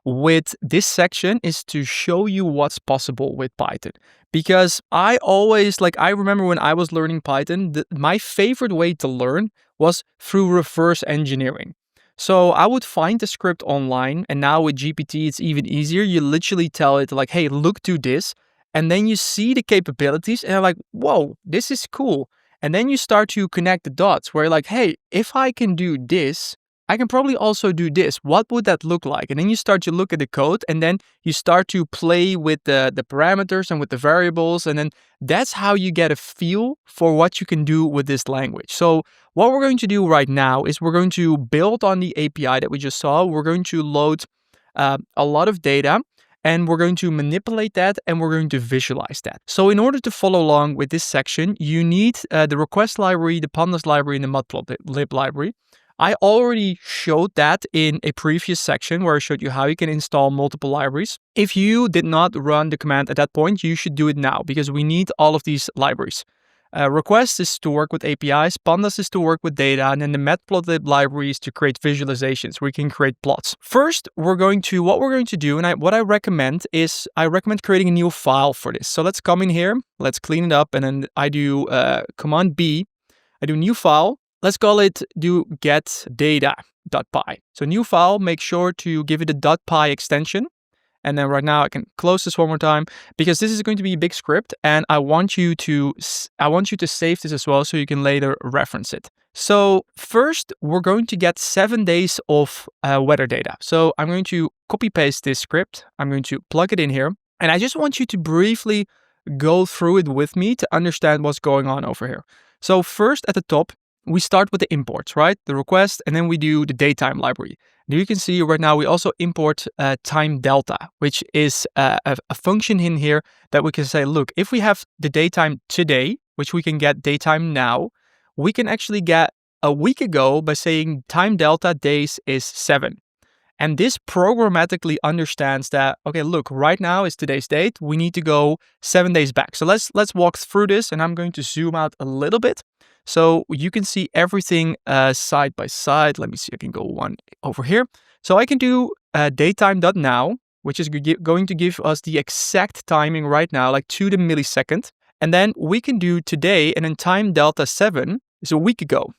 with this section is to show you what's possible with Python. Because I always, I remember when I was learning Python, my favorite way to learn was through reverse engineering. So I would find the script online, and now with GPT, it's even easier. You literally tell it like, hey, look, do this. And then you see the capabilities and you're like, whoa, this is cool. And then you start to connect the dots where you're like, hey, if I can do this, I can probably also do this. What would that look like? And then you start to look at the code, and then you start to play with the parameters and with the variables. And then that's how you get a feel for what you can do with this language. So what we're going to do right now is we're going to build on the API that we just saw. We're going to load a lot of data, and we're going to manipulate that, and we're going to visualize that. So in order to follow along with this section, you need the request library, the Pandas library, and the Matplotlib library. I already showed that in a previous section where I showed you how you can install multiple libraries. If you did not run the command at that point, you should do it now because we need all of these libraries. Request is to work with APIs, Pandas is to work with data, and then the Matplotlib library is to create visualizations where you can create plots. First, what we're going to do, and what I recommend is creating a new file for this. So let's come in here, let's clean it up, and then I do Command B, I do new file. Let's call it do get data.py. So new file, make sure to give it a .py extension. And then right now I can close this one more time because this is going to be a big script and I want you to save this as well so you can later reference it. So first we're going to get 7 days of weather data. So I'm going to copy paste this script. I'm going to plug it in here. And I just want you to briefly go through it with me to understand what's going on over here. So first at the top, we start with the imports, right? The request, and then we do the datetime library. Now you can see right now we also import time delta, which is a function in here that we can say, look, if we have the datetime today, which we can get datetime now, we can actually get a week ago by saying time delta days is 7. And this programmatically understands that, okay, look, right now is today's date. We need to go 7 days back. So let's walk through this, and I'm going to zoom out a little bit. So you can see everything side by side. Let me see, I can go one over here. So I can do datetime.now, which is going to give us the exact timing right now, like to the millisecond. And then we can do today, and then time delta 7 is a week ago.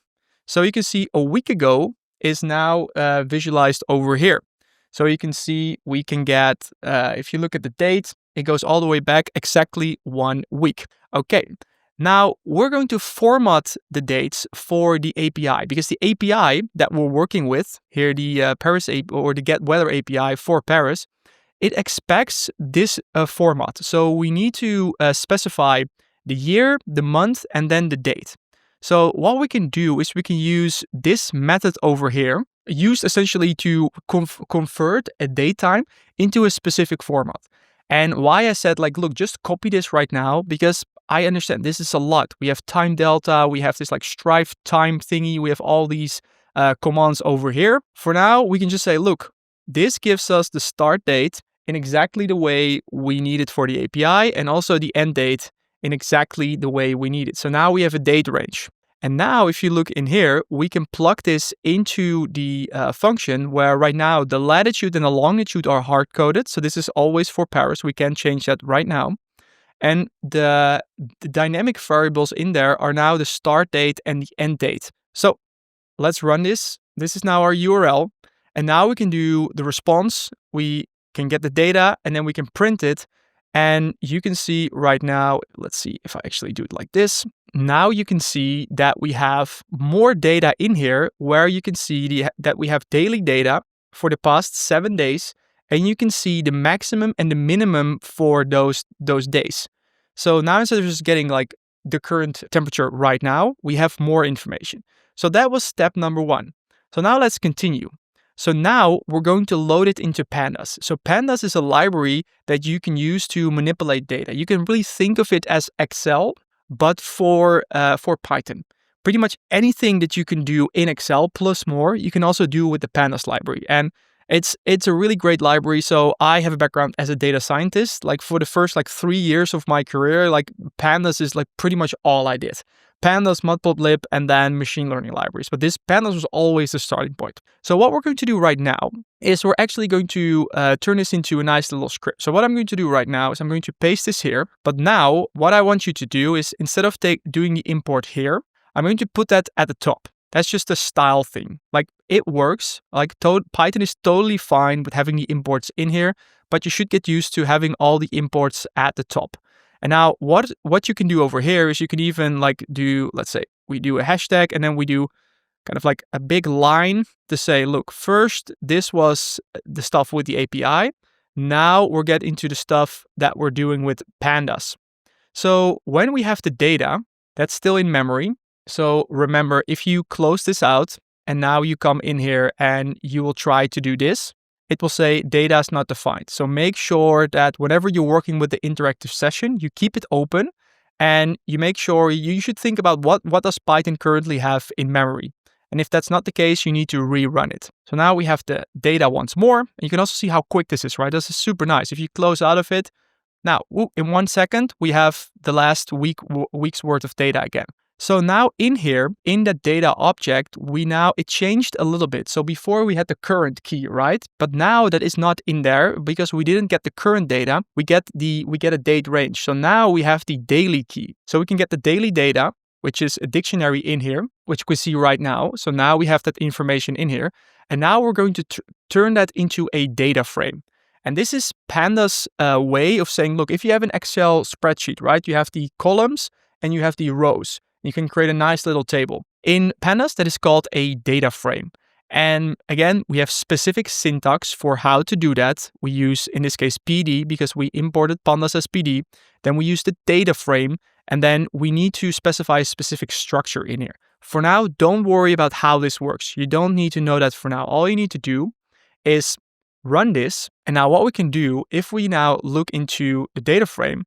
So you can see a week ago is now visualized over here. So you can see we can get, if you look at the date, it goes all the way back exactly 1 week. Okay. Now we're going to format the dates for the API because the API that we're working with here, the Paris or the Get Weather API for Paris, it expects this format. So we need to specify the year, the month, and then the date. So what we can do is we can use this method over here, used essentially to convert a datetime into a specific format. And why I said like, look, just copy this right now because I understand this is a lot. We have time delta, we have this like strive time thingy, we have all these commands over here. For now, we can just say, look, this gives us the start date in exactly the way we need it for the API and also the end date in exactly the way we need it. So now we have a date range. And now if you look in here, we can plug this into the function where right now the latitude and the longitude are hard-coded. So this is always for Paris. We can change that right now. And the dynamic variables in there are now the start date and the end date. So let's run this. This is now our URL. And now we can do the response. We can get the data and then we can print it. And you can see right now, let's see if I actually do it like this. Now you can see that we have more data in here where you can see that we have daily data for the past 7 days. And you can see the maximum and the minimum for those days. So now instead of just getting like the current temperature right now, we have more information. So that was step number 1. So now let's continue. So now we're going to load it into Pandas. So Pandas is a library that you can use to manipulate data. You can really think of it as Excel, but for Python. Pretty much anything that you can do in Excel plus more, you can also do with the Pandas library. And it's a really great library. So I have a background as a data scientist. Like for the first 3 years of my career, like Pandas is like pretty much all I did. Pandas, Matplotlib, and then machine learning libraries. But this Pandas was always the starting point. So what we're going to do right now is we're actually going to turn this into a nice little script. So what I'm going to do right now is I'm going to paste this here. But now what I want you to do is instead of doing the import here, I'm going to put that at the top. That's just a style thing. Like, it works. Like, Python is totally fine with having the imports in here, but you should get used to having all the imports at the top. And now what you can do over here is you can even like do, let's say we do a hashtag and then we do kind of like a big line to say, look, first this was the stuff with the API. Now we're getting into the stuff that we're doing with Pandas. So when we have the data, that's still in memory. So remember, if you close this out and now you come in here and you will try to do this, it will say data is not defined. So make sure that whenever you're working with the interactive session, you keep it open and you make sure you should think about what does Python currently have in memory. And if that's not the case, you need to rerun it. So now we have the data once more. And you can also see how quick this is, right? This is super nice. If you close out of it, now in 1 second, we have the last week's worth of data again. So now in here, in that data object, it changed a little bit. So before we had the current key, right? But now that is not in there because we didn't get the current data. We get a date range. So now we have the daily key. So we can get the daily data, which is a dictionary in here, which we see right now. So now we have that information in here. And now we're going to turn that into a data frame. And this is Pandas' way of saying, look, if you have an Excel spreadsheet, right? You have the columns and you have the rows. You can create a nice little table. In Pandas, that is called a data frame. And again, we have specific syntax for how to do that. We use, in this case, PD because we imported Pandas as PD. Then we use the data frame. And then we need to specify a specific structure in here. For now, don't worry about how this works. You don't need to know that for now. All you need to do is run this. And now what we can do, if we now look into the data frame,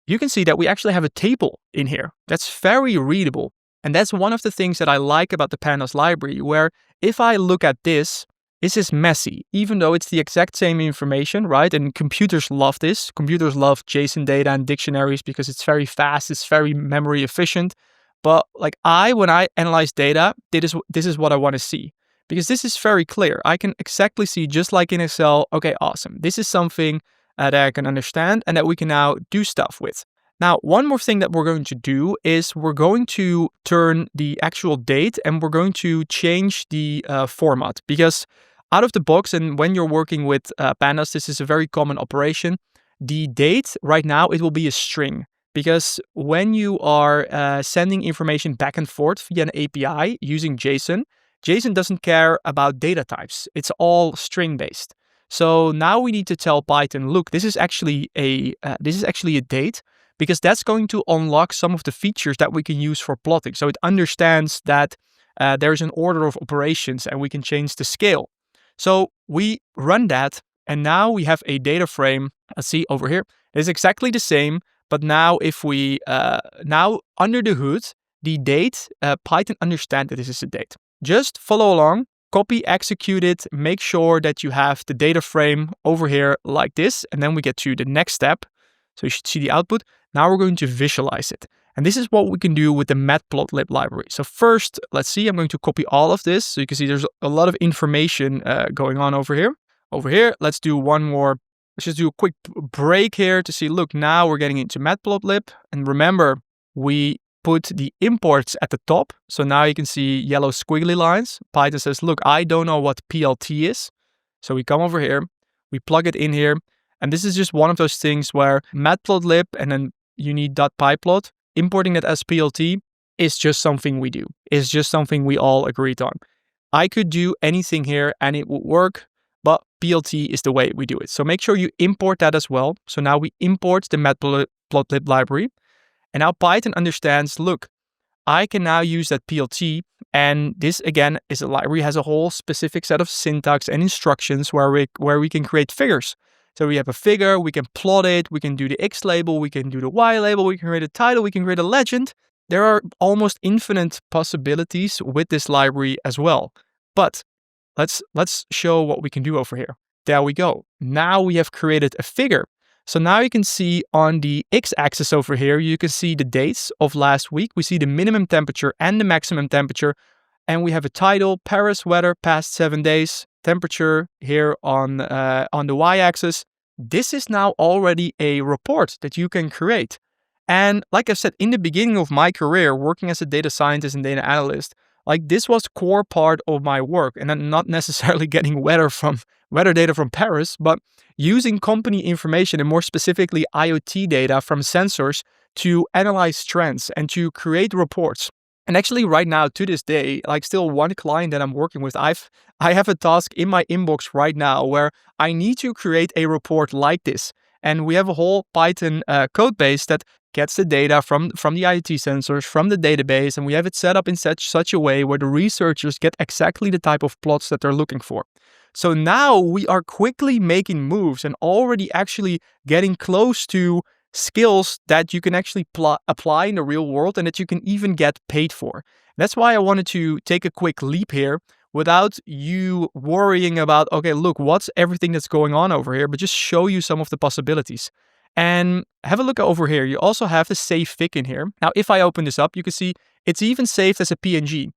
you can see that we actually have a table in here that's very readable. And that's one of the things that I like about the Pandas library, where if I look at this is messy, even though it's the exact same information, right? And computers love this. Computers love JSON data and dictionaries because it's very fast, it's very memory efficient. But like when I analyze data, this is what I want to see. Because this is very clear. I can exactly see, just like in Excel, okay, awesome. This is something that I can understand and that we can now do stuff with. Now, one more thing that we're going to do is we're going to turn the actual date and we're going to change the format, because out of the box, and when you're working with Pandas, this is a very common operation. The date right now, it will be a string, because when you are sending information back and forth via an API using JSON, JSON doesn't care about data types. It's all string based. So now we need to tell Python, look, this is actually a date, because that's going to unlock some of the features that we can use for plotting. So it understands that there's an order of operations and we can change the scale. So we run that, and now we have a data frame. Let's see over here. It's exactly the same, but now if we now under the hood, the date, Python understands that this is a date. Just follow along, copy, execute it, make sure that you have the data frame over here like this, and then we get to the next step. So you should see the output. Now we're going to visualize it. And this is what we can do with the Matplotlib library. So first, let's see, I'm going to copy all of this. So you can see there's a lot of information going on over here. Over here, let's do one more. Let's just do a quick break here to see, look, now we're getting into Matplotlib. And remember, we put the imports at the top. So now you can see yellow squiggly lines. Python says, look, I don't know what PLT is. So we come over here, we plug it in here. And this is just one of those things where Matplotlib and then you need .pyplot. Importing that as PLT is just something we do. It's just something we all agreed on. I could do anything here and it would work, but PLT is the way we do it. So make sure you import that as well. So now we import the Matplotlib library. And now Python understands, look, I can now use that PLT. And this, again, is a library, has a whole specific set of syntax and instructions where we can create figures. So we have a figure, we can plot it, we can do the X label, we can do the Y label, we can create a title, we can create a legend. There are almost infinite possibilities with this library as well. But let's show what we can do over here. There we go. Now we have created a figure. So now you can see on the X-axis over here, you can see the dates of last week. We see the minimum temperature and the maximum temperature. And we have a title, Paris weather, past 7 days. Temperature here on the y-axis. This is now already a report that you can create. And like I said, in the beginning of my career, working as a data scientist and data analyst, Like this was core part of my work, and I'm not necessarily getting weather data from Paris, but using company information and more specifically IoT data from sensors to analyze trends and to create reports. And actually right now, to this day, like still one client that I'm working with, I have a task in my inbox right now where I need to create a report like this. And we have a whole Python code base that gets the data from the IoT sensors, from the database, and we have it set up in such a way where the researchers get exactly the type of plots that they're looking for. So now we are quickly making moves and already actually getting close to skills that you can actually apply in the real world and that you can even get paid for. That's why I wanted to take a quick leap here without you worrying about, okay, look, what's everything that's going on over here, but just show you some of the possibilities. And have a look over here. You also have the save fic in here. Now, if I open this up, you can see it's even saved as a PNG.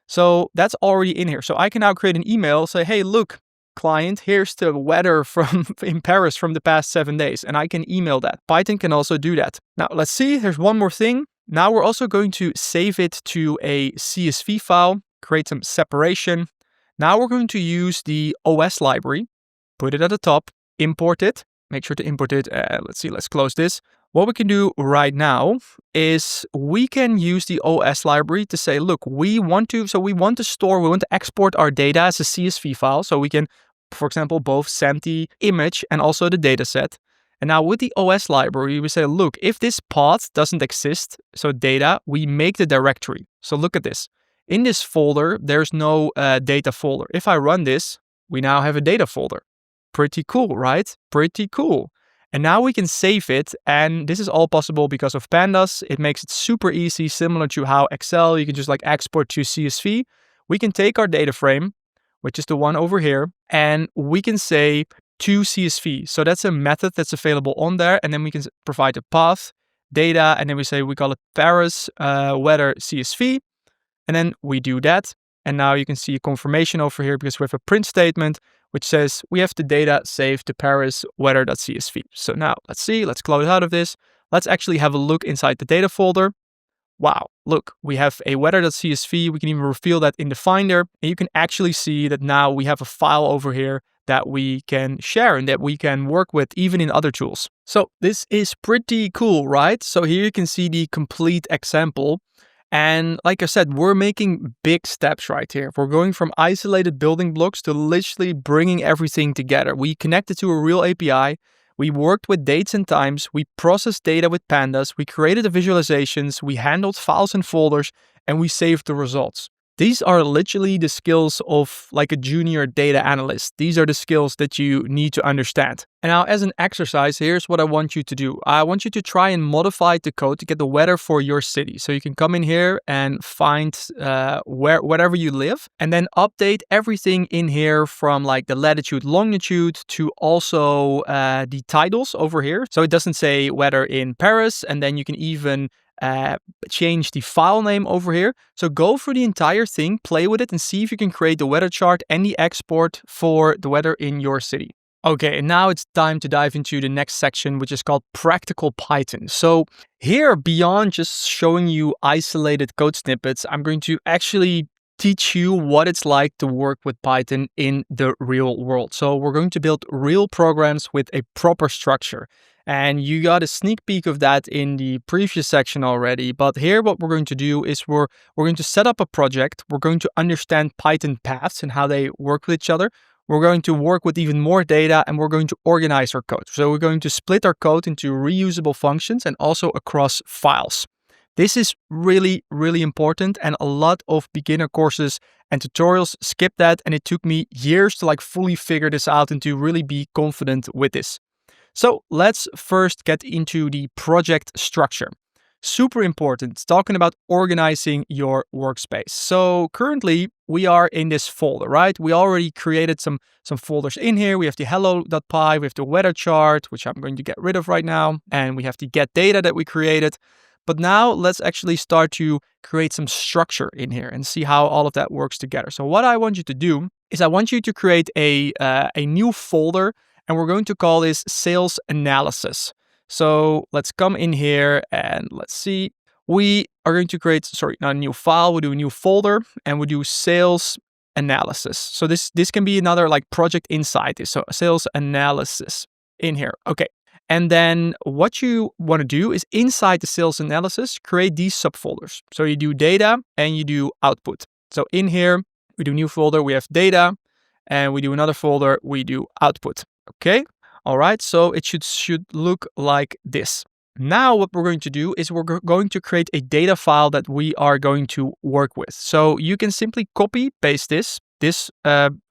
So that's already in here. So I can now create an email, say, hey, look, client, here's the weather in Paris from the past 7 days, and I can email that. Python can also do that. Now, let's see, there's one more thing. Now we're also going to save it to a CSV file, create some separation. Now we're going to use the OS library, put it at the top, import it, make sure to import it. Let's close this. What we can do right now is we can use the OS library to say, look, we want to export our data as a CSV file. So we can, for example, both send the image and also the data set. And now with the OS library, we say, look, if this path doesn't exist, so data, we make the directory. So look at this. In this folder, there's no data folder. If I run this, we now have a data folder. Pretty cool, right? Pretty cool. And now we can save it, and this is all possible because of Pandas. It makes it super easy, similar to how Excel, you can just like export to CSV. We can take our data frame, which is the one over here, and we can say to CSV. So that's a method that's available on there, and then we can provide a path, data, and then we say we call it Paris weather CSV, and then we do that. And now you can see a confirmation over here because we have a print statement which says we have the data saved to Paris weather.csv. So now let's close out of this. Let's actually have a look inside the data folder. Wow, look, we have a weather.csv. We can even reveal that in the Finder. And you can actually see that now we have a file over here that we can share and that we can work with even in other tools. So this is pretty cool, right? So here you can see the complete example. And like I said, we're making big steps right here. We're going from isolated building blocks to literally bringing everything together. We connected to a real API. We worked with dates and times. We processed data with Pandas. We created the visualizations. We handled files and folders, and we saved the results. These are literally the skills of like a junior data analyst. These are the skills that you need to understand. And now as an exercise, here's what I want you to do. I want you to try and modify the code to get the weather for your city. So you can come in here and find wherever you live and then update everything in here from like the latitude, longitude to also the titles over here. So it doesn't say weather in Paris, and then you can even change the file name over here. So go through the entire thing, play with it, and see if you can create the weather chart and the export for the weather in your city. Okay, and now it's time to dive into the next section, which is called Practical Python. So here, beyond just showing you isolated code snippets, I'm going to actually teach you what it's like to work with Python in the real world. So we're going to build real programs with a proper structure. And you got a sneak peek of that in the previous section already. But here what we're going to do is we're going to set up a project. We're going to understand Python paths and how they work with each other. We're going to work with even more data, and we're going to organize our code. So we're going to split our code into reusable functions and also across files. This is really, really important, and a lot of beginner courses and tutorials skip that, and it took me years to like fully figure this out and to really be confident with this. So let's first get into the project structure. Super important, talking about organizing your workspace. So currently we are in this folder, right? We already created some folders in here. We have the hello.py, we have the weather chart, which I'm going to get rid of right now. And we have the get data that we created. But now let's actually start to create some structure in here and see how all of that works together. So what I want you to do is I want you to create a new folder, and we're going to call this sales analysis. So let's come in here and let's see. we are going to create, not a new file, we'll do a new folder, and we'll do sales analysis. So this can be another like project inside this. So sales analysis in here. Okay. And then what you want to do is inside the sales analysis, create these subfolders. So you do data and you do output. So in here, we do new folder, we have data, and we do another folder, we do output. Okay. All right. So it should look like this. Now what we're going to do is we're going to create a data file that we are going to work with. So you can simply copy paste this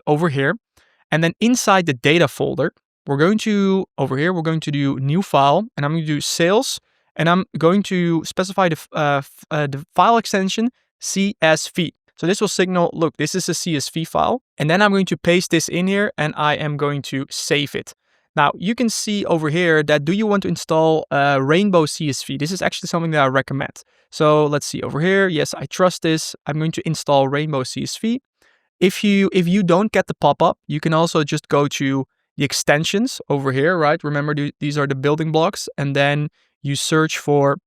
over here, and then inside the data folder, we're going to do new file, and I'm going to do sales, and I'm going to specify the file extension CSV. So this will signal, look, this is a CSV file, and then I'm going to paste this in here, and I am going to save it. Now, you can see over here that do you want to install Rainbow CSV? This is actually something that I recommend. So let's see over here. Yes, I trust this. I'm going to install Rainbow CSV. If you don't get the pop-up, you can also just go to the extensions over here, right? Remember, these are the building blocks. And then you search for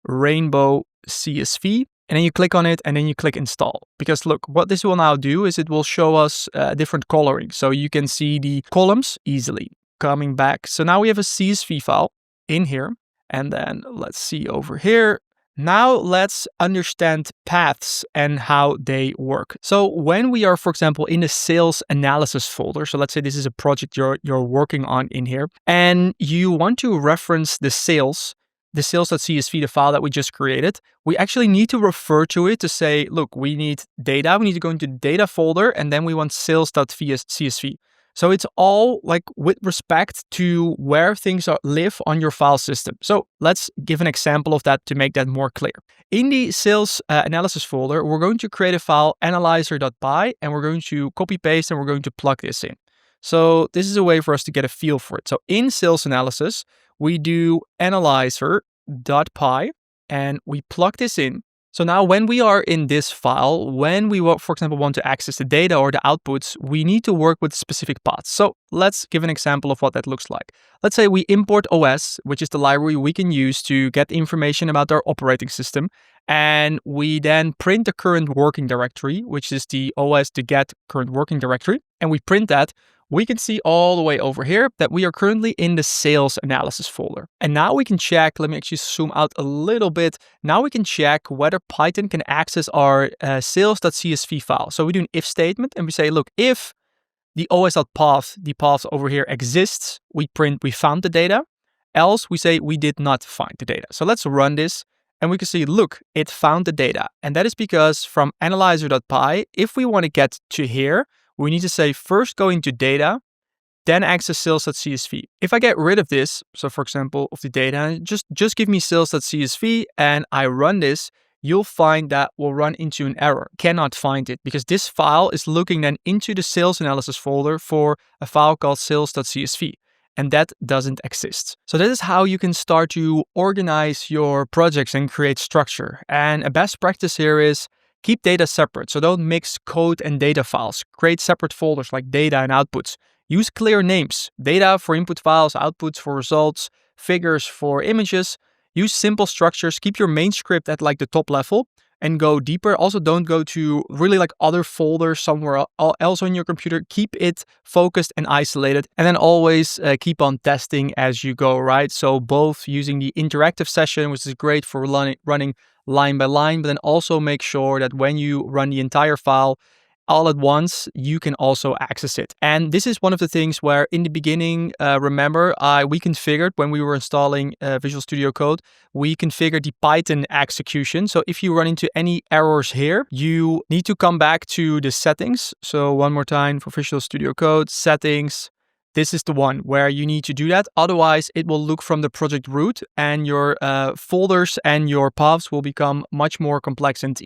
Rainbow CSV. And then you click on it and then you click install. Because look, what this will now do is it will show us different coloring. So you can see the columns easily. Coming back. So now we have a CSV file in here. And then let's see over here. Now let's understand paths and how they work. So when we are, for example, in the sales analysis folder, so let's say this is a project you're working on in here, and you want to reference the sales.csv, the file that we just created, we actually need to refer to it to say, look, we need data. We need to go into the data folder, and then we want sales.csv. So it's all like with respect to where things live on your file system. So let's give an example of that to make that more clear. In the sales analysis folder, we're going to create a file analyzer.py, and we're going to copy paste and we're going to plug this in. So this is a way for us to get a feel for it. So in sales analysis, we do analyzer.py and we plug this in. So now when we are in this file, when we, for example, want to access the data or the outputs, we need to work with specific paths. So let's give an example of what that looks like. Let's say we import OS, which is the library we can use to get information about our operating system. And we then print the current working directory, which is the OS to get current working directory. And we print that. We can see all the way over here that we are currently in the sales analysis folder. And now we can check, let me actually zoom out a little bit. Now we can check whether Python can access our sales.csv file. So we do an if statement and we say, look, if the os.path, the path over here exists, we print we found the data. Else we say we did not find the data. So let's run this and we can see, look, it found the data. And that is because from analyzer.py, if we want to get to here, we need to say first go into data, then access sales.csv. If I get rid of this, so for example, of the data, just give me sales.csv and I run this, you'll find that we'll run into an error. Cannot find it because this file is looking then into the sales analysis folder for a file called sales.csv. And that doesn't exist. So that is how you can start to organize your projects and create structure. And a best practice here is keep data separate. So don't mix code and data files. Create separate folders like data and outputs. Use clear names. Data for input files, outputs for results, figures for images. Use simple structures. Keep your main script at like the top level and go deeper. Also, don't go to really like other folders somewhere else on your computer. Keep it focused and isolated. And then always keep on testing as you go, right? So both using the interactive session, which is great for running line by line, but then also make sure that when you run the entire file all at once, you can also access it. And this is one of the things where in the beginning, remember, we configured when we were installing Visual Studio Code, we configured the Python execution. So if you run into any errors here, you need to come back to the settings. So one more time for Visual Studio Code, settings. This is the one where you need to do that. Otherwise, it will look from the project root and your folders and your paths will become much more complex and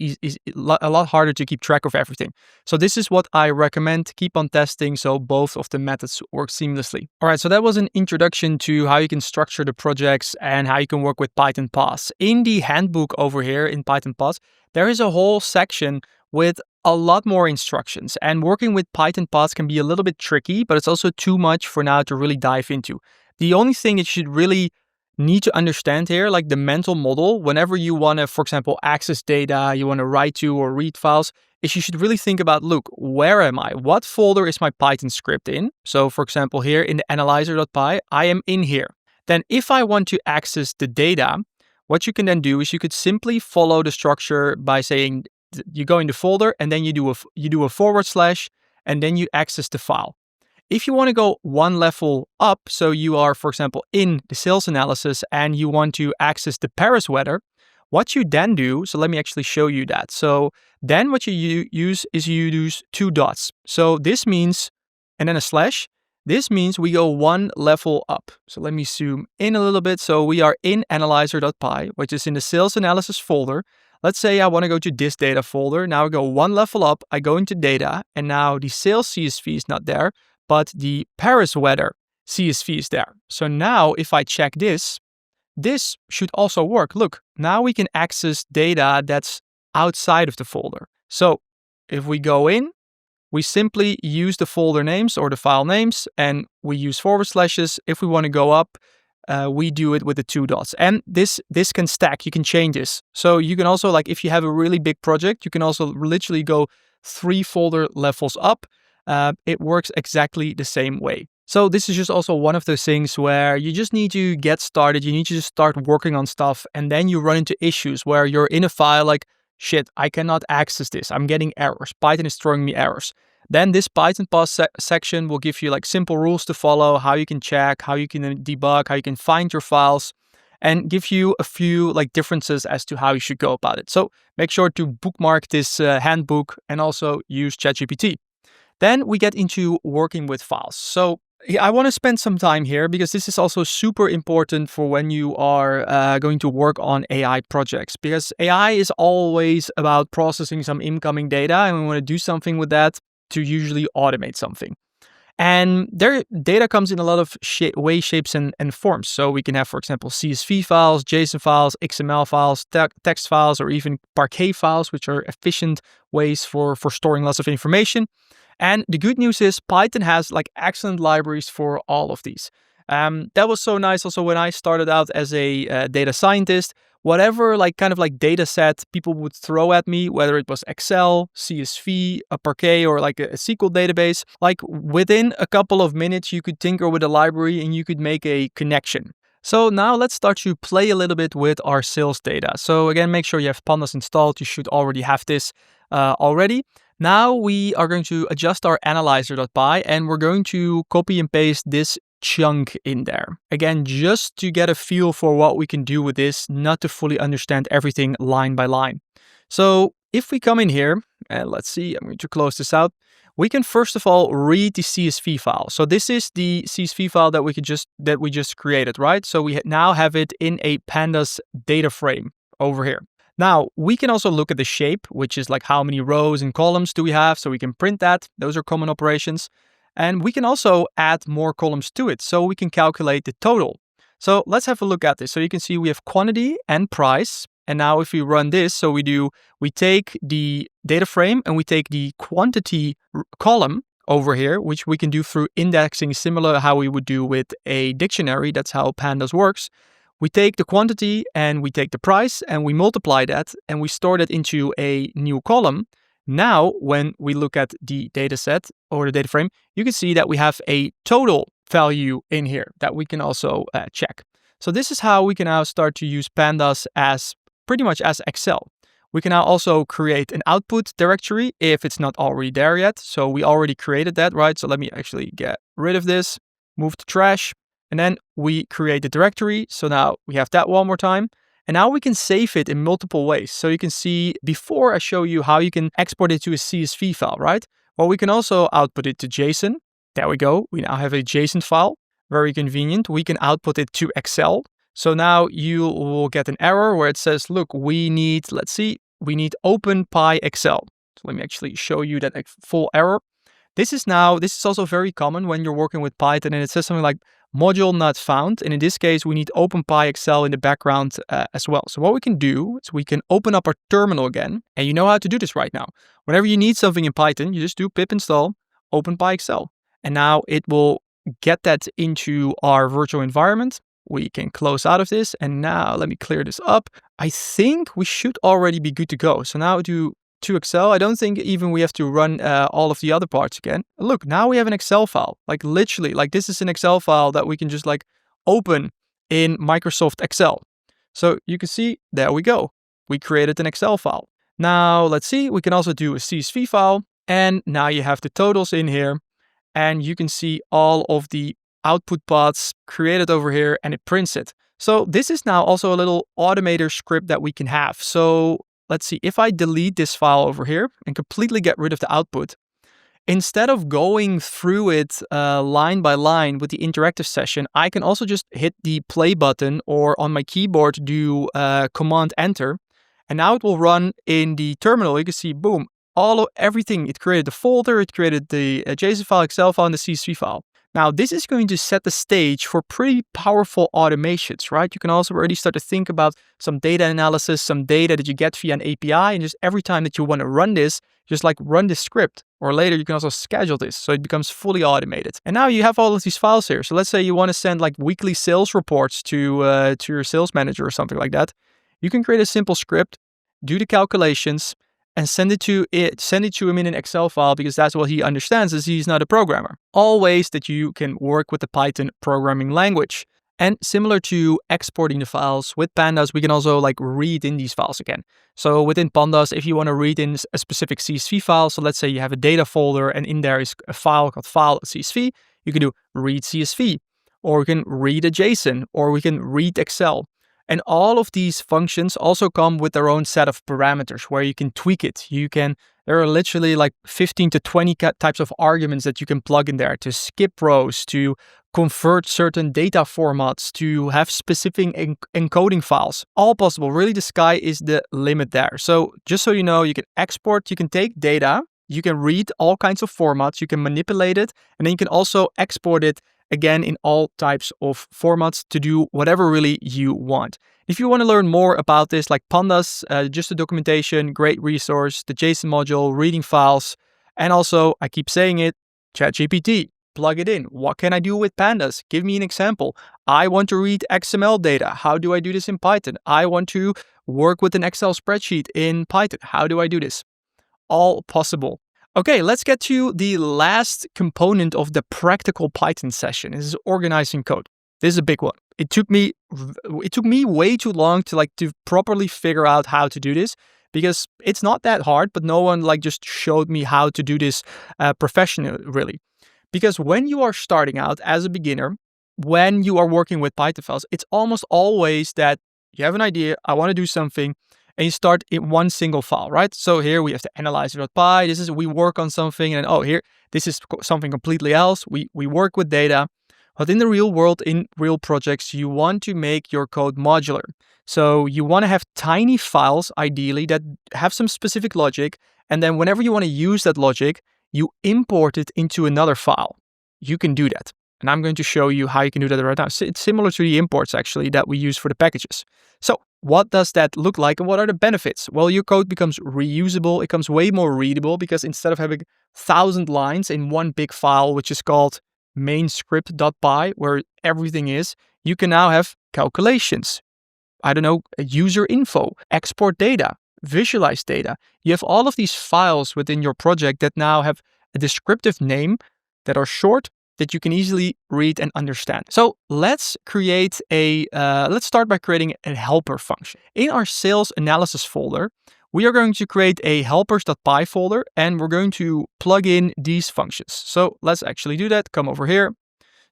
a lot harder to keep track of everything. So this is what I recommend. Keep on testing so both of the methods work seamlessly. All right, so that was an introduction to how you can structure the projects and how you can work with Python paths. In the handbook over here in Python paths, there is a whole section with a lot more instructions, and working with Python paths can be a little bit tricky, but it's also too much for now to really dive into. The only thing that you should really need to understand here, like the mental model, whenever you want to, for example, access data, you want to write to or read files, is you should really think about, look, where am I? What folder is my Python script in? So for example, here in the analyzer.py, I am in here. Then if I want to access the data, what you can then do is you could simply follow the structure by saying you go in the folder and then you do a forward slash and then you access the file. If you want to go one level up, so you are, for example, in the sales analysis and you want to access the Paris weather, what you then do, so let me actually show you that. So then what you use is you use 2 dots. So this means, and then a slash, this means we go one level up. So let me zoom in a little bit. So we are in analyzer.py, which is in the sales analysis folder. Let's say I want to go to this data folder. Now I go one level up, I go into data, and now the sales CSV is not there, but the Paris weather CSV is there. So now if I check this should also work. Look, now we can access data that's outside of the folder. So if we go in, we simply use the folder names or the file names, and we use forward slashes. If we want to go up, we do it with the 2 dots. And this can stack, you can change this. So you can also, like if you have a really big project, you can also literally go 3 folder levels up. It works exactly the same way. So this is just also one of those things where you just need to get started. You need to just start working on stuff, and then you run into issues where you're in a file like, shit, I cannot access this. I'm getting errors. Python is throwing me errors. Then this Python pause section will give you like simple rules to follow, how you can check, how you can debug, how you can find your files, and give you a few like differences as to how you should go about it. So make sure to bookmark this handbook and also use ChatGPT. Then we get into working with files. So I want to spend some time here because this is also super important for when you are going to work on AI projects, because AI is always about processing some incoming data, and we want to do something with that to usually automate something. And their data comes in a lot of ways, shapes, and forms. So we can have, for example, CSV files, JSON files, XML files, text files, or even Parquet files, which are efficient ways for storing lots of information. And the good news is Python has like excellent libraries for all of these. That was so nice also when I started out as a data scientist. Whatever like kind of like data set people would throw at me, whether it was Excel, CSV, a Parquet, or like a SQL database, like within a couple of minutes you could tinker with a library and you could make a connection. So now let's start to play a little bit with our sales data. So again, make sure you have Pandas installed. You should already have this already. Now we are going to adjust our analyzer.py and we're going to copy and paste this chunk in there. Again, just to get a feel for what we can do with this, not to fully understand everything line by line. So if we come in here, and let's see, I'm going to close this out. We can first of all read the CSV file. So this is the CSV file that we just created, right? So we now have it in a Pandas data frame over here. Now, we can also look at the shape, which is like how many rows and columns do we have, so we can print that. Those are common operations. And we can also add more columns to it, so we can calculate the total. So let's have a look at this. So you can see we have quantity and price. And now if we run this, so we take the data frame and we take the quantity column over here, which we can do through indexing, similar to how we would do with a dictionary. That's how Pandas works. We take the quantity and we take the price and we multiply that and we store that into a new column. Now, when we look at the data set or the data frame, you can see that we have a total value in here that we can also check. So this is how we can now start to use Pandas as pretty much as Excel. We can now also create an output directory if it's not already there yet. So we already created that, right? So let me actually get rid of this, move to trash. And then we create the directory. So now we have that one more time. And now we can save it in multiple ways. So you can see before I show you how you can export it to a CSV file, right? Well, we can also output it to JSON. There we go. We now have a JSON file. Very convenient. We can output it to Excel. So now you will get an error where it says, look, we need OpenPy Excel. So let me actually show you that full error. This is also very common when you're working with Python and it says something like module not found. And in this case, we need OpenPy Excel in the background as well. So what we can do is we can open up our terminal again. And you know how to do this right now. Whenever you need something in Python, you just do pip install OpenPy Excel. And now it will get that into our virtual environment. We can close out of this. And now let me clear this up. I think we should already be good to go. So now to Excel, I don't think even we have to run all of the other parts again. Look, now we have an Excel file, like literally, like this is an Excel file that we can just like open in Microsoft Excel. So you can see, there we go. We created an Excel file. Now let's see, we can also do a CSV file. And now you have the totals in here and you can see all of the output paths created over here and it prints it. So this is now also a little automator script that we can have. So let's see, if I delete this file over here and completely get rid of the output, instead of going through it line by line with the interactive session, I can also just hit the play button or on my keyboard do Command Enter. And now it will run in the terminal. You can see, boom, everything. It created the folder, it created the JSON file, Excel file, and the CSV file. Now, this is going to set the stage for pretty powerful automations, right? You can also already start to think about some data analysis, some data that you get via an API, and just every time that you want to run this, just like run this script. Or later, you can also schedule this, so it becomes fully automated. And now you have all of these files here. So let's say you want to send like weekly sales reports to your sales manager or something like that. You can create a simple script, do the calculations, and send it to him in an Excel file because that's what he understands as he's not a programmer. All ways that you can work with the Python programming language. And similar to exporting the files with Pandas, we can also like read in these files again. So within Pandas, if you want to read in a specific CSV file, so let's say you have a data folder and in there is a file called file.csv, you can do read CSV, or we can read a JSON, or we can read Excel. And all of these functions also come with their own set of parameters where you can tweak it. There are literally like 15 to 20 types of arguments that you can plug in there to skip rows, to convert certain data formats, to have specific encoding files. All possible. Really, the sky is the limit there. So just so you know, you can export, you can take data, you can read all kinds of formats, you can manipulate it, and then you can also export it again in all types of formats to do whatever really you want. If you want to learn more about this, like Pandas, just the documentation, great resource, the JSON module, reading files, and also, I keep saying it, ChatGPT, plug it in. What can I do with Pandas? Give me an example. I want to read XML data. How do I do this in Python? I want to work with an Excel spreadsheet in Python. How do I do this? All possible. Okay, let's get to the last component of the practical Python session. This is organizing code. This is a big one. It took me way too long to properly figure out how to do this because it's not that hard, but no one just showed me how to do this professionally, really. Because when you are starting out as a beginner, when you are working with Python files, it's almost always that you have an idea, I want to do something, and you start in one single file, right? So here we have to analyze.py. We work on something, and here, this is something completely else. We work with data. But in the real world, in real projects, you want to make your code modular. So you want to have tiny files, ideally, that have some specific logic. And then whenever you want to use that logic, you import it into another file. You can do that. And I'm going to show you how you can do that right now. So it's similar to the imports, actually, that we use for the packages. So what does that look like and what are the benefits? Well, your code becomes reusable. It becomes way more readable because instead of having 1,000 lines in one big file, which is called mainscript.py, where everything is, you can now have calculations, user info, export data, visualize data. You have all of these files within your project that now have a descriptive name that are short, that you can easily read and understand. So let's start by creating a helper function. In our sales analysis folder, we are going to create a helpers.py folder and we're going to plug in these functions. So let's actually do that. Come over here.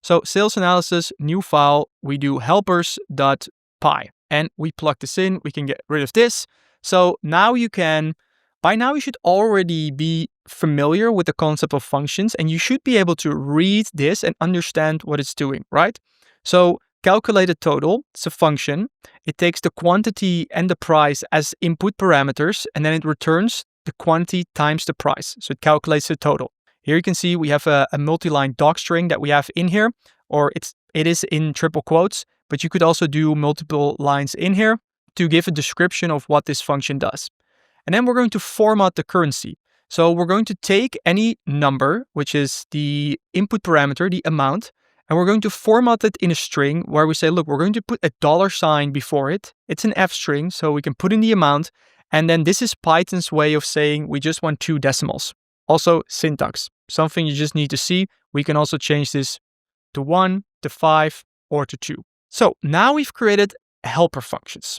So sales analysis, new file, we do helpers.py and we plug this in. We can get rid of this. So now by now you should already be familiar with the concept of functions and you should be able to read this and understand what it's doing, right? So calculated total, it's a function. It takes the quantity and the price as input parameters, and then it returns the quantity times the price. So it calculates the total. Here you can see we have a multi-line docstring that we have in here, or it is in triple quotes, but you could also do multiple lines in here to give a description of what this function does. And then we're going to format the currency. So we're going to take any number, which is the input parameter, the amount, and we're going to format it in a string where we say, look, we're going to put a $sign before it. It's an F string, so we can put in the amount. And then this is Python's way of saying we just want 2 decimals. Also syntax, something you just need to see. We can also change this to 1, to 5, or to 2. So now we've created helper functions.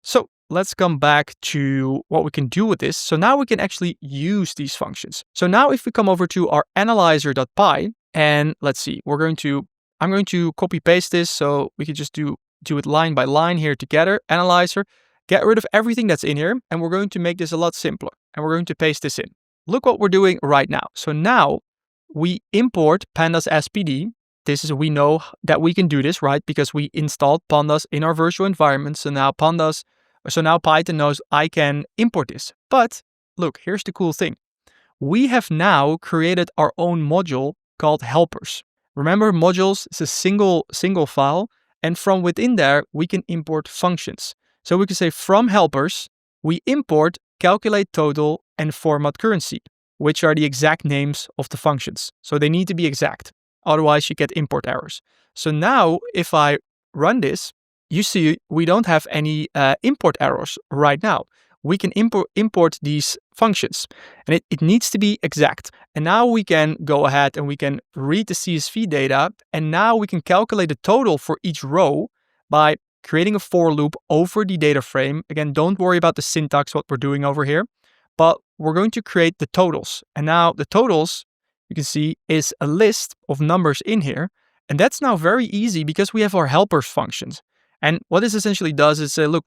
So let's come back to what we can do with this. So now we can actually use these functions. So now if we come over to our analyzer.py, and let's see, I'm going to copy paste this so we can just do it line by line here together. Analyzer, get rid of everything that's in here, and we're going to make this a lot simpler. And we're going to paste this in. Look what we're doing right now. So now we import pandas SPD. We know that we can do this, right? Because we installed pandas in our virtual environment. So now Python knows I can import this. But look, here's the cool thing. We have now created our own module called helpers. Remember, modules is a single file, and from within there, we can import functions. So we can say from helpers, we import calculate total and format currency, which are the exact names of the functions. So they need to be exact. Otherwise, you get import errors. So now, if I run this, you see we don't have any import errors right now. We can import these functions, and it needs to be exact. And now we can go ahead and we can read the CSV data, and now we can calculate the total for each row by creating a for loop over the data frame. Again, don't worry about the syntax, what we're doing over here, but we're going to create the totals. And now the totals, you can see, is a list of numbers in here. And that's now very easy because we have our helpers functions. And what this essentially does is say, look,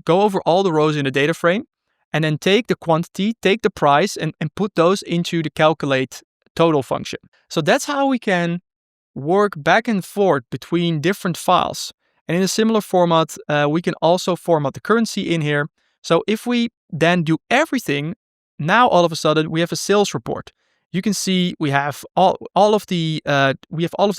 go over all the rows in the data frame and then take the quantity, take the price, and put those into the calculate total function. So that's how we can work back and forth between different files. And in a similar format, we can also format the currency in here. So if we then do everything, now all of a sudden we have a sales report. You can see we have all of the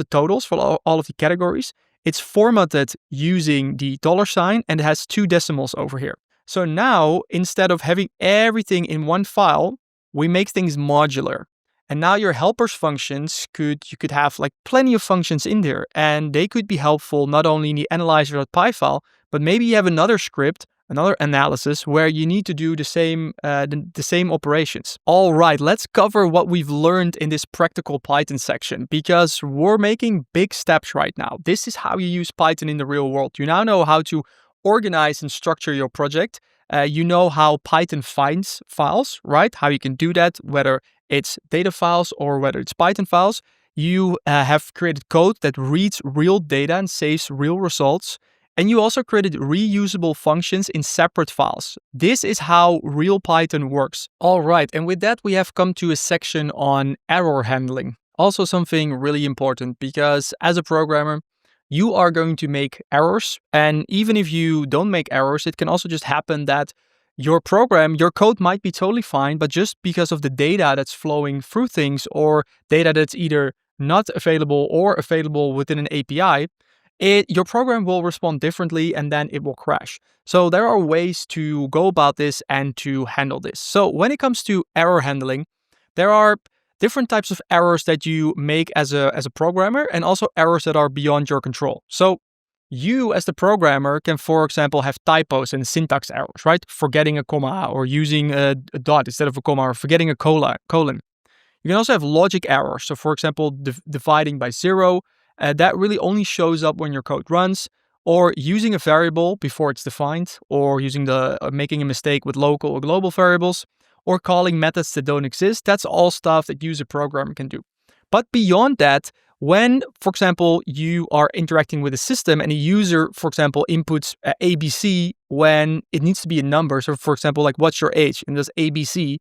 totals for all of the categories. It's formatted using the $sign, and it has 2 decimals over here. So now, instead of having everything in one file, we make things modular. And now your helpers functions you could have like plenty of functions in there, and they could be helpful not only in the analyzer.py file, but maybe you have another script, another analysis where you need to do the same operations. All right, let's cover what we've learned in this practical Python section, because we're making big steps right now. This is how you use Python in the real world. You now know how to organize and structure your project. You know how Python finds files, right? How you can do that, whether it's data files or whether it's Python files. You have created code that reads real data and saves real results. And you also created reusable functions in separate files. This is how real Python works. All right, and with that, we have come to a section on error handling. Also something really important, because as a programmer, you are going to make errors. And even if you don't make errors, it can also just happen that your code might be totally fine, but just because of the data that's flowing through things, or data that's either not available or available within an API, your program will respond differently and then it will crash. So there are ways to go about this and to handle this. So when it comes to error handling, there are different types of errors that you make as a programmer, and also errors that are beyond your control. So you as the programmer can, for example, have typos and syntax errors, right? Forgetting a comma, or using a dot instead of a comma, or forgetting a colon. You can also have logic errors. So for example, dividing by 0, that really only shows up when your code runs, or using a variable before it's defined, or making a mistake with local or global variables, or calling methods that don't exist. That's all stuff that you as a programmer can do. But beyond that, when, for example, you are interacting with a system and a user, for example, inputs ABC when it needs to be a number. So for example, like, what's your age? And does ABC,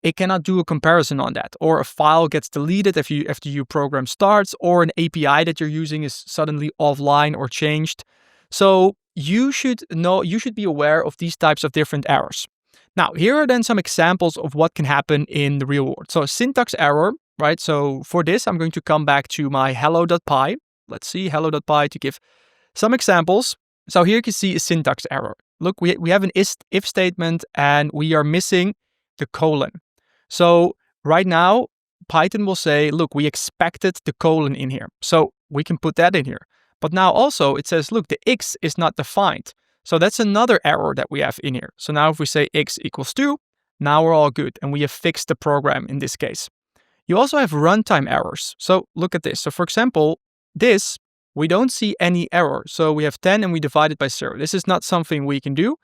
it cannot do a comparison on that. Or a file gets deleted after your program starts, or an API that you're using is suddenly offline or changed. So you should be aware of these types of different errors. Now, here are then some examples of what can happen in the real world. So syntax error, right? So for this, I'm going to come back to my hello.py. Let's see, hello.py, to give some examples. So here you can see a syntax error. Look, we have an if statement and we are missing the colon. So right now, Python will say, look, we expected the colon in here. So we can put that in here. But now also it says, look, the x is not defined. So that's another error that we have in here. So now if we say x equals 2, now we're all good. And we have fixed the program in this case. You also have runtime errors. So look at this. So for example, this, we don't see any error. So we have 10 and we divide it by 0. This is not something we can do.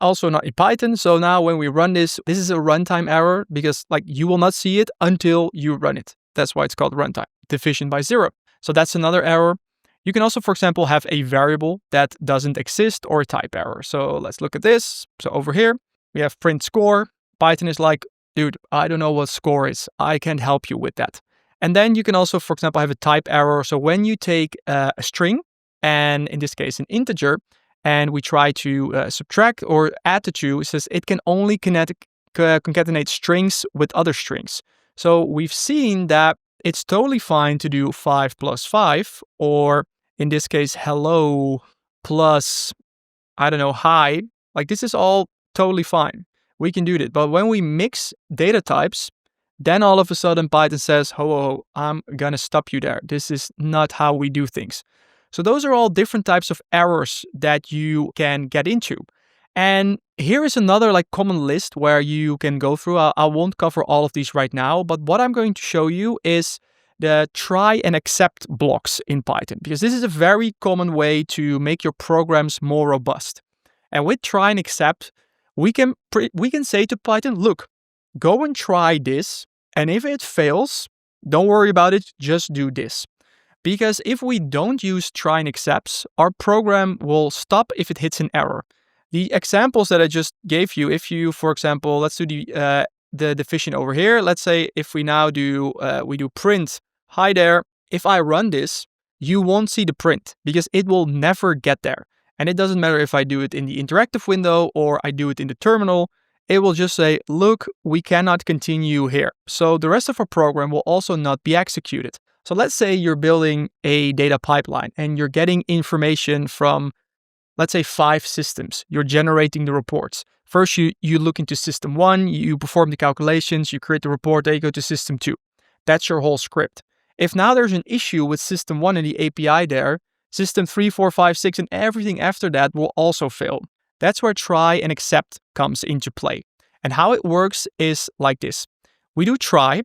Also not in Python. So now when we run this is a runtime error because like you will not see it until you run it. That's why it's called runtime, division by 0. So that's another error. You can also, for example, have a variable that doesn't exist or a type error. So let's look at this. So over here, we have print score. Python is like, dude, I don't know what score is. I can't help you with that. And then you can also, for example, have a type error. So when you take a string, and in this case, an integer, and we try to subtract or add the two, it says it can only concatenate strings with other strings. So we've seen that it's totally fine to do 5 plus 5, or in this case, hello plus, I don't know, hi. Like this is all totally fine. We can do that. But when we mix data types, then all of a sudden Python says, ho, I'm gonna stop you there. This is not how we do things. So those are all different types of errors that you can get into. And here is another like common list where you can go through. I won't cover all of these right now, but what I'm going to show you is the try and accept blocks in Python, because this is a very common way to make your programs more robust. And with try and accept, we can say to Python, look, go and try this. And if it fails, don't worry about it, just do this. Because if we don't use try and accepts, our program will stop if it hits an error. The examples that I just gave you, if you, for example, let's do the division over here. Let's say if we now do, we do print, hi there. If I run this, you won't see the print because it will never get there. And it doesn't matter if I do it in the interactive window or I do it in the terminal. It will just say, look, we cannot continue here. So the rest of our program will also not be executed. So let's say you're building a data pipeline and you're getting information from, let's say, 5 systems. You're generating the reports. First, you look into system 1, you perform the calculations, you create the report, then you go to system 2. That's your whole script. If now there's an issue with system 1 and the API there, system 3, 4, 5, 6, and everything after that will also fail. That's where try and accept comes into play. And how it works is like this. We do try,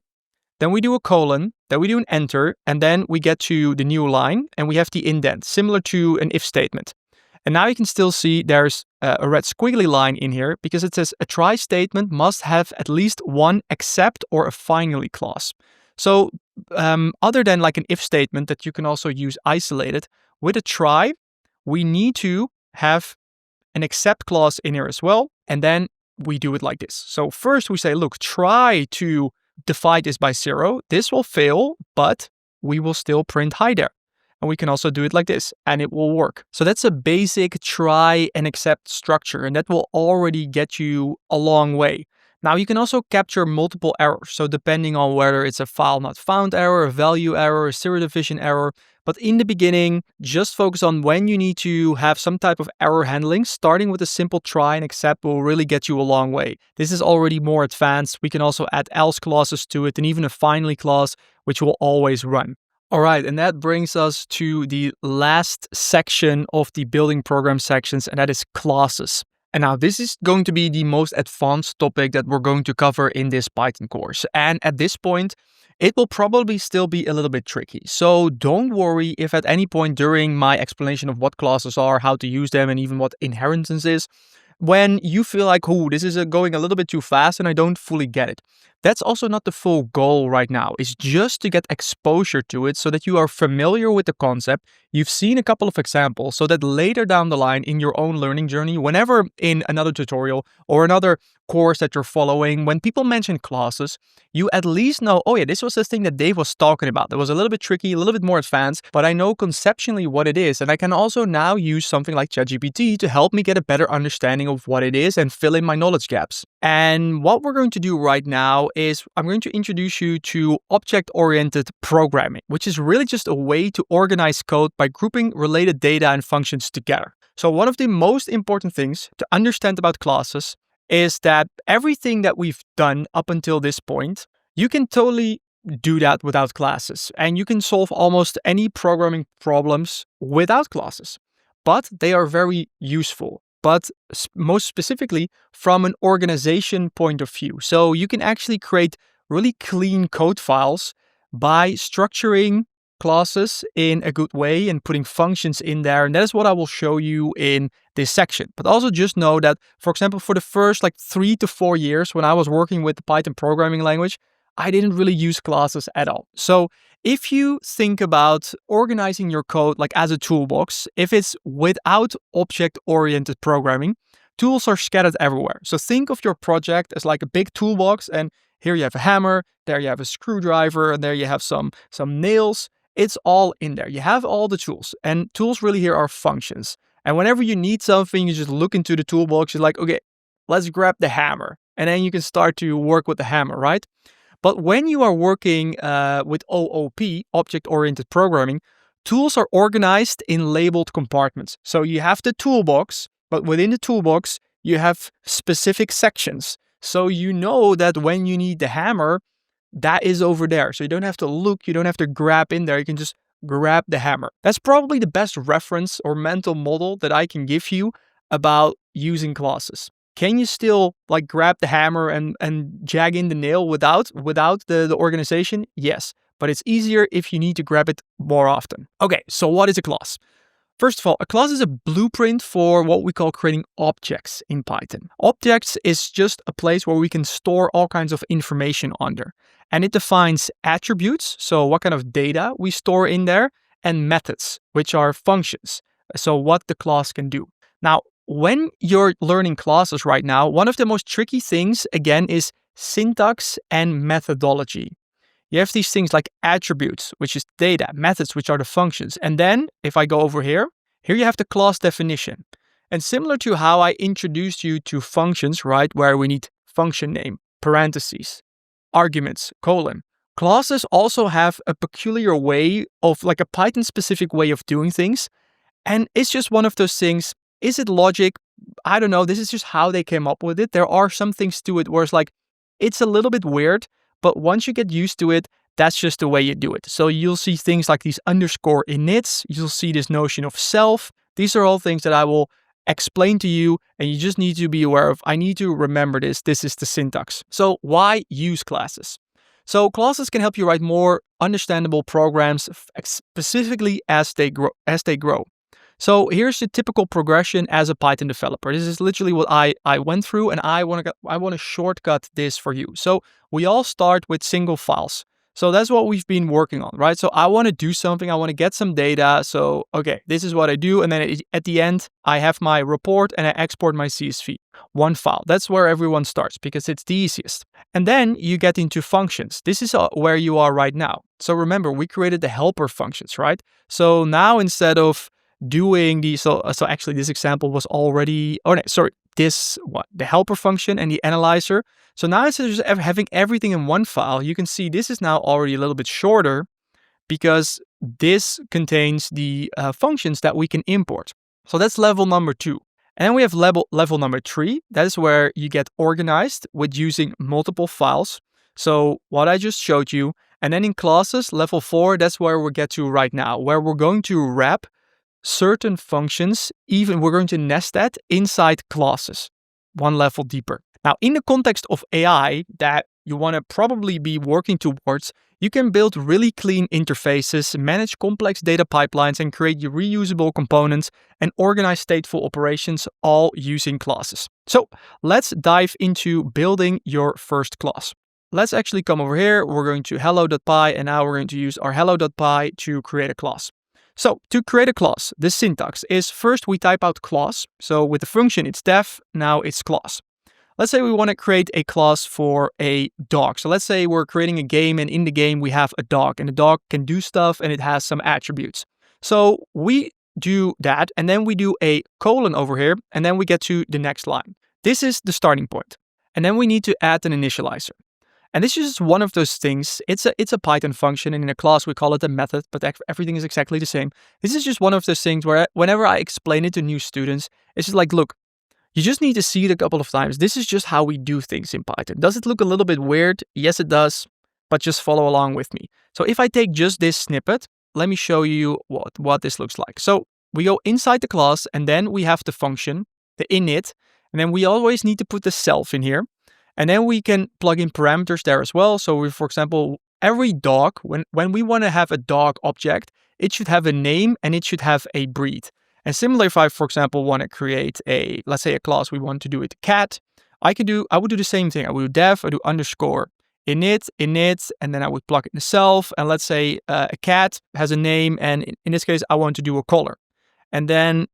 then we do a colon, then we do an enter, and then we get to the new line and we have the indent, similar to an if statement. And now you can still see there's a red squiggly line in here because it says a try statement must have at least one except or a finally clause. So other than like an if statement that you can also use isolated, with a try, we need to have an except clause in here as well. And then we do it like this. So first we say, look, try to divide this by 0. This will fail, but we will still print hi there. And we can also do it like this and it will work. So that's a basic try and accept structure, and that will already get you a long way. Now you can also capture multiple errors. So depending on whether it's a file not found error, a value error, a serial division error. But in the beginning, just focus on when you need to have some type of error handling. Starting with a simple try and accept will really get you a long way. This is already more advanced. We can also add else clauses to it and even a finally clause, which will always run. All right, and that brings us to the last section of the building program sections, and that is classes. And now this is going to be the most advanced topic that we're going to cover in this Python course. And at this point, it will probably still be a little bit tricky. So don't worry if at any point during my explanation of what classes are, how to use them, and even what inheritance is, when you feel like, oh, this is going a little bit too fast and I don't fully get it. That's also not the full goal right now. It's just to get exposure to it so that you are familiar with the concept. You've seen a couple of examples so that later down the line in your own learning journey, whenever in another tutorial or another course that you're following, when people mention classes, you at least know, oh yeah, this was the thing that Dave was talking about. It was a little bit tricky, a little bit more advanced, but I know conceptually what it is. And I can also now use something like ChatGPT to help me get a better understanding of what it is and fill in my knowledge gaps. And what we're going to do right now is I'm going to introduce you to object-oriented programming, which is really just a way to organize code by grouping related data and functions together. So one of the most important things to understand about classes is that everything that we've done up until this point, you can totally do that without classes. And you can solve almost any programming problems without classes. But they are very useful. But most specifically from an organization point of view. So you can actually create really clean code files by structuring classes in a good way and putting functions in there. And that is what I will show you in this section. But also just know that, for example, for the first 3 to 4 years when I was working with the Python programming language, I didn't really use classes at all. So if you think about organizing your code as a toolbox, if it's without object-oriented programming, tools are scattered everywhere. So think of your project as like a big toolbox, and here you have a hammer, there you have a screwdriver, and there you have some nails. It's all in there. You have all the tools, and tools really here are functions. And whenever you need something, you just look into the toolbox. You're like, okay, let's grab the hammer. And then you can start to work with the hammer, right? But when you are working with OOP, object-oriented programming, tools are organized in labeled compartments. So you have the toolbox, but within the toolbox, you have specific sections. So you know that when you need the hammer, that is over there. So you don't have to look, you don't have to grab in there. You can just grab the hammer. That's probably the best reference or mental model that I can give you about using classes. Can you still grab the hammer and jag in the nail without the organization? Yes, but it's easier if you need to grab it more often. Okay, so what is a class? First of all, a class is a blueprint for what we call creating objects in Python. Objects is just a place where we can store all kinds of information under. And it defines attributes, so what kind of data we store in there, and methods, which are functions, so what the class can do. Now, when you're learning classes right now, one of the most tricky things, again, is syntax and methodology. You have these things like attributes, which is data, methods, which are the functions. And then if I go over here you have the class definition. And similar to how I introduced you to functions, right, where we need function name, parentheses, arguments, colon. Classes also have a peculiar way of a Python specific way of doing things. And it's just one of those things. Is it logic? I don't know. This is just how they came up with it. There are some things to it where it's it's a little bit weird, but once you get used to it, that's just the way you do it. So you'll see things like these underscore inits. You'll see this notion of self. These are all things that I will explain to you, and you just need to be aware of. I need to remember this. This is the syntax. So why use classes? So classes can help you write more understandable programs, specifically as they grow. So here's the typical progression as a Python developer. This is literally what I went through, and I want to shortcut this for you. So we all start with single files. So that's what we've been working on, right? So I want to do something. I want to get some data. So, okay, this is what I do. And then at the end, I have my report and I export my CSV. One file. That's where everyone starts because it's the easiest. And then you get into functions. This is where you are right now. So remember, we created the helper functions, right? So now instead of doing these, so actually this example was already, the helper function and the analyzer. So now instead of just having everything in one file, you can see this is now already a little bit shorter because this contains the functions that we can import. So that's level number 2. And then we have level number 3. That is where you get organized with using multiple files. So what I just showed you. And then in classes, level 4, that's where we'll get to right now, where we're going to wrap certain functions, even we're going to nest that inside classes, one level deeper. Now, in the context of AI that you want to probably be working towards, you can build really clean interfaces, manage complex data pipelines, and create reusable components and organize stateful operations, all using classes. So let's dive into building your first class. Let's actually come over here. We're going to hello.py, and now we're going to use our hello.py to create a class. So to create a class, the syntax is first we type out class. So with the function, it's def, now it's class. Let's say we want to create a class for a dog. So let's say we're creating a game, and in the game we have a dog, and the dog can do stuff and it has some attributes. So we do that, and then we do a colon over here, and then we get to the next line. This is the starting point. And then we need to add an initializer. And this is just one of those things. It's a Python function, and in a class we call it a method, but everything is exactly the same. This is just one of those things where whenever I explain it to new students, it's just look, you just need to see it a couple of times. This is just how we do things in Python. Does it look a little bit weird? Yes, it does. but just follow along with me. So if I take just this snippet, let me show you what this looks like. So we go inside the class, and then we have the function, the init, and then we always need to put the self in here. And then we can plug in parameters there as well. So for example, every dog, when we want to have a dog object, it should have a name and it should have a breed. And similarly, if I, for example, want to create let's say a class, we want to do it cat, I would do the same thing. I would do def, I do underscore init, and then I would plug in the self. And let's say a cat has a name, and in this case, I want to do a color. And then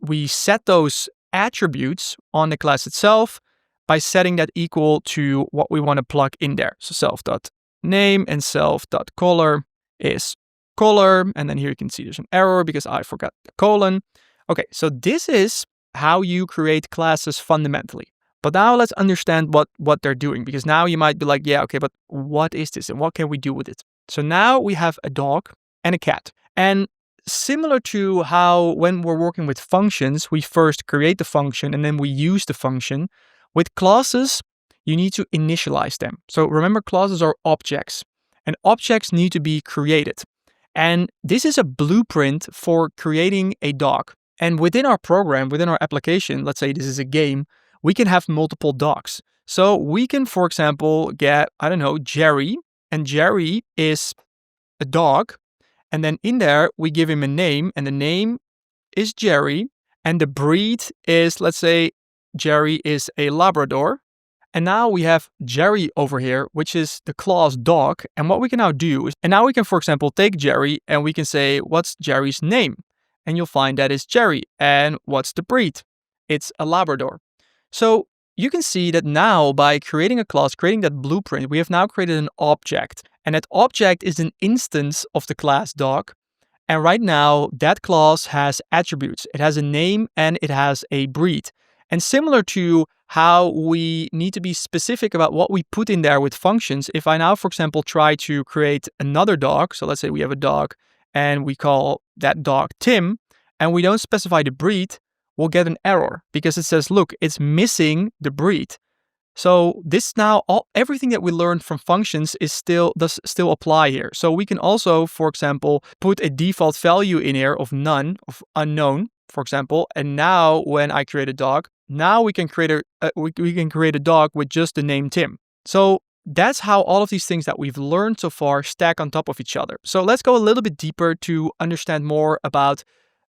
we set those attributes on the class itself by setting that equal to what we want to plug in there. So self.name and self.color is color. And then here you can see there's an error because I forgot the colon. Okay, so this is how you create classes fundamentally. But now let's understand what they're doing, because now you might be like, yeah, okay, but what is this and what can we do with it? So now we have a dog and a cat. And similar to how when we're working with functions, we first create the function and then we use the function. With classes, you need to initialize them. So remember, classes are objects, and objects need to be created. And this is a blueprint for creating a dog. And within our program, within our application, let's say this is a game, we can have multiple dogs. So we can, for example, get, I don't know, Jerry, and Jerry is a dog. And then in there, we give him a name, and the name is Jerry. And the breed is, let's say, Jerry is a Labrador. And now we have Jerry over here, which is the class dog. And what we can now do is, and now we can, for example, take Jerry and we can say, what's Jerry's name? And you'll find that it's Jerry. And what's the breed? It's a Labrador. So you can see that now by creating a class, creating that blueprint, we have now created an object. And that object is an instance of the class dog. And right now that class has attributes. It has a name and it has a breed. And similar to how we need to be specific about what we put in there with functions, if I now, for example, try to create another dog, so let's say we have a dog and we call that dog Tim, and we don't specify the breed, we'll get an error because it says, look, it's missing the breed. So this now, everything that we learned from functions does still apply here. So we can also, for example, put a default value in here of none, of unknown, for example. And now when I create a dog, now we can create a dog with just the name Tim. So that's how all of these things that we've learned so far stack on top of each other. So let's go a little bit deeper to understand more about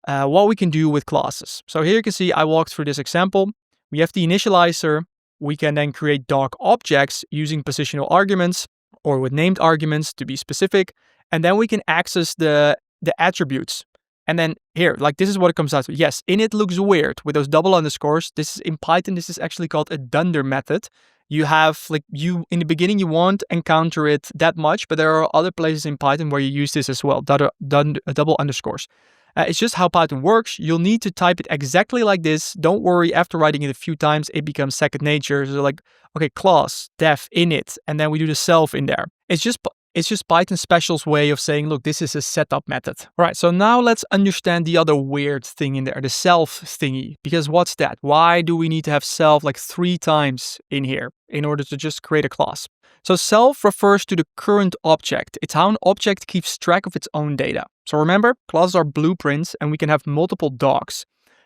what we can do with classes. So here you can see I walked through this example. We have the initializer. We can then create dog objects using positional arguments or with named arguments to be specific. And then we can access the attributes. And then here, like this is what it comes out to. Yes, init looks weird with those double underscores. This is in Python, this is actually called a dunder method. You have in the beginning, you won't encounter it that much, but there are other places in Python where you use this as well, double underscores. It's just how Python works. You'll need to type it exactly like this. Don't worry, after writing it a few times, it becomes second nature. So like, okay, class, def, init, and then we do the self in there. It's just Python special's way of saying, look, this is a setup method. All right, so now let's understand the other weird thing in there, the self thingy. Because what's that? Why do we need to have self like 3 times in here in order to just create a class? So self refers to the current object. It's how an object keeps track of its own data. So remember, classes are blueprints and we can have multiple dogs.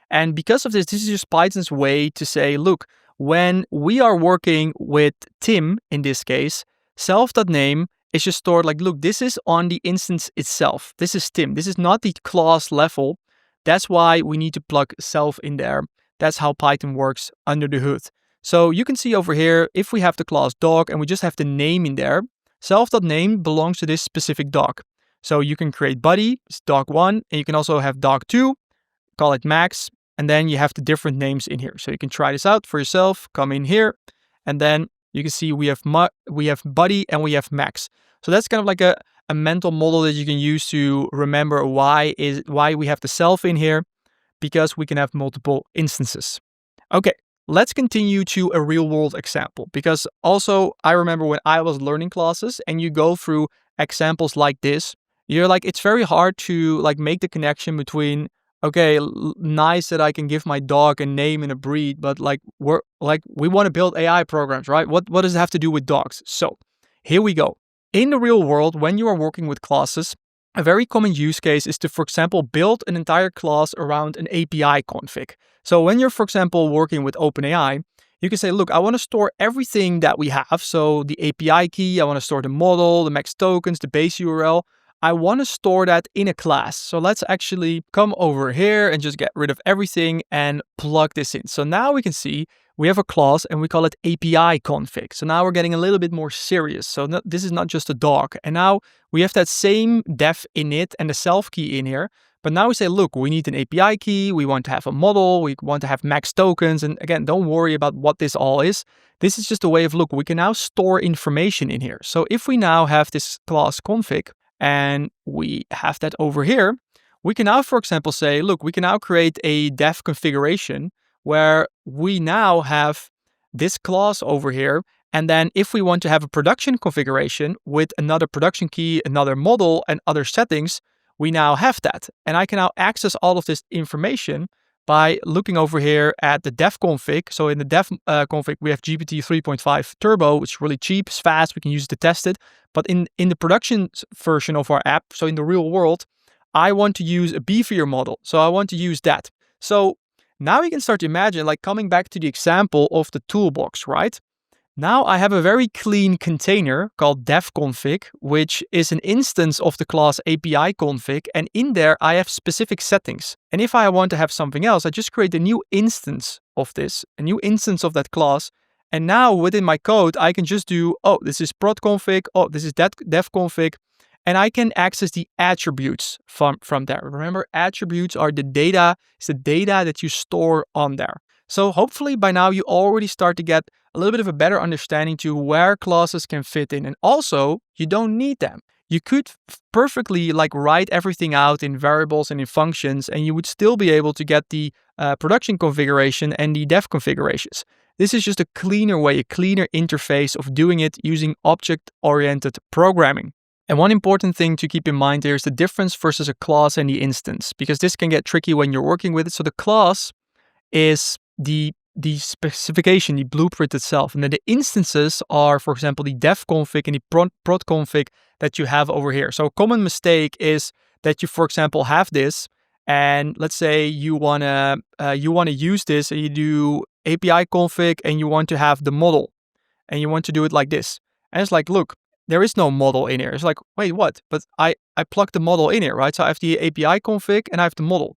And because of this is just Python's way to say, look, when we are working with Tim, in this case, self.name is just stored like, look, this is on the instance itself. This is Tim. This is not the class level. That's why we need to plug self in there. That's how Python works under the hood. So you can see over here, if we have the class dog and we just have the name in there, self.name belongs to this specific dog. So you can create buddy, it's dog1, and you can also have dog2, call it max, and then you have the different names in here. So you can try this out for yourself, come in here, and then you can see we have buddy and we have max. So that's kind of like a mental model that you can use to remember why we have the self in here, because we can have multiple instances. Okay, let's continue to a real world example, because also I remember when I was learning classes and you go through examples like this, you're like, it's very hard to like make the connection between, okay, nice that I can give my dog a name and a breed, but we want to build AI programs, right? What does it have to do with dogs? So here we go. In the real world, when you are working with classes, a very common use case is to, for example, build an entire class around an API config. So when you're, for example, working with OpenAI, you can say, look, I want to store everything that we have. So the API key, I want to store the model, the max tokens, the base URL. I want to store that in a class. So let's actually come over here and just get rid of everything and plug this in. So now we can see we have a class and we call it API config. So now we're getting a little bit more serious. So this is not just a doc. And now we have that same dev init and the self key in here. But now we say, look, we need an API key. We want to have a model. We want to have max tokens. And again, don't worry about what this all is. This is just a way of, look, we can now store information in here. So if we now have this class config, and we have that over here, we can now, for example, say, look, we can now create a dev configuration where we now have this class over here. And then if we want to have a production configuration with another production key, another model, and other settings, we now have that. And I can now access all of this information by looking over here at the dev config. So in the dev config, we have GPT 3.5 Turbo, which is really cheap, it's fast, we can use it to test it. But in the production version of our app, so in the real world, I want to use a beefier model. So I want to use that. So now you can start to imagine, like coming back to the example of the toolbox, right? Now I have a very clean container called dev.config, which is an instance of the class API config. And in there, I have specific settings. And if I want to have something else, I just create a new instance of this, a new instance of that class. And now within my code, I can just do, oh, this is prod config. Oh, this is that dev config. And I can access the attributes from there. Remember, attributes are the data. It's the data that you store on there. So hopefully by now you already start to get a little bit of a better understanding to where classes can fit in. And also, you don't need them. You could perfectly like write everything out in variables and in functions, and you would still be able to get the production configuration and the dev configurations. This is just a cleaner way, a cleaner interface of doing it using object-oriented programming. And one important thing to keep in mind here is the difference versus a class and the instance, because this can get tricky when you're working with it. So the class is the specification, the blueprint itself. And then the instances are, for example, the dev config and the prod config that you have over here. So a common mistake is that you, for example, have this, and let's say you wanna use this, and you do API config, and you want to have the model, and you want to do it like this. And it's like, look, there is no model in here. It's like, wait, what? But I plugged the model in here, right? So I have the API config and I have the model.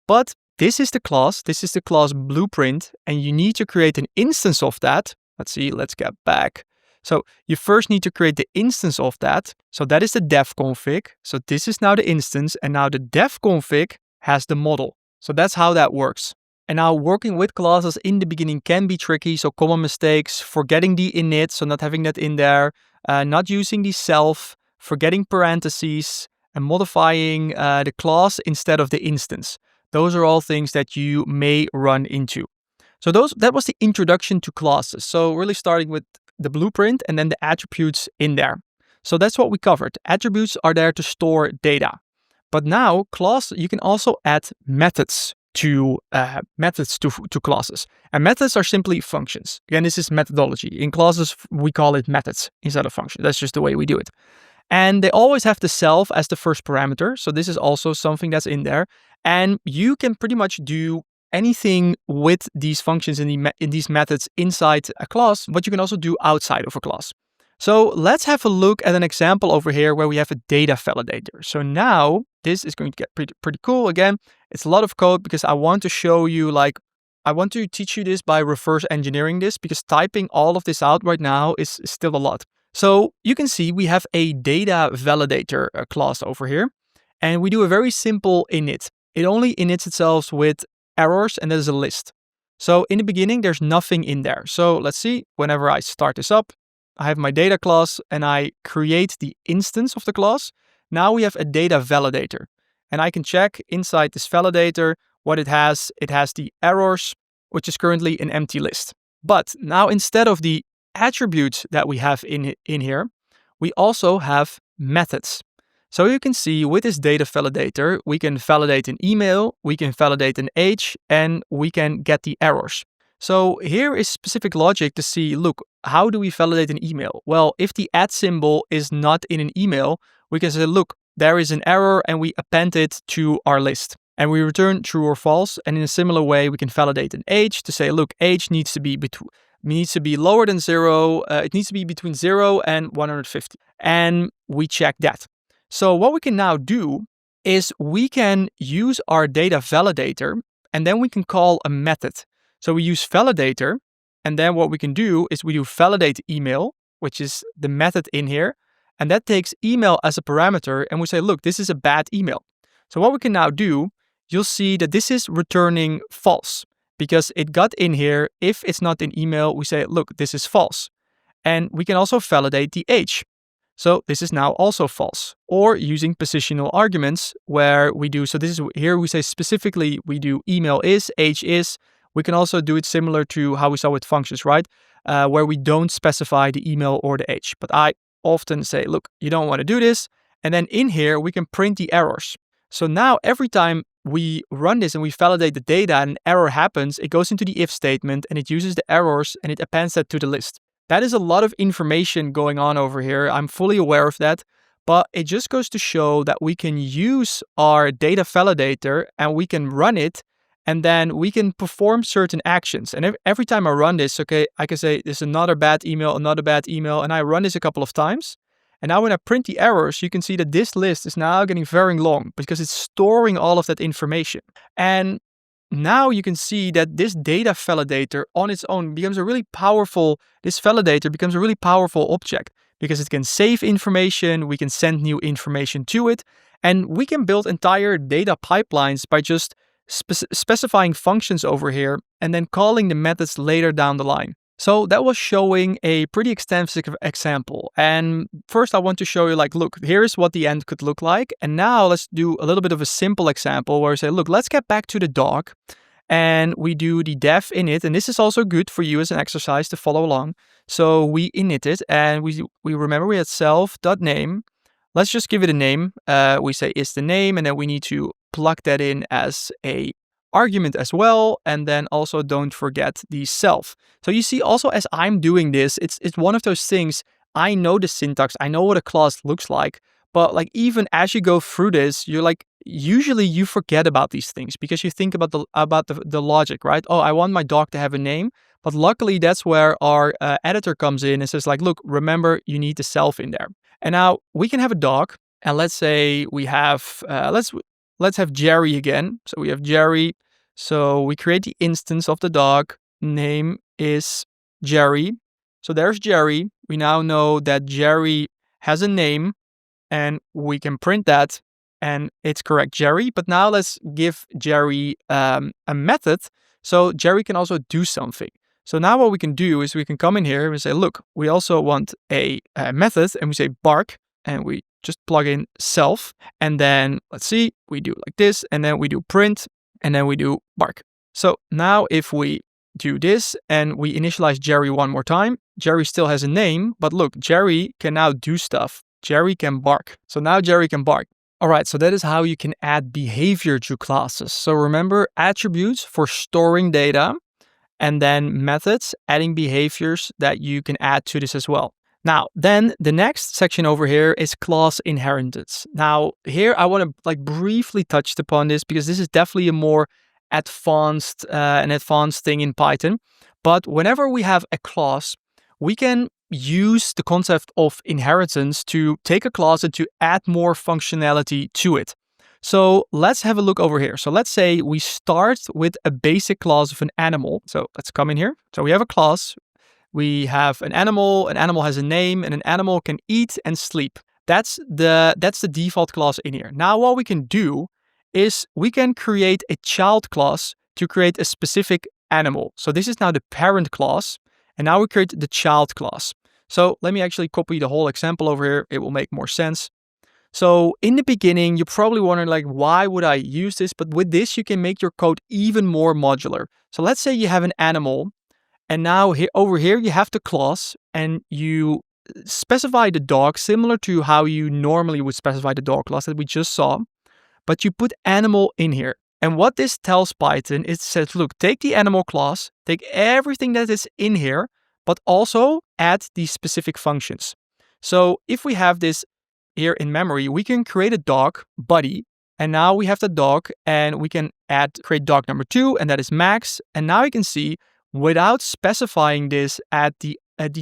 But this is the class blueprint, and you need to create an instance of that. Let's get back. So you first need to create the instance of that. So that is the dev config. So this is now the instance, and now the dev config has the model. So that's how that works. And now working with classes in the beginning can be tricky. So common mistakes, forgetting the init, so not having that in there, not using the self, forgetting parentheses, and modifying the class instead of the instance. Those are all things that you may run into. So that was the introduction to classes. So really starting with the blueprint and then the attributes in there. So that's what we covered. Attributes are there to store data. But now you can also add methods to classes. And methods are simply functions. Again, this is methodology. In classes, we call it methods instead of functions. That's just the way we do it. And they always have the self as the first parameter. So this is also something that's in there. And you can pretty much do anything with these functions in these methods inside a class, but you can also do outside of a class. So let's have a look at an example over here where we have a data validator. So now this is going to get pretty cool. Again, it's a lot of code because I want to show you, I want to teach you this by reverse engineering this, because typing all of this out right now is still a lot. So you can see we have a data validator class over here, and we do a very simple init. It only inits itself with errors, and that is a list. So in the beginning, there's nothing in there. So let's see, whenever I start this up, I have my data class and I create the instance of the class. Now we have a data validator, and I can check inside this validator what it has. It has the errors, which is currently an empty list. But now instead of the attributes that we have in here, we also have methods. So you can see with this data validator, we can validate an email, we can validate an age, and we can get the errors. So here is specific logic to see, look, how do we validate an email? Well, if the @ symbol is not in an email, we can say, look, there is an error, and we append it to our list. And we return true or false. And in a similar way, we can validate an age to say, look, age needs to be lower than 0. It needs to be between 0 and 150. And we check that. So what we can now do is we can use our data validator, and then we can call a method. So we use validator, and then what we can do is we do validate email, which is the method in here, and that takes email as a parameter, and we say, look, this is a bad email. So what we can now do, you'll see that this is returning false because it got in here. If it's not in email, we say, look, this is false. And we can also validate the age. So this is now also false. Or using positional arguments where we do, so this is here we say specifically we do email is, age is. We can also do it similar to how we saw with functions, right? Where we don't specify the email or the age. But I often say, look, you don't want to do this. And then in here, we can print the errors. So now every time we run this and we validate the data and an error happens, it goes into the if statement and it uses the errors and it appends that to the list. That is a lot of information going on over here. I'm fully aware of that, but it just goes to show that we can use our data validator and we can run it, and then we can perform certain actions. And every time I run this, okay, I can say this is another bad email, and I run this a couple of times. And now when I print the errors, you can see that this list is now getting very long because it's storing all of that information. And now you can see that this data validator on its own becomes a really powerful object because it can save information, we can send new information to it, and we can build entire data pipelines by just specifying functions over here and then calling the methods later down the line. So that was showing a pretty extensive example. And first I want to show you, like, look, here's what the end could look like. And now let's do a little bit of a simple example where we say, look, let's get back to the dog and we do the dev init. And this is also good for you as an exercise to follow along. So we init it and we remember we had self.name. Let's just give it a name. We say is the name, and then we need to plug that in as a argument as well, and then also don't forget the self. So you see also as I'm doing this, it's one of those things, I know the syntax, I know what a class looks like, but like even as you go through this, you're like, usually you forget about these things because you think about the logic, right? Oh, I want my dog to have a name, but luckily that's where our editor comes in and says like, look, remember you need the self in there. And now we can have a dog, and let's say we have, let's have Jerry again. So we have Jerry. So we create the instance of the dog. Name is Jerry. So there's Jerry. We now know that Jerry has a name, and we can print that, and it's correct, Jerry. But now let's give Jerry a method so Jerry can also do something. So now what we can do is we can come in here and say, look, we also want a method, and we say bark, and we just plug in self, and then let's see, we do like this, and then we do print, and then we do bark. So now if we do this and we initialize Jerry one more time, Jerry still has a name, but look, Jerry can now do stuff. Jerry can bark. So now Jerry can bark. All right, so that is how you can add behavior to classes. So remember, attributes for storing data, and then methods, adding behaviors that you can add to this as well. Now, then the next section over here is class inheritance. Now, here I want to briefly touch upon this because this is definitely a more advanced thing in Python. But whenever we have a class, we can use the concept of inheritance to take a class and to add more functionality to it. So let's have a look over here. So let's say we start with a basic class of an animal. So let's come in here. So we have a class. We have an animal has a name, and an animal can eat and sleep. That's the default class in here. Now what we can do is we can create a child class to create a specific animal. So this is now the parent class, and now we create the child class. So let me actually copy the whole example over here. It will make more sense. So in the beginning, you're probably wondering like, why would I use this? But with this, you can make your code even more modular. So let's say you have an animal, and now over here, you have the class, and you specify the dog similar to how you normally would specify the dog class that we just saw, but you put animal in here. And what this tells Python, it says, look, take the animal class, take everything that is in here, but also add these specific functions. So if we have this here in memory, we can create a dog buddy. And now we have the dog and we can create dog number 2, and that is Max. And now you can see, without specifying this at the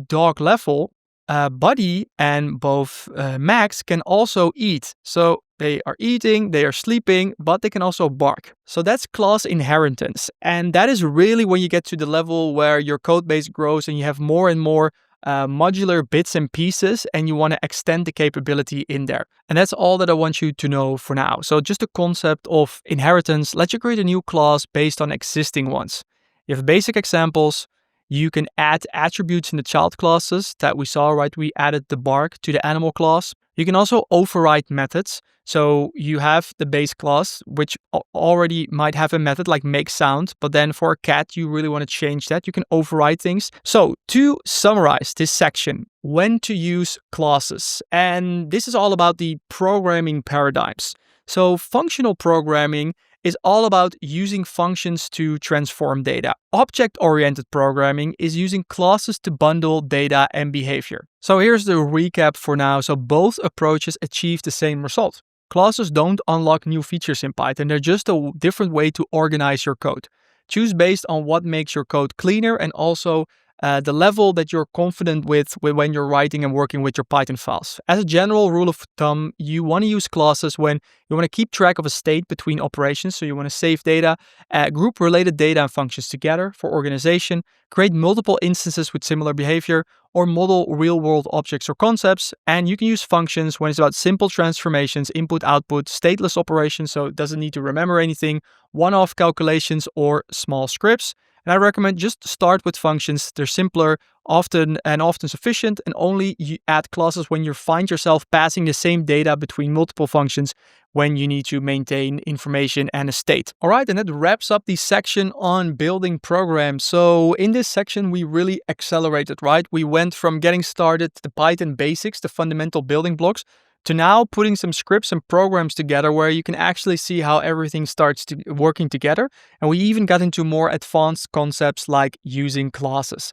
dog level, buddy and both Max can also eat. So they are eating, they are sleeping, but they can also bark. So that's class inheritance. And that is really when you get to the level where your code base grows and you have more and more modular bits and pieces, and you want to extend the capability in there. And that's all that I want you to know for now. So just the concept of inheritance lets you create a new class based on existing ones. You have basic examples. You can add attributes in the child classes that we saw, right? We added the bark to the animal class. You can also override methods. So you have the base class, which already might have a method like make sound, but then for a cat, you really want to change that. You can override things. So to summarize this section, when to use classes. And this is all about the programming paradigms. So functional programming is all about using functions to transform data. Object-oriented programming is using classes to bundle data and behavior. So here's the recap for now. So both approaches achieve the same result. Classes don't unlock new features in Python. They're just a different way to organize your code. Choose based on what makes your code cleaner and also the level that you're confident with when you're writing and working with your Python files. As a general rule of thumb, you want to use classes when you want to keep track of a state between operations. So you want to save data, group related data and functions together for organization, create multiple instances with similar behavior, or model real-world objects or concepts. And you can use functions when it's about simple transformations, input, output, stateless operations, so it doesn't need to remember anything, one-off calculations, or small scripts. And I recommend just start with functions. They're simpler, often sufficient, and only you add classes when you find yourself passing the same data between multiple functions when you need to maintain information and a state. All right, and that wraps up the section on building programs. So in this section, we really accelerated, right? We went from getting started, the Python basics, the fundamental building blocks, to now putting some scripts and programs together where you can actually see how everything starts working together. And we even got into more advanced concepts like using classes.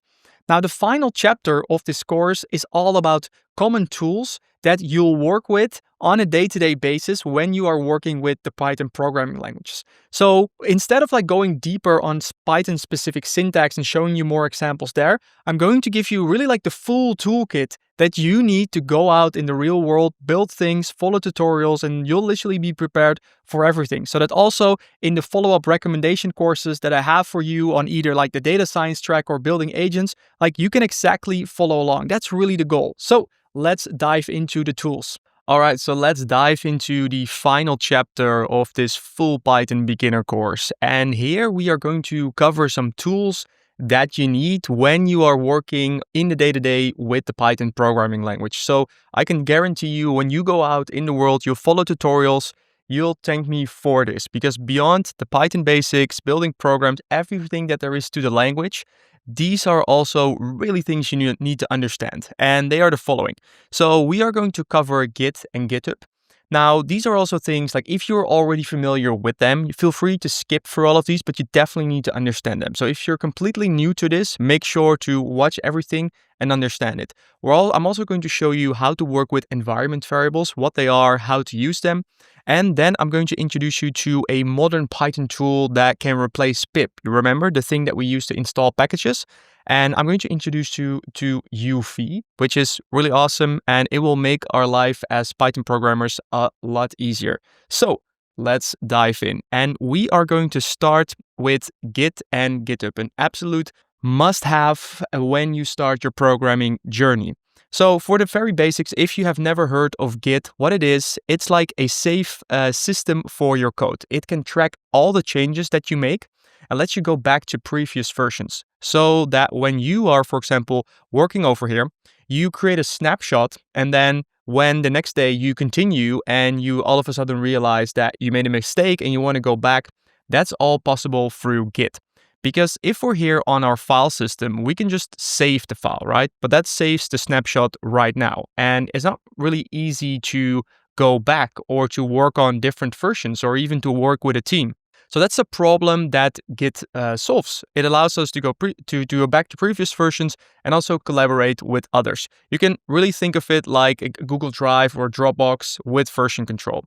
Now, the final chapter of this course is all about common tools that you'll work with on a day-to-day basis when you are working with the Python programming languages. So instead of going deeper on Python specific syntax and showing you more examples there, I'm going to give you really the full toolkit that you need to go out in the real world, build things, follow tutorials, and you'll literally be prepared for everything. So that also in the follow-up recommendation courses that I have for you on either the data science track or building agents, you can exactly follow along. That's really the goal. So let's dive into the tools. All right, so let's dive into the final chapter of this full Python beginner course. And here we are going to cover some tools that you need when you are working in the day-to-day with the Python programming language. So I can guarantee you when you go out in the world, you'll follow tutorials, you'll thank me for this, because beyond the Python basics, building programs, everything that there is to the language, these are also really things you need to understand, and they are the following. So we are going to cover Git and GitHub. Now, these are also things if you're already familiar with them, you feel free to skip through all of these, but you definitely need to understand them. So if you're completely new to this, make sure to watch everything and understand it. I'm also going to show you how to work with environment variables, what they are, how to use them. And then I'm going to introduce you to a modern Python tool that can replace pip. You remember the thing that we use to install packages? And I'm going to introduce you to UV, which is really awesome, and it will make our life as Python programmers a lot easier. So let's dive in. And we are going to start with Git and GitHub, an absolute must-have when you start your programming journey. So for the very basics, if you have never heard of Git, what it is, it's like a safe system for your code. It can track all the changes that you make and lets you go back to previous versions. So that when you are, for example, working over here, you create a snapshot, and then when the next day you continue and you all of a sudden realize that you made a mistake and you want to go back, that's all possible through Git. Because if we're here on our file system, we can just save the file, right? But that saves the snapshot right now. And it's not really easy to go back or to work on different versions or even to work with a team. So that's a problem that Git solves. It allows us to go back to previous versions and also collaborate with others. You can really think of it like a Google Drive or Dropbox with version control.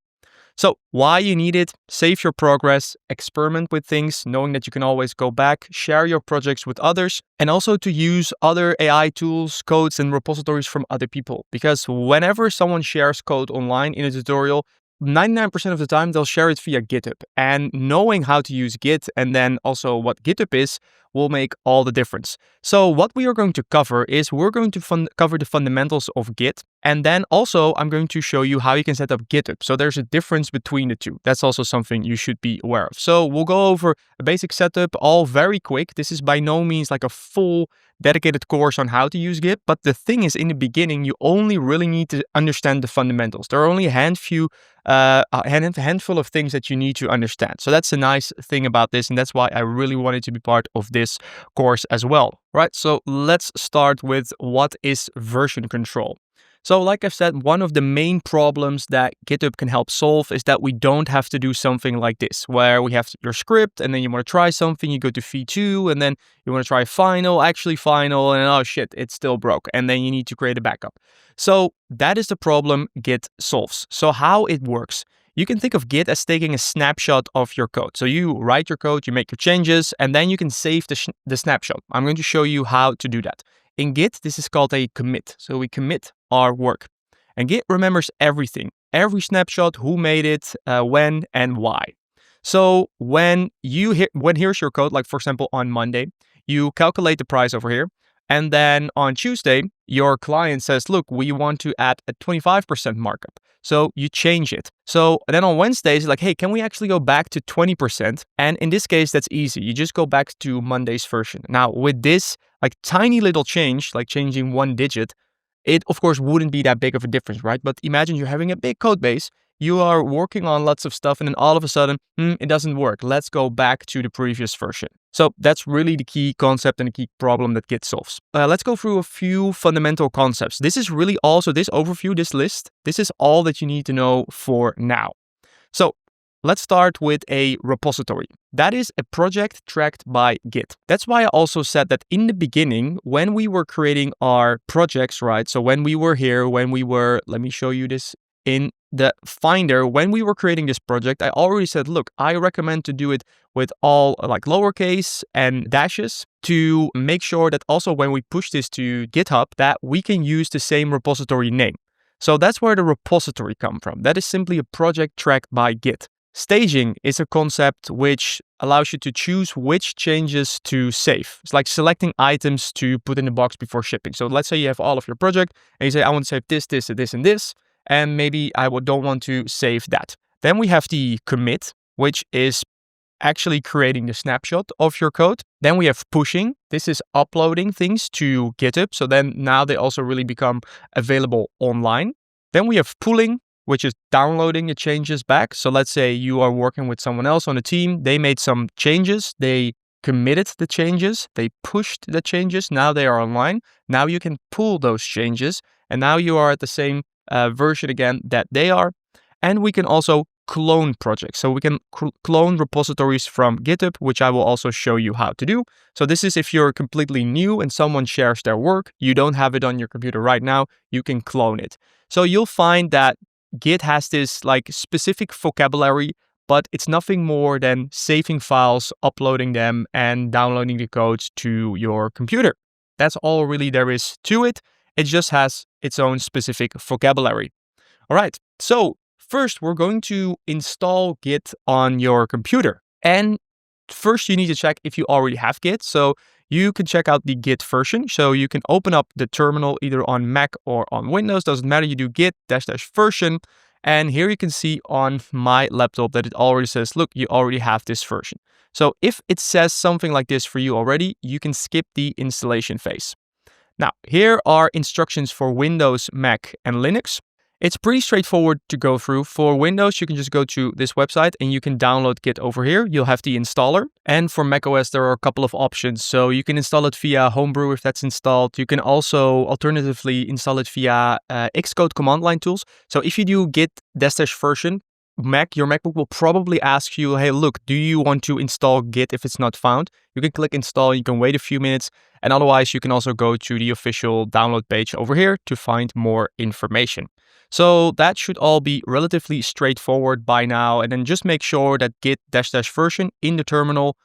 So why you need it: save your progress, experiment with things, knowing that you can always go back, share your projects with others, and also to use other AI tools, codes, and repositories from other people. Because whenever someone shares code online in a tutorial, 99% of the time they'll share it via GitHub. And knowing how to use Git and then also what GitHub is will make all the difference. So what we are going to cover is we're going to cover the fundamentals of Git. And then also I'm going to show you how you can set up GitHub. So there's a difference between the two. That's also something you should be aware of. So we'll go over a basic setup, all very quick. This is by no means like a full dedicated course on how to use Git. But the thing is, in the beginning, you only really need to understand the fundamentals. There are only a handful of things that you need to understand. So that's a nice thing about this. And that's why I really wanted to be part of this course as well. Right, so let's start with what is version control. So like I've said, one of the main problems that GitHub can help solve is that we don't have to do something like this, where we have your script and then you want to try something, you go to v2 and then you want to try final, and oh shit, it's still broke. And then you need to create a backup. So that is the problem Git solves. So how it works: you can think of Git as taking a snapshot of your code. So you write your code, you make your changes, and then you can save the snapshot. I'm going to show you how to do that. In Git, this is called a commit. So we commit our work. And Git remembers everything, every snapshot, who made it, when, and why. So when here's your code, like for example, on Monday, you calculate the price over here. And then on Tuesday, your client says, look, we want to add a 25% markup. So you change it. So then on Wednesdays, it's like, hey, can we actually go back to 20%? And in this case, that's easy. You just go back to Monday's version. Now with this like tiny little change, like changing one digit, it of course wouldn't be that big of a difference, right? But imagine you're having a big code base. You are working on lots of stuff and then all of a sudden, it doesn't work. Let's go back to the previous version. So that's really the key concept and the key problem that Git solves. Let's go through a few fundamental concepts. This is really also this overview, this list. This is all that you need to know for now. So let's start with a repository. That is a project tracked by Git. That's why I also said that in the beginning, when we were creating our projects, right? So when we were here, let me show you this in the Finder, when we were creating this project, I already said, look, I recommend to do it with all like lowercase and dashes to make sure that also when we push this to GitHub, that we can use the same repository name. So that's where the repository comes from. That is simply a project tracked by Git. Staging is a concept which allows you to choose which changes to save. It's like selecting items to put in the box before shipping. So let's say you have all of your project and you say, I want to save this, this, and this, and this. And maybe I don't want to save that. Then we have the commit, which is actually creating the snapshot of your code. Then we have pushing. This is uploading things to GitHub. So then now they also really become available online. Then we have pulling, which is downloading the changes back. So let's say you are working with someone else on a team. They made some changes. They committed the changes. They pushed the changes. Now they are online. Now you can pull those changes. And now you are at the same version again that they are. And we can also clone projects. So we can clone repositories from GitHub, which I will also show you how to do. So this is if you're completely new and someone shares their work, you don't have it on your computer right now, you can clone it. So you'll find that Git has this like specific vocabulary, but it's nothing more than saving files, uploading them, and downloading the codes to your computer. That's all really there is to it. It just has its own specific vocabulary. All right, so first we're going to install Git on your computer. And first you need to check if you already have Git. So you can check out the Git version. So you can open up the terminal either on Mac or on Windows. Doesn't matter, you do git --version. And here you can see on my laptop that it already says, look, you already have this version. So if it says something like this for you already, you can skip the installation phase. Now, here are instructions for Windows, Mac, and Linux. It's pretty straightforward to go through. For Windows, you can just go to this website and you can download Git over here. You'll have the installer. And for macOS, there are a couple of options. So you can install it via Homebrew if that's installed. You can also alternatively install it via Xcode command line tools. So if you do git --version, Mac, your MacBook will probably ask you, hey, look, do you want to install Git if it's not found? You can click install, you can wait a few minutes, and otherwise you can also go to the official download page over here to find more information. So that should all be relatively straightforward by now. And then just make sure that git -- version in the terminal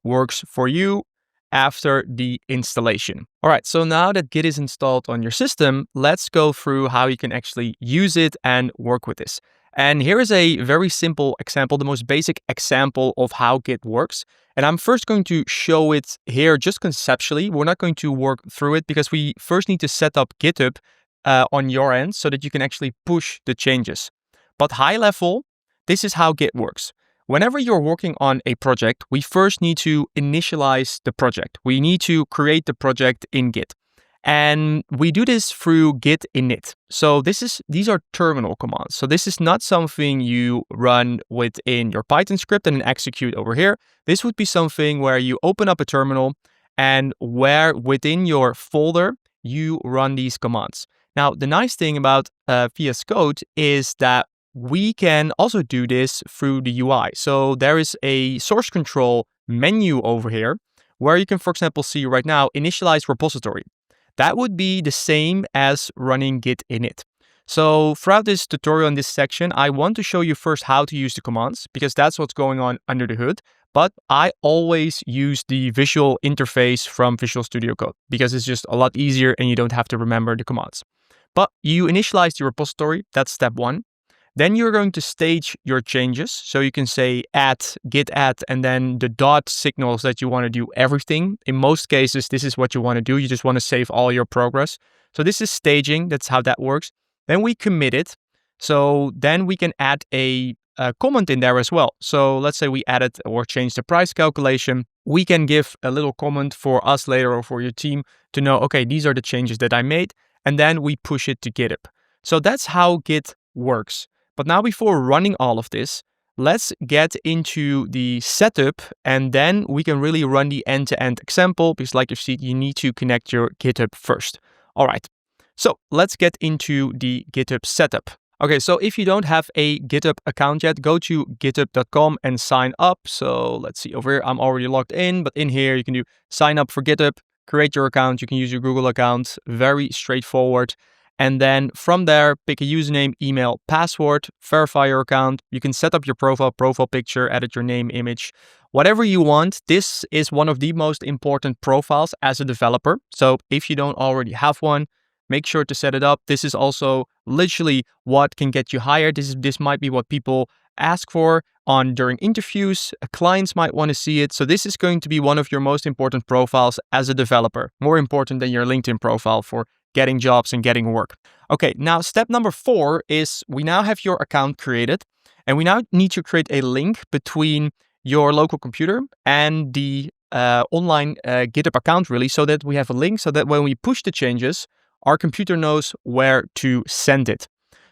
works for you after the installation. All right, so now that Git is installed on your system, let's go through how you can actually use it and work with this. And here is a very simple example, the most basic example of how Git works. And I'm first going to show it here just conceptually. We're not going to work through it because we first need to set up GitHub on your end so that you can actually push the changes. But high level, this is how Git works. Whenever you're working on a project, we first need to initialize the project. We need to create the project in Git. And we do this through git init. So these are terminal commands. So this is not something you run within your Python script and then execute over here. This would be something where you open up a terminal and where within your folder, you run these commands. Now, the nice thing about VS Code is that we can also do this through the UI. So there is a source control menu over here where you can, for example, see right now, initialize repository. That would be the same as running git init. So throughout this tutorial in this section, I want to show you first how to use the commands because that's what's going on under the hood. But I always use the visual interface from Visual Studio Code because it's just a lot easier and you don't have to remember the commands. But you initialize the repository, that's step one. Then you're going to stage your changes. So you can say git add, and then the dot signals that you want to do everything. In most cases, this is what you want to do. You just want to save all your progress. So this is staging. That's how that works. Then we commit it. So then we can add a comment in there as well. So let's say we added or changed the price calculation. We can give a little comment for us later or for your team to know, okay, these are the changes that I made. And then we push it to GitHub. So that's how Git works. But now before running all of this, let's get into the setup and then we can really run the end-to-end example because like you see, you need to connect your GitHub first. All right, so let's get into the GitHub setup. Okay, so if you don't have a GitHub account yet, go to github.com and sign up. So let's see over here, I'm already logged in, but in here you can do sign up for GitHub, create your account. You can use your Google account, very straightforward. And then from there, pick a username, email, password, verify your account. You can set up your profile picture, edit your name, image, whatever you want. This is one of the most important profiles as a developer. So if you don't already have one, make sure to set it up. This is also literally what can get you hired. This might be what people ask for during interviews. Clients might want to see it. So this is going to be one of your most important profiles as a developer, more important than your LinkedIn profile for getting jobs and getting work. Okay, now step number 4 is we now have your account created and we now need to create a link between your local computer and the online GitHub account really, so that we have a link so that when we push the changes, our computer knows where to send it.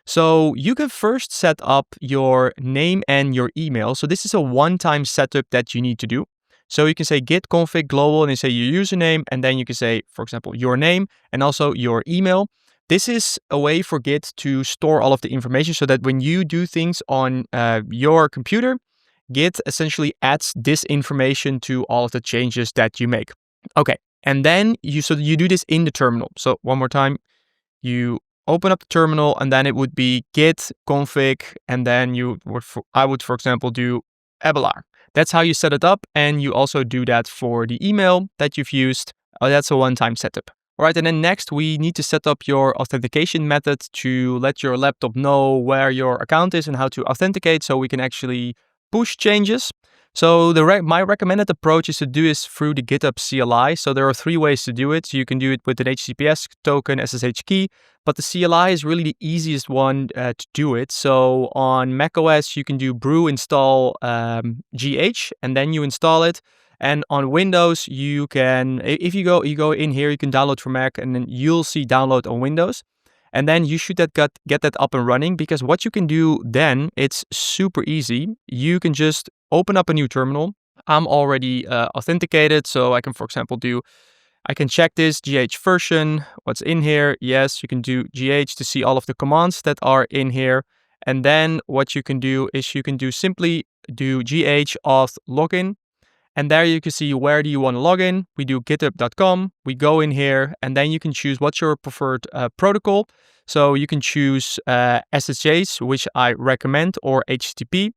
So you can first set up your name and your email. So this is a one-time setup that you need to do. So you can say git config global and you say your username, and then you can say, for example, your name and also your email. This is a way for Git to store all of the information so that when you do things on your computer, Git essentially adds this information to all of the changes that you make. Okay, and then you do this in the terminal. So one more time, you open up the terminal and then it would be git config, and then I would, for example, do Ebbelaar. That's how you set it up, and you also do that for the email that you've used. That's a one-time setup. All right, and then next we need to set up your authentication method to let your laptop know where your account is and how to authenticate so we can actually push changes. So my recommended approach is to do this through the GitHub CLI. So there are 3 ways to do it. So you can do it with an HTTPS token, SSH key, but the CLI is really the easiest one to do it. So on macOS, you can do brew install GH, and then you install it. And on Windows, you can, if you go in here, you can download for Mac, and then you'll see download on Windows. And then you should get that up and running, because what you can do then, it's super easy. You can just open up a new terminal. I'm already authenticated, so I can, for example, I can check this GH version, what's in here. Yes, you can do GH to see all of the commands that are in here. And then what you can do is you can simply do gh auth login. And there you can see where do you want to log in. We do github.com. We go in here and then you can choose what's your preferred protocol. So you can choose SSHs, which I recommend, or HTTP.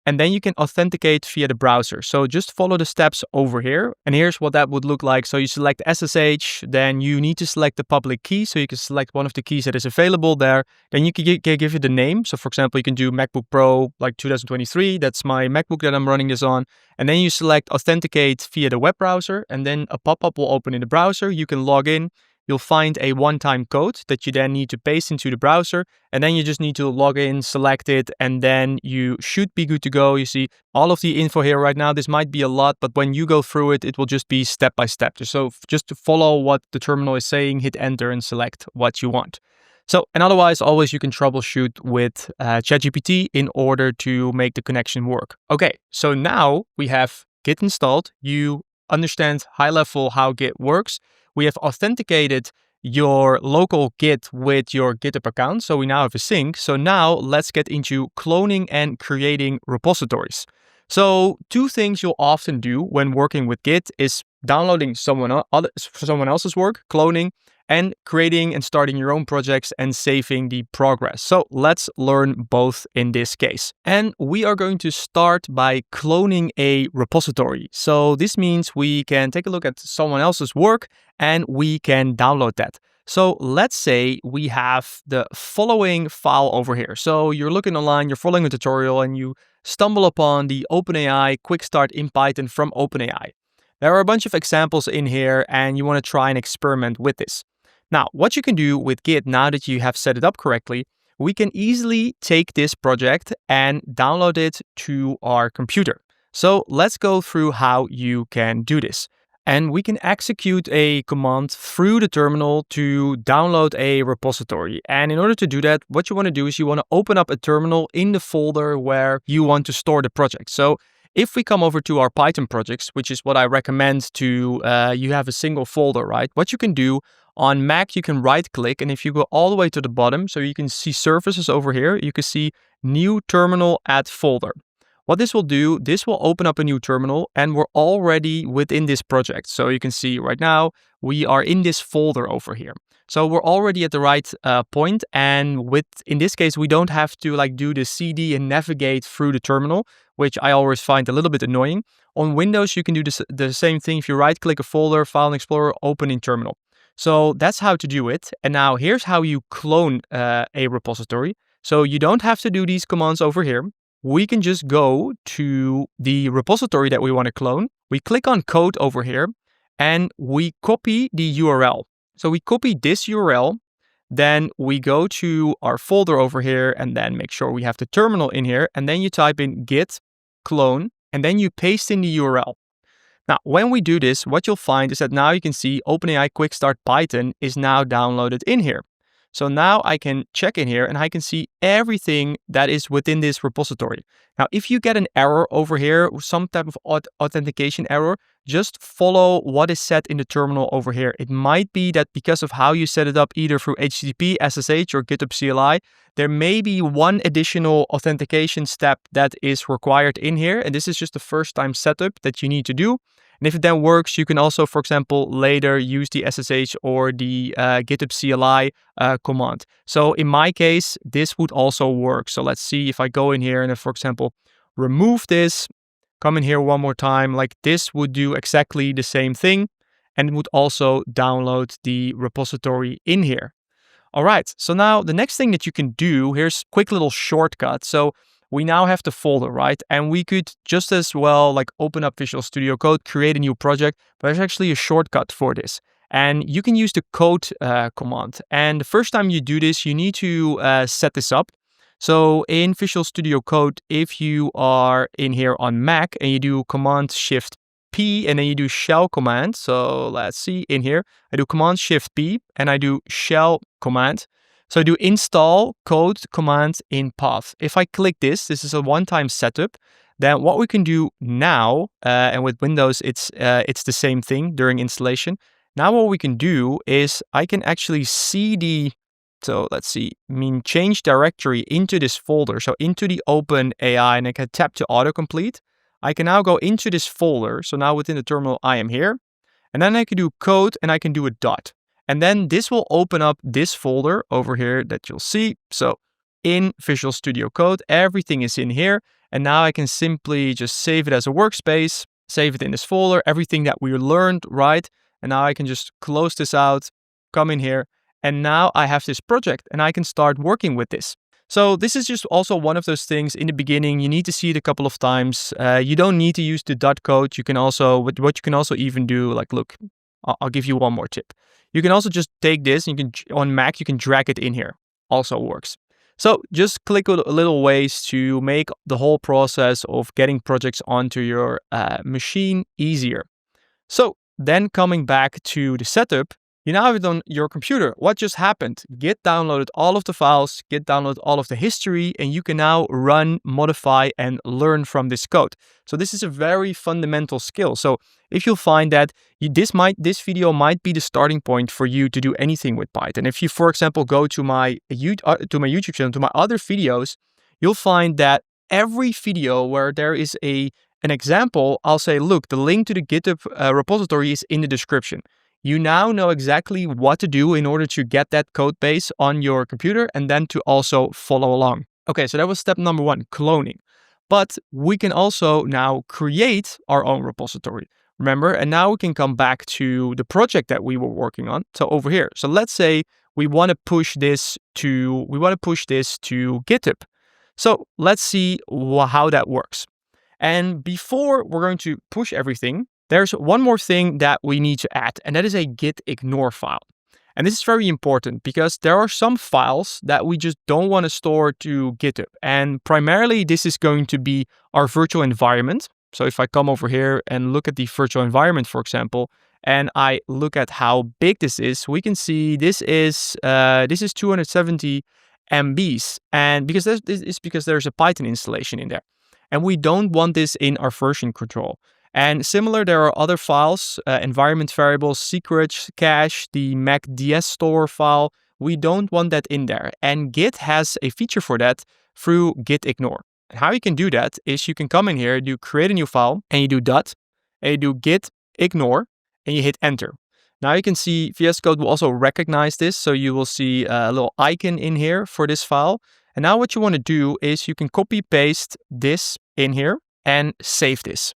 And then you can authenticate via the browser. So just follow the steps over here. And here's what that would look like. So you select SSH, then you need to select the public key. So you can select one of the keys that is available there. Then you can give it a name. So for example, you can do MacBook Pro like 2023. That's my MacBook that I'm running this on. And then you select authenticate via the web browser. And then a pop-up will open in the browser. You can log in. You'll find a one-time code that you then need to paste into the browser. And then you just need to log in, select it, and then you should be good to go. You see all of the info here right now. This might be a lot, but when you go through it, it will just be step by step. So just to follow what the terminal is saying, hit enter and select what you want. So, and otherwise, always you can troubleshoot with ChatGPT in order to make the connection work. Okay, so now we have Git installed. You understand high level how Git works. We have authenticated your local Git with your GitHub account. So we now have a sync. So now let's get into cloning and creating repositories. So two things you'll often do when working with Git is downloading someone else's work, cloning, and creating and starting your own projects and saving the progress. So let's learn both in this case. And we are going to start by cloning a repository. So this means we can take a look at someone else's work and we can download that. So let's say we have the following file over here. So you're looking online, you're following a tutorial and you stumble upon the OpenAI quick start in Python from OpenAI. There are a bunch of examples in here and you want to try and experiment with this. Now, what you can do with Git, now that you have set it up correctly, we can easily take this project and download it to our computer. So let's go through how you can do this. And we can execute a command through the terminal to download a repository. And in order to do that, what you want to do is you want to open up a terminal in the folder where you want to store the project. So if we come over to our Python projects, which is what I recommend to, you have a single folder, right? What you can do on Mac, you can right click, and if you go all the way to the bottom, so you can see services over here, you can see new terminal add folder. What this will do, this will open up a new terminal and we're already within this project. So you can see right now, we are in this folder over here. So we're already at the right point, and in this case, we don't have to do the CD and navigate through the terminal, which I always find a little bit annoying. On Windows, you can do the same thing. If you right click a folder, File and Explorer, open in terminal. So that's how to do it. And now here's how you clone a repository. So you don't have to do these commands over here. We can just go to the repository that we want to clone. We click on code over here and we copy the URL. So we copy this URL, then we go to our folder over here and then make sure we have the terminal in here. And then you type in git clone and then you paste in the URL. Now, when we do this, what you'll find is that now you can see OpenAI Quick Start Python is now downloaded in here. So now I can check in here and I can see everything that is within this repository. Now, if you get an error over here, some type of authentication error, just follow what is set in the terminal over here. It might be that because of how you set it up, either through HTTP, SSH, or GitHub CLI, there may be one additional authentication step that is required in here. And this is just the first time setup that you need to do. And if it then works, you can also, for example, later use the SSH or the GitHub CLI command. So in my case, this would also work. So let's see if I go in here and if, for example, remove this, come in here one more time, this would do exactly the same thing. And it would also download the repository in here. All right, so now the next thing that you can do, here's a quick little shortcut. So we now have the folder, right? And we could just as well open up Visual Studio Code, create a new project, but there's actually a shortcut for this. And you can use the code command. And the first time you do this, you need to set this up. So in Visual Studio Code, if you are in here on Mac and you do Command Shift P and then you do shell command. So let's see in here, I do Command Shift P and I do shell command. So I do install code command in path. If I click this is a one-time setup. Then what we can do now, and with Windows, it's the same thing during installation. Now what we can do is I can actually see the So let's see, change directory into this folder. So into the open AI, and I can tap to autocomplete. I can now go into this folder. So now within the terminal, I am here. And then I can do code and I can do a dot. And then this will open up this folder over here that you'll see. So in Visual Studio Code, everything is in here. And now I can simply just save it as a workspace, save it in this folder, everything that we learned, right? And now I can just close this out, come in here. And now I have this project and I can start working with this. So this is just also one of those things in the beginning. You need to see it a couple of times. You don't need to use the dot code. You can also, what you can also even do, like, look, I'll give you one more tip. You can also just take this, and you can, on Mac, you can drag it in here. Also works. So just click a little ways to make the whole process of getting projects onto your machine easier. So then coming back to the setup, you now have it on your computer. What just happened? Git downloaded all of the files, Git downloaded all of the history, and you can now run, modify, and learn from this code. So this is a very fundamental skill. So if you'll find that this video might be the starting point for you to do anything with Python. If you, for example, go to my YouTube channel, to my other videos, you'll find that every video where there is an example, I'll say, look, the link to the GitHub repository is in the description. You now know exactly what to do in order to get that code base on your computer and then to also follow along. Okay, so that was step number 1, cloning. But we can also now create our own repository. Remember, and now we can come back to the project that we were working on. So over here. So let's say we want to push this to GitHub. So let's see how that works. And before we're going to push everything, there's one more thing that we need to add, and that is a gitignore file. And this is very important because there are some files that we just don't want to store to GitHub. And primarily, this is going to be our virtual environment. So if I come over here and look at the virtual environment, for example, and I look at how big this is, we can see this is 270 MBs. And because there's a Python installation in there. And we don't want this in our version control. And similar, there are other files, environment variables, secrets, cache, the Mac DS store file. We don't want that in there. And Git has a feature for that through gitignore. And how you can do that is you can come in here, do create a new file, and you do dot, and you do gitignore, and you hit enter. Now you can see VS Code will also recognize this. So you will see a little icon in here for this file. And now what you want to do is you can copy paste this in here and save this.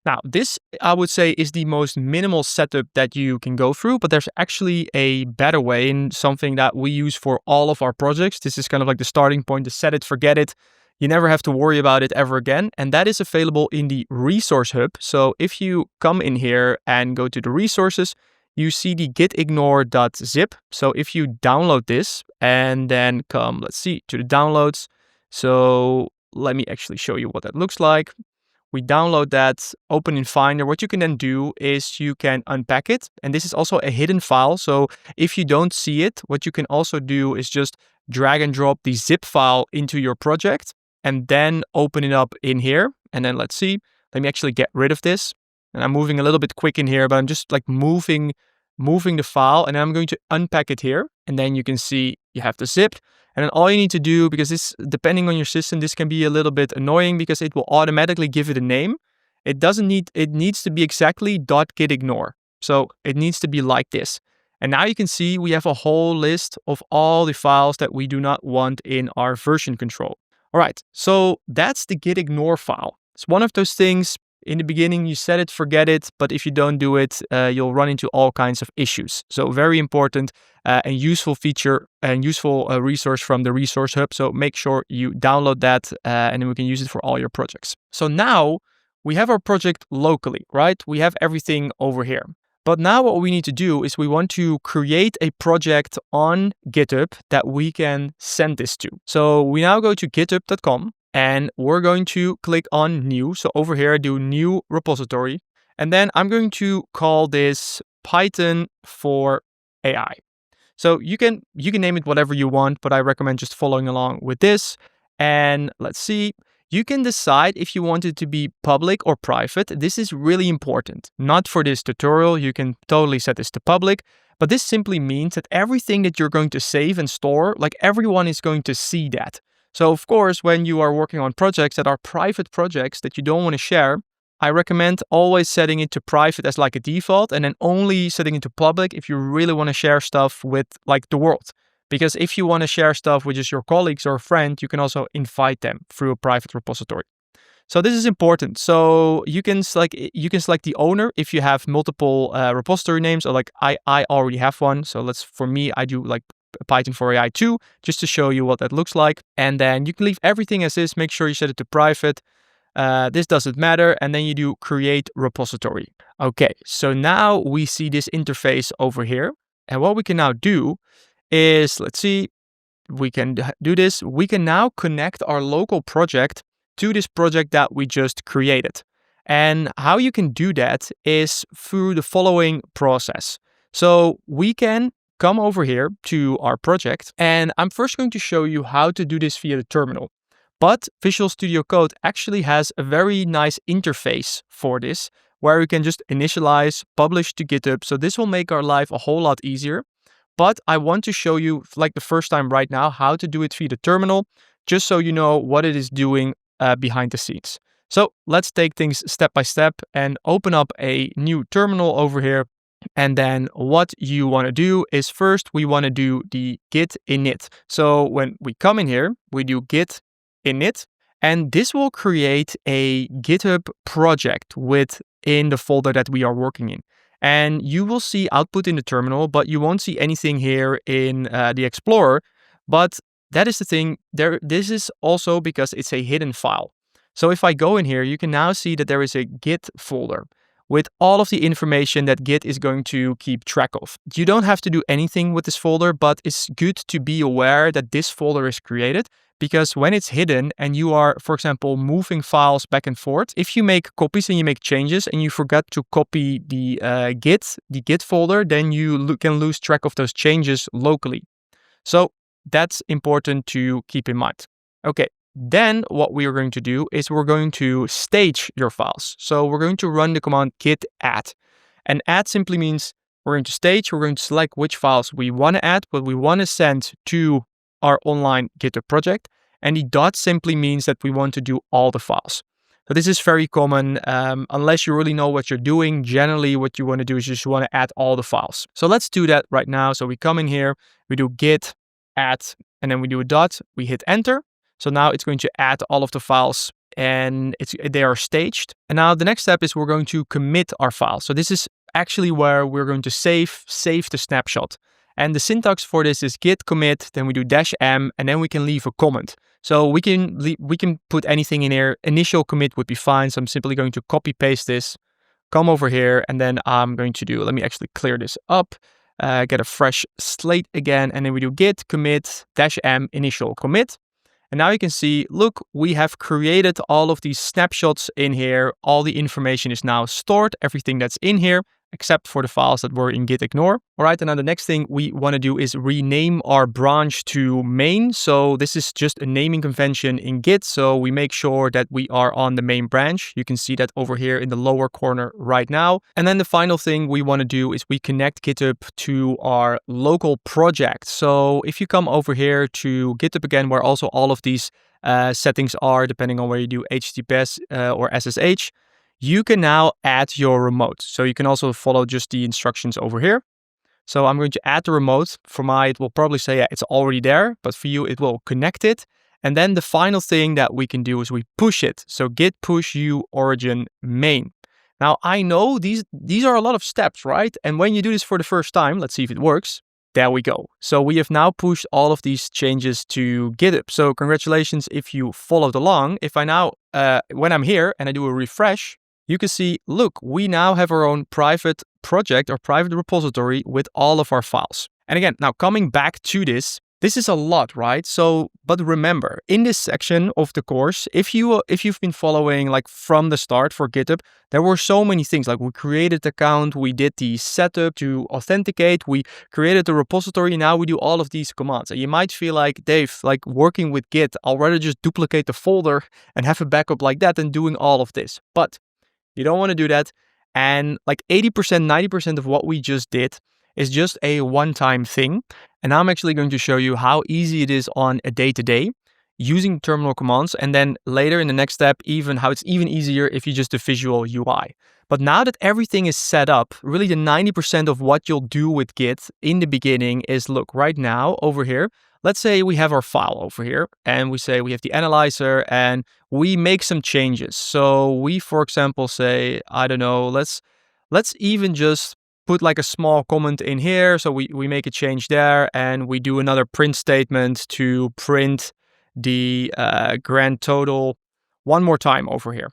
Now, this, I would say, is the most minimal setup that you can go through, but there's actually a better way, and something that we use for all of our projects. This is kind of like the starting point, to set it, forget it. You never have to worry about it ever again. And that is available in the resource hub. So if you come in here and go to the resources, you see the gitignore.zip. So if you download this and then come, let's see, to the downloads. So let me actually show you what that looks like. We download that, open in Finder. What you can then do is you can unpack it. And this is also a hidden file. So if you don't see it, what you can also do is just drag and drop the zip file into your project and then open it up in here. And then let's see, let me actually get rid of this. And I'm moving a little bit quick in here, but I'm just like moving the file, and I'm going to unpack it here. And then you can see you have the zip. And then all you need to do, because this, depending on your system, this can be a little bit annoying because it will automatically give it a name. It needs to be exactly .gitignore. So it needs to be like this. And now you can see we have a whole list of all the files that we do not want in our version control. All right, so that's the gitignore file. It's one of those things. In the beginning, you set it, forget it, but if you don't do it, you'll run into all kinds of issues. So very important and useful feature and useful resource from the Resource Hub. So make sure you download that and then we can use it for all your projects. So now we have our project locally, right? We have everything over here. But now what we need to do is we want to create a project on GitHub that we can send this to. So we now go to github.com. And we're going to click on new. So over here, do new repository. And then I'm going to call this Python for AI. So you can name it whatever you want, but I recommend just following along with this. And let's see, You can decide if you want it to be public or private. This is really important. Not for this tutorial, you can totally set this to public, but this simply means that everything that you're going to save and store, like everyone is going to see that. So of course, when you are working on projects that are private projects that you don't want to share, I recommend always setting it to private as like a default and then only setting it to public if you really want to share stuff with like the world. Because if you want to share stuff with just your colleagues or a friend, you can also invite them through a private repository. So this is important. So you can select the owner if you have multiple repository names, or like I already have one. So for me, I do like Python for AI 2, just to show you what that looks like. And then you can leave everything as is. Make sure you set it to private. This doesn't matter. And then you do create repository. Okay, so now we see this interface over here. And what we can now do is, let's see, we can do this. We can now connect our local project to this project that we just created. And how you can do that is through the following process. So we can come over here to our project, and I'm first going to show you how to do this via the terminal. But Visual Studio Code actually has a very nice interface for this, where you can just initialize, publish to GitHub. So this will make our life a whole lot easier. But I want to show you, like the first time right now, how to do it via the terminal, just so you know what it is doing behind the scenes. So let's take things step by step and open up a new terminal over here. And then what you want to do is first we want to do the git init. So when we come in here, we do git init, and this will create a GitHub project within the folder that we are working in. And you will see output in the terminal, but you won't see anything here in the Explorer. But that is the thing. This is also because it's a hidden file. So if I go in here, you can now see that there is a Git folder with all of the information that Git is going to keep track of. You don't have to do anything with this folder, but it's good to be aware that this folder is created, because when it's hidden and you are, for example, moving files back and forth, if you make copies and you make changes and you forget to copy the Git folder, then you can lose track of those changes locally. So that's important to keep in mind. Okay, then what we are going to do is we're going to stage your files. So we're going to run the command git add. And add simply means we're going to stage, we're going to select which files we want to add, what we want to send to our online GitHub project. And the dot simply means that we want to do all the files. So this is very common. Unless you really know what you're doing, generally what you want to do is just want to add all the files. So let's do that right now. So we come in here, we do git add, and then we do a dot, we hit enter. So now it's going to add all of the files and they are staged. And now the next step is we're going to commit our file. So this is actually where we're going to save the snapshot. And the syntax for this is git commit, then we do -m, and then we can leave a comment. So we can put anything in here. Initial commit would be fine. So I'm simply going to copy paste this, come over here, and then I'm going to let me actually clear this up, get a fresh slate again, and then we do git commit -m initial commit. And now you can see, look, we have created all of these snapshots in here. All the information is now stored, everything that's in here, except for the files that were in gitignore. All right, and now the next thing we want to do is rename our branch to main. So this is just a naming convention in Git. So we make sure that we are on the main branch. You can see that over here in the lower corner right now. And then the final thing we want to do is we connect GitHub to our local project. So if you come over here to GitHub again, where also all of these settings are, depending on where you do HTTPS or SSH, you can now add your remote. So you can also follow just the instructions over here. So I'm going to add the remote. For it will probably say, yeah, it's already there, but for you, it will connect it. And then the final thing that we can do is we push it. So git push u origin main. Now I know these are a lot of steps, right? And when you do this for the first time, let's see if it works. There we go. So we have now pushed all of these changes to GitHub. So congratulations if you followed along. If I now, when I'm here and I do a refresh, you can see, look, we now have our own private project or private repository with all of our files. And again, now coming back to this, This is a lot, right? So, but remember, in this section of the course, if you've been following like from the start for GitHub, there were so many things. Like we created the account, we did the setup to authenticate, we created the repository. Now we do all of these commands. And you might feel like, Dave, like working with Git, I'll rather just duplicate the folder and have a backup like that than doing all of this. But you don't want to do that. And like 80%, 90% of what we just did is just a one-time thing. And I'm actually going to show you how easy it is on a day-to-day using terminal commands. And then later in the next step, even how it's even easier if you just do visual UI. But now that everything is set up, really the 90% of what you'll do with Git in the beginning is, look, right now over here, let's say we have our file over here and we say we have the analyzer and we make some changes. So we, for example, say, I don't know, let's even just put like a small comment in here. So we make a change there and we do another print statement to print the grand total one more time over here.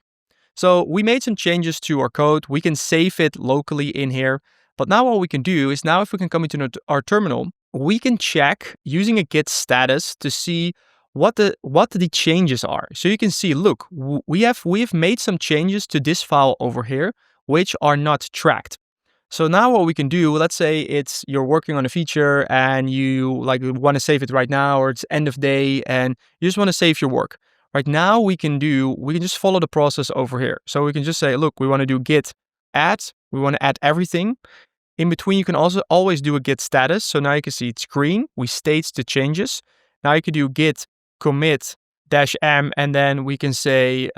So we made some changes to our code. We can save it locally in here. But now what we can do is now if we can come into our terminal, we can check using a git status to see what the changes are. So you can see, look, we have made some changes to this file over here, which are not tracked. So now what we can do, let's say you're working on a feature and you like want to save it right now, or it's end of day and you just want to save your work. Right now we can just follow the process over here. So we can just say, look, we want to do git add, we want to add everything. In between, you can also always do a git status. So now you can see it's green, we state the changes. Now you can do git commit -m and then we can say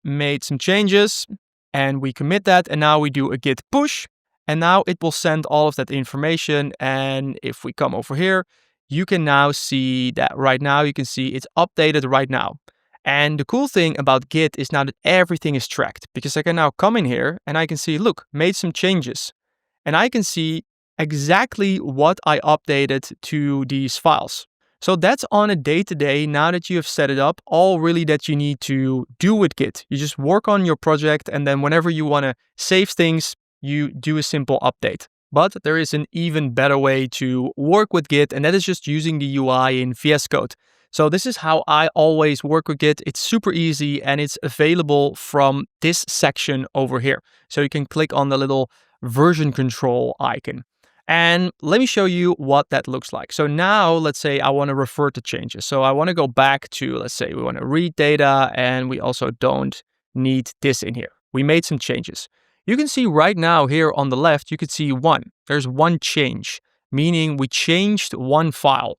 made some changes and we commit that. And now we do a git push. And now it will send all of that information. And if we come over here, you can now see that right now, you can see it's updated right now. And the cool thing about Git is now that everything is tracked, because I can now come in here and I can see, look, made some changes. And I can see exactly what I updated to these files. So that's on a day-to-day, now that you have set it up, all really that you need to do with Git. You just work on your project and then whenever you want to save things, you do a simple update. But there is an even better way to work with Git, and that is just using the UI in VS Code. So this is how I always work with Git. It's super easy and it's available from this section over here. So you can click on the little version control icon. And let me show you what that looks like. So now let's say I want to refer to changes. So I want to go back to, let's say we want to read data and we also don't need this in here. We made some changes. You can see right now here on the left, you can see there's one change, meaning we changed one file.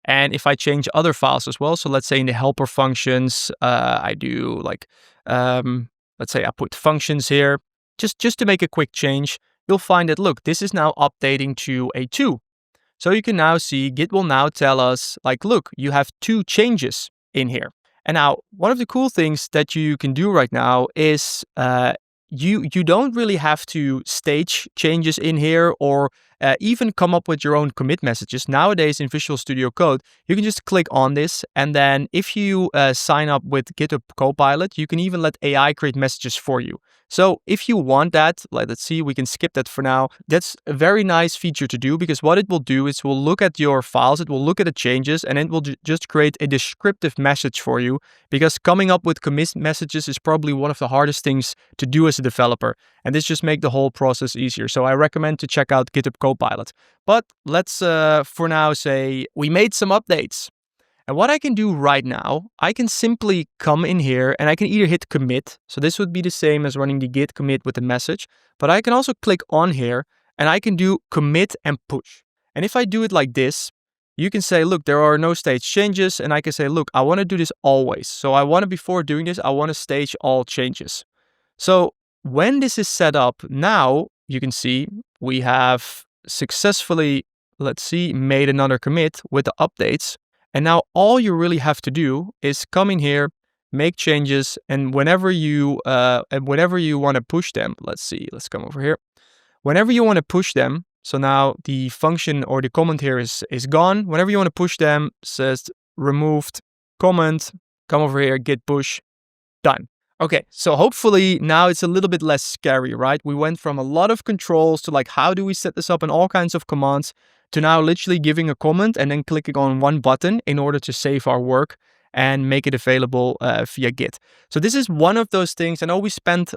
And if I change other files as well, so let's say in the helper functions, I do like, let's say I put functions here, just to make a quick change, you'll find that, look, this is now updating to a 2. So you can now see Git will now tell us like, look, you have 2 changes in here. And now one of the cool things that you can do right now is you don't really have to stage changes in here or even come up with your own commit messages. Nowadays in Visual Studio Code, you can just click on this. And then if you sign up with GitHub Copilot, you can even let AI create messages for you. So if you want that, let's see, we can skip that for now. That's a very nice feature to do, because what it will do is it will look at your files, it will look at the changes, and it will just create a descriptive message for you, because coming up with commit messages is probably one of the hardest things to do as a developer. And this just makes the whole process easier. So I recommend to check out GitHub Copilot. But let's for now say we made some updates. And what I can do right now, I can simply come in here and I can either hit commit. So this would be the same as running the git commit with the message. But I can also click on here and I can do commit and push. And if I do it like this, you can say, look, there are no stage changes. And I can say, look, I want to do this always. So I want to, before doing this, I want to stage all changes. So when this is set up, now you can see we have successfully, let's see, made another commit with the updates. And now all you really have to do is come in here, make changes, and whenever you want to push them, let's see, let's come over here. Whenever you want to push them, so now the function or the comment here is gone. Whenever you want to push them, says removed comment, come over here, git push, done. Okay, so hopefully now it's a little bit less scary, right? We went from a lot of controls to like, how do we set this up and all kinds of commands to now literally giving a comment and then clicking on one button in order to save our work and make it available via Git. So this is one of those things. I know we spent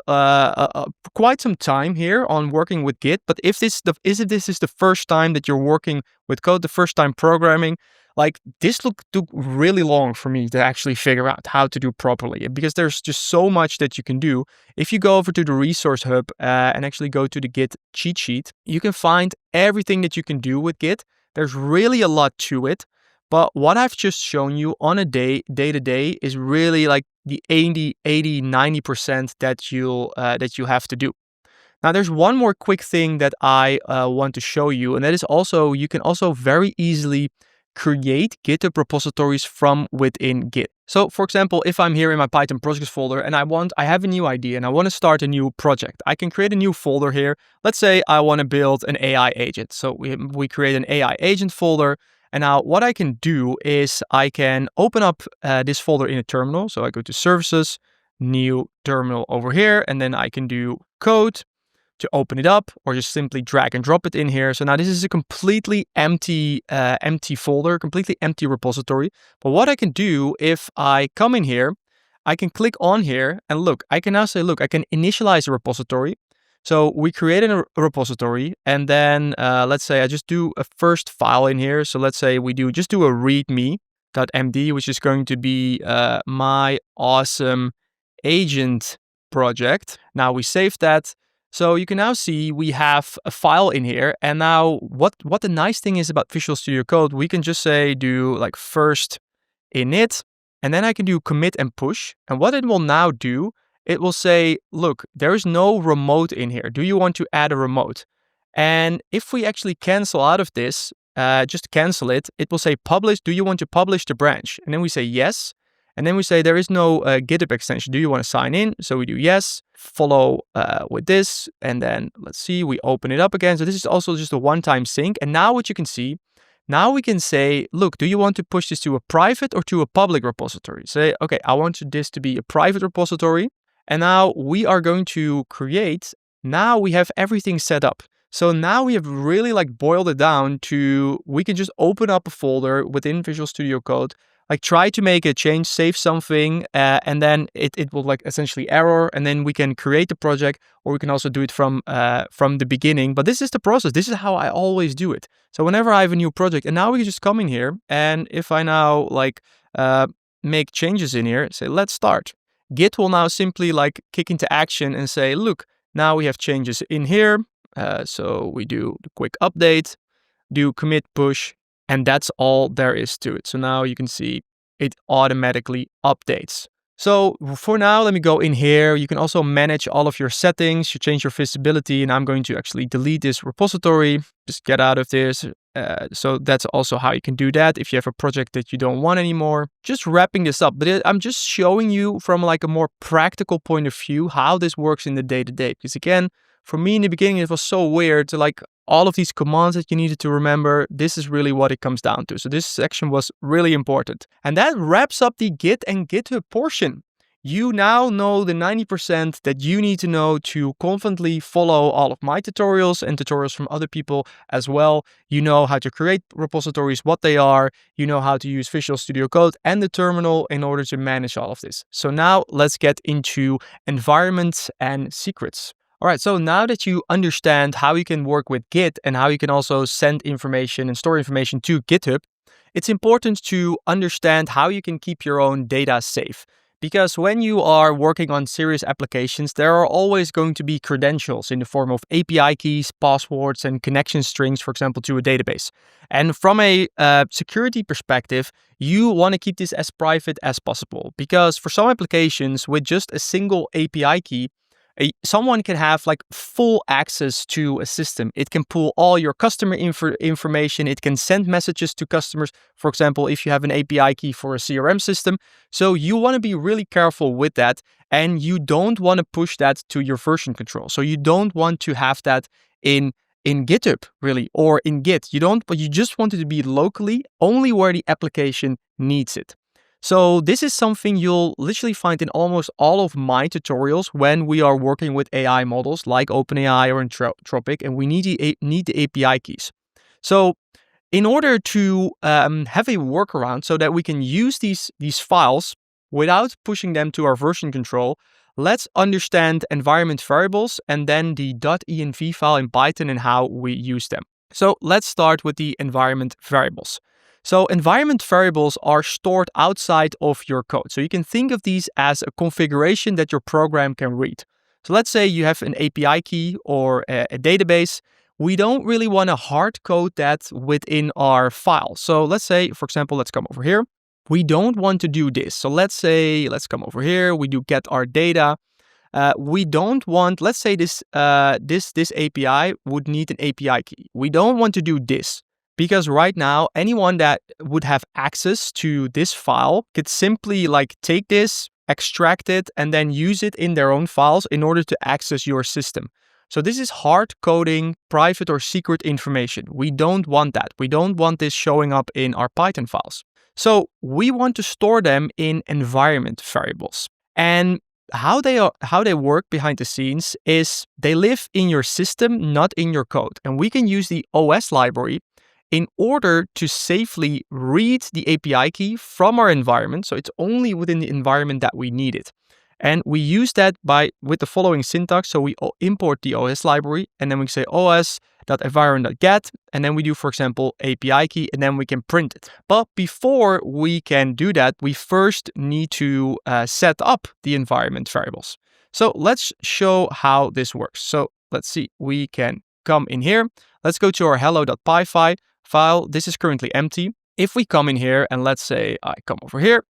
quite some time here on working with Git, but if this is the first time that you're working with code, the first time programming, like this took really long for me to actually figure out how to do properly, because there's just so much that you can do. If you go over to the resource hub and actually go to the Git cheat sheet, you can find everything that you can do with Git. There's really a lot to it. But what I've just shown you on a day-to-day is really like the 80, 90% that you'll have to do. Now, there's one more quick thing that I want to show you, and that is also, you can also very easily create GitHub repositories from within Git. So for example, if I'm here in my Python projects folder and I have a new idea and I want to start a new project, I can create a new folder here. Let's say I want to build an AI agent. So we create an AI agent folder. And now what I can do is I can open up this folder in a terminal. So I go to services, new terminal over here, and then I can do code to open it up, or just simply drag and drop it in here. So now this is a completely empty folder, completely empty repository. But what I can do, if I come in here, I can click on here and look, I can now say, look, I can initialize a repository. So we created a repository, and then let's say I just do a first file in here. So let's say we just do a readme.md, which is going to be my awesome agent project. Now we save that. So you can now see we have a file in here. And now what the nice thing is about Visual Studio Code, we can just say do like first init, and then I can do commit and push. And what it will now do, it will say, look, there is no remote in here. Do you want to add a remote? And if we actually cancel out of this, just cancel it, it will say publish. Do you want to publish the branch? And then we say yes. And then we say there is no GitHub extension. Do you want to sign in? So we do yes, follow with this. And then let's see, we open it up again. So this is also just a one-time sync. And now what you can see, now we can say, look, do you want to push this to a private or to a public repository? Say, okay, I want this to be a private repository. And now we are going to create, now we have everything set up. So now we have really like boiled it down to, we can just open up a folder within Visual Studio Code, like try to make a change, save something, and then it will like essentially error, and then we can create the project, or we can also do it from the beginning. But this is the process. This is how I always do it. So whenever I have a new project, and now we can just come in here, and if I now like make changes in here, say let's start. Git will now simply like kick into action and say, look, now we have changes in here. So we do the quick update, do commit push, and that's all there is to it. So now you can see it automatically updates. So for now, let me go in here. You can also manage all of your settings. You change your visibility, and I'm going to actually delete this repository. Just get out of this. So that's also how you can do that if you have a project that you don't want anymore. Just wrapping this up, but I'm just showing you from like a more practical point of view how this works in the day-to-day. Because again, for me in the beginning, it was so weird to like all of these commands that you needed to remember. This is really what it comes down to. So this section was really important. And that wraps up the Git and GitHub portion. You now know the 90% that you need to know to confidently follow all of my tutorials and tutorials from other people as well. You know how to create repositories, what they are. You know how to use Visual Studio Code and the terminal in order to manage all of this. So now let's get into environments and secrets. All right, so now that you understand how you can work with Git and how you can also send information and store information to GitHub, it's important to understand how you can keep your own data safe. Because when you are working on serious applications, there are always going to be credentials in the form of API keys, passwords, and connection strings, for example, to a database. And from a security perspective, you want to keep this as private as possible. Because for some applications, with just a single API key, someone can have like full access to a system. It can pull all your customer information. It can send messages to customers. For example, if you have an API key for a CRM system. So you want to be really careful with that. And you don't want to push that to your version control. So you don't want to have that in GitHub really, or in Git. But you just want it to be locally only where the application needs it. So this is something you'll literally find in almost all of my tutorials when we are working with AI models like OpenAI or Anthropic, and we need the API keys. So in order to have a workaround so that we can use these files without pushing them to our version control, let's understand environment variables and then the .env file in Python and how we use them. So let's start with the environment variables. So environment variables are stored outside of your code. So you can think of these as a configuration that your program can read. So let's say you have an API key or a database. We don't really want to hard code that within our file. So let's say, for example, let's come over here. We don't want to do this. So let's come over here. We do get our data. We don't want, let's say this API would need an API key. We don't want to do this because right now, anyone that would have access to this file could simply take this, extract it, and then use it in their own files in order to access your system. So this is hard coding private or secret information. We don't want that. We don't want this showing up in our Python files. So we want to store them in environment variables. And how they work behind the scenes is they live in your system, not in your code. And we can use the OS library in order to safely read the API key from our environment. So it's only within the environment that we need it. And we use that with the following syntax. So we import the OS library and then we say os.environment.get, and then we do, for example, API key, and then we can print it. But before we can do that, we first need to set up the environment variables. So let's show how this works. So let's see, we can come in here. Let's go to our hello.py file. This is currently empty. If we come in here and let's say I come over here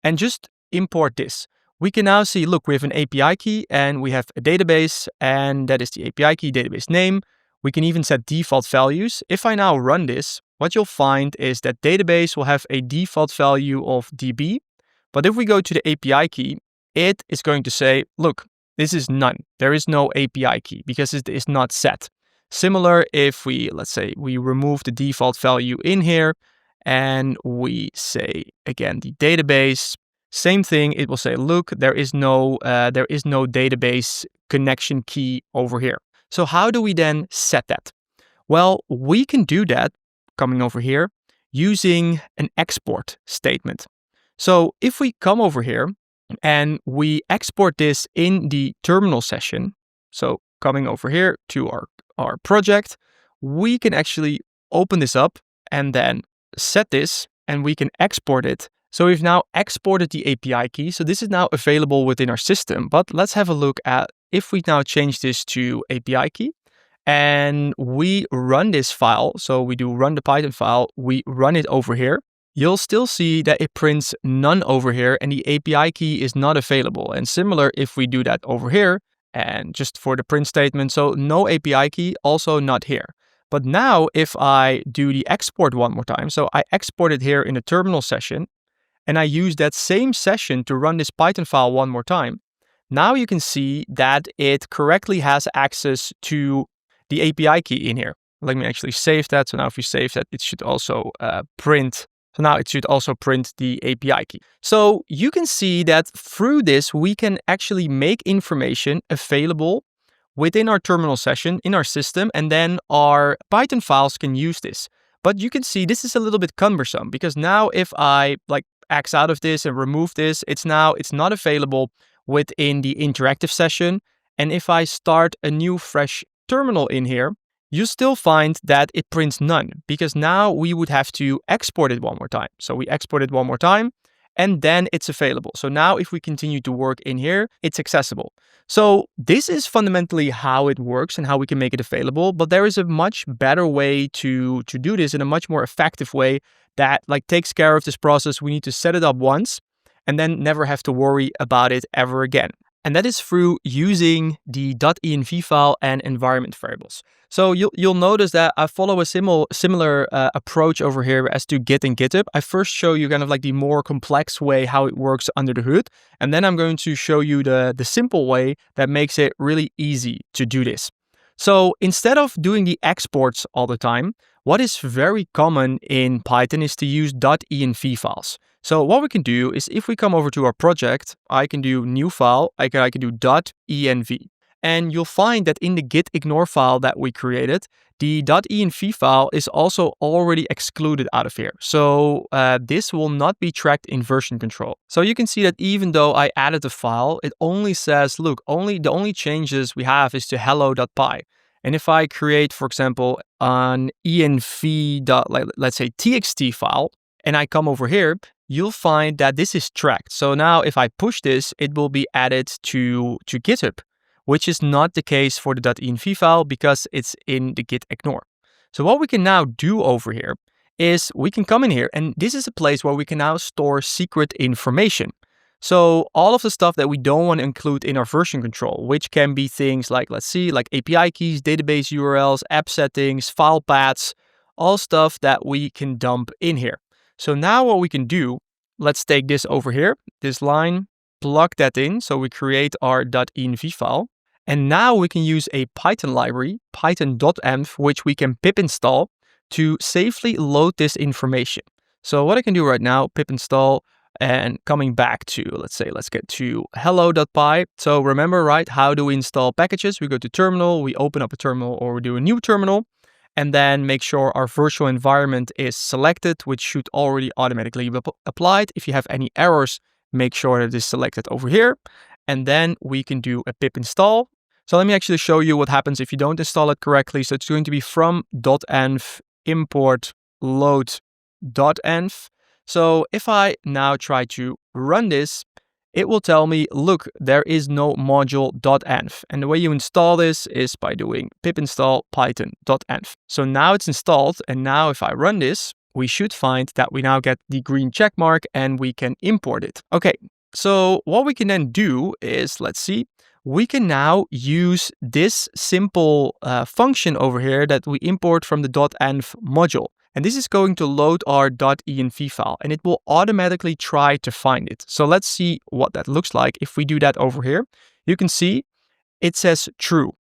and just import this, we can now see, look, we have an API key and we have a database, and that is the API key database name. We can even set default values. If I now run this, what you'll find is that database will have a default value of DB. But if we go to the API key, it is going to say, look, this is none. There is no API key because it is not set. Similar if let's say we remove the default value in here and we say, again, the database, same thing, it will say, look, there is no database connection key over here. So how do we then set that? Well, we can do that coming over here using an export statement. So if we come over here and we export this in the terminal session, so coming over here to our project, we can actually open this up and then set this and we can export it. So we've now exported the API key. So this is now available within our system. But let's have a look at if we now change this to API key and we run this file. So we do run the Python file, we run it over here. You'll still see that it prints none over here and the API key is not available. And similar if we do that over here and just for the print statement. So no API key, also not here. But now if I do the export one more time, so I export it here in a terminal session, and I use that same session to run this Python file one more time, now you can see that it correctly has access to the API key in here. Let me actually save that. So now if we save that, it should also print. So now it should also print the API key. So you can see that through this, we can actually make information available within our terminal session in our system, and then our Python files can use this. But you can see this is a little bit cumbersome because now if I X out of this and remove this, it's not available within the interactive session. And if I start a new fresh terminal in here, you still find that it prints none because now we would have to export it one more time. So we export it one more time and then it's available. So now if we continue to work in here, it's accessible. So this is fundamentally how it works and how we can make it available. But there is a much better way to do this in a much more effective way that takes care of this process. We need to set it up once and then never have to worry about it ever again. And that is through using the .env file and environment variables. So you'll notice that I follow a similar approach over here as to Git and GitHub. I first show you kind of the more complex way how it works under the hood. And then I'm going to show you the simple way that makes it really easy to do this. So instead of doing the exports all the time, what is very common in Python is to use .env files. So what we can do is if we come over to our project, I can do new file, I can do .env. And you'll find that in the gitignore file that we created, the .env file is also already excluded out of here. So this will not be tracked in version control. So you can see that even though I added the file, it only says, look, the only changes we have is to hello.py. And if I create, for example, an env, let's say txt file, and I come over here, you'll find that this is tracked. So now if I push this, it will be added to GitHub, which is not the case for the .env file because it's in the gitignore. So what we can now do over here is we can come in here, and this is a place where we can now store secret information. So all of the stuff that we don't want to include in our version control, which can be things like, let's see, like API keys, database URLs, app settings, file paths, all stuff that we can dump in here. So now what we can do, let's take this over here, this line, plug that in. So we create our .env file. And now we can use a Python library, python.env, which we can pip install to safely load this information. So what I can do right now, pip install, and coming back to, let's get to hello.py. So remember, right, how do we install packages? We go to terminal, we open up a terminal, or we do a new terminal, and then make sure our virtual environment is selected, which should already automatically be applied. If you have any errors, make sure that it is selected over here. And then we can do a pip install. So let me actually show you what happens if you don't install it correctly. So it's going to be from .env import load .env. So if I now try to run this, it will tell me, look, there is no module .env. And the way you install this is by doing pip install python.env. So now it's installed. And now if I run this, we should find that we now get the green check mark and we can import it. Okay, so what we can then do is, let's see, we can now use this simple function over here that we import from the .env module. And this is going to load our .env file, and it will automatically try to find it. So let's see what that looks like. If we do that over here, you can see it says true.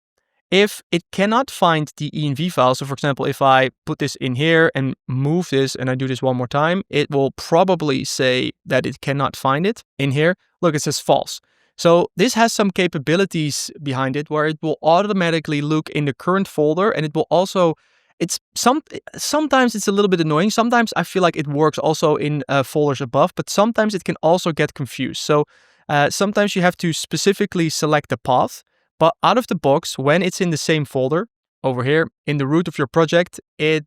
If it cannot find the env file, so for example, if I put this in here and move this and I do this one more time, it will probably say that it cannot find it in here. Look, it says false. So this has some capabilities behind it where it will automatically look in the current folder, and it will also, sometimes it's a little bit annoying. Sometimes I feel like it works also in folders above, but sometimes it can also get confused. So sometimes you have to specifically select the path, but out of the box, when it's in the same folder over here in the root of your project, it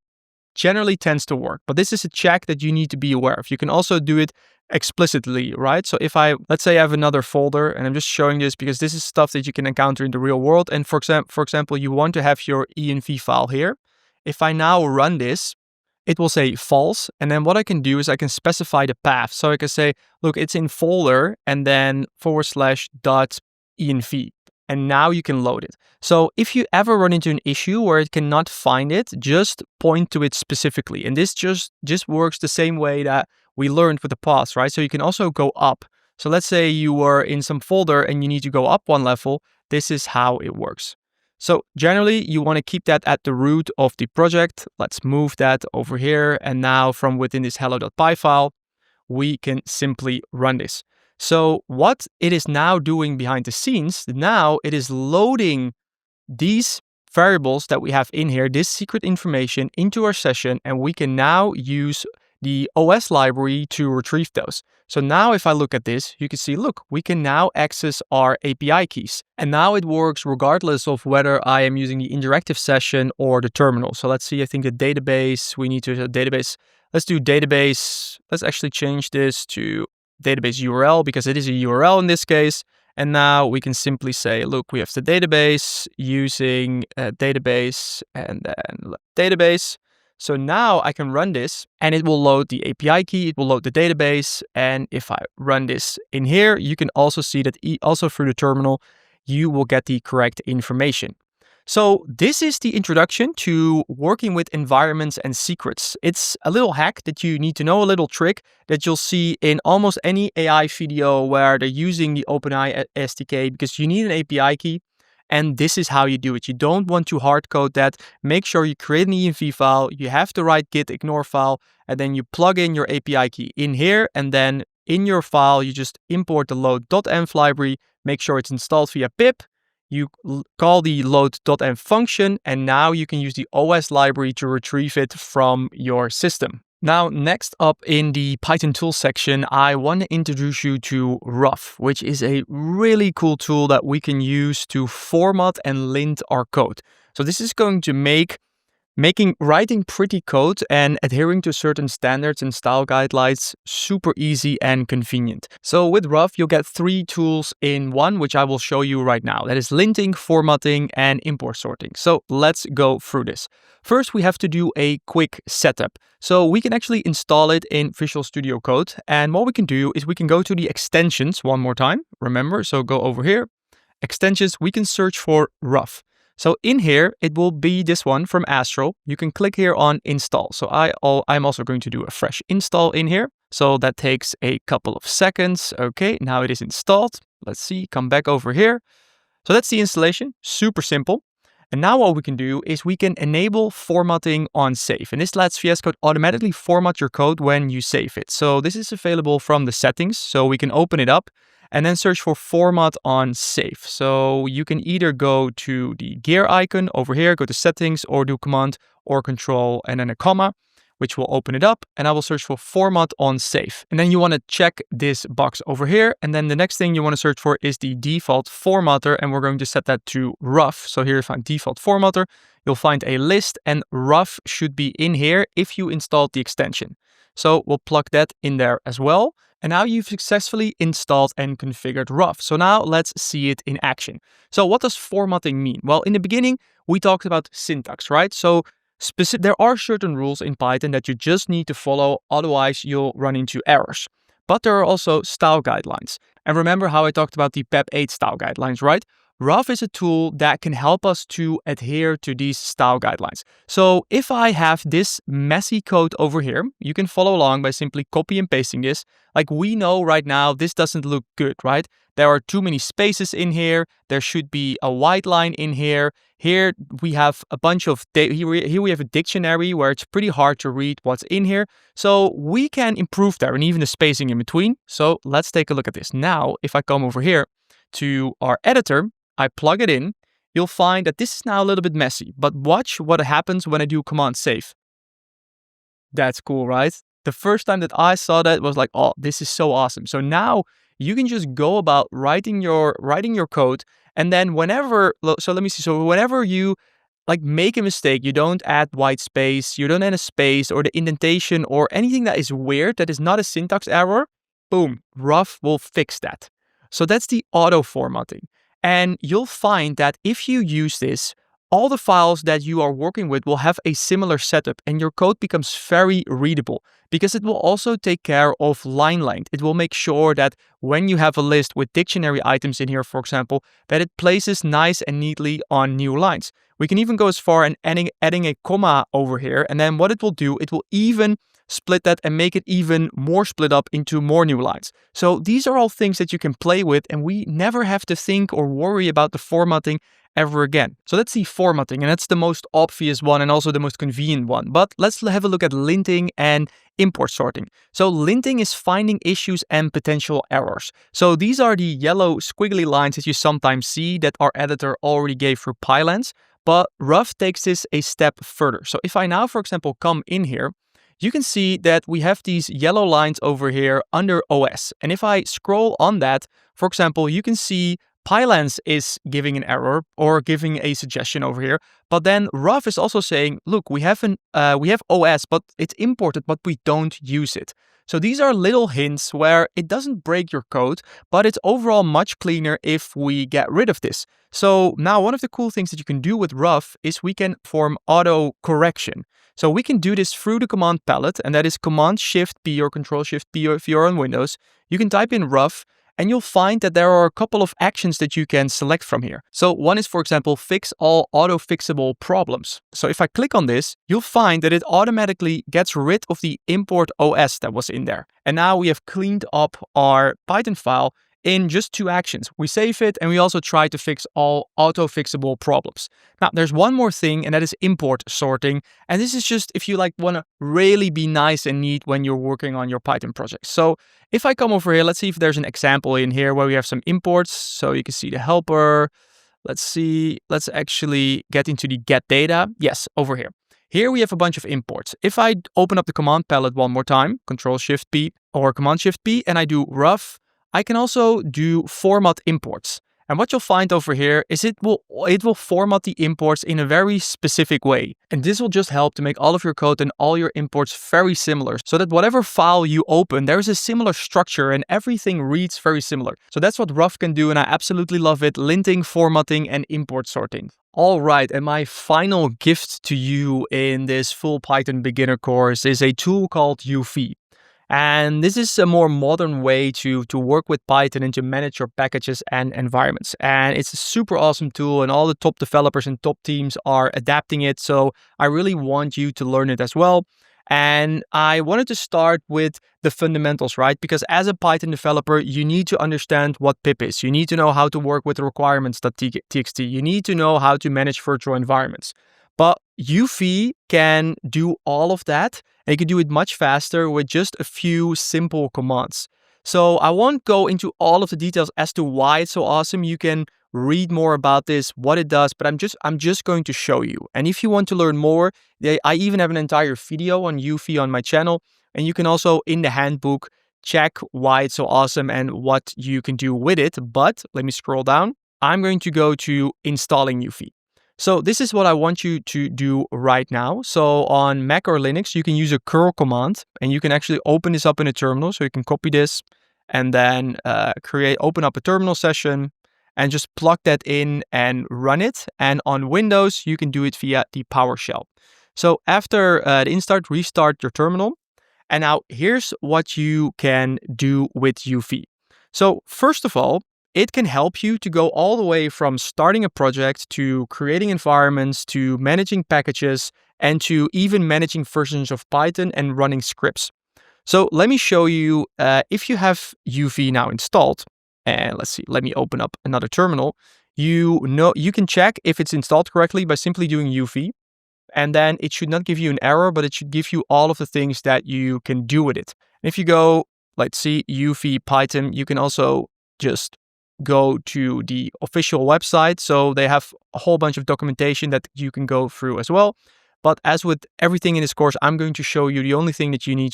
generally tends to work. But this is a check that you need to be aware of. You can also do it explicitly, right? So if let's say I have another folder, and I'm just showing this because this is stuff that you can encounter in the real world. And for example, you want to have your env file here. If I now run this, it will say false. And then what I can do is I can specify the path. So I can say, look, it's in folder and then /.env. And now you can load it. So if you ever run into an issue where it cannot find it, just point to it specifically. And this just works the same way that we learned with the paths, right? So you can also go up. So let's say you were in some folder and you need to go up one level. This is how it works. So generally, you want to keep that at the root of the project. Let's move that over here. And now from within this hello.py file, we can simply run this. So what it is now doing behind the scenes, now it is loading these variables that we have in here, this secret information, into our session, and we can now use the OS library to retrieve those. So now if I look at this, you can see, look, we can now access our API keys. And now it works regardless of whether I am using the interactive session or the terminal. So let's see, I think the database, we need to a database. Let's do database. Let's actually change this to database URL because it is a URL in this case. And now we can simply say, look, we have the database using database and then database. So now I can run this and it will load the API key, it will load the database. And if I run this in here, you can also see that also through the terminal, you will get the correct information. So this is the introduction to working with environments and secrets. It's a little hack that you need to know, a little trick that you'll see in almost any AI video where they're using the OpenAI SDK because you need an API key. And this is how you do it. You don't want to hard code that. Make sure you create an env file. You have the right gitignore file, and then you plug in your API key in here. And then in your file, you just import the load.env library. Make sure it's installed via pip. You call the load.env function, and now you can use the OS library to retrieve it from your system. Now, next up in the Python tools section, I want to introduce you to Ruff, which is a really cool tool that we can use to format and lint our code. So this is going to make writing pretty code and adhering to certain standards and style guidelines super easy and convenient. So with Ruff, you'll get 3 tools in one, which I will show you right now. That is linting, formatting, and import sorting. So let's go through this. First, we have to do a quick setup. So we can actually install it in Visual Studio Code. And what we can do is we can go to the extensions one more time. Remember, so go over here, extensions, we can search for Ruff. So in here, it will be this one from Astral. You can click here on install. So I'm also going to do a fresh install in here. So that takes a couple of seconds. Okay, now it is installed. Let's see, come back over here. So that's the installation, super simple. And now what we can do is we can enable formatting on save. And this lets VS Code automatically format your code when you save it. So this is available from the settings. So we can open it up and then search for format on save. So you can either go to the gear icon over here, go to settings, or do command or control and then a comma, which will open it up, and I will search for format on save. And then you want to check this box over here. And then the next thing you want to search for is the default formatter, and we're going to set that to Ruff. So here you find default formatter, you'll find a list, and Ruff should be in here if you installed the extension. So we'll plug that in there as well. And now you've successfully installed and configured Ruff. So now let's see it in action. So what does formatting mean? Well, in the beginning, we talked about syntax, right? So there are certain rules in Python that you just need to follow, otherwise you'll run into errors. But there are also style guidelines. And remember how I talked about the PEP 8 style guidelines, right? Ruff is a tool that can help us to adhere to these style guidelines. So if I have this messy code over here, you can follow along by simply copy and pasting this. Like we know right now, this doesn't look good, right? There are too many spaces in here. There should be a white line in here. Here we have a bunch of, here we have a dictionary where it's pretty hard to read what's in here. So we can improve there and even the spacing in between. So let's take a look at this. Now, if I come over here to our editor, I plug it in, you'll find that this is now a little bit messy, but watch what happens when I do command save. That's cool, right? The first time that I saw that was like, oh, this is so awesome. So now you can just go about writing your code, and then whenever you like make a mistake, you don't add white space, you don't add a space or the indentation or anything that is weird, that is not a syntax error, boom, Ruff will fix that. So that's the auto formatting. And you'll find that if you use this, all the files that you are working with will have a similar setup and your code becomes very readable because it will also take care of line length. It will make sure that when you have a list with dictionary items in here, for example, that it places nice and neatly on new lines. We can even go as far as adding a comma over here. And then what it will do, it will even split that and make it even more split up into more new lines. So these are all things that you can play with, and we never have to think or worry about the formatting ever again. So that's the formatting, and that's the most obvious one and also the most convenient one. But let's have a look at linting and import sorting. So linting is finding issues and potential errors. So these are the yellow squiggly lines that you sometimes see that our editor already gave for pylons, but Ruff takes this a step further. So if I now, for example, come in here, you can see that we have these yellow lines over here under OS. And if I scroll on that, for example, you can see pylons is giving an error or giving a suggestion over here. But then Ruff is also saying, look, we have OS, but it's imported, but we don't use it. So these are little hints where it doesn't break your code, but it's overall much cleaner if we get rid of this. So now one of the cool things that you can do with Ruff is we can perform auto correction. So we can do this through the command palette, and that is Command-Shift-P or Control-Shift-P if you're on Windows. You can type in Ruff, and you'll find that there are a couple of actions that you can select from here. So one is, for example, fix all auto-fixable problems. So if I click on this, you'll find that it automatically gets rid of the import OS that was in there. And now we have cleaned up our Python file in just 2 actions. We save it and we also try to fix all auto-fixable problems. Now, there's one more thing, and that is import sorting. And this is just if you want to really be nice and neat when you're working on your Python project. So if I come over here, let's see if there's an example in here where we have some imports. So you can see the helper. Let's see, let's actually get into the get data. Yes, over here. Here we have a bunch of imports. If I open up the command palette one more time, Control-Shift-P or Command-Shift-P, and I do Ruff, I can also do format imports. And what you'll find over here is it will format the imports in a very specific way. And this will just help to make all of your code and all your imports very similar, so that whatever file you open, there's a similar structure and everything reads very similar. So that's what Ruff can do, and I absolutely love it. Linting, formatting, and import sorting. All right, and my final gift to you in this full Python beginner course is a tool called UV. And this is a more modern way to work with Python and to manage your packages and environments. And it's a super awesome tool, and all the top developers and top teams are adapting it. So I really want you to learn it as well. And I wanted to start with the fundamentals, right? Because as a Python developer, you need to understand what pip is. You need to know how to work with requirements.txt. You need to know how to manage virtual environments. But UV can do all of that, and you can do it much faster with just a few simple commands. So I won't go into all of the details as to why it's so awesome. You can read more about this, what it does, but I'm just going to show you. And if you want to learn more, I even have an entire video on UV on my channel, and you can also in the handbook check why it's so awesome and what you can do with it. But let me scroll down. I'm going to go to installing UV. So this is what I want you to do right now. So on Mac or Linux, you can use a curl command, and you can actually open this up in a terminal. So you can copy this and then open up a terminal session and just plug that in and run it. And on Windows, you can do it via the PowerShell. So after the install, restart your terminal. And now here's what you can do with UV. So first of all, it can help you to go all the way from starting a project to creating environments to managing packages and to even managing versions of Python and running scripts. So let me show you if you have UV now installed, and let's see, let me open up another terminal. You can check if it's installed correctly by simply doing UV, and then it should not give you an error, but it should give you all of the things that you can do with it. And if you go, let's see, UV Python, you can also just go to the official website. So they have a whole bunch of documentation that you can go through as well. But as with everything in this course, I'm going to show you the only things that you need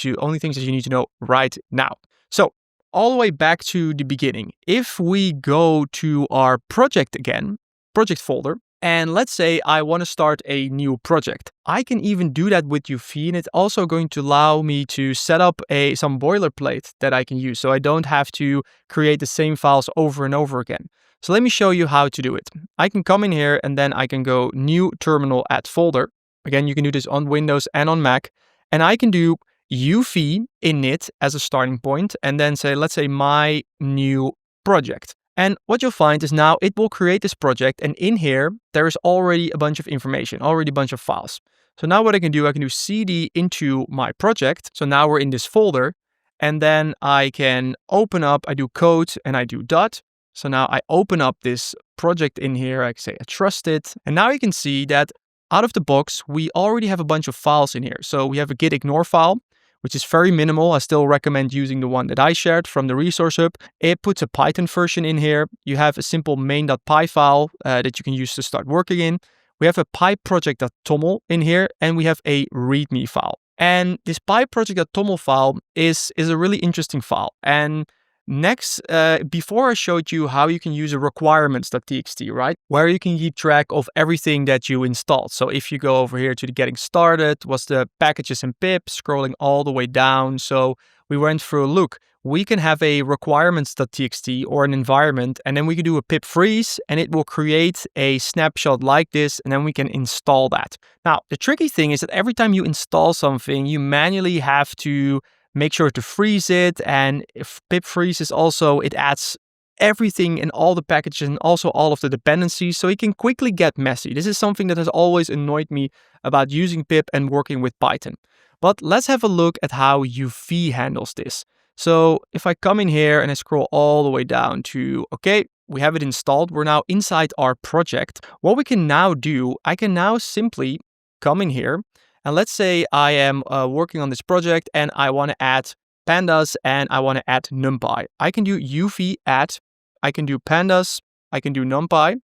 to know right now. So all the way back to the beginning. If we go to our project again, project folder, and let's say I want to start a new project. I can even do that with UV, and it's also going to allow me to set up some boilerplate that I can use, so I don't have to create the same files over and over again. So let me show you how to do it. I can come in here and then I can go new terminal add folder. Again, you can do this on Windows and on Mac, and I can do UV init as a starting point and then say, let's say my new project. And what you'll find is now it will create this project, and in here, there is already a bunch of information, already a bunch of files. So now what I can do cd into my project. So now we're in this folder, and then I can open up, I do code and I do dot. So now I open up this project in here, I can say I trust it. And now you can see that out of the box, we already have a bunch of files in here. So we have a gitignore file, which is very minimal. I still recommend using the one that I shared from the resource hub. It puts a Python version in here. You have a simple main.py file that you can use to start working in. We have a pyproject.toml in here, and we have a readme file. And this pyproject.toml file is a really interesting file. And next, before I showed you how you can use a requirements.txt, right? Where you can keep track of everything that you installed. So if you go over here to the getting started, what's the packages and pip, scrolling all the way down. So we went through a look. We can have a requirements.txt or an environment, and then we can do a pip freeze, and it will create a snapshot like this, and then we can install that. Now, the tricky thing is that every time you install something, you manually have to make sure to freeze it, and if pip freeze is also, it adds everything in all the packages and also all of the dependencies, so it can quickly get messy. This is something that has always annoyed me about using pip and working with Python. But let's have a look at how UV handles this. So if I come in here and I scroll all the way down to, okay, we have it installed. We're now inside our project. What we can now do, I can now simply come in here. And let's say I am working on this project and I want to add pandas and I want to add numpy. I can do uv add, I can do pandas, I can do numpy.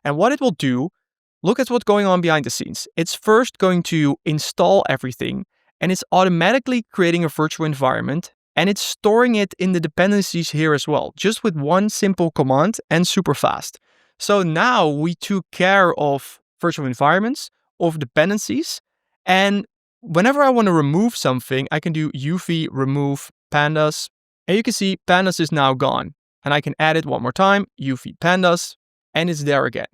And what it will do, look at what's going on behind the scenes. It's first going to install everything and it's automatically creating a virtual environment and it's storing it in the dependencies here as well, just with one simple command and super fast. So now we took care of virtual environments, of dependencies, and whenever I want to remove something, I can do uv remove pandas, and you can see pandas is now gone. And I can add it one more time, uv pandas, and it's there again.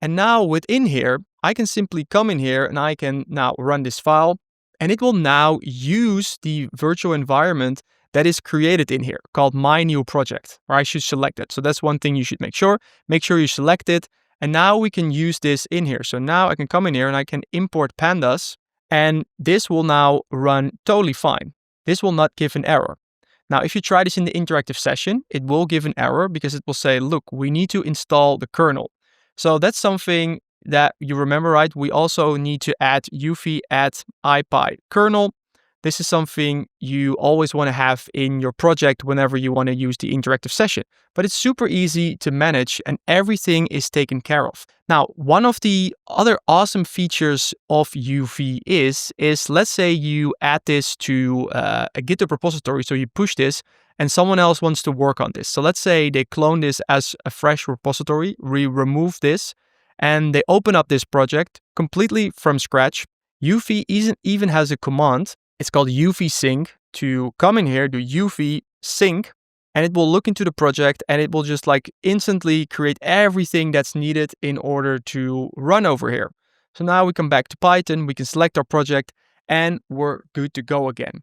And now within here, I can simply come in here and I can now run this file, and it will now use the virtual environment that is created in here called my new project, or I should select it. So that's one thing you should make sure you select it. And now we can use this in here. So now I can come in here and I can import pandas, and this will now run totally fine. This will not give an error. Now, if you try this in the interactive session, it will give an error because it will say, look, we need to install the kernel. So that's something that you remember, right? We also need to add uv add ipy kernel. This is something you always want to have in your project whenever you want to use the interactive session. But it's super easy to manage and everything is taken care of. Now, one of the other awesome features of uv is let's say you add this to a GitHub repository, so you push this and someone else wants to work on this. So let's say they clone this as a fresh repository, we remove this, and they open up this project completely from scratch. uv even has a command. It's called uv sync to come in here, do uv sync, and it will look into the project and it will just like instantly create everything that's needed in order to run over here. So now we come back to Python, we can select our project and we're good to go again.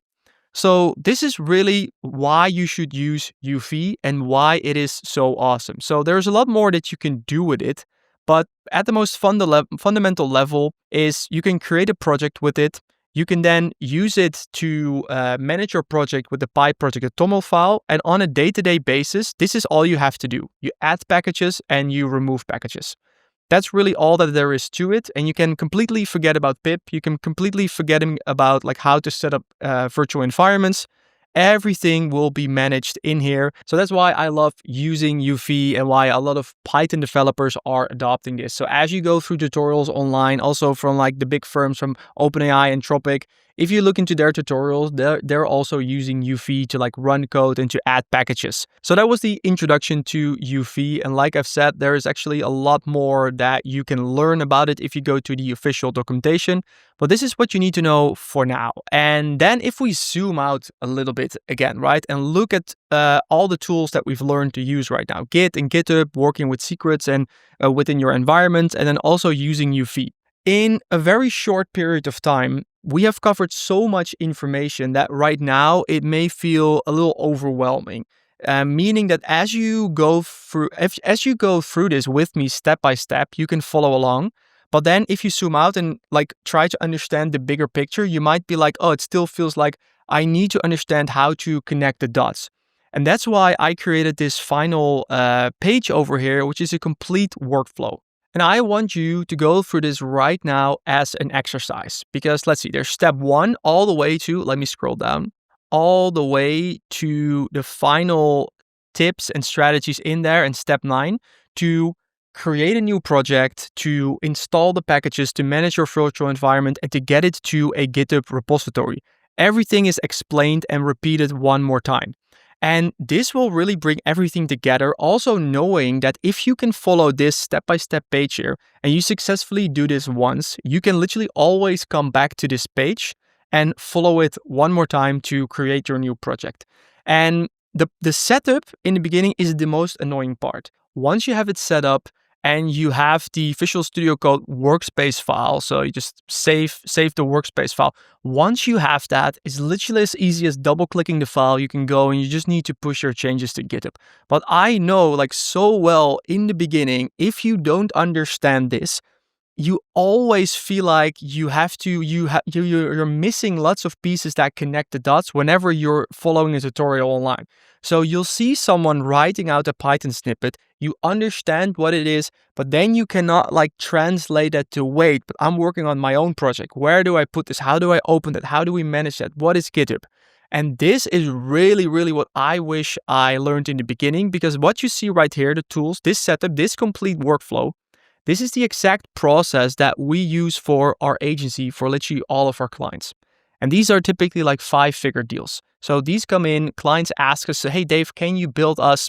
So this is really why you should use uv and why it is so awesome. So there's a lot more that you can do with it, but at the most fundamental level is you can create a project with it. You can then use it to manage your project with the PyProject.toml file. And on a day-to-day basis, this is all you have to do. You add packages and you remove packages. That's really all that there is to it. And you can completely forget about pip. You can completely forget about like how to set up virtual environments. Everything will be managed in here. So that's why I love using uv and why a lot of Python developers are adopting this. So as you go through tutorials online, also from like the big firms from OpenAI and Anthropic, if you look into their tutorials, they're also using uv to like run code and to add packages. So that was the introduction to uv. And like I've said, there is actually a lot more that you can learn about it if you go to the official documentation. But this is what you need to know for now. And then if we zoom out a little bit again, right, and look at all the tools that we've learned to use right now, Git and GitHub, working with secrets and within your environment, and then also using uv. In a very short period of time, we have covered so much information that right now it may feel a little overwhelming. Meaning that as you go through this with me step by step, you can follow along. But then if you zoom out and like try to understand the bigger picture, you might be like, oh, it still feels like I need to understand how to connect the dots. And that's why I created this final page over here, which is a complete workflow. And I want you to go through this right now as an exercise, because let's see, there's step 1 all the way to, let me scroll down, all the way to the final tips and strategies in there, and step 9 to create a new project, to install the packages, to manage your virtual environment, and to get it to a GitHub repository. Everything is explained and repeated one more time. And this will really bring everything together, also knowing that if you can follow this step-by-step page here and you successfully do this once, you can literally always come back to this page and follow it one more time to create your new project. And the setup in the beginning is the most annoying part. Once you have it set up and you have the Visual Studio Code workspace file, so you just save the workspace file. Once you have that, it's literally as easy as double-clicking the file. You can go and you just need to push your changes to GitHub. But I know like so well in the beginning, if you don't understand this, you always feel like you're missing lots of pieces that connect the dots whenever you're following a tutorial online. So you'll see someone writing out a Python snippet, you understand what it is, but then you cannot like translate that to wait, but I'm working on my own project. Where do I put this? How do I open that? How do we manage that? What is GitHub? And this is really, really what I wish I learned in the beginning, because what you see right here, the tools, this setup, this complete workflow, this is the exact process that we use for our agency for literally all of our clients. And these are typically like 5-figure deals. So these come in, clients ask us, hey, Dave, can you build us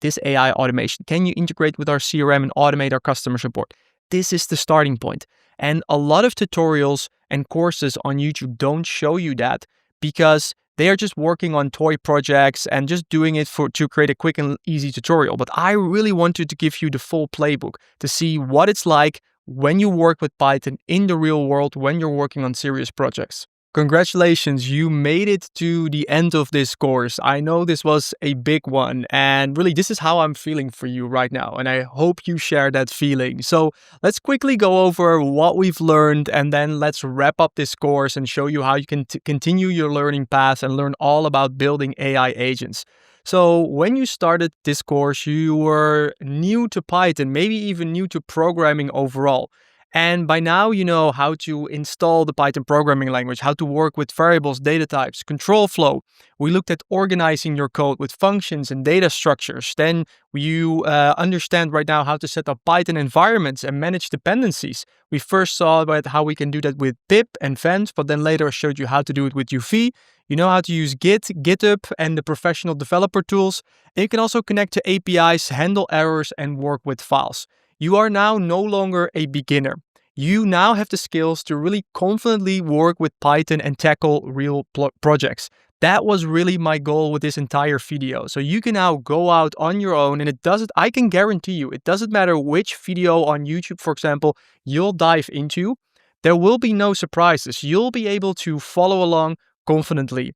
this AI automation? Can you integrate with our CRM and automate our customer support? This is the starting point. And a lot of tutorials and courses on YouTube don't show you that, because they are just working on toy projects and just doing it to create a quick and easy tutorial. But I really wanted to give you the full playbook to see what it's like when you work with Python in the real world, when you're working on serious projects. Congratulations, you made it to the end of this course. I know this was a big one, and really this is how I'm feeling for you right now, and I hope you share that feeling. So let's quickly go over what we've learned, and then let's wrap up this course and show you how you can continue your learning path and learn all about building AI agents. So when you started this course, you were new to Python, maybe even new to programming overall. And by now, you know how to install the Python programming language, how to work with variables, data types, control flow. We looked at organizing your code with functions and data structures. Then you understand right now how to set up Python environments and manage dependencies. We first saw about how we can do that with pip and venv, but then later I showed you how to do it with UV. You know how to use Git, GitHub, and the professional developer tools. And you can also connect to APIs, handle errors, and work with files. You are now no longer a beginner. You now have the skills to really confidently work with Python and tackle real projects. That was really my goal with this entire video. So you can now go out on your own, and I can guarantee you, it doesn't matter which video on YouTube, for example, you'll dive into. There will be no surprises. You'll be able to follow along confidently.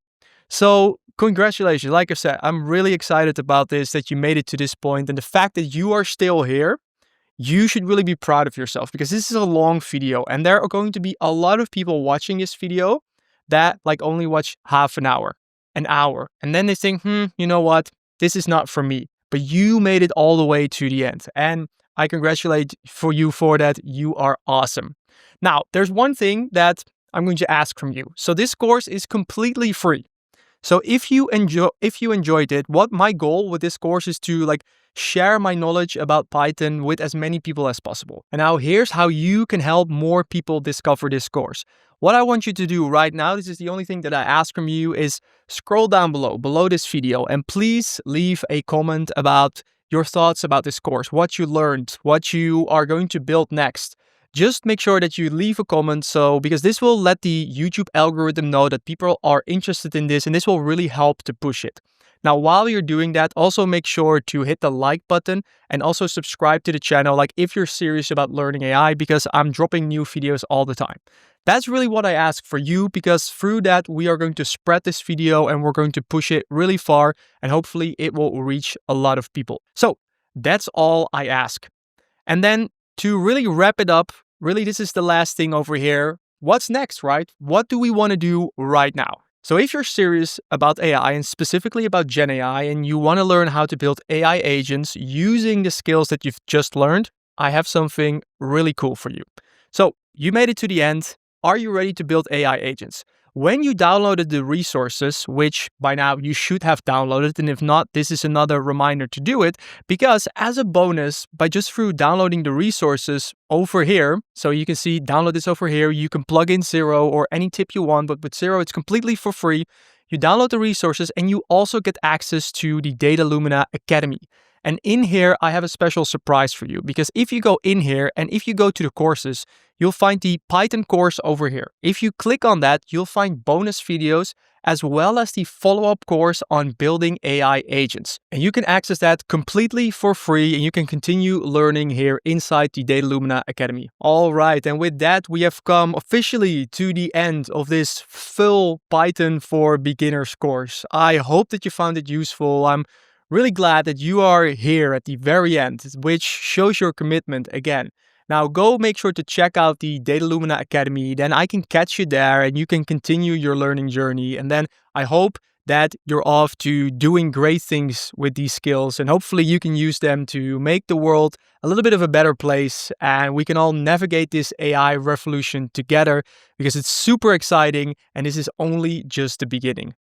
So congratulations. Like I said, I'm really excited about this, that you made it to this point, and the fact that you are still here. You should really be proud of yourself, because this is a long video and there are going to be a lot of people watching this video that like only watch half an hour, and then they think, you know what, this is not for me. But you made it all the way to the end, and I congratulate you for that. You are awesome. Now, there's one thing that I'm going to ask from you. So this course is completely free. So if you enjoyed it, what my goal with this course is to share my knowledge about Python with as many people as possible. And now here's how you can help more people discover this course. What I want you to do right now, this is the only thing that I ask from you, is scroll down below this video, and please leave a comment about your thoughts about this course, what you learned, what you are going to build next. Just make sure that you leave a comment, because this will let the YouTube algorithm know that people are interested in this, and this will really help to push it. Now, while you're doing that, also make sure to hit the like button and also subscribe to the channel, if you're serious about learning AI, because I'm dropping new videos all the time. That's really what I ask for you, because through that, we are going to spread this video and we're going to push it really far, and hopefully it will reach a lot of people. So that's all I ask. And then to really wrap it up, really, this is the last thing over here. What's next, right? What do we want to do right now? So if you're serious about AI, and specifically about Gen AI, and you want to learn how to build AI agents using the skills that you've just learned, I have something really cool for you. So you made it to the end. Are you ready to build AI agents? When you downloaded the resources, which by now you should have downloaded, and if not, this is another reminder to do it, because as a bonus, by just through downloading the resources over here, so you can see, download this over here, you can plug in Zero or any tip you want, but with Zero, it's completely for free. You download the resources and you also get access to the Datalumina Academy. And in here, I have a special surprise for you, because if you go in here and if you go to the courses, you'll find the Python course over here. If you click on that, you'll find bonus videos as well as the follow-up course on building AI agents. And you can access that completely for free, and you can continue learning here inside the Datalumina Academy. All right, and with that, we have come officially to the end of this full Python for Beginners course. I hope that you found it useful. I'm really glad that you are here at the very end, which shows your commitment again. Now go make sure to check out the Data Lumina Academy, then I can catch you there and you can continue your learning journey. And then I hope that you're off to doing great things with these skills, and hopefully you can use them to make the world a little bit of a better place, and we can all navigate this AI revolution together, because it's super exciting and this is only just the beginning.